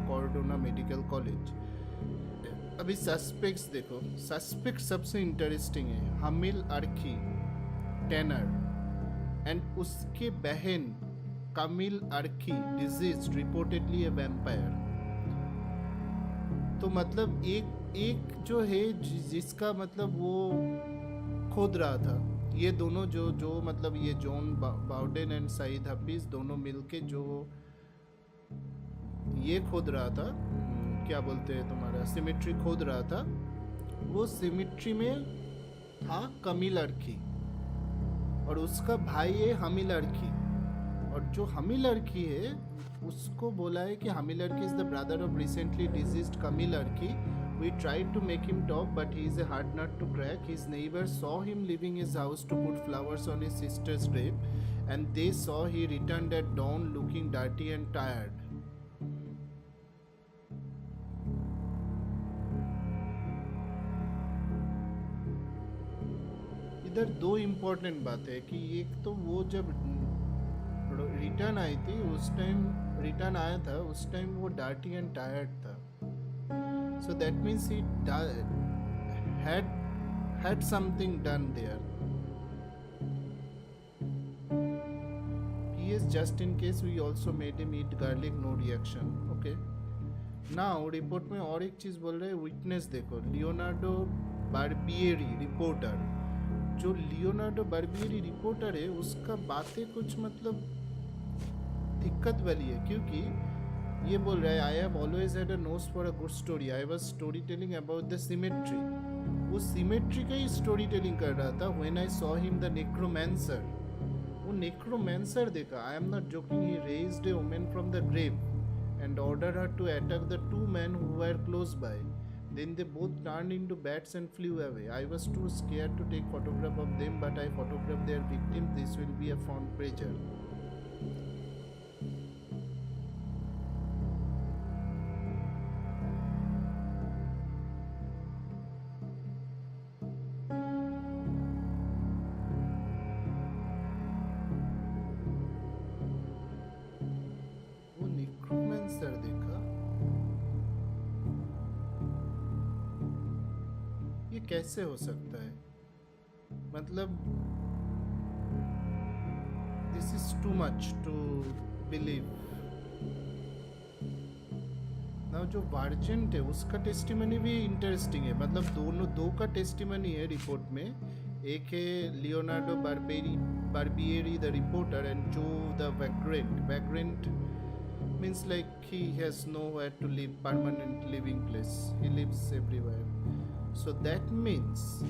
Cordona medical college. अभी suspects देखो. Suspect सबसे interesting है. Hamil Arki tenor and उसके बहन Kamil Arki deceased reportedly a vampire. तो मतलब एक जो है जिसका मतलब वो खोद रहा था. ये दोनों जो मतलब ये John Bowden and Saeed Hafeez दोनों मिलके जो ये खोद रहा था, क्या बोलते हैं तुम्हारा, सिमेट्री खोद रहा था. वो सिमेट्री में था कमिल अर्की और उसका भाई है हमिल अर्की. और जो हमिल अर्की है उसको बोला है कि Hamil Arki is the brother of recently deceased Kamil Arki. We tried to make him talk, but he is a hard nut to crack. His neighbors saw him leaving his house to put flowers on his sister's grave, and they saw he returned at dawn looking dirty and tired. इधर दो important बात है कि एक तो वो जब return आई थी उस टाइम रिटर्न आया था उस टाइम वो डार्टी एंड टायर्ड था. So that means he had something done there. P.S. Just in case we also made him eat garlic, no reaction. Okay. Now report में और एक चीज़ बोल रहे हैं. Witness देखो. Leonardo Barbieri reporter. जो लियोनार्डो बार्बिएरी रिपोर्टर है उसका बातें कुछ मतलब दिक्कत वाली है क्योंकि ये बोल रहा है I have always had a nose for a good story. I was story telling about the cemetery. वो सिमेट्री का ही स्टोरी टेलिंग कर रहा था. When I saw him the necromancer. वो नेक्रोमैंसर देखा. I am not joking. He raised a woman from the grave and ordered her to attack the 2 men who were close by. Then they both turned into bats and flew away. I was too scared to take photograph of them, but I photographed their victims. This will be a fond pleasure. कैसे हो सकता है? मतलब this is too much to believe. ना जो वार्जेंट है उसका testimony भी इंटरेस्टिंग है. मतलब दो का टेस्टिमनी है रिपोर्ट में. एक है Leonardo बार्बिeri the reporter and Joe the vagrant means like he has nowhere to live, permanent living place, he lives everywhere. So that means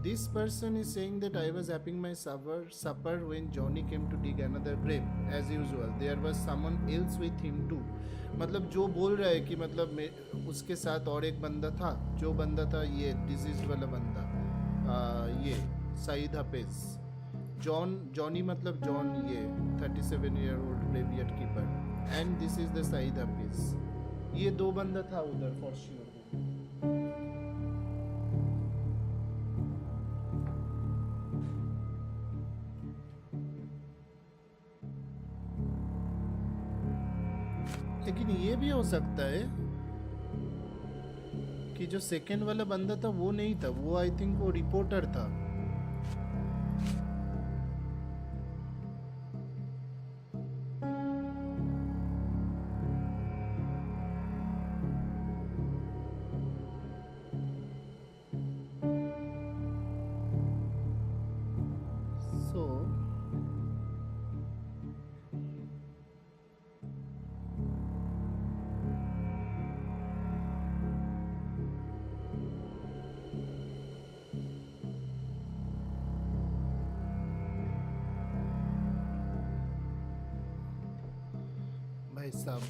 this person is saying that I was having my supper when Johnny came to dig another grave. As usual there was someone else with him too. मतलब जो बोल रहा है कि मतलब उसके साथ और एक बंदा था, जो बंदा था ये डिजीज्ड वाला बंदा, ये सईद हाफिज, जॉनी मतलब जॉन, ये 37-year-old graveyard keeper, and this is the Saeed Hafiz. ये दो बंदा था उधर फॉर श्योर. लेकिन ये भी हो सकता है कि जो सेकंड वाला बंदा था वो नहीं था, वो आई थिंक वो रिपोर्टर था. सब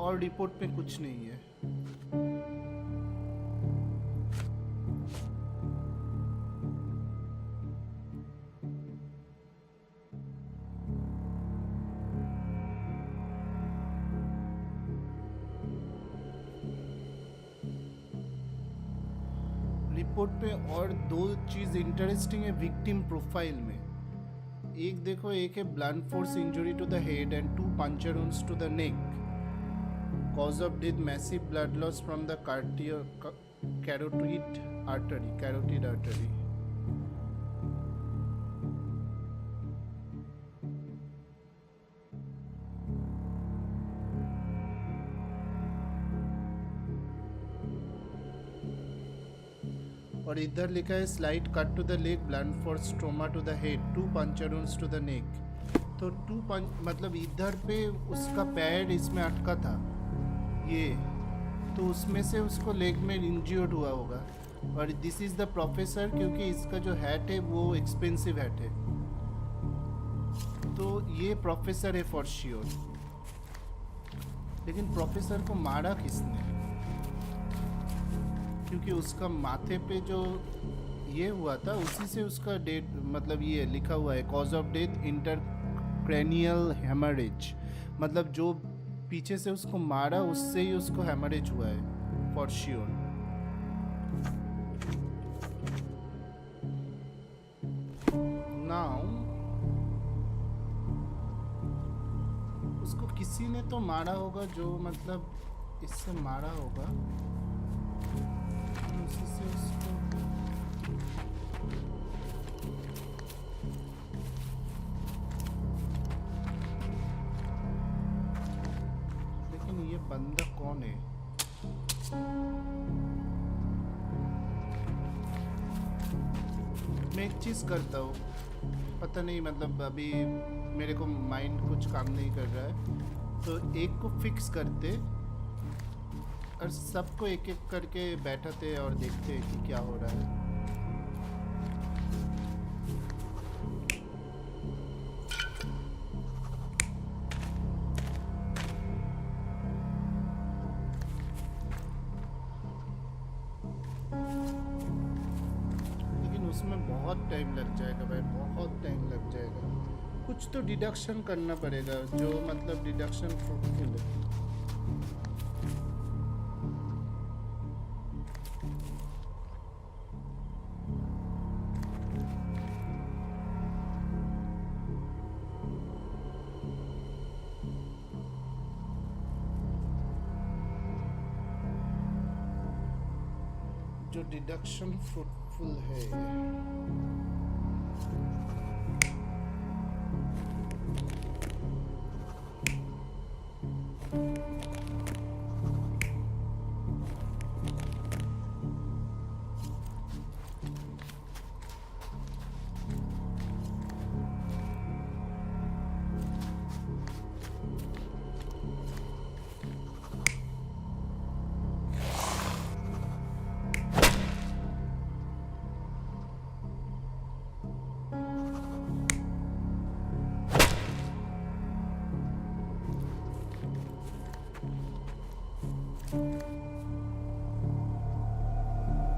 और रिपोर्ट में कुछ नहीं है. रिपोर्ट पे और दो चीज इंटरेस्टिंग है विक्टिम प्रोफाइल में. एक देखो, एक है blunt force injury to the head and 2 puncture wounds to the neck. Cause of death massive blood loss from the carotid artery. और इधर लिखा है slight cut to the leg, blunt force trauma to the head, 2 puncture wounds to the neck. तो 2 पंच मतलब इधर पे उसका pad इसमें अटका था ये, तो उसमें से उसको लेग में इंजर्ड हुआ होगा. और दिस इज द प्रोफेसर, क्योंकि इसका जो हैट है वो एक्सपेंसिव हैट है, तो ये प्रोफेसर है फॉर श्योर. लेकिन प्रोफेसर को मारा किसने? क्योंकि उसका माथे पे जो ये हुआ था उसी से उसका डेट मतलब ये लिखा हुआ है cause of death intracranial haemorrhage. मतलब जो पीछे से उसको मारा उससे ही उसको हेमरेज हुआ है फॉर श्योर. नाउ उसको किसी ने तो मारा होगा, जो मतलब इससे मारा होगा, उसी से उसको लेकिन ये बंदा कौन है? मैं एक चीज करता हूँ, पता नहीं मतलब अभी मेरे को माइंड कुछ काम नहीं कर रहा है, तो एक को फिक्स करते और सबको एक एक करके बैठाते और देखते हैं कि क्या हो रहा है. लेकिन उसमें बहुत टाइम लग जाएगा भाई, बहुत टाइम लग जाएगा. कुछ तो डिडक्शन करना पड़ेगा जो मतलब डिडक्शन फ्रूटफुल है. जो डिडक्शन फ्रूटफुल है.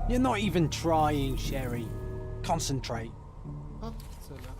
You're not even trying, Sherry. Concentrate. Fuck, Salah.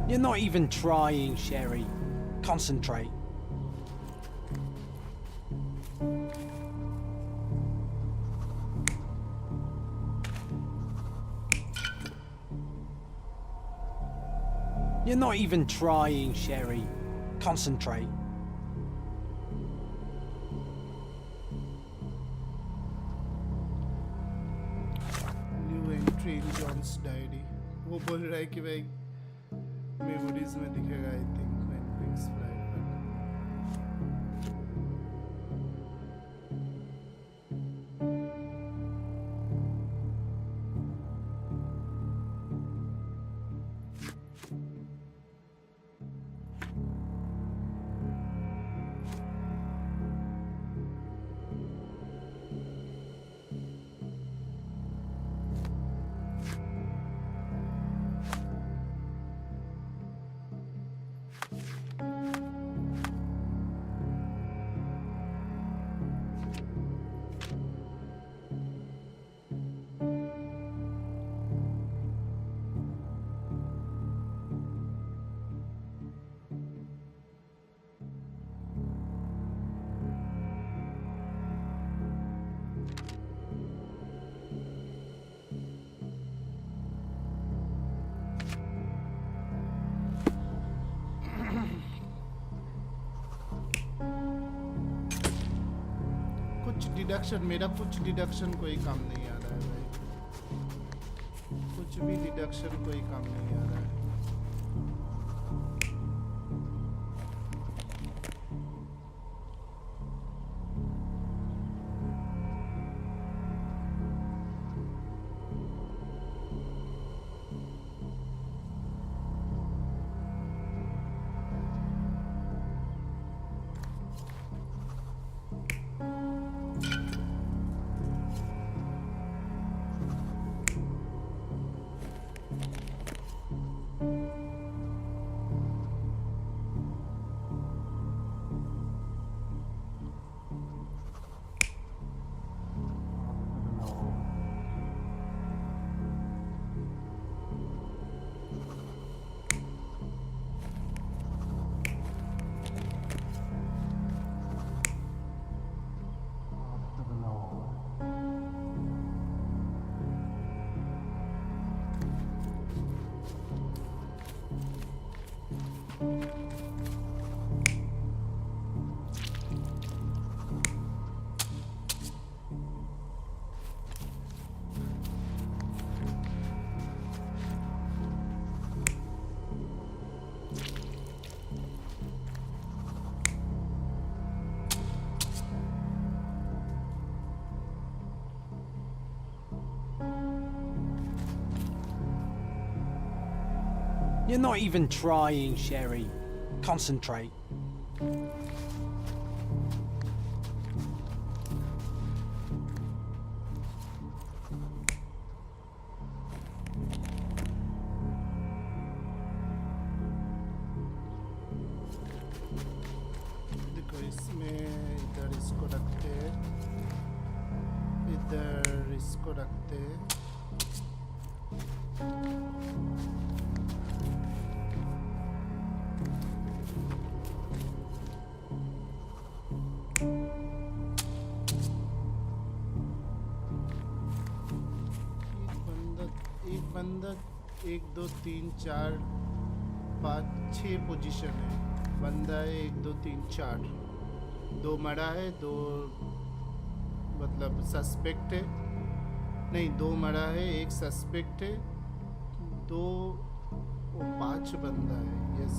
You're not even trying, Sherry. Concentrate. You're not even trying, Sherry. Concentrate. New entry in John's diary. वो बोल रहा है कि भाई मेमोरीज में दिखेगा I think when pics fly deduction मेरा कुछ डिडक्शन कोई काम नहीं आ रहा है भाई कुछ भी डिडक्शन कोई काम नहीं आ रहा है You're not even trying, Sherry. Concentrate. देखो इसमें इधर इसको रखते हैं, इधर इसको रखते हैं। एक बंदा 1 2 3 4 5 6 पोजीशन है। बंदा है 1 2 3 4, 2 मरा है, 2 मतलब सस्पेक्ट है, नहीं 2 मरा है, 1 सस्पेक्ट है, 2 5 बंदा है। Yes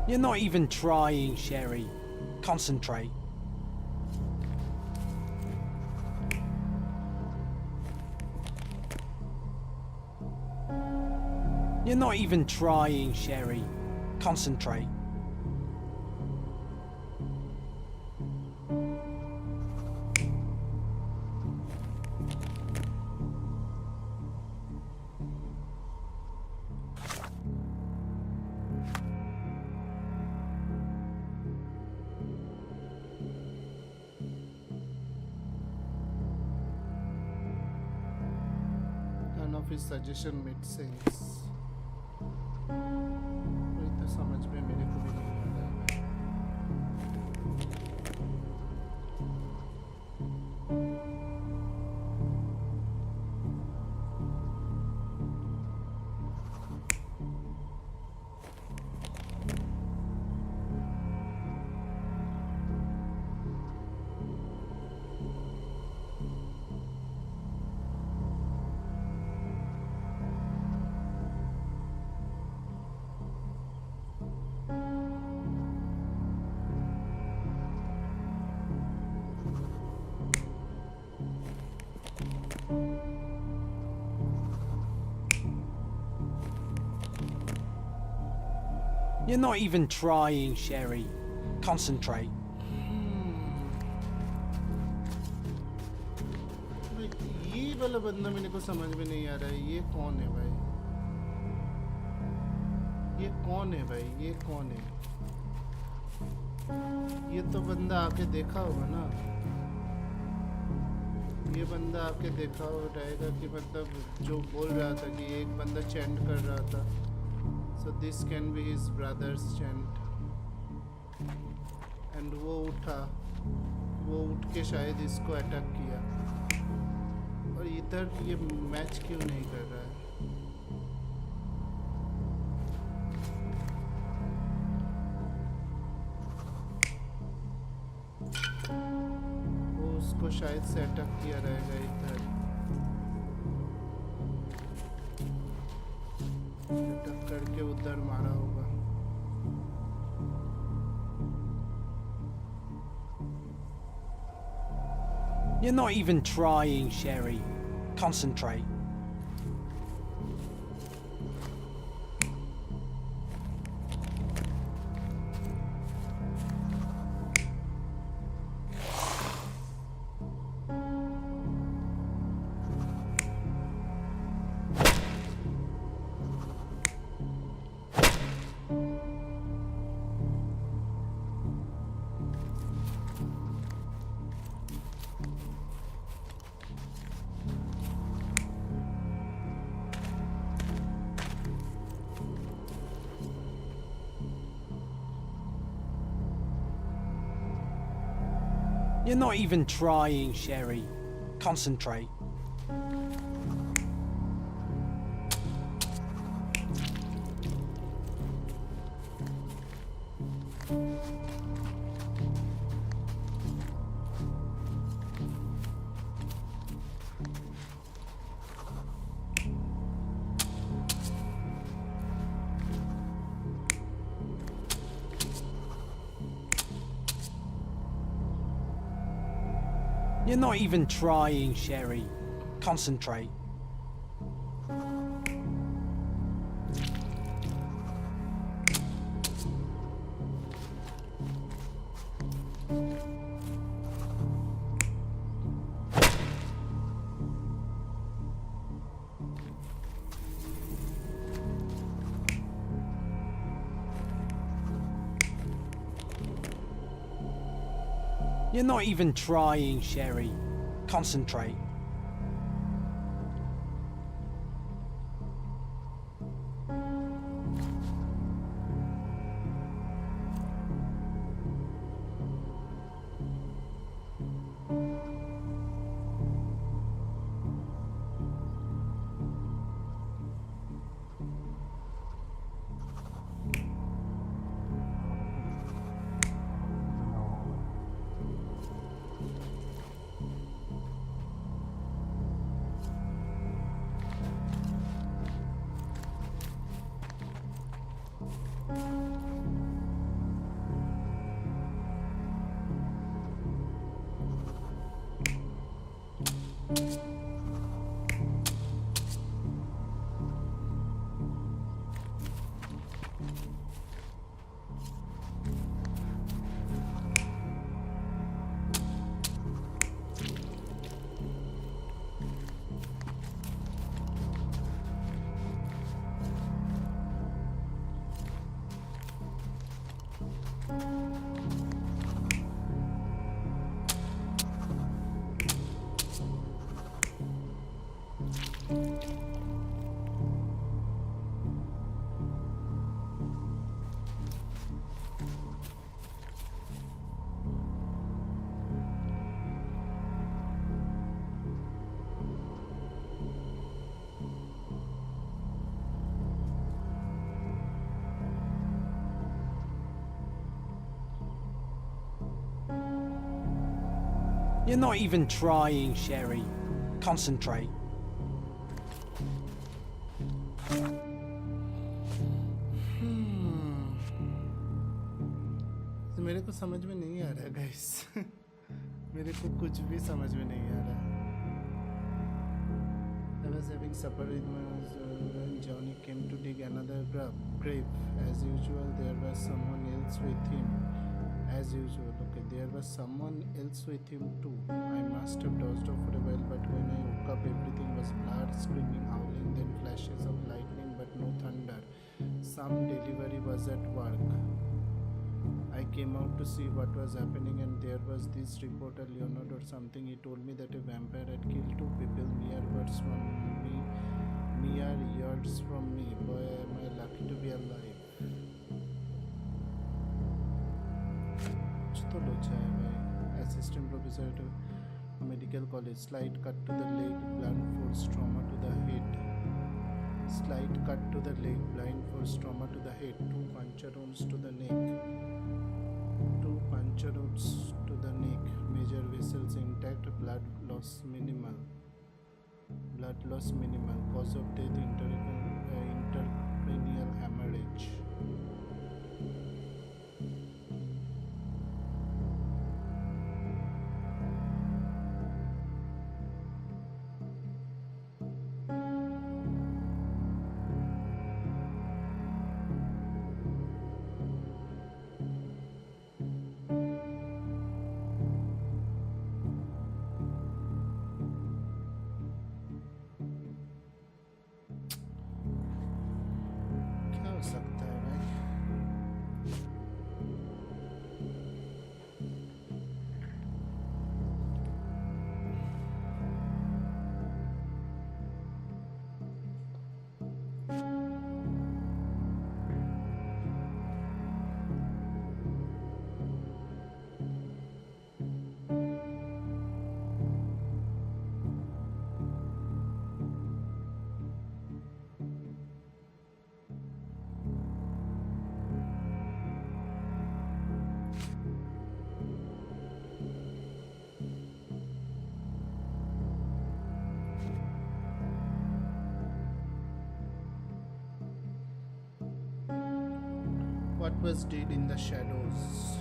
You're not even trying, Sherry. Concentrate. You're not even trying, Sherry. Concentrate. None of his suggestion made sense. कोई तो समझ में मेरे को भी नहीं आ रहा है। You're not even trying, Sherry. Concentrate. ये वाला बंदा मेरे को समझ में नहीं आ रहा है. ये कौन है भाई? ये कौन है भाई? ये कौन है? ये तो बंदा आके देखा होगा ना. ये बंदा आके देखा हो रहेगा कि मतलब जो बोल रहा था कि एक बंदा चैंट कर रहा था. So this can be his brother's chant. And वो उठ के शायद इसको अटैक किया. और इधर ये मैच क्यों नहीं कर रहा है? वो उसको शायद से अटैक किया रहेगा इधर. अटैक करके उधर मारा होगा. You're not even trying, Sherry. Concentrate. You're not even trying, Sherry. Concentrate. You're not even trying, Sherry. Concentrate. You're not even trying, Sherry. Concentrate. You're not even trying, Sherry. Concentrate. तो मेरे को समझ में नहीं आ रहा गाइस. मेरे को कुछ भी समझ में नहीं आ रहा. I was having supper with my when Johnny came to dig another grave. As usual, there was someone else with him. As usual, okay, there was someone else with him too. I must have dozed off for a while, but when I woke up, everything was blood, screaming, howling, then flashes of lightning, but no thunder. Some delivery was at work. I came out to see what was happening, and there was this reporter, Leonard or something. He told me that a vampire had killed 2 people mere years from me. Boy, am I lucky to be alive. तो लोचा है भाई. Assistant professor at a medical college. Slight cut to the leg, blunt force trauma to the head. Slight cut to the leg, blind force trauma to the head. 2 puncture wounds to the neck. 2 puncture wounds to the neck. Major vessels intact. Blood loss minimal. Cause of death intracranial hemorrhage. What was did in the shadows?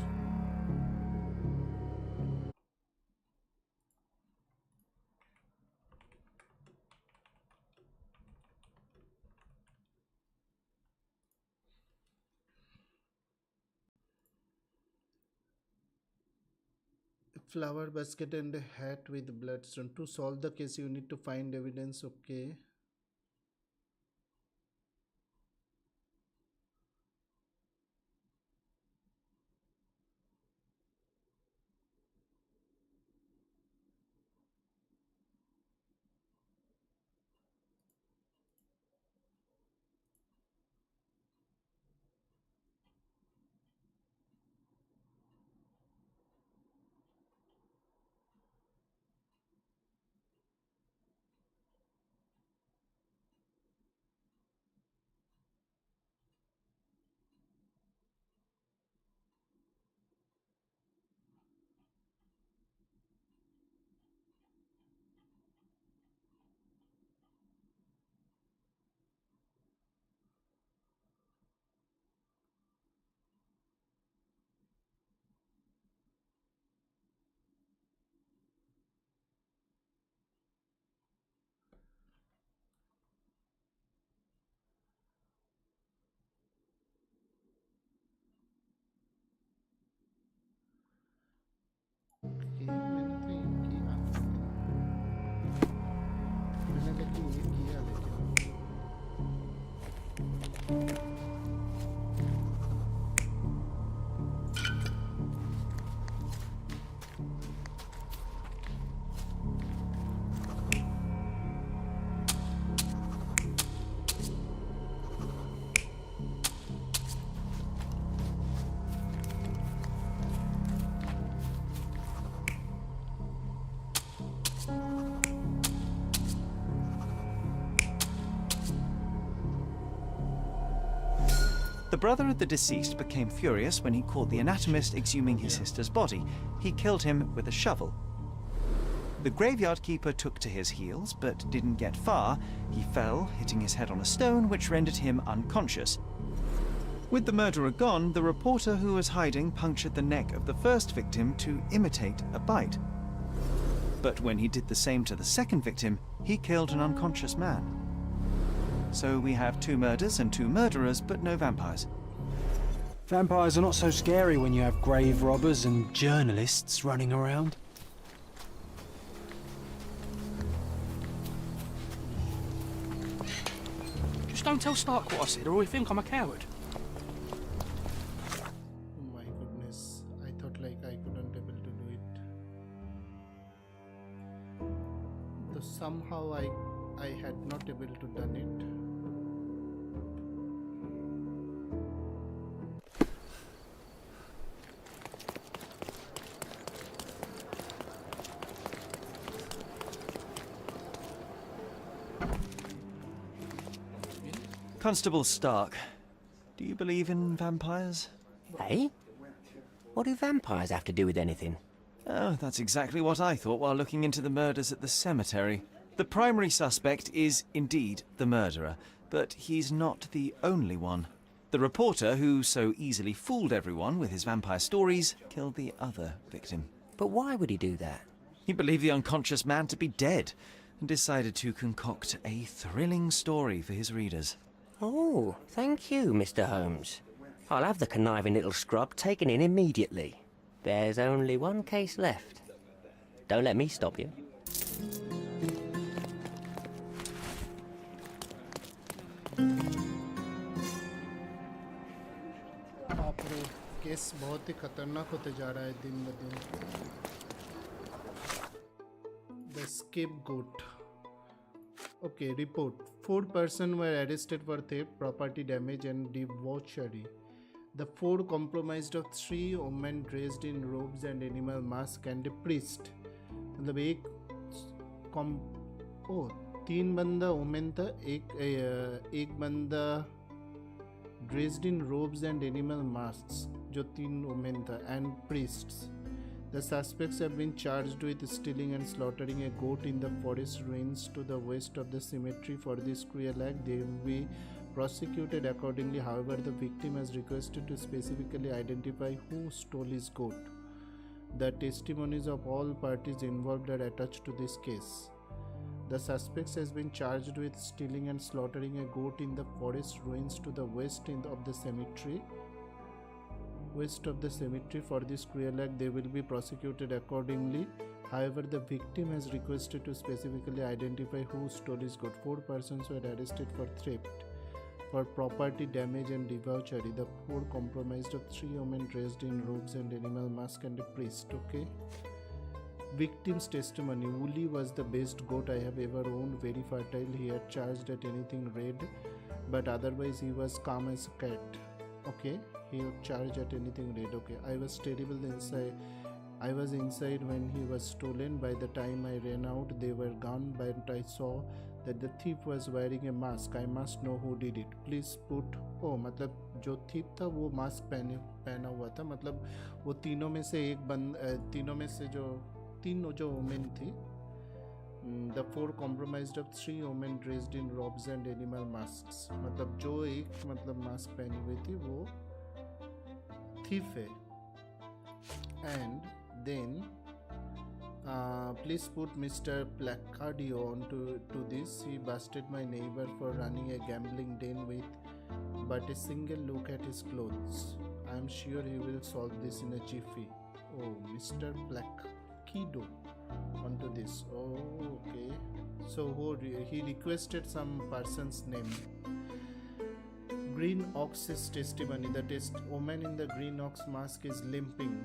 A flower basket and a hat with bloodstone. To solve the case, you need to find evidence. Okay. The brother of the deceased became furious when he caught the anatomist exhuming his sister's body. He killed him with a shovel. The graveyard keeper took to his heels, but didn't get far. He fell, hitting his head on a stone, which rendered him unconscious. With the murderer gone, the reporter who was hiding punctured the neck of the first victim to imitate a bite. But when he did the same to the second victim, he killed an unconscious man. So we have 2 murders and 2 murderers, but no vampires. Vampires are not so scary when you have grave robbers and journalists running around. Just don't tell Stark what I said, or he'll think I'm a coward. Oh my goodness, I thought like I couldn't able to do it. So somehow I had not able to done it. Constable Stark, do you believe in vampires? Hey? What do vampires have to do with anything? Oh, that's exactly what I thought while looking into the murders at the cemetery. The primary suspect is indeed the murderer, but he's not the only one. The reporter, who so easily fooled everyone with his vampire stories, killed the other victim. But why would he do that? He believed the unconscious man to be dead and decided to concoct a thrilling story for his readers. Oh, thank you, Mr. Holmes. I'll have the conniving little scrub taken in immediately. There's only one case left. Don't let me stop you. बाप रे, case बहुत ही खतरनाक होते जा रहा है दिन ब दिन. The scapegoat. Okay, report. 4 persons were arrested for theft, property damage and debauchery. The 4 comprised of 3 women dressed in robes and animal mask and a priest. मतलब एक 3 बंदा वुमेन था, एक बंदा dressed in robes and animal masks जो 3 women था and priests. The suspects have been charged with stealing and slaughtering a goat in the forest ruins to the west of the cemetery. For this cruel act, they will be prosecuted accordingly. However, the victim has requested to specifically identify who stole his goat. The testimonies of all parties involved are attached to this case. The suspects has been charged with stealing and slaughtering a goat in the forest ruins to the west of the cemetery. For this cruel act, they will be prosecuted accordingly. However, the victim has requested to specifically identify who stole his goat. 4 persons were arrested for theft, for property damage and debauchery. The 4 comprised of 3 women dressed in robes and animal mask and a priest. Okay. Victim's testimony. Wooly was the best goat I have ever owned. Very fertile. He had charged at anything red, but otherwise he was calm as a cat. Okay. He would charge at anything red. Okay. I was terrible inside. I was inside when he was stolen. By the time I ran out, they were gone. But I saw that the thief was wearing a mask. I must know who did it. Please put. Oh, मतलब जो thief था वो mask पहना हुआ था. मतलब वो तीनों में से तीनों में से जो women थी. The 4 comprised of 3 women dressed in robes and animal masks. मतलब जो एक मतलब mask पहनी हुई थी वो thief है. And then please put Mr. Placardio onto this. He busted my neighbor for running a gambling den with but a single look at his clothes. I am sure he will solve this in a jiffy. Oh, Mr. Placardio onto this. Oh, okay. So he requested some person's name. Green Ox's testimony. The woman in the green ox mask is limping.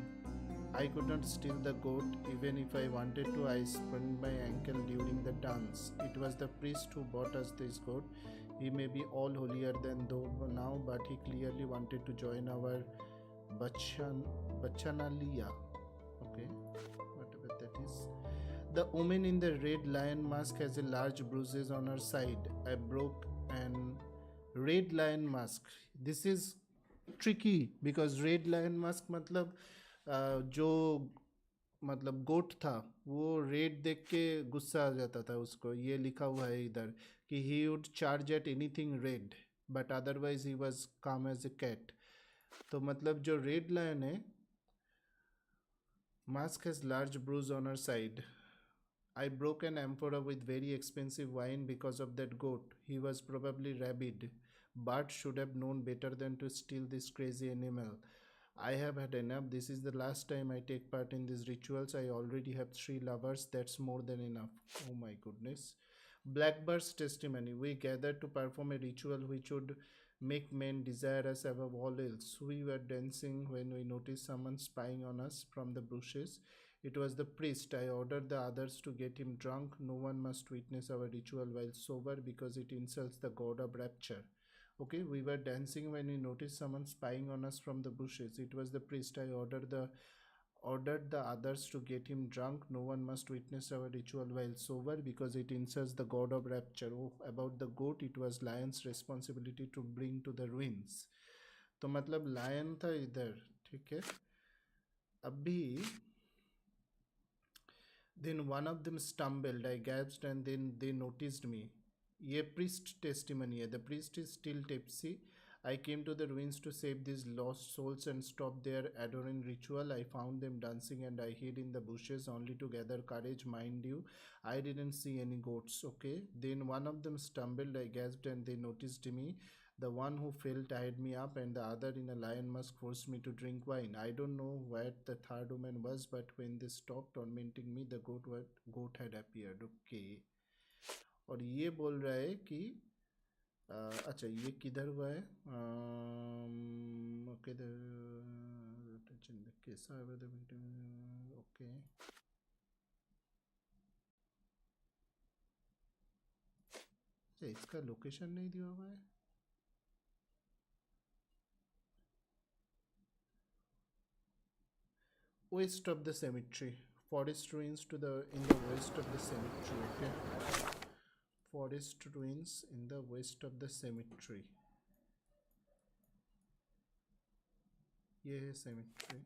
I could not steal the goat. Even if I wanted to, I sprained my ankle during the dance. It was the priest who bought us this goat. He may be all holier than thou now, but he clearly wanted to join our Bachanalia. Okay, whatever that is. The woman in the red lion mask has a large bruises on her side. I broke an red lion mask. This is tricky because red lion mask मतलब जो मतलब गोट था वो red देख के गुस्सा आ जाता था उसको. ये लिखा हुआ है इधर कि he would charge at anything red but otherwise he was calm as a cat. तो मतलब जो रेड लायन है, mask has large bruise on her side. I broke an amphora with very expensive wine because of that goat. He was probably rabid. Bart should have known better than to steal this crazy animal. I have had enough. This is the last time I take part in these rituals. I already have 3 lovers. That's more than enough. Oh my goodness. Blackbird's testimony. We gathered to perform a ritual which would make men desire us above all else. We were dancing when we noticed someone spying on us from the bushes. It was the priest. I ordered the others to get him drunk. No one must witness our ritual while sober because it insults the god of rapture. Okay, we were dancing when we noticed someone spying on us from the bushes. It was the priest. I ordered the others to get him drunk. No one must witness our ritual while sober because it insults the god of rapture. Oh, about the goat, it was lion's responsibility to bring to the ruins. तो मतलब lion था इधर, ठीक है. अभी then one of them stumbled. I gasped and then they noticed me. ये priest testimony है. The priest is still tipsy. I came to the ruins to save these lost souls and stop their adoring ritual. I found them dancing and I hid in the bushes only to gather courage. Mind you, I didn't see any goats. Okay. Then one of them stumbled. I gasped and they noticed me. The one who fell tied me up and the other in a lion mask forced me to drink wine. I don't know what the third woman was, but when they stopped tormenting me, the goat had appeared. Okay. और ये बोल रहा है कि अच्छा ये किधर हुआ है ओके कैसा ओके अच्छा इसका लोकेशन नहीं दिया हुआ है west of the cemetery forest ruins in the west of the cemetery okay forest ruins in the west of the cemetery ये है cemetery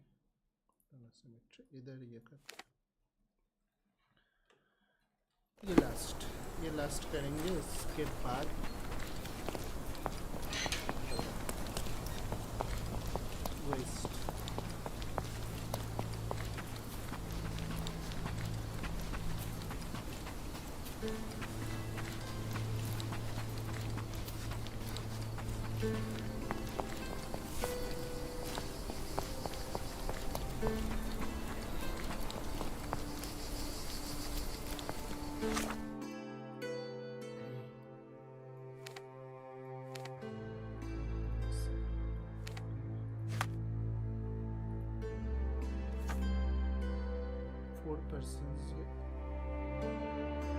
इधर ये कर ये लास्ट करेंगे इसके बाद west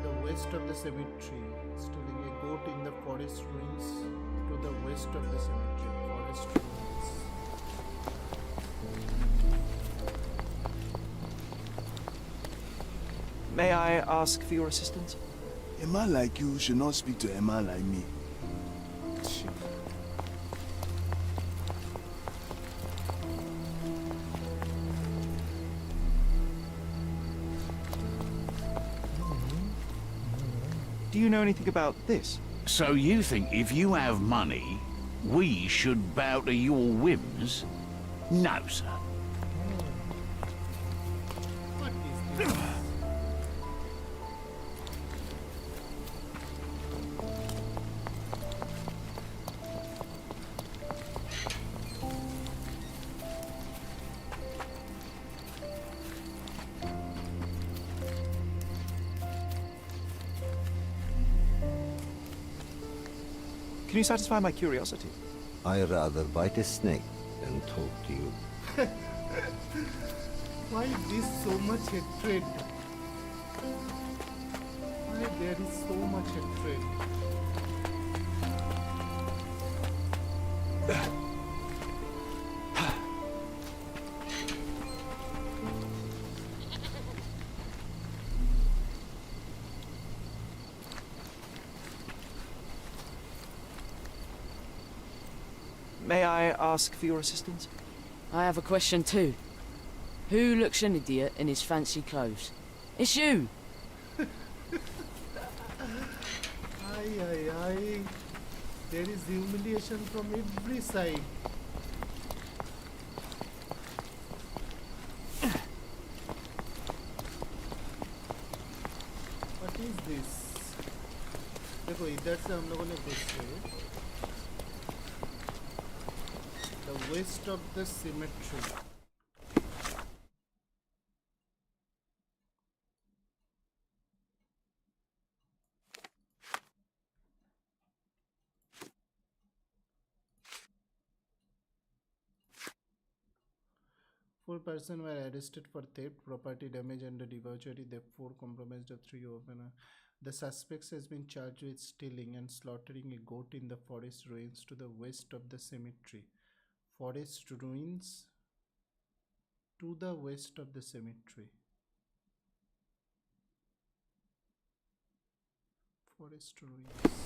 the west of the cemetery stealing a goat in the forest ruins to the west of the cemetery forest ruins May I ask for your assistance? A man like you should not speak to a man like me. Do you know anything about this? So you think if you have money, we should bow to your whims? No, sir. what is this Can you satisfy my curiosity? I'd rather bite a snake than talk to you. why this so much hatred why there is so much hatred May I ask for your assistance? I have a question too. Who looks an idiot in his fancy clothes? It's you! Aye. There is humiliation from every side. इधर से हम लोगों ने घुसे the west of the cemetery. Four persons were arrested for theft, property damage, and debauchery. The four compromised of three opener. The suspect has been charged with stealing and slaughtering a goat in the forest ruins to the west of the cemetery. Forest ruins to the west of the cemetery. Forest ruins.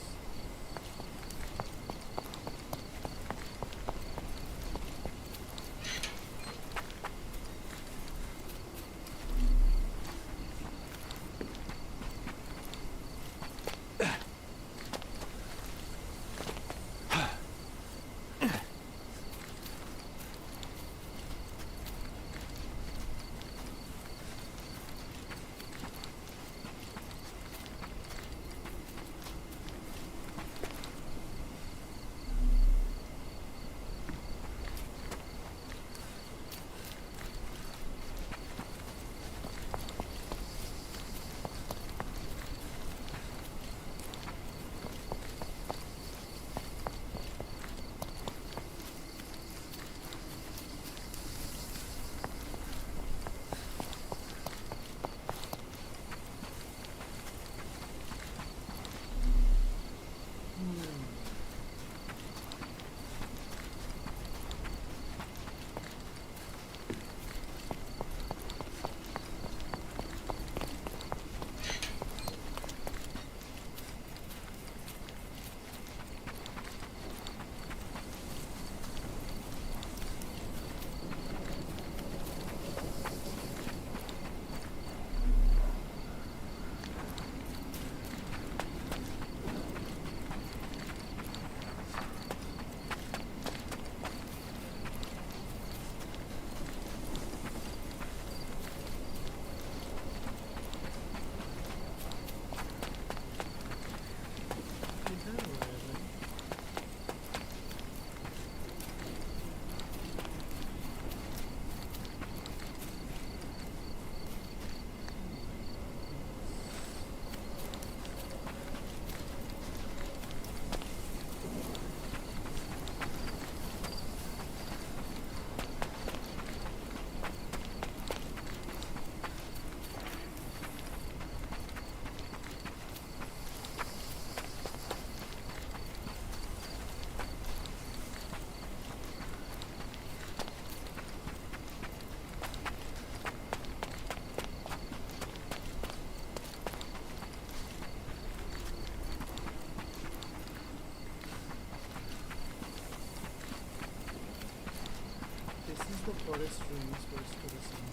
The forest ruins close to the sun.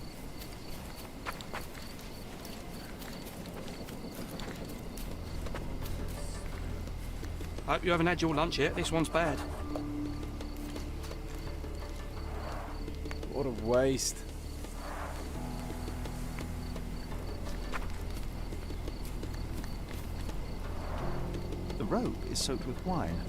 Hope you haven't had your lunch yet. This one's bad. What a waste. The robe is soaked with wine.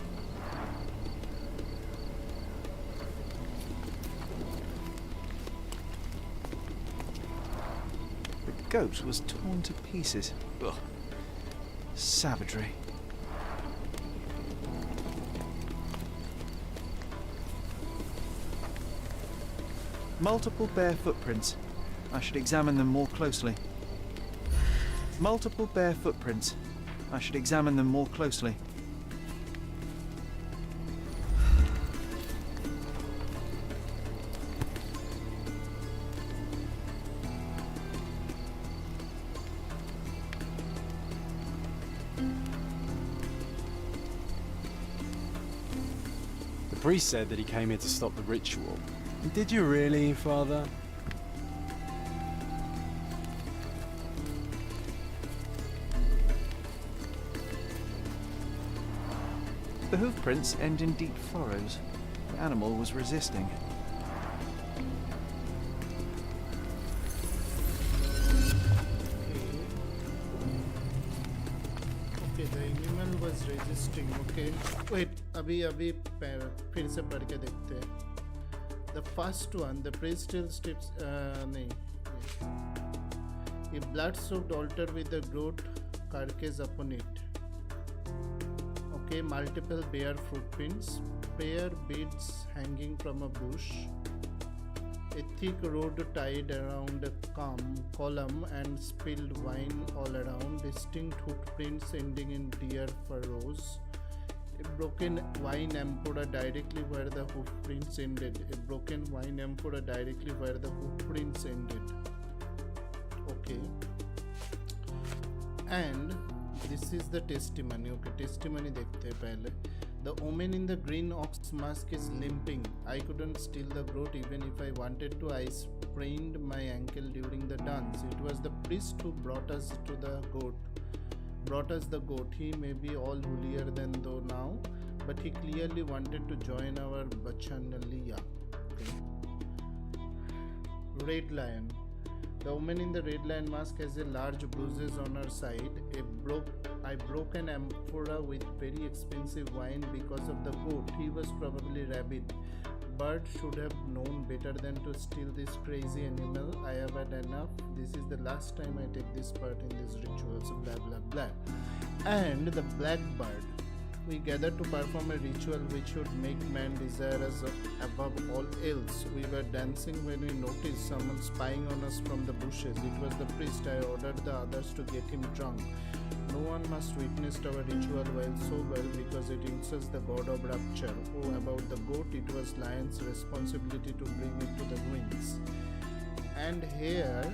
The goat was torn to pieces. Ugh. Savagery. Multiple bare footprints. I should examine them more closely. Multiple bare footprints. I should examine them more closely. The priest said that he came here to stop the ritual. Did you really, Father? The hoof prints end in deep furrows. The animal was resisting. Okay, the animal was was resisting. Okay, wait, अभी फिर से पढ़ के देखते हैं. The first one, the priest still steps. नहीं. A blood-soaked altar with a goat carcass upon it. Okay, multiple bare footprints, prayer beads hanging from a bush, a thick rope tied around a column and spilled wine all around, distinct footprints ending in deer furrows, a broken wine amphora directly where the hoofprints ended, Okay, and this is the testimony. Okay, testimony देखते हैं पहले. The woman in the green ox mask is limping. I couldn't steal the goat even if I wanted to. I sprained my ankle during the dance. It was the priest who brought us the goat. He may be all holier than thou now, but he clearly wanted to join our bacchanalia. Okay. Red lion. The woman in the red lion mask has a large bruises on her side. I broke an amphora with very expensive wine because of the goat. He was probably rabid. Bird should have known better than to steal this crazy animal. I have had enough. This is the last time I take this part in these rituals. Blah blah blah. And the black bird. We gather to perform a ritual which should make man desire us above all else. We were dancing when we noticed someone spying on us from the bushes. It was the priest. I ordered the others to get him drunk. No one must witness our ritual while sober because it insults the god of rapture. Oh, about the goat, it was lion's responsibility to bring it to the ruins. And here,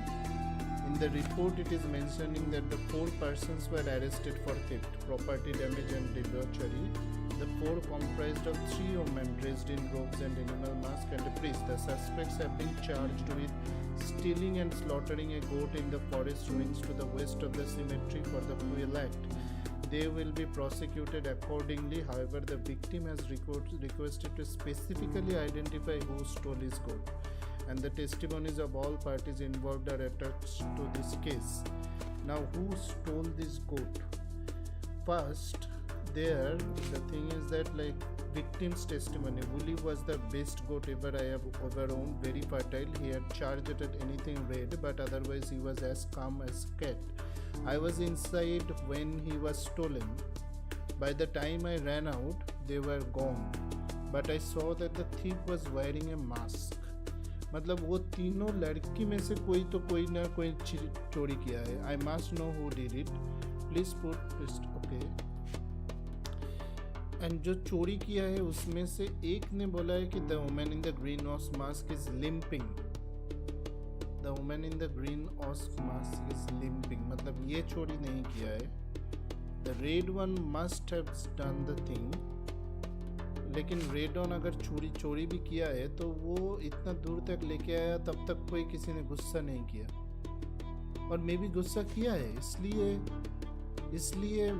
in the report, it is mentioning that the 4 persons were arrested for theft, property damage and debauchery. The 4 comprised of 3 women dressed in robes and animal mask and a priest. The suspects have been charged with stealing and slaughtering a goat in the forest ruins to the west of the cemetery for the cruel act. They will be prosecuted accordingly. However, the victim has requested to specifically identify who stole his goat, and the testimonies of all parties involved are attached to this case. Now, who stole this goat? First, there the thing is that, like, victim's testimony. Wooly was the best goat ever I have ever owned, very fertile. He had charged at anything red, but otherwise he was as calm as cat. I was inside when he was stolen. By the time I ran out, they were gone. But I saw that the thief was wearing a mask. मतलब वो तीनों लड़की में से कोई ना कोई चोरी किया है. I must know who did it. Please put twist. Okay. And जो चोरी किया है उसमें से एक ने बोला है कि the woman in the green ox mask is limping. The woman in the green ox mask is limping. मतलब ये चोरी नहीं किया है. The red one must have done the thing. लेकिन रेड ऑन अगर चोरी भी किया है तो वो इतना दूर तक लेके आया, तब तक कोई किसी ने गुस्सा नहीं किया. और मे भी गुस्सा किया है, इसलिए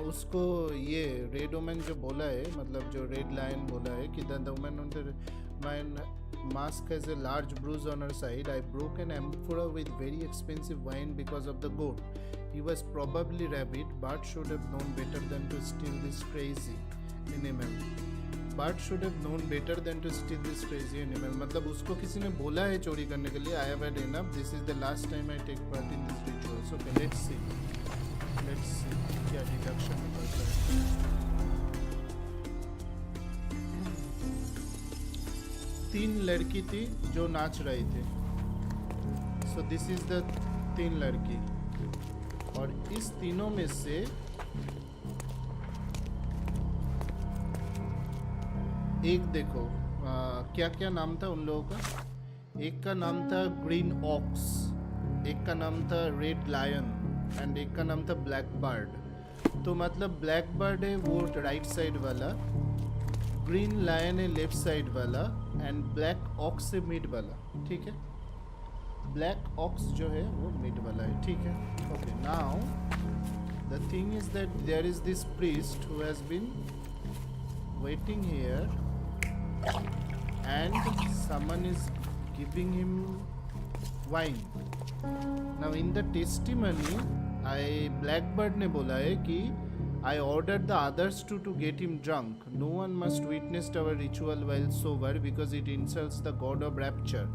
उसको ये रेड वुमन जो बोला है, मतलब जो रेड लायन बोला है कि the woman on the mask has a large bruise on her side. I broke an amphora with very expensive wine because of the goat. He was probably rabid. Bart should have known better than to steal this crazy animal. Bart should have known better than to steal this crazy animal. मतलब उसको किसी ने बोला है चोरी करने के लिए. I have had enough. This is the last time I take part in this ritual. Okay, let's see क्या deduction निकलता है. तीन लड़की थी जो नाच रही थी. So this is the 3 लड़की, और इस तीनों में से एक देखो क्या नाम था उन लोगों का. एक का नाम था ग्रीन ऑक्स, एक का नाम था रेड लायन एंड एक का नाम था ब्लैक बर्ड. तो मतलब ब्लैक बर्ड है वो राइट साइड वाला, ग्रीन लायन है लेफ्ट साइड वाला, एंड ब्लैक ऑक्स है मिड वाला. ठीक है, ब्लैक ऑक्स जो है वो मिड वाला है. ठीक है. Okay, now the thing is that there is this priest who has been waiting here and someone is giving him wine. Now in the testimony, Blackbird ने बोला है कि I ordered the others to get him drunk. No one must witness our ritual while sober because it insults the god of rapture.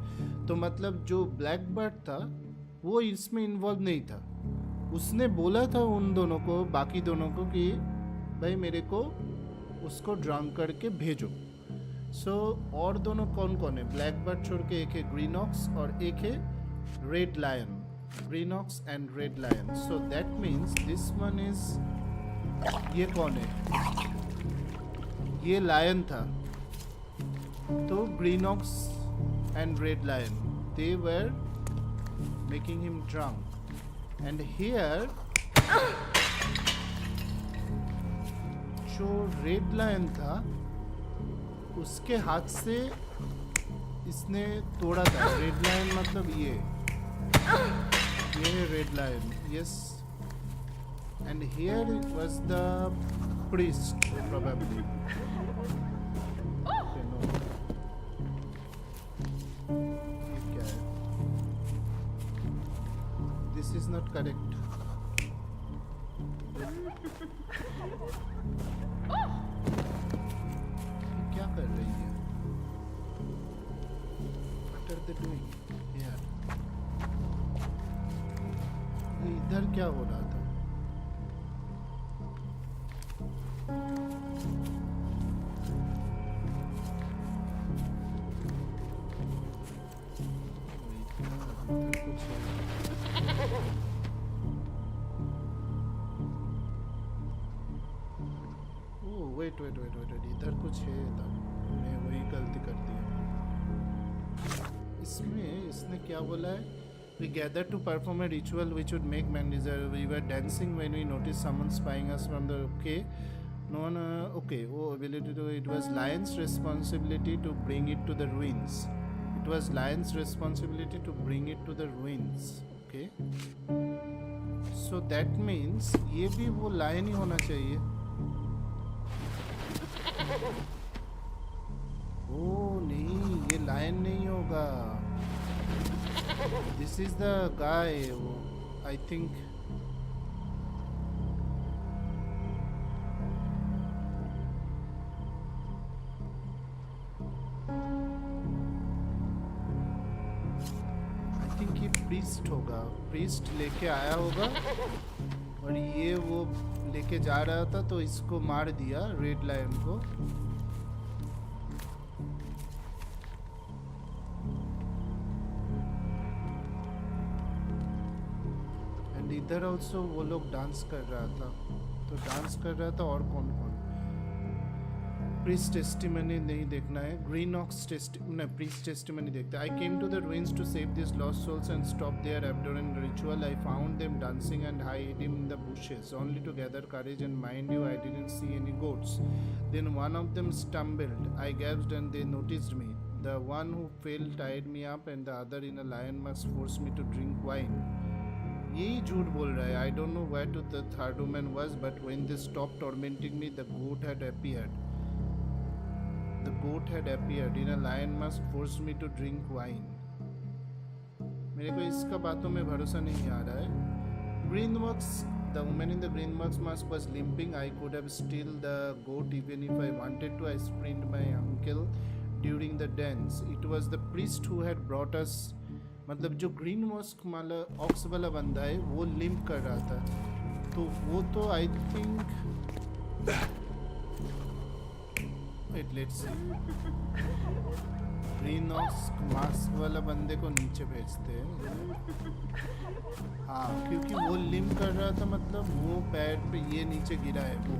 तो मतलब जो black bird था वो इसमें इन्वॉल्व नहीं था. उसने बोला था उन दोनों को, बाकी दोनों को, कि भाई मेरे को उसको ड्रंक करके भेजो. सो और दोनों कौन कौन है? ब्लैक बर्ड छोड़ के एक है ग्रीनॉक्स और एक है Red Lion. Green Ox and Red Lion. So that means this one is, ये कौन है? ये लायन था. तो Green Ox and Red Lion, they were making him drunk. And here जो रेड लायन था उसके हाथ से इसने तोड़ा था. रेड लायन मतलब ये red lion. Yes. And here it was the priest, probably. Okay, no. ये क्या है? This is not correct. ये क्या कर रही है? What are they doing here? ये इधर क्या हो रहा था? वेट इधर कुछ है. मैं वही गलती कर दी. इसमें इसने क्या बोला है? We gathered to perform a ritual which would make man deserve. We were dancing when we noticed someone spying us from the. Okay, no one. Okay, oh, ability to. It was Lion's responsibility to bring it to the ruins. It was Lion's responsibility to bring it to the ruins. Okay. So that means ये भी वो lion ही होना चाहिए. ओ नहीं, ये lion नहीं होगा. This is the guy. I think. I think ये priest होगा. Priest लेके आया होगा और ये वो लेके जा रहा था तो इसको मार दिया, रेड लायन को. एंड इधर ऑल्सो वो लोग डांस कर रहा था. तो डांस कर रहा था और कौन कौन? प्रीस्ट टेस्टिमनी नहीं देखना है. ग्रीनॉक्स प्रीस्ट टेस्टिमनी देखते. I came to the ruins to save these lost souls and stop their abhorrent ritual. I found them dancing and hiding in the bushes, only to gather courage and mind you, I didn't see any goats. Then one of them stumbled. I gasped and they noticed me. The one who fell tied me up and the other in a lion mask forced me to drink wine. यही झूठ बोल रहा है. I don't know where to the third woman was, but when they stopped tormenting me, the goat had appeared. The goat had appeared in a lion mask, forced me to drink wine. मेरे को इसका बातों में भरोसा नहीं आ रहा है. Green mask, the woman in the green mask was limping. I could have stolen the goat even if I wanted to. I sprained my ankle during the dance. It was the priest who had brought us. मतलब जो green mask वाला aux वाला बंदा है वो limp कर रहा था. तो वो तो I think. Wait, let's see. Green mask वाला बंदे को नीचे भेजते हैं. हाँ, क्योंकि वो लिम्प कर रहा था, मतलब वो पैर पे ये नीचे गिरा है वो.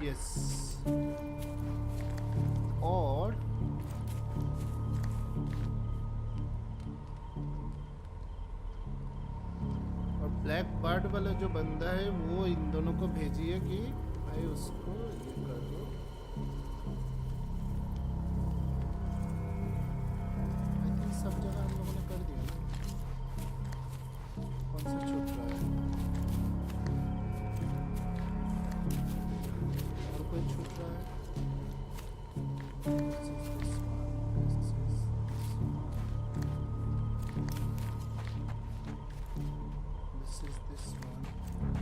यस. और ब्लैक बर्ड वाला जो बंदा है वो इन दोनों को भेजिए कि भाई उसको ये कर दो. आई थिंक सब जगह हम लोगों ने कर दिया. कौन सा छूट रहा है? और कोई छूट रहा है? This is this one.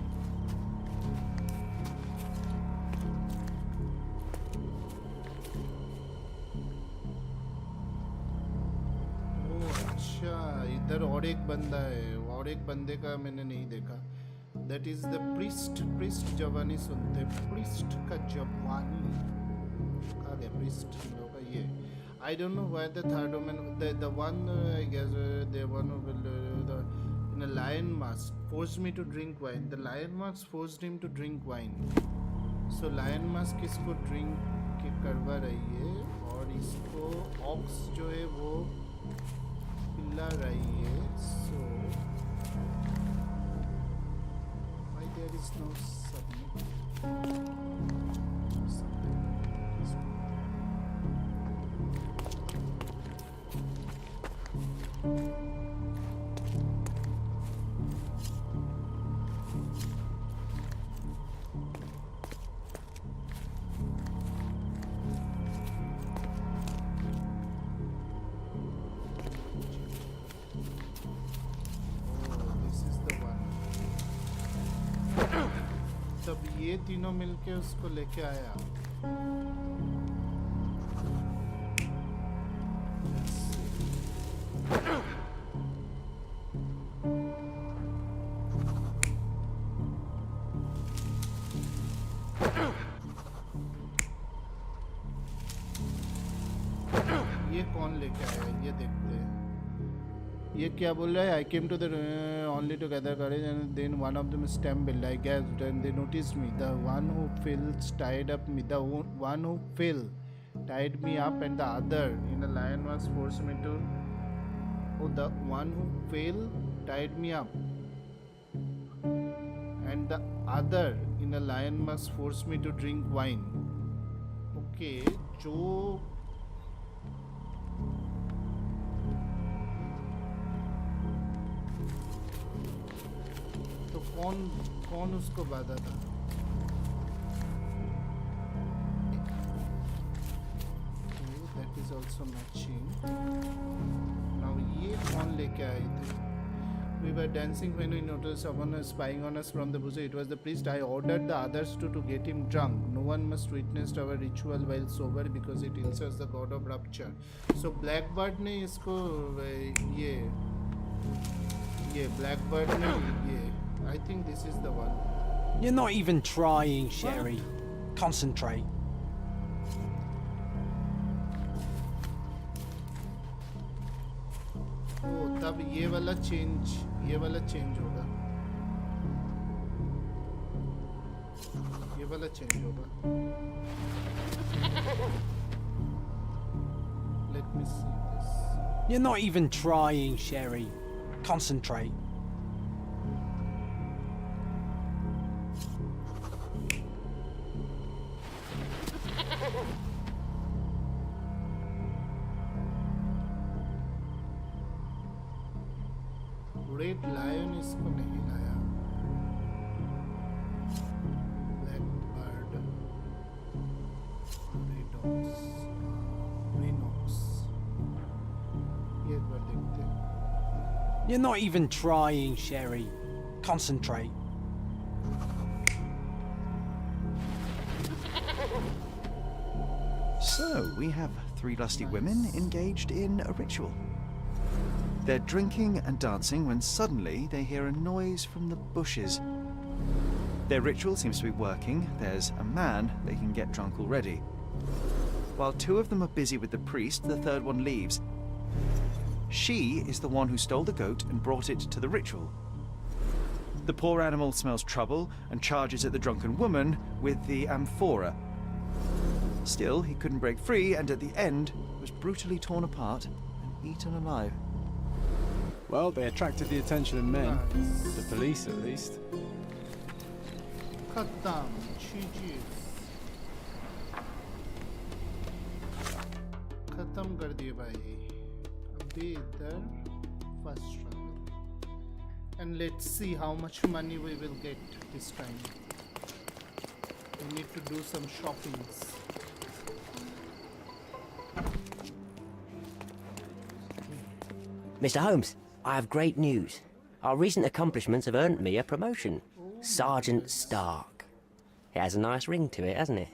इधर और एक बंदा है और एक बंदे का मैंने नहीं देखा दैट इज द प्रिस्ट जवानी सुनते प्रिस्ट का जवानी कहा गया प्रिस्ट का ये I don't know why the third woman the one I guess the one who will in a lion mask forced me to drink wine the lion mask forced him to drink wine so lion mask इसको drink करवा रही है और इसको aux जो है वो पिला रही है सो why there is no submit ये तीनों मिलके उसको लेके आया ये कौन लेके आया ये देखते हैं ये क्या बोल रहा है I came to the only to gather courage and then one of them stumbled I gasped and they noticed me the one who fell tied up me the one who fell tied me up and the other in a lion was forced me to the one who fell tied me up and the other in a lion must force me to drink wine okay जो कौन उसको बाधा था that is also matching now ये कौन लेके आए थे we were dancing when we noticed someone was spying on us from the bush it was the priest I ordered the others to get him drunk no one must witness our ritual while sober because it insults the god of rupture so blackbird ने इसको ये blackbird ने ये I think this is the one. You're not even trying, Sherry. Concentrate. Oh, तब ये वाला change होगा. ये वाला change होगा. Let me see this. You're not even trying, Sherry. Concentrate. Red lion इसको नहीं लाया blackbird Rhinox ये एक बार देखते हैं You're not even trying, Sherry. Concentrate. So, we have 3 lusty women engaged in a ritual. They're drinking and dancing when suddenly they hear a noise from the bushes. Their ritual seems to be working. There's a man they can get drunk already. While 2 of them are busy with the priest, the third one leaves. She is the one who stole the goat and brought it to the ritual. The poor animal smells trouble and charges at the drunken woman with the amphora. Still, he couldn't break free and at the end was brutally torn apart and eaten alive. Well, they attracted the attention of men. Nice. The police, at least. खत्म चीज़ खत्म कर दिए भाई अभी इधर first struggle and let's see how much money we will get this time we need to do some shoppings Mr. Holmes, I have great news. Our recent accomplishments have earned me a promotion. Sergeant Stark. It has a nice ring to it, hasn't it?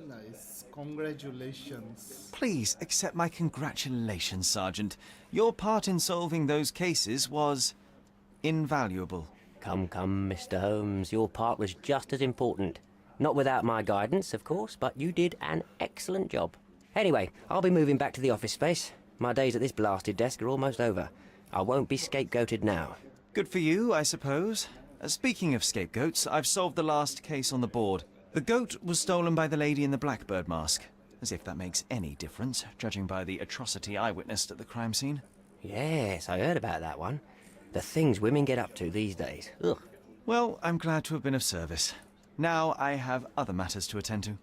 nice Congratulations. Please accept my congratulations, Sergeant. Your part in solving those cases was invaluable. Come, Mr. Holmes, your part was just as important. Not without my guidance, of course, but you did an excellent job. Anyway, I'll be moving back to the office space. My days at this blasted desk are almost over. I won't be scapegoated now. Good for you, I suppose. Speaking of scapegoats, I've solved the last case on the board. The goat was stolen by the lady in the blackbird mask. As if that makes any difference, judging by the atrocity I witnessed at the crime scene. Yes, I heard about that one. The things women get up to these days. Ugh. Well, I'm glad to have been of service. Now I have other matters to attend to.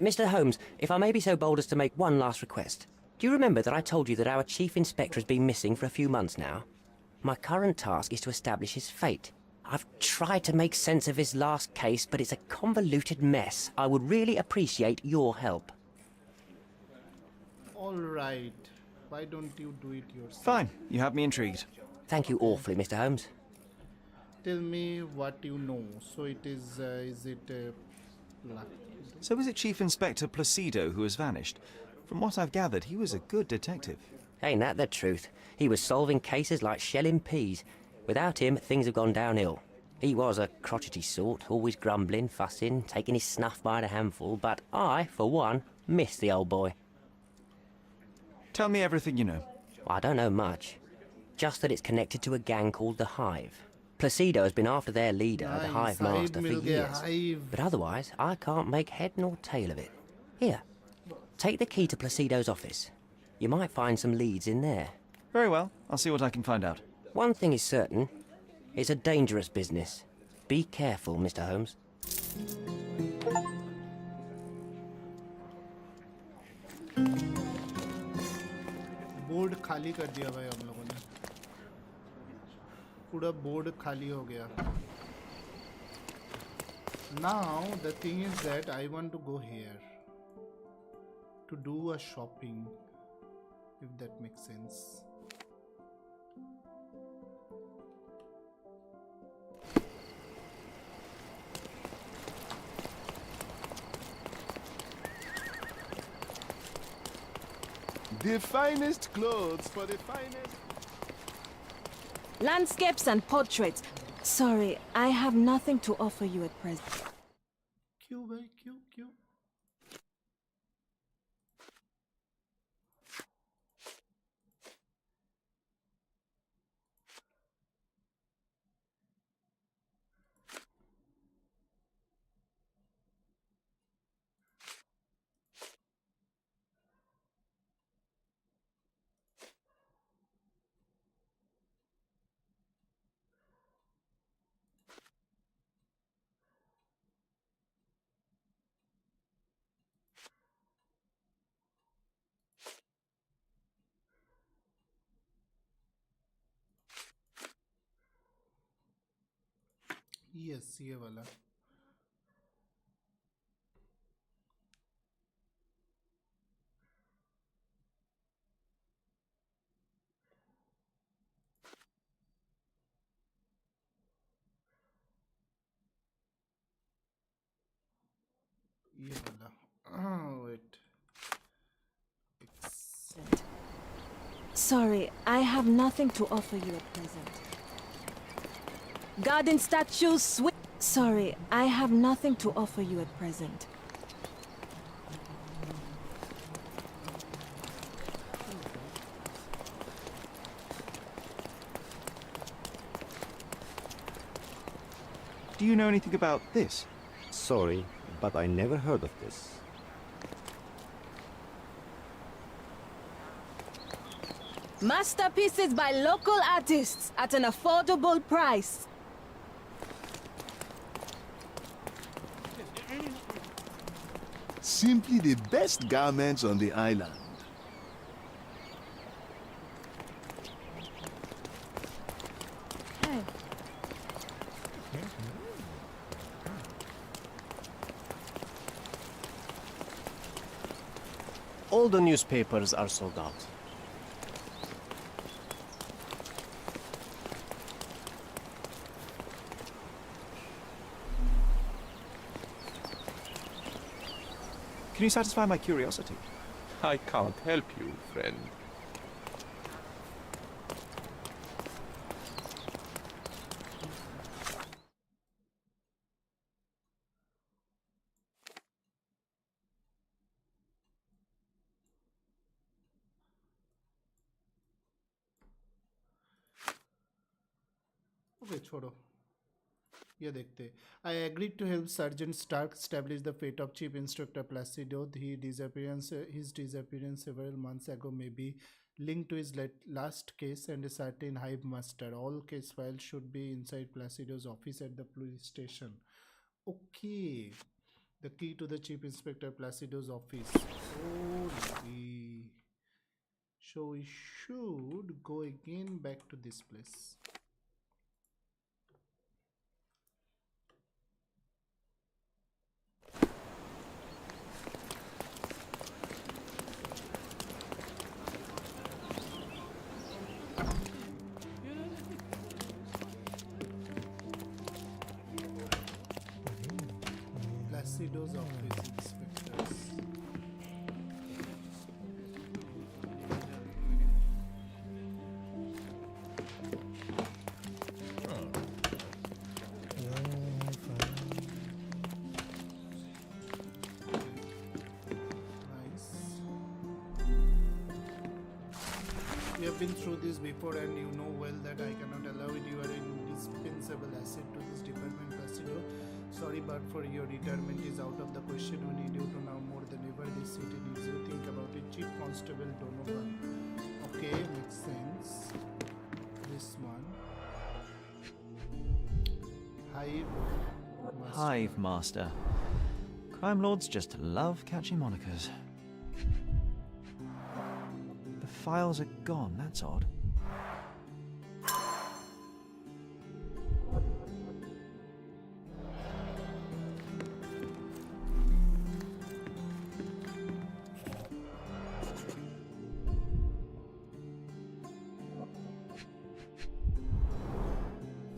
Mr. Holmes, if I may be so bold as to make one last request. Do you remember that I told you that our chief inspector has been missing for a few months now? My current task is to establish his fate. I've tried to make sense of his last case, but it's a convoluted mess. I would really appreciate your help. All right. Why don't you do it yourself? Fine, you have me intrigued. Thank you awfully, Mr. Holmes. Tell me what you know. So it is So is it Chief Inspector Placido who has vanished? From what I've gathered, he was a good detective. Ain't that the truth? He was solving cases like shelling peas. Without him, things have gone downhill. He was a crotchety sort, always grumbling, fussing, taking his snuff by the handful, but I, for one, miss the old boy. Tell me everything you know. I don't know much. Just that it's connected to a gang called the Hive. Placido has been after their leader, the Hive Master, for years. But otherwise, I can't make head nor tail of it. Here, take the key to Placido's office. You might find some leads in there. Very well. I'll see what I can find out. One thing is certain. It's a dangerous business. Be careful, Mr. Holmes. Board खाली कर दिया भाई हम लोगों ने पूरा board खाली हो गया now the thing is that I want to go here to do a shopping if that makes sense. The finest clothes for the finest... Landscapes and portraits. Sorry, I have nothing to offer you at present. क्यों भाई क्यों क्यों yes ये वाला ये वाला wait Sorry, I have nothing to offer you at present. Garden statues, Sorry, I have nothing to offer you at present. Do you know anything about this? Sorry, but I never heard of this. Masterpieces by local artists at an affordable price. Simply the best garments on the island. All the newspapers are sold out. Can you satisfy my curiosity? I can't help you, friend. Okay, छोड़ो ये देखते. I agreed to help Sergeant Stark establish the fate of Chief Inspector Placido. His disappearance several months ago may be linked to his last case and a certain hive master. All case files should be inside Placido's office at the police station. Okay, the key to the Chief Inspector Placido's office. Holy. So we should go again back to this place. Placido's office, inspectors. We have been through this before and you know well that I cannot allow it. You are an indispensable asset to this department, Placido. Sorry, but for your retirement is out of the question. We need you to now more than ever. This city needs you. Think about it. Chief Constable Donovan. Okay, makes sense. This one. Hive Master. Crime lords just love catchy monikers. The files are gone, that's odd.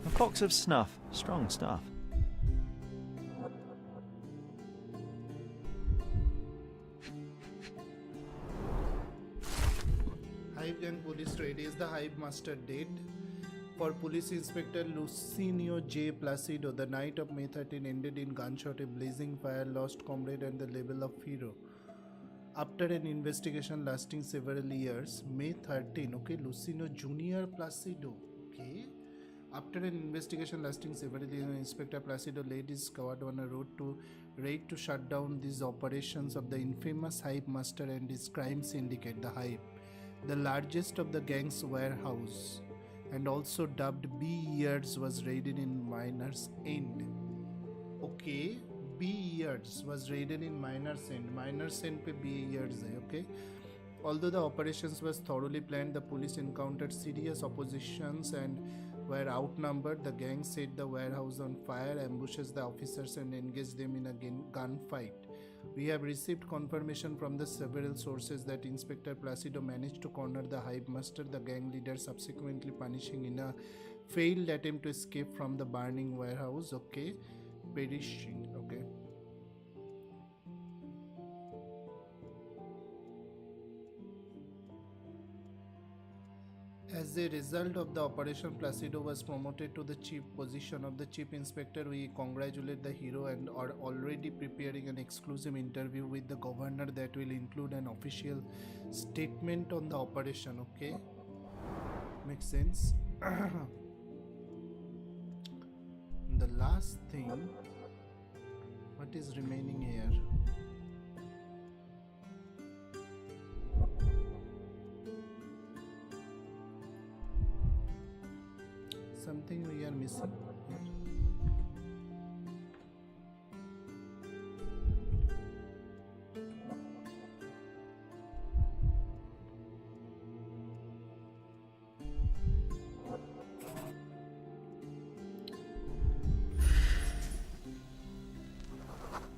A box of snuff, strong stuff. Hive Gang police raid. Is the Hive Master dead? For Police Inspector Lucinio J. Placido, the night of May 13 ended in gunshot, a blazing fire, lost comrade and the label of hero. After an investigation lasting several years, May 13, okay, Lucinio Jr. Placido, okay. After an investigation lasting several years, Inspector Placido led his squad on a road to raid to shut down these operations of the infamous Hive Master and his crime syndicate, the Hive, the largest of the gang's warehouse, and also dubbed B Years, was raided in Miner's End. Okay, B Years was raided in Miner's End. Miner's End pe B Years hai, okay. Although the operations was thoroughly planned, the police encountered serious oppositions and were outnumbered. The gang set the warehouse on fire, ambushes the officers and engaged them in a gunfight. We have received confirmation from the several sources that Inspector Placido managed to corner the Hive Master, the gang leader subsequently punishing in a failed attempt to escape from the burning warehouse, okay, perishing, okay. As a result of the operation, Placido was promoted to the chief position of the chief inspector. We congratulate the hero and are already preparing an exclusive interview with the governor that will include an official statement on the operation, okay? Makes sense? The last thing, what is remaining here? Something we are missing here.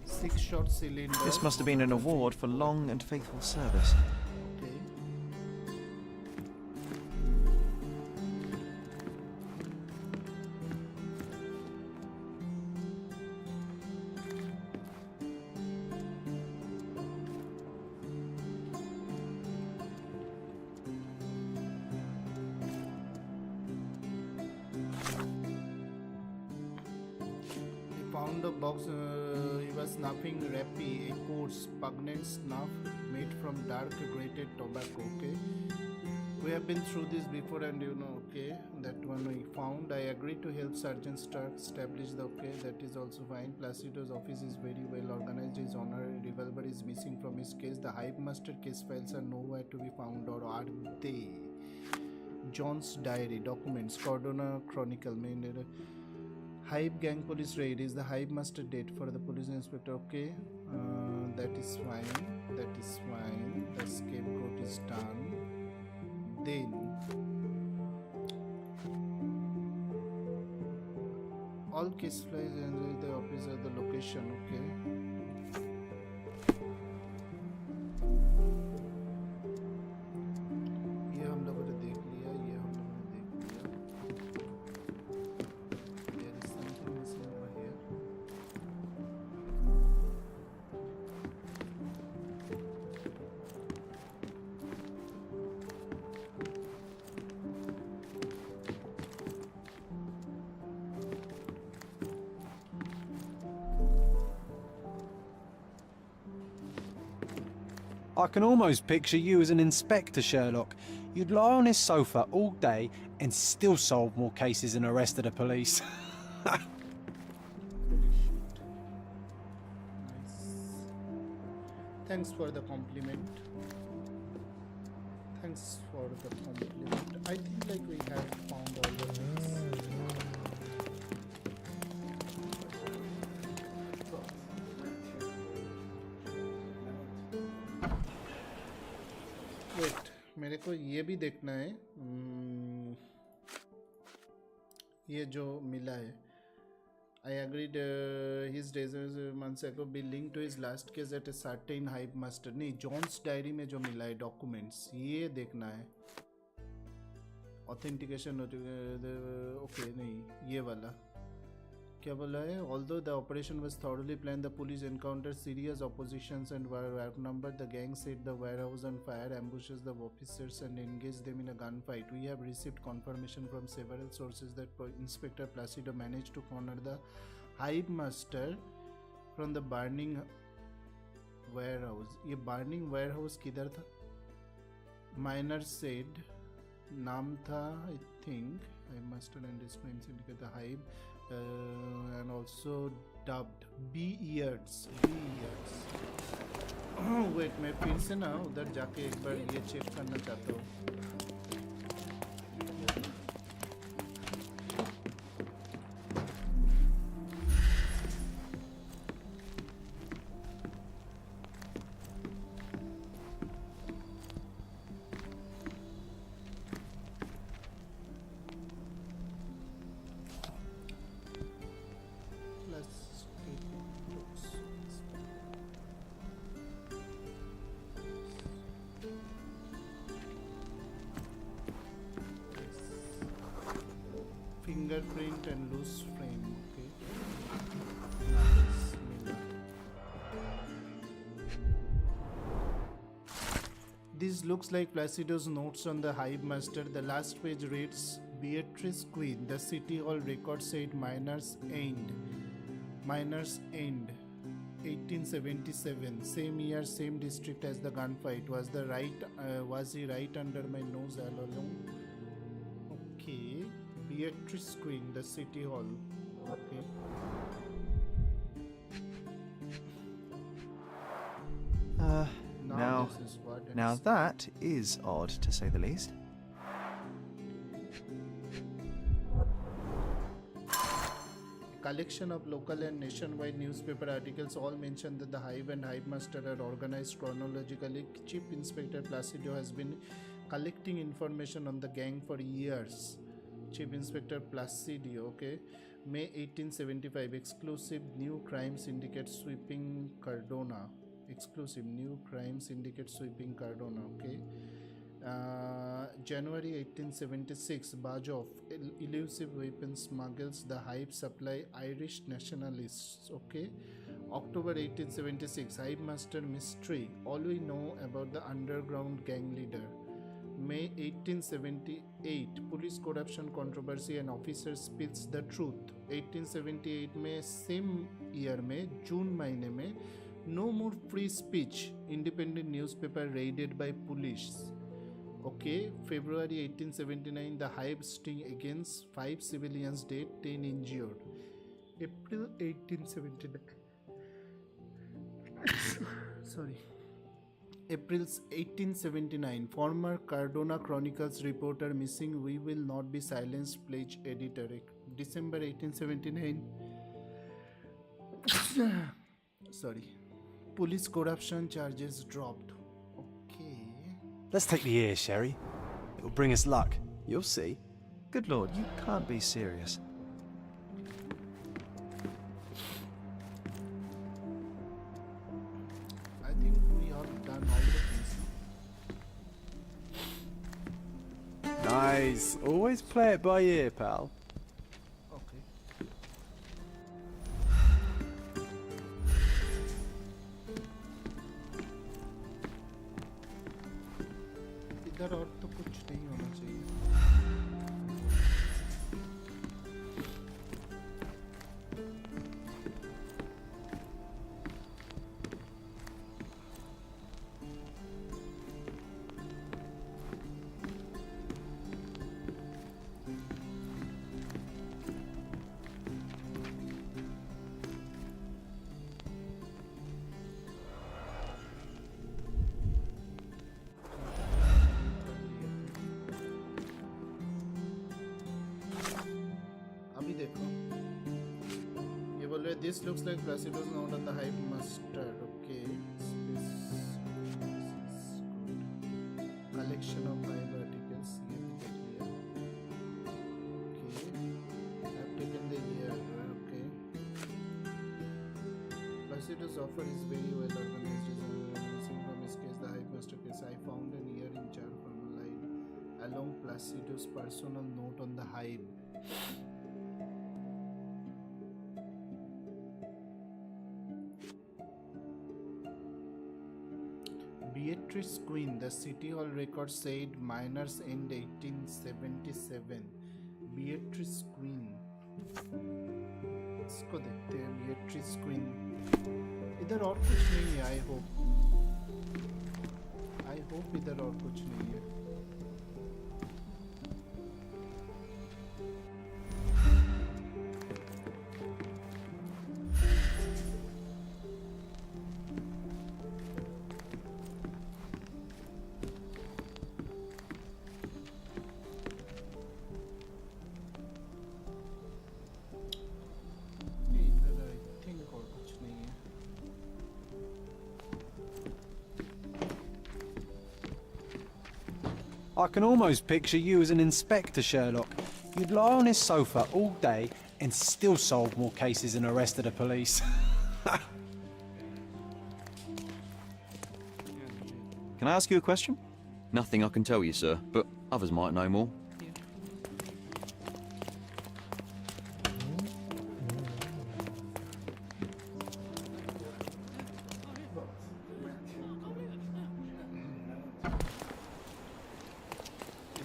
Six-shot cylinder. This must have been an award for long and faithful service. Okay. found a box. He was snuffing Rappy, a coarse, pungent snuff made from dark grated tobacco. Okay, we have been through this before, and you know. Okay, that one we found. I agreed to help Sergeant Stark establish the. Okay, that is also fine. Placido's office is very well organized. His honorary revolver is missing from his case. The Hive Master case files are nowhere to be found, or are they? John's diary, documents, Cordona Chronicle, main. Hive gang police raid. Is the Hive Master dead? For the police inspector. Okay, that is fine. That is fine. The scapegoat is done. Then all case files and the office of the location. Okay. I can almost picture you as an inspector, Sherlock. You'd lie on his sofa all day and still solve more cases than the rest of the police. Nice. Thanks for the compliment. Thanks for the compliment. I think like we have found all the things. Wait मेरे को ये भी देखना है ये जो मिला है I agreed his days months ago be linked to his last case at a certain Hive Master. नहीं जॉन्स डायरी में जो मिला है डॉक्यूमेंट्स ये देखना है ऑथेंटिकेशन ओके नहीं ये वाला क्या बोला है although the operation was thoroughly planned the police encountered serious oppositions and were outnumbered the gang set the warehouse on fire ambushes the officers and engaged them in a gunfight. We have received confirmation from several sources that Inspector Placido managed to corner the Hive Master from the burning warehouse. ये burning warehouse किधर था? Miner said नाम था I think Hive Master and his friends indicate the Hive and also dubbed B-Ears. Wait, मैं फिर से ना उधर जाके एक बार ये चेक करना चाहता हूँ. Fingerprint and loose frame. Okay. This looks like Placido's notes on the Hive Master. The last page reads Beatrice Queen. The City Hall record said Miners End. 1877. Same year, same district as the gunfight. Was he right under my nose all along? Okay. Beatrice Queen, the City Hall. Okay. Now that is odd, to say the least. Collection of local and nationwide newspaper articles all mention that the Hive and Hive Master are organized chronologically. Chief Inspector Placido has been collecting information on the gang for years. Chief Inspector Placido, okay. May 1875, exclusive new crime syndicate sweeping Cardona. Exclusive new crime syndicate sweeping Cardona, okay. January 1876, Bajov, elusive weapons smuggles the Hive supply Irish nationalists, okay. October 1876, Hive Master mystery, all we know about the underground gang leader. May 1878, police corruption controversy and officer speaks the truth. 1878 में same year में June महीने में no more free speech, independent newspaper raided by police. Okay, February 1879, the hive sting against 5 civilians dead, 10 injured. April 1879. Sorry. April 1879, former Cardona Chronicles reporter missing, we will not be silenced, pledge editor. December 1879. Sorry. Police corruption charges dropped. Okay. Let's take the ear, Sherry. It'll bring us luck. You'll see. Good lord, you can't be serious. I think we have done all the things. Nice. Always play it by ear, pal. Okay. इधर और तो कुछ नहीं होना चाहिए. अभी देखो ये बोल रहे this looks like Placido's note on the hive mustard. Okay, collection of hive articles. ये भी देख लिया. Okay, I've taken the year. Okay, Placido's offer is very well organized. Missing from his case, the hive master case. I found an ear in jar from a line along Placido's personal note on the hive. Beatrice Queen, the City Hall record said miners end 1877. Beatrice Queen. इसको देखते हैं. Beatrice Queen. इधर और कुछ नहीं है. I hope इधर और कुछ नहीं है. I can almost picture you as an inspector, Sherlock. You'd lie on this sofa all day and still solve more cases than the rest of the police. Can I ask you a question? Nothing I can tell you, sir, but others might know more.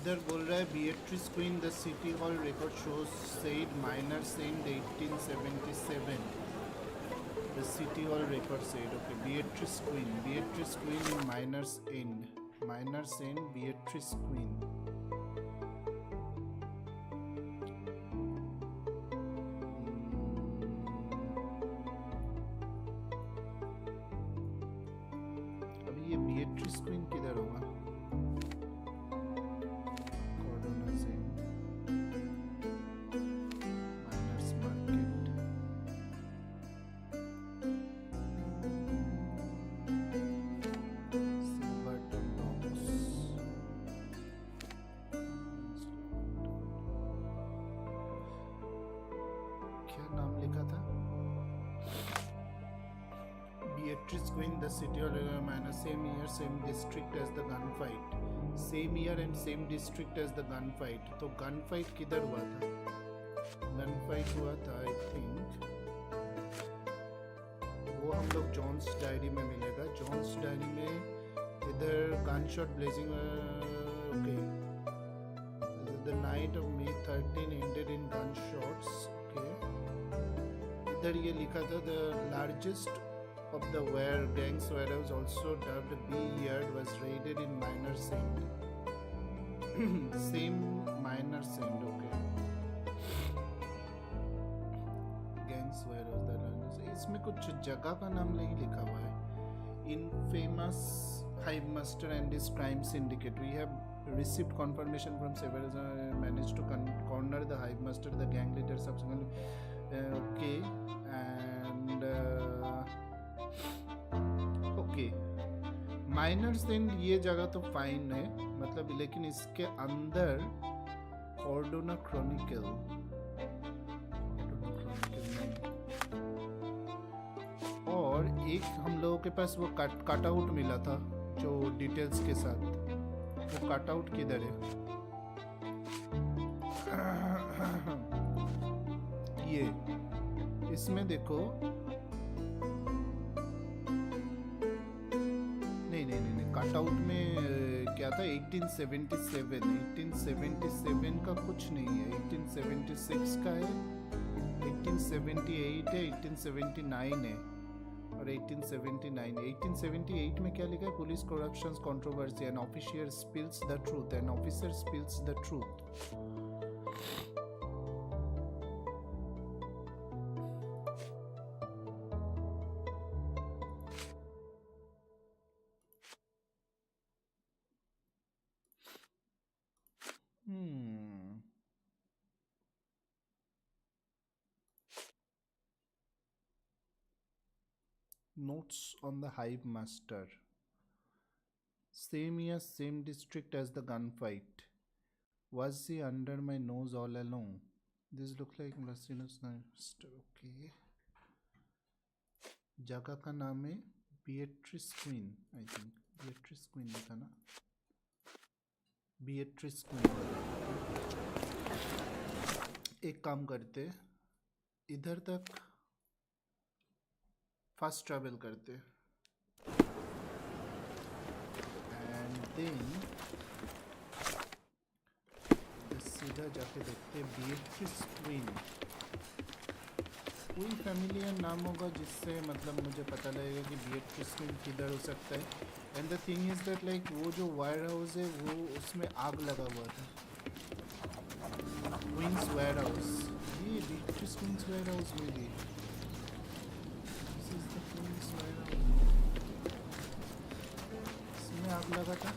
इधर बोल रहा है Beatrice Queen, the City Hall record shows said miners end 1877. The City Hall record said, okay, Beatrice Queen in miners end, Beatrice Queen. अभी ये Beatrice Queen किधर होगा? Beatrice Queen, the City Hall manor, same year, same district as the gunfight. Same year and same district as the gunfight. तो gunfight किधर हुआ था? Gunfight हुआ था, I think. वो हम लोग जॉन्स डायरी में मिलेगा. जॉन्स डायरी में इधर gunshot blazing Okay. The night of May 13 ended in gunshots. Okay. इधर ये लिखा था the largest of the gangs warehouse, also dubbed B-Yard, was raided in Miners End. Same Miners End. Okay. Gangs warehouse the largest. इसमें कुछ जगह का नाम नहीं लिखा हुआ है. Infamous Hive Master and his crime syndicate. We have received confirmation from several managed to corner the Hive Master, the gang leader subsequently. Okay, and okay. Miners End ये जगह तो फाइन है, मतलब, लेकिन इसके अंदर कॉर्डोना क्रॉनिकल और एक हम लोगों के पास वो कट आउट मिला था जो डिटेल्स के साथ. वो कट आउट किधर है? ये इसमें देखो. नहीं कट आउट में क्या था? 1877 का कुछ नहीं है. 1876 का है, 1878 है, 1879 है और 1878 में क्या लिखा है? Police corruption controversy, an officer spills the truth, an officer spills the truth. Notes on the Hive Master. Same year, same district as the gunfight. Was he under my nose all along? This looks like Mlasinus Master. Okay. जगह का नाम है Beatrice Queen. I think Beatrice Queen लिखा ना? Beatrice Queen. एक काम करते, इधर तक फास्ट ट्रैवल करते एंड देन सीधा जाके देखते बीएट्रिस क्वीन. कोई फैमिलियर नाम होगा जिससे मतलब मुझे पता लगेगा कि बीएट्रिस क्वीन किधर हो सकता है. And the thing is that like वो जो वायर हाउस है वो उसमें आग लगा हुआ था. क्वींस वायर हाउस, ये बीएट्रिस क्वींस वायर हाउस में भी इसमें आग लगा था.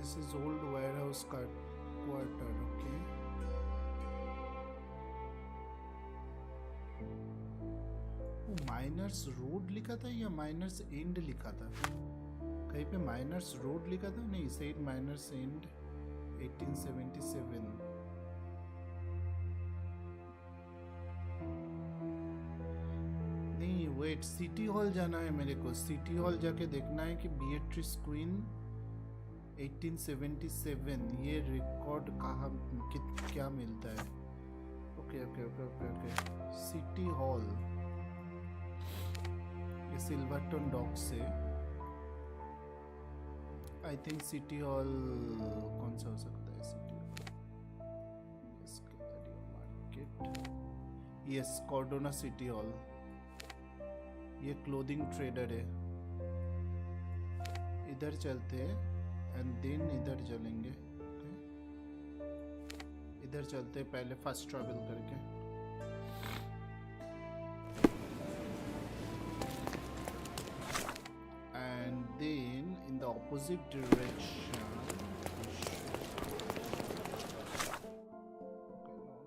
This is old warehouse quarter. Okay. वो माइनर्स रोड लिखा था या माइनर्स एंड लिखा था? कहीं पे माइनर्स रोड लिखा था. नहीं, सेड माइनर्स एंड 1877. नहीं, वेट, सिटी हॉल जाना है मेरे को. सिटी हॉल जाके देखना है कि बीएट्रिस क्वीन 1877 ये रिकॉर्ड कहाँ क्या मिलता है. ओके. सिटी हॉल ये सिल्वरटन डॉक से. आई थिंक सिटी हॉल कौन सा हो सकता है? City market. Yes, Cordona city hall. ये क्लोथिंग ट्रेडर है. इधर चलते हैं एंड देन इधर चलेंगे. okay? इधर चलते हैं पहले फास्ट ट्रैवल करके. And then in the opposite direction.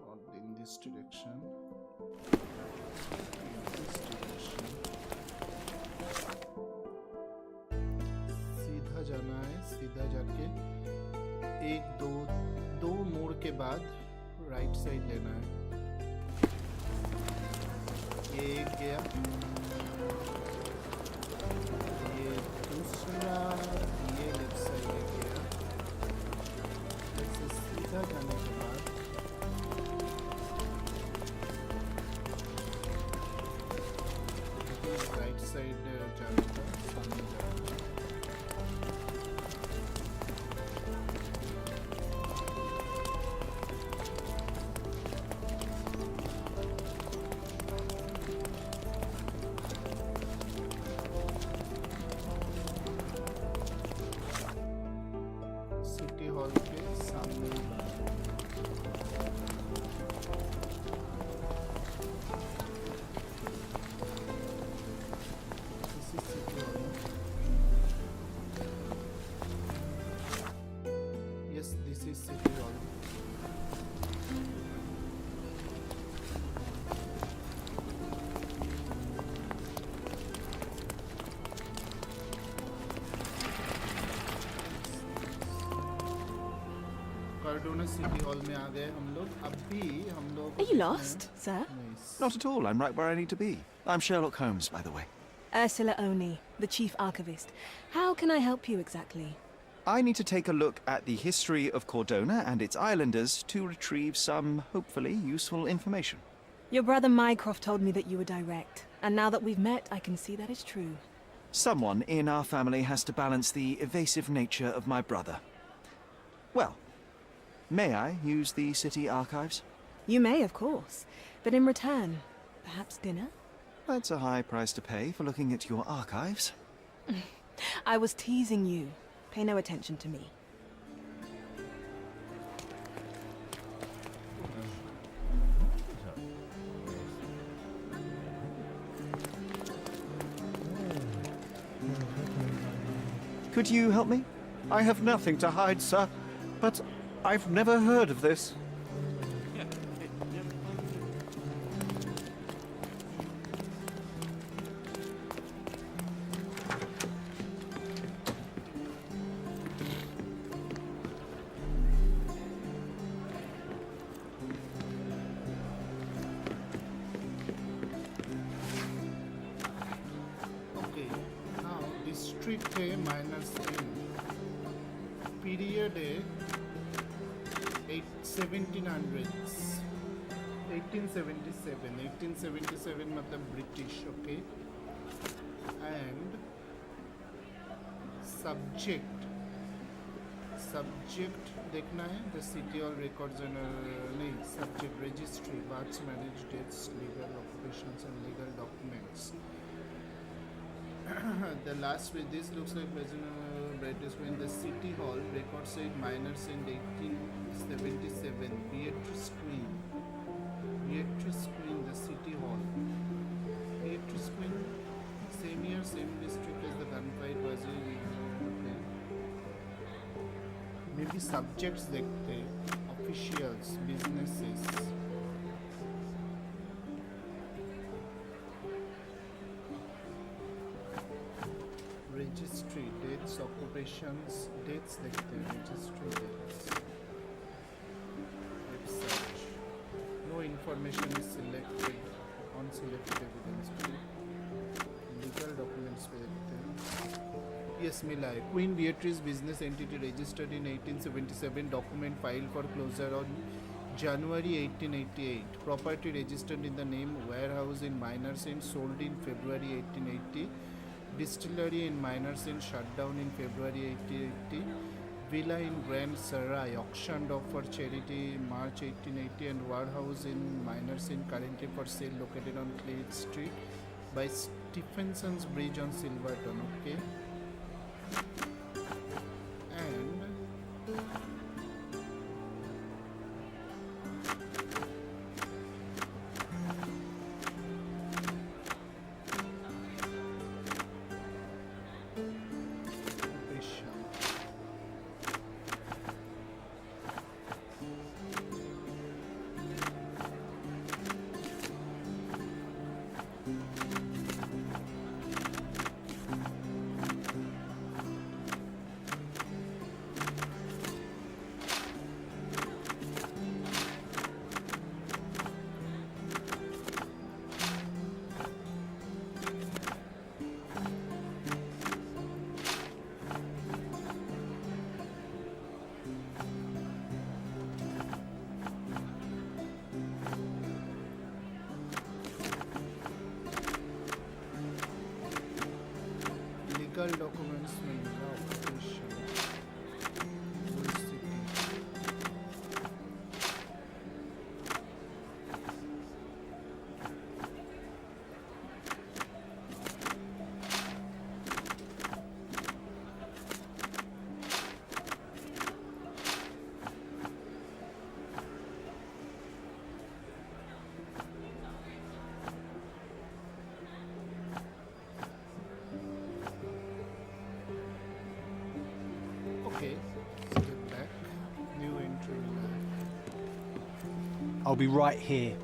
Not in this direction. जाना है. सीधा जाके 1 2 बाद राइट साइड लेना है। ये एक गया, ये दूसरा, ये लेफ्ट साइड एक गया। ऐसे सीधा जाने के बाद राइट साइड जाने का, सामने जाने का। सिटी हॉल के सामने ही बना है। This is City Hall. Yes, this is City Hall. Cardona city hall में आ गए हम लोग। अभी हम लोग Are you lost, sir? Not at all. I'm right where I need to be. I'm Sherlock Holmes, by the way. Ursula Oni, the chief archivist. How can I help you exactly? I need to take a look at the history of Cordona and its islanders to retrieve some, hopefully, useful information. Your brother Mycroft told me that you were direct, and now that we've met, I can see that is true. Someone in our family has to balance the evasive nature of my brother. Well, may I use the city archives? You may, of course, but in return, perhaps dinner? That's a high price to pay for looking at your archives. I was teasing you. Pay no attention to me. Could you help me? I have nothing to hide, sir, but I've never heard of this. Okay, now district है minus n, period है 1700s, 1877 मतलब British, okay, and subject देखना है, the city hall records and नहीं, subject registry, births, marriage, deaths, legal occupations and legal documents. The last way, this looks like British when the city hall records said minors in 1877. Beatrice Queen, the city hall. Beatrice Queen, same year, same district as the gunfight was in. Okay. Maybe subjects देखते, officials, businesses. Registry, dates, occupations, dates देखते हैं, registry dates. Website. No information is selected on selected evidence. Legal documents पे देखते हैं. Yes, मिला है. Queen Beatrice business entity registered in 1877. Document filed for closure on January 1888. Property registered in the name warehouse in Miners Inn, sold in February 1880. Distillery in Miners Inn shut down in February 1880. Villa in Grand Sarai auctioned off for charity March 1880, and warehouse in Miners Inn currently for sale located on Clay Street by Stephenson's Bridge on Silverton. Okay, and Police Manila operation. Old city. Okay, step back. New entry lab. I'll be right here.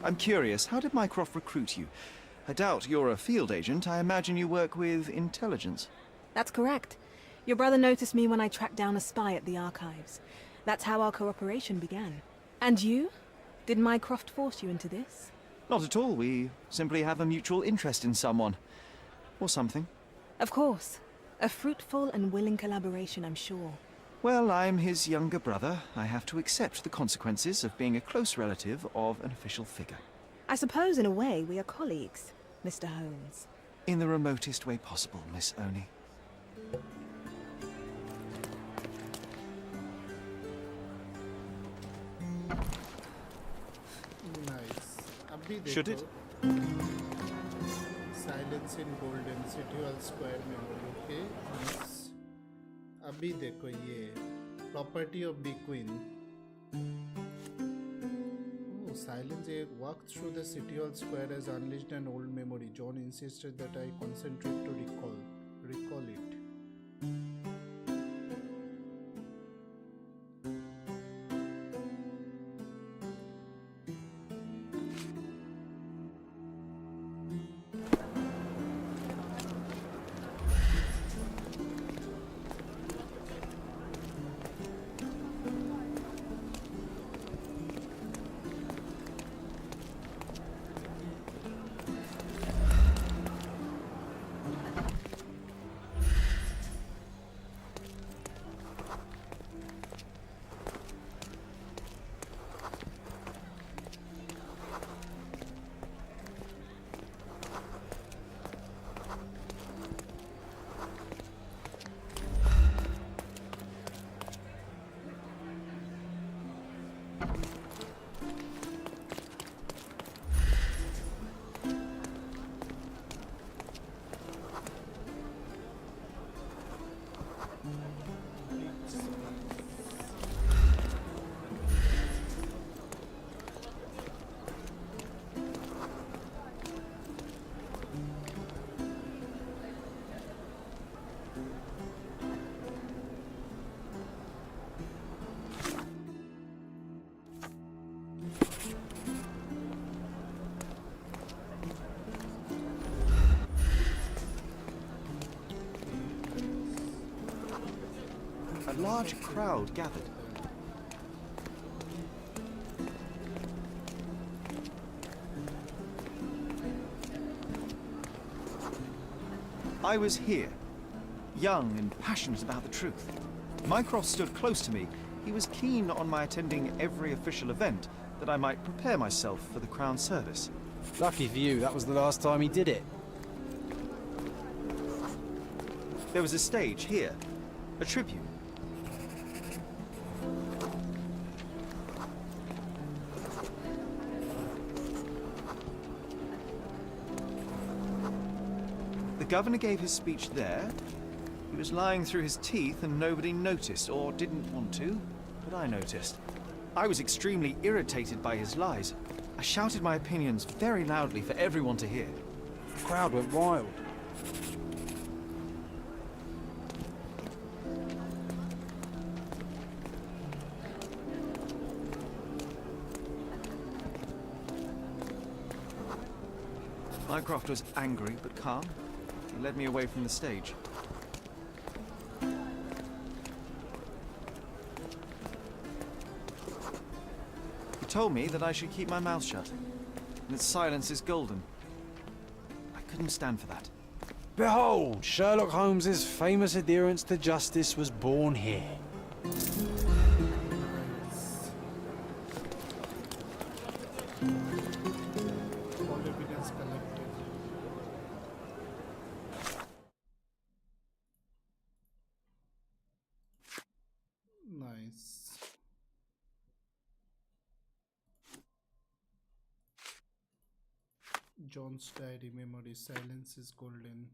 I'm curious, how did Mycroft recruit you? I doubt you're a field agent. I imagine you work with intelligence. That's correct. Your brother noticed me when I tracked down a spy at the archives. That's how our cooperation began. And you? Did Mycroft force you into this? Not at all. We simply have a mutual interest in someone. Or something. Of course. A fruitful and willing collaboration, I'm sure. Well, I'm his younger brother. I have to accept the consequences of being a close relative of an official figure. I suppose, in a way, we are colleagues, Mr. Holmes. In the remotest way possible, Miss Oni. Nice. Abhi Should dekho. it? Silence in Golden City Hall Square memory. Okay. Nice. अभी देखो ये property of the queen. Oh, silence. A walk through the city hall square has unleashed an old memory. John insisted that I concentrate to recall it. A large crowd gathered. I was here, young and passionate about the truth. Mycroft stood close to me. He was keen on my attending every official event, that I might prepare myself for the Crown service. Lucky for you, that was the last time he did it. There was a stage here, a tribune. The governor gave his speech there. He was lying through his teeth and nobody noticed, or didn't want to, but I noticed. I was extremely irritated by his lies. I shouted my opinions very loudly for everyone to hear. The crowd went wild. Mycroft was angry but calm. He led me away from the stage. told me that I should keep my mouth shut, and that silence is golden. I couldn't stand for that. Behold, Sherlock Holmes's famous adherence to justice was born here. All evidence collected. Nice. John's diary memory. Silence is golden.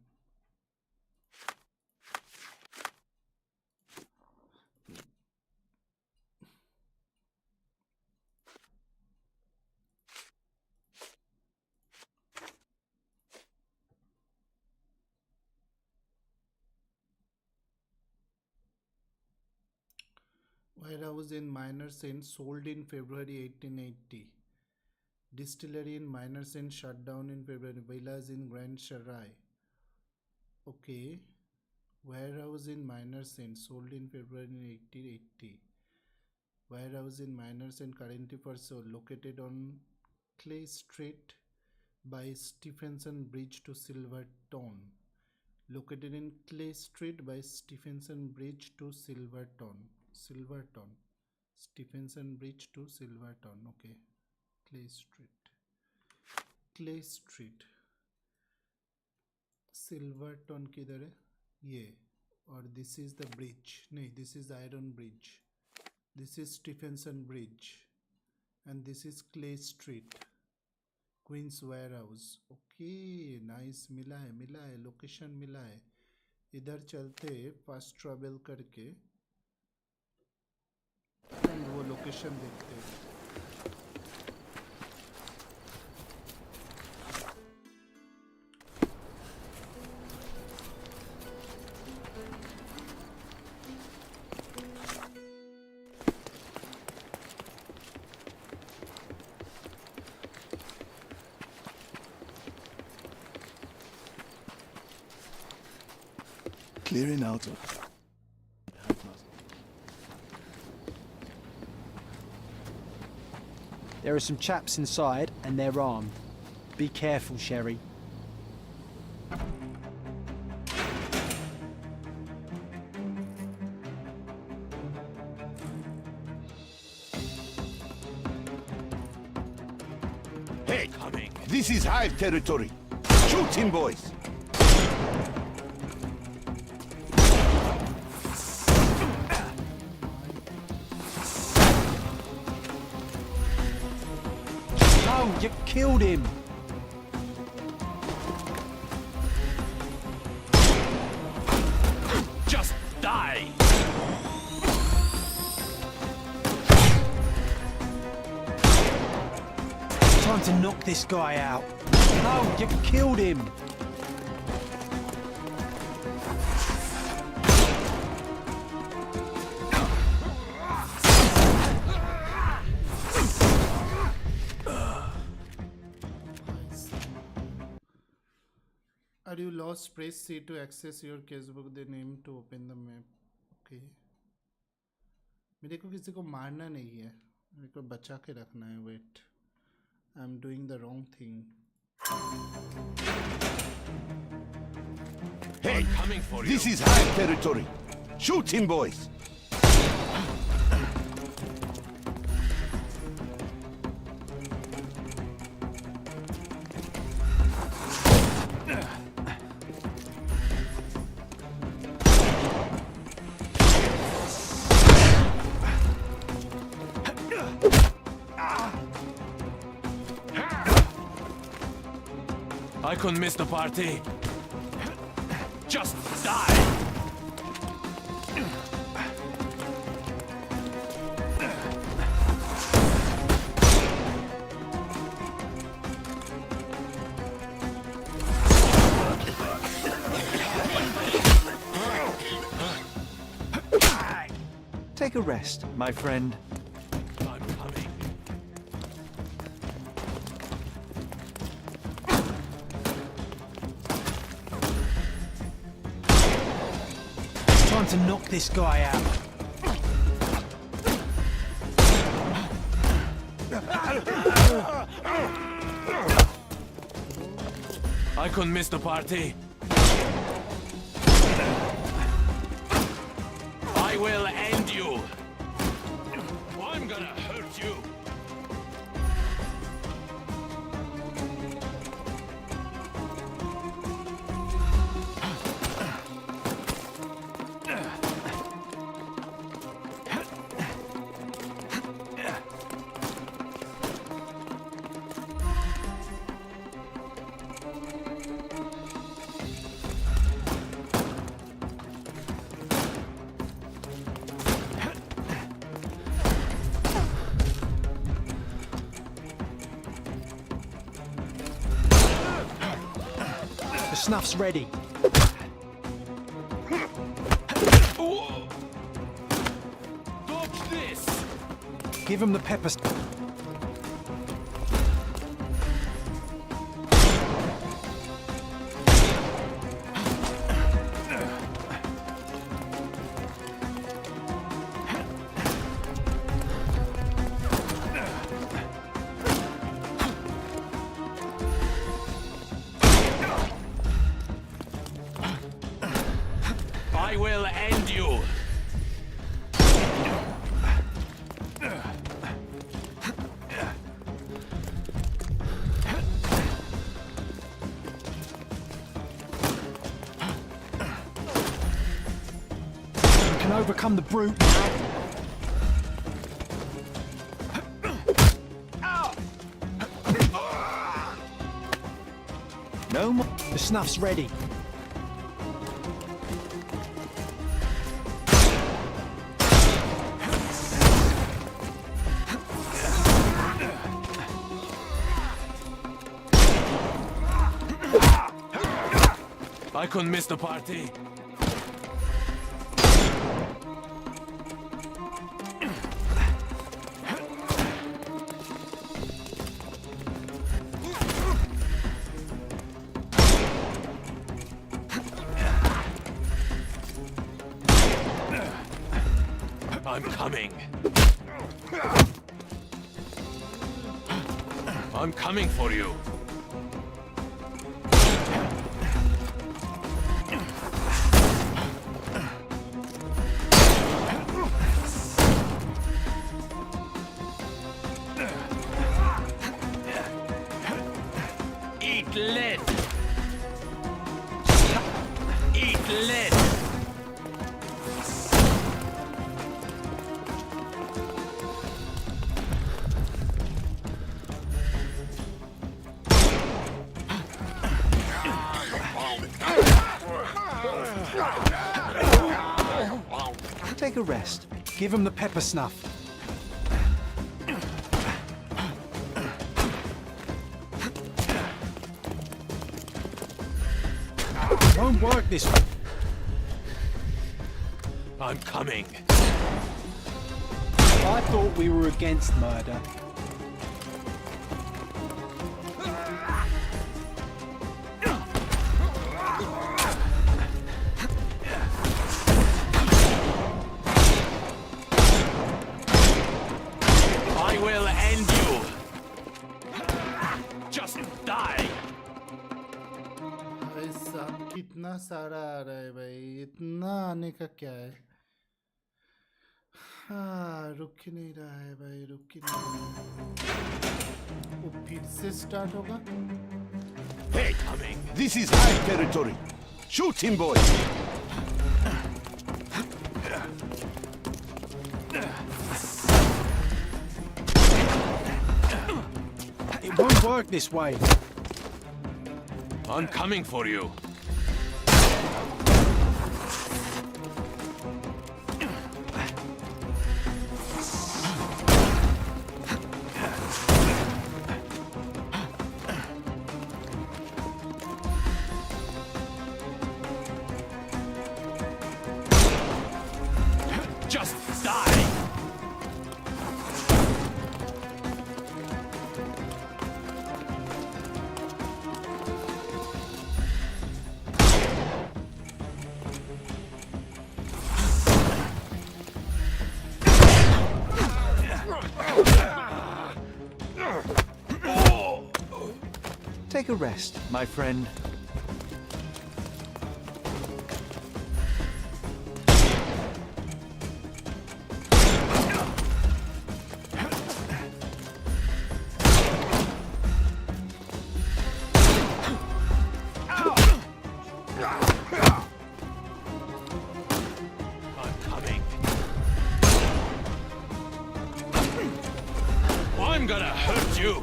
Warehouse in Minor Saint sold in February 1880. Distillery in Minor Saint shut down in February. Villas in Grand Sarai. Okay. Warehouse in Minor Saint sold in February 1880. Warehouse in Minor Saint currently for sale, located on Clay Street by Stephenson Bridge to Silverton. Located in Clay Street by Stephenson Bridge to Silverton. Stephenson Bridge to Silverton. Okay. Clay Street. Silverton किधर है? ये. और this is the bridge. नहीं, this is the Iron Bridge. This is Stephenson Bridge. And this is Clay Street. Queen's Warehouse. Okay, nice. मिला है. Location मिला है. इधर चलते fast travel करके and वो लोकेशन देखते हैं. Clearing out of. There are some chaps inside, and they're armed. Be careful, Sherry. Hey, this is Hive territory. Shoot him, boys. Oh, you killed him! Just die! Time to knock this guy out. Oh, you killed him! Are you lost? Press C to access your casebook, then aim to open the map. Okay. मेरे को किसी को मारना नहीं है, मेरे को बचा के रखना है. Wait, I'm doing the wrong thing. Hey, this is Hive territory. Shoot him, boys. I couldn't miss the party. Just die! Take a rest, my friend. I'm coming. Time to knock this guy out. I couldn't miss the party. I will end you. I'm gonna hurt you. The snuff's ready. Dodge this. Give him the pepper. I will end you. We can overcome the brute now. No more. The snuff's ready. I couldn't miss the party. I'm coming. I'm coming for you. Eat lead. Eat lead. Take a rest. Give him the pepper snuff. It won't work this way. I'm coming. I thought we were against murder. I will end you. Just die. भाई साहब कितना सारा आ रहा है भाई, इतना आने का क्या है? हाँ, रुक ही नहीं रहा है भाई, रुक ही नहीं रहा है। वो फिर से स्टार्ट होगा? Hey, this is high territory. Shoot him, boy. It won't work this way. I'm coming for you. Just die. Take a rest, my friend. I'm gonna hurt you.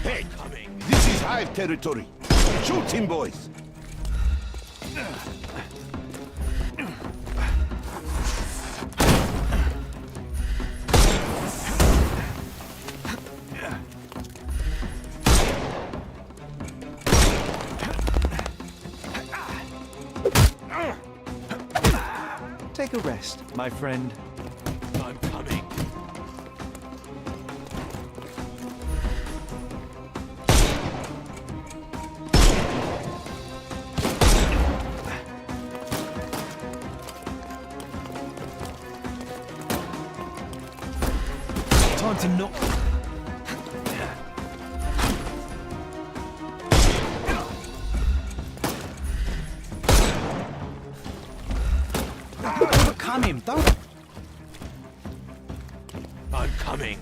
Hey, this is Hive territory. Shoot him, boys. Take a rest, my friend. I'm coming. Time to knock. Overcome him, don't. I'm coming.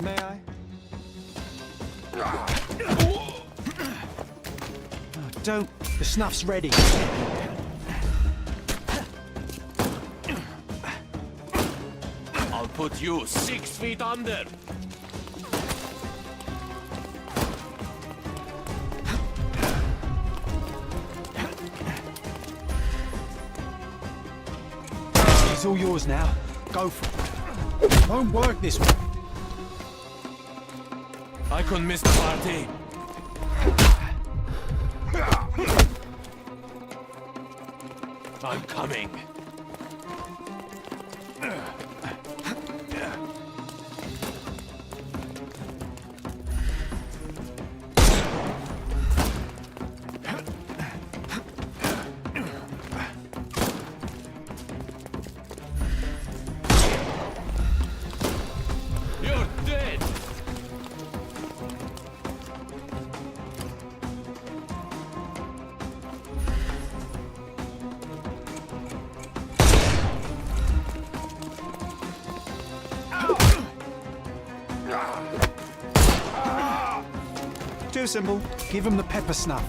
May I? Don't. The snuff's ready. I'll put you 6 feet under. It's all yours now. Go for it. Won't work this way. I couldn't miss the party. I'm coming. You're dead. Too simple. Give him the pepper snuff.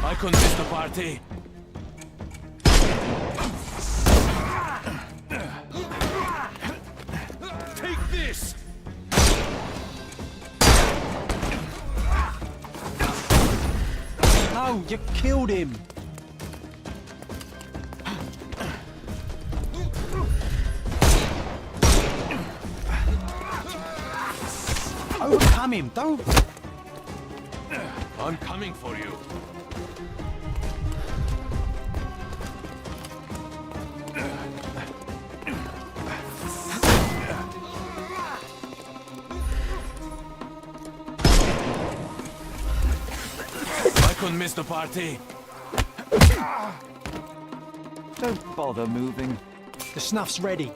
I couldn't miss the party. Take this. No, you killed him. Overcome him, don't. I'm coming for you. I couldn't miss the party. Don't bother moving. The snuff's ready.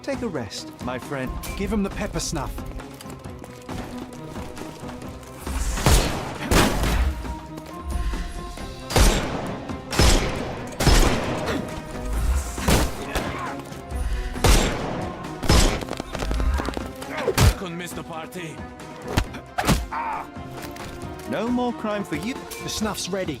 Take a rest, my friend. Give him the pepper snuff. I couldn't miss the party. No more crime for you. The snuff's ready.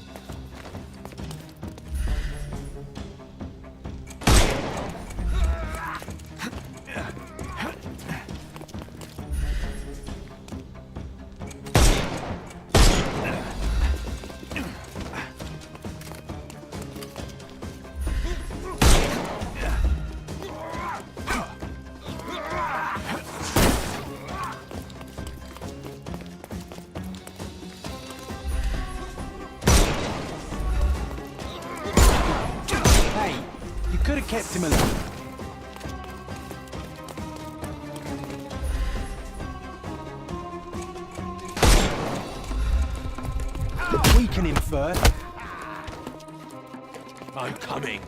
kept him alive. Weaken him first. I'm coming.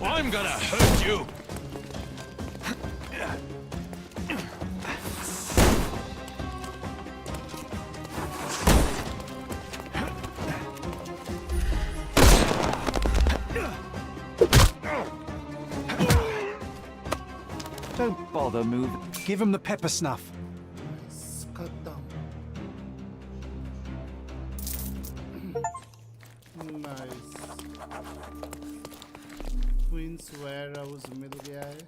I'm gonna hurt you! Don't bother moving. Give him the pepper snuff. Cut down. Nice. Queen's warehouse मिल गया है.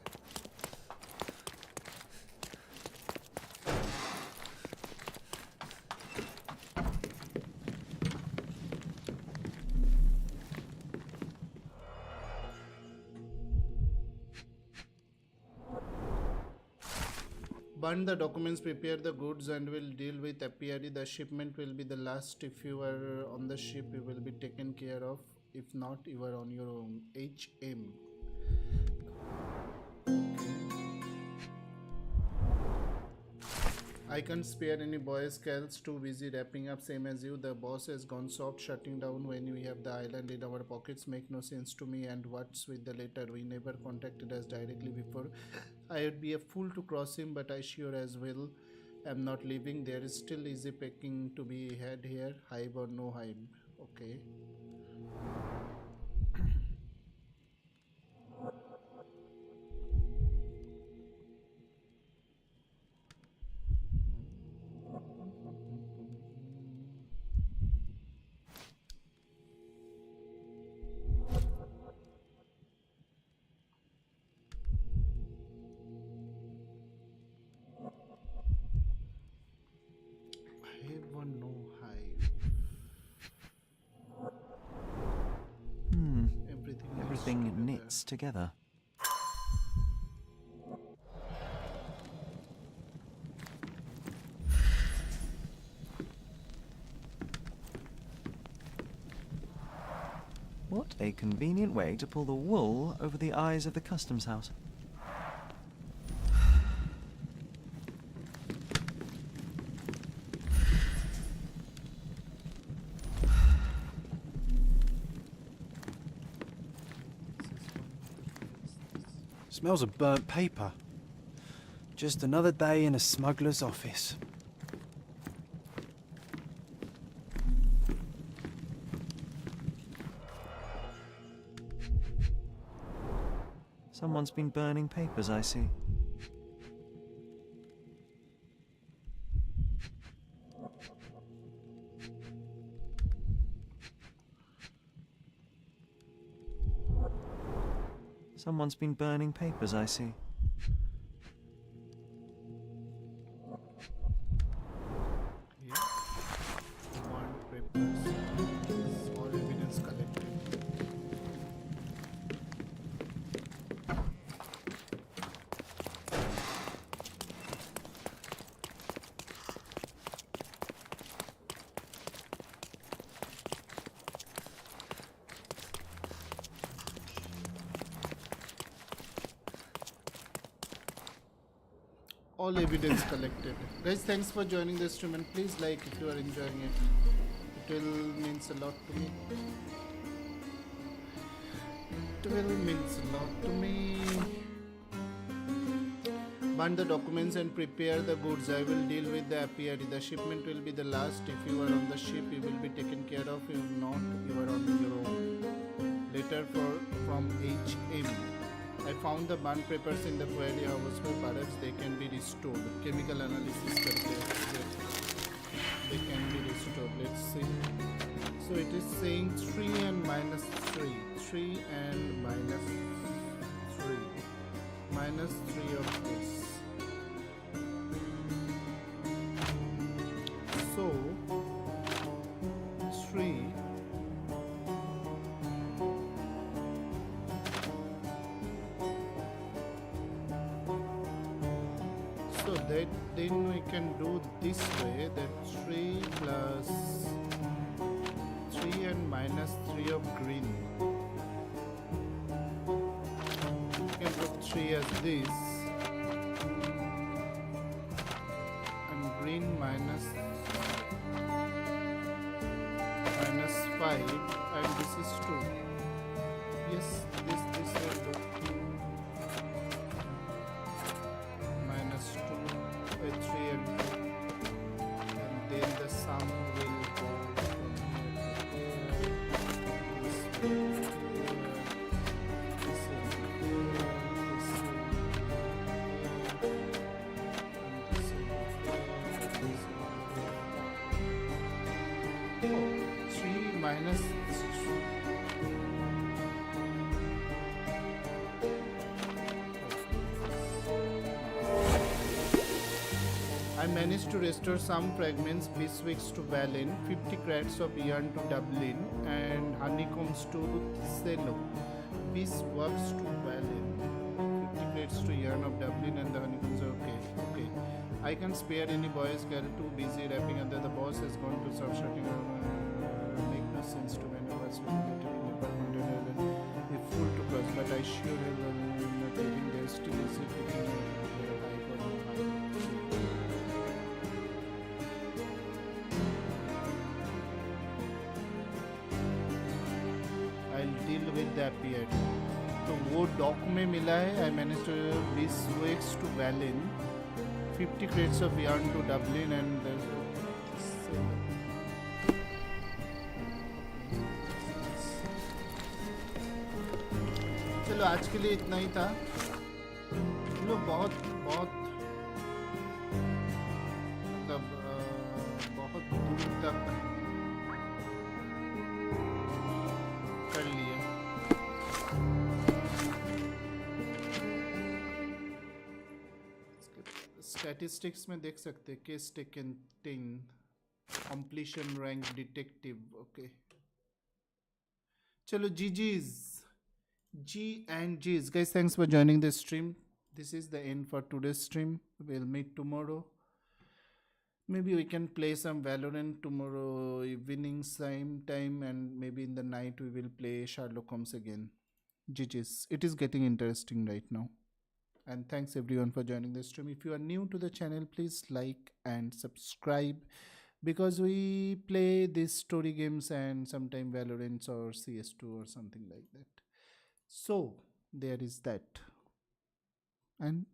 Burn the documents, prepare the goods, and will deal with APRD. The shipment will be the last. If you are on the ship, you will be taken care of. If not, you are on your own. HM. I can't spare any boy scouts, too busy wrapping up, same as you. The boss has gone soft, shutting down when we have the island in our pockets. Make no sense to me. And what's with the letter? We never contacted us directly before. I would be a fool to cross him, but I sure as well am not leaving. There is still easy picking to be had here. Hive or no hive. Okay. Everything knits together. What a convenient way to pull the wool over the eyes of the customs house. Smells of burnt paper. Just another day in a smuggler's office. Someone's been burning papers, I see. Someone's been burning papers, I see. All evidence collected. all evidence collected. Guys, thanks for joining the stream, and please like if you are enjoying it. It will means a lot to me. It will means a lot to me. Burn the documents and prepare the goods. I will deal with the APID. The shipment will be the last. If you are on the ship, you will be taken care of. If not, you are on your own. Letter from HM. I found the burnt papers in the quarry house, but perhaps they can be restored. Chemical analysis they can be restored. Let's see. So it is saying 3 and minus 3. 3 and minus 3. Minus 3 of this. So 3 so that then we can do this way, that 3 plus 3 and minus 3 of green. We can put 3 as this and green minus 5 and this is 2. Yes, this will do. Minus 2 with 3 and 2, and then the sum will go from here to here. This will be here. This will be here. This will be here. And this will be here. This will be here. Oh, 3 minus 3. I managed to restore some fragments, beeswax to Berlin, 50 crates of yarn to Dublin, and honeycombs to Cello. Beeswax to Berlin, 50 crates to yarn of Dublin, and the honeycombs are okay. Okay. I can spare any boys, girl too busy wrapping up that the boss has gone to start shutting make no sense to when I was related in the apartment and if full to cross, but I sure have not living there still is it looking high for no high. I'll deal with the period. तो वो dock में मिला है. I managed to beeswax to Berlin, 50 crates of yarn to Dublin, and there's चलो आज के लिए इतना ही था. लोग बहुत मतलब बहुत दूर तक कर लिया. स्टैटिस्टिक्स में देख सकते हैं case taken 10 completion rank detective. Okay, चलो GG's. G and G's. Guys, thanks for joining the stream. This is the end for today's stream. We'll meet tomorrow. Maybe we can play some Valorant tomorrow evening same time, and maybe in the night we will play Sherlock Holmes again. GG's. It is getting interesting right now. And thanks everyone for joining the stream. If you are new to the channel, please like and subscribe, because we play these story games and sometimes Valorant or CS2 or something like that. So there is that, and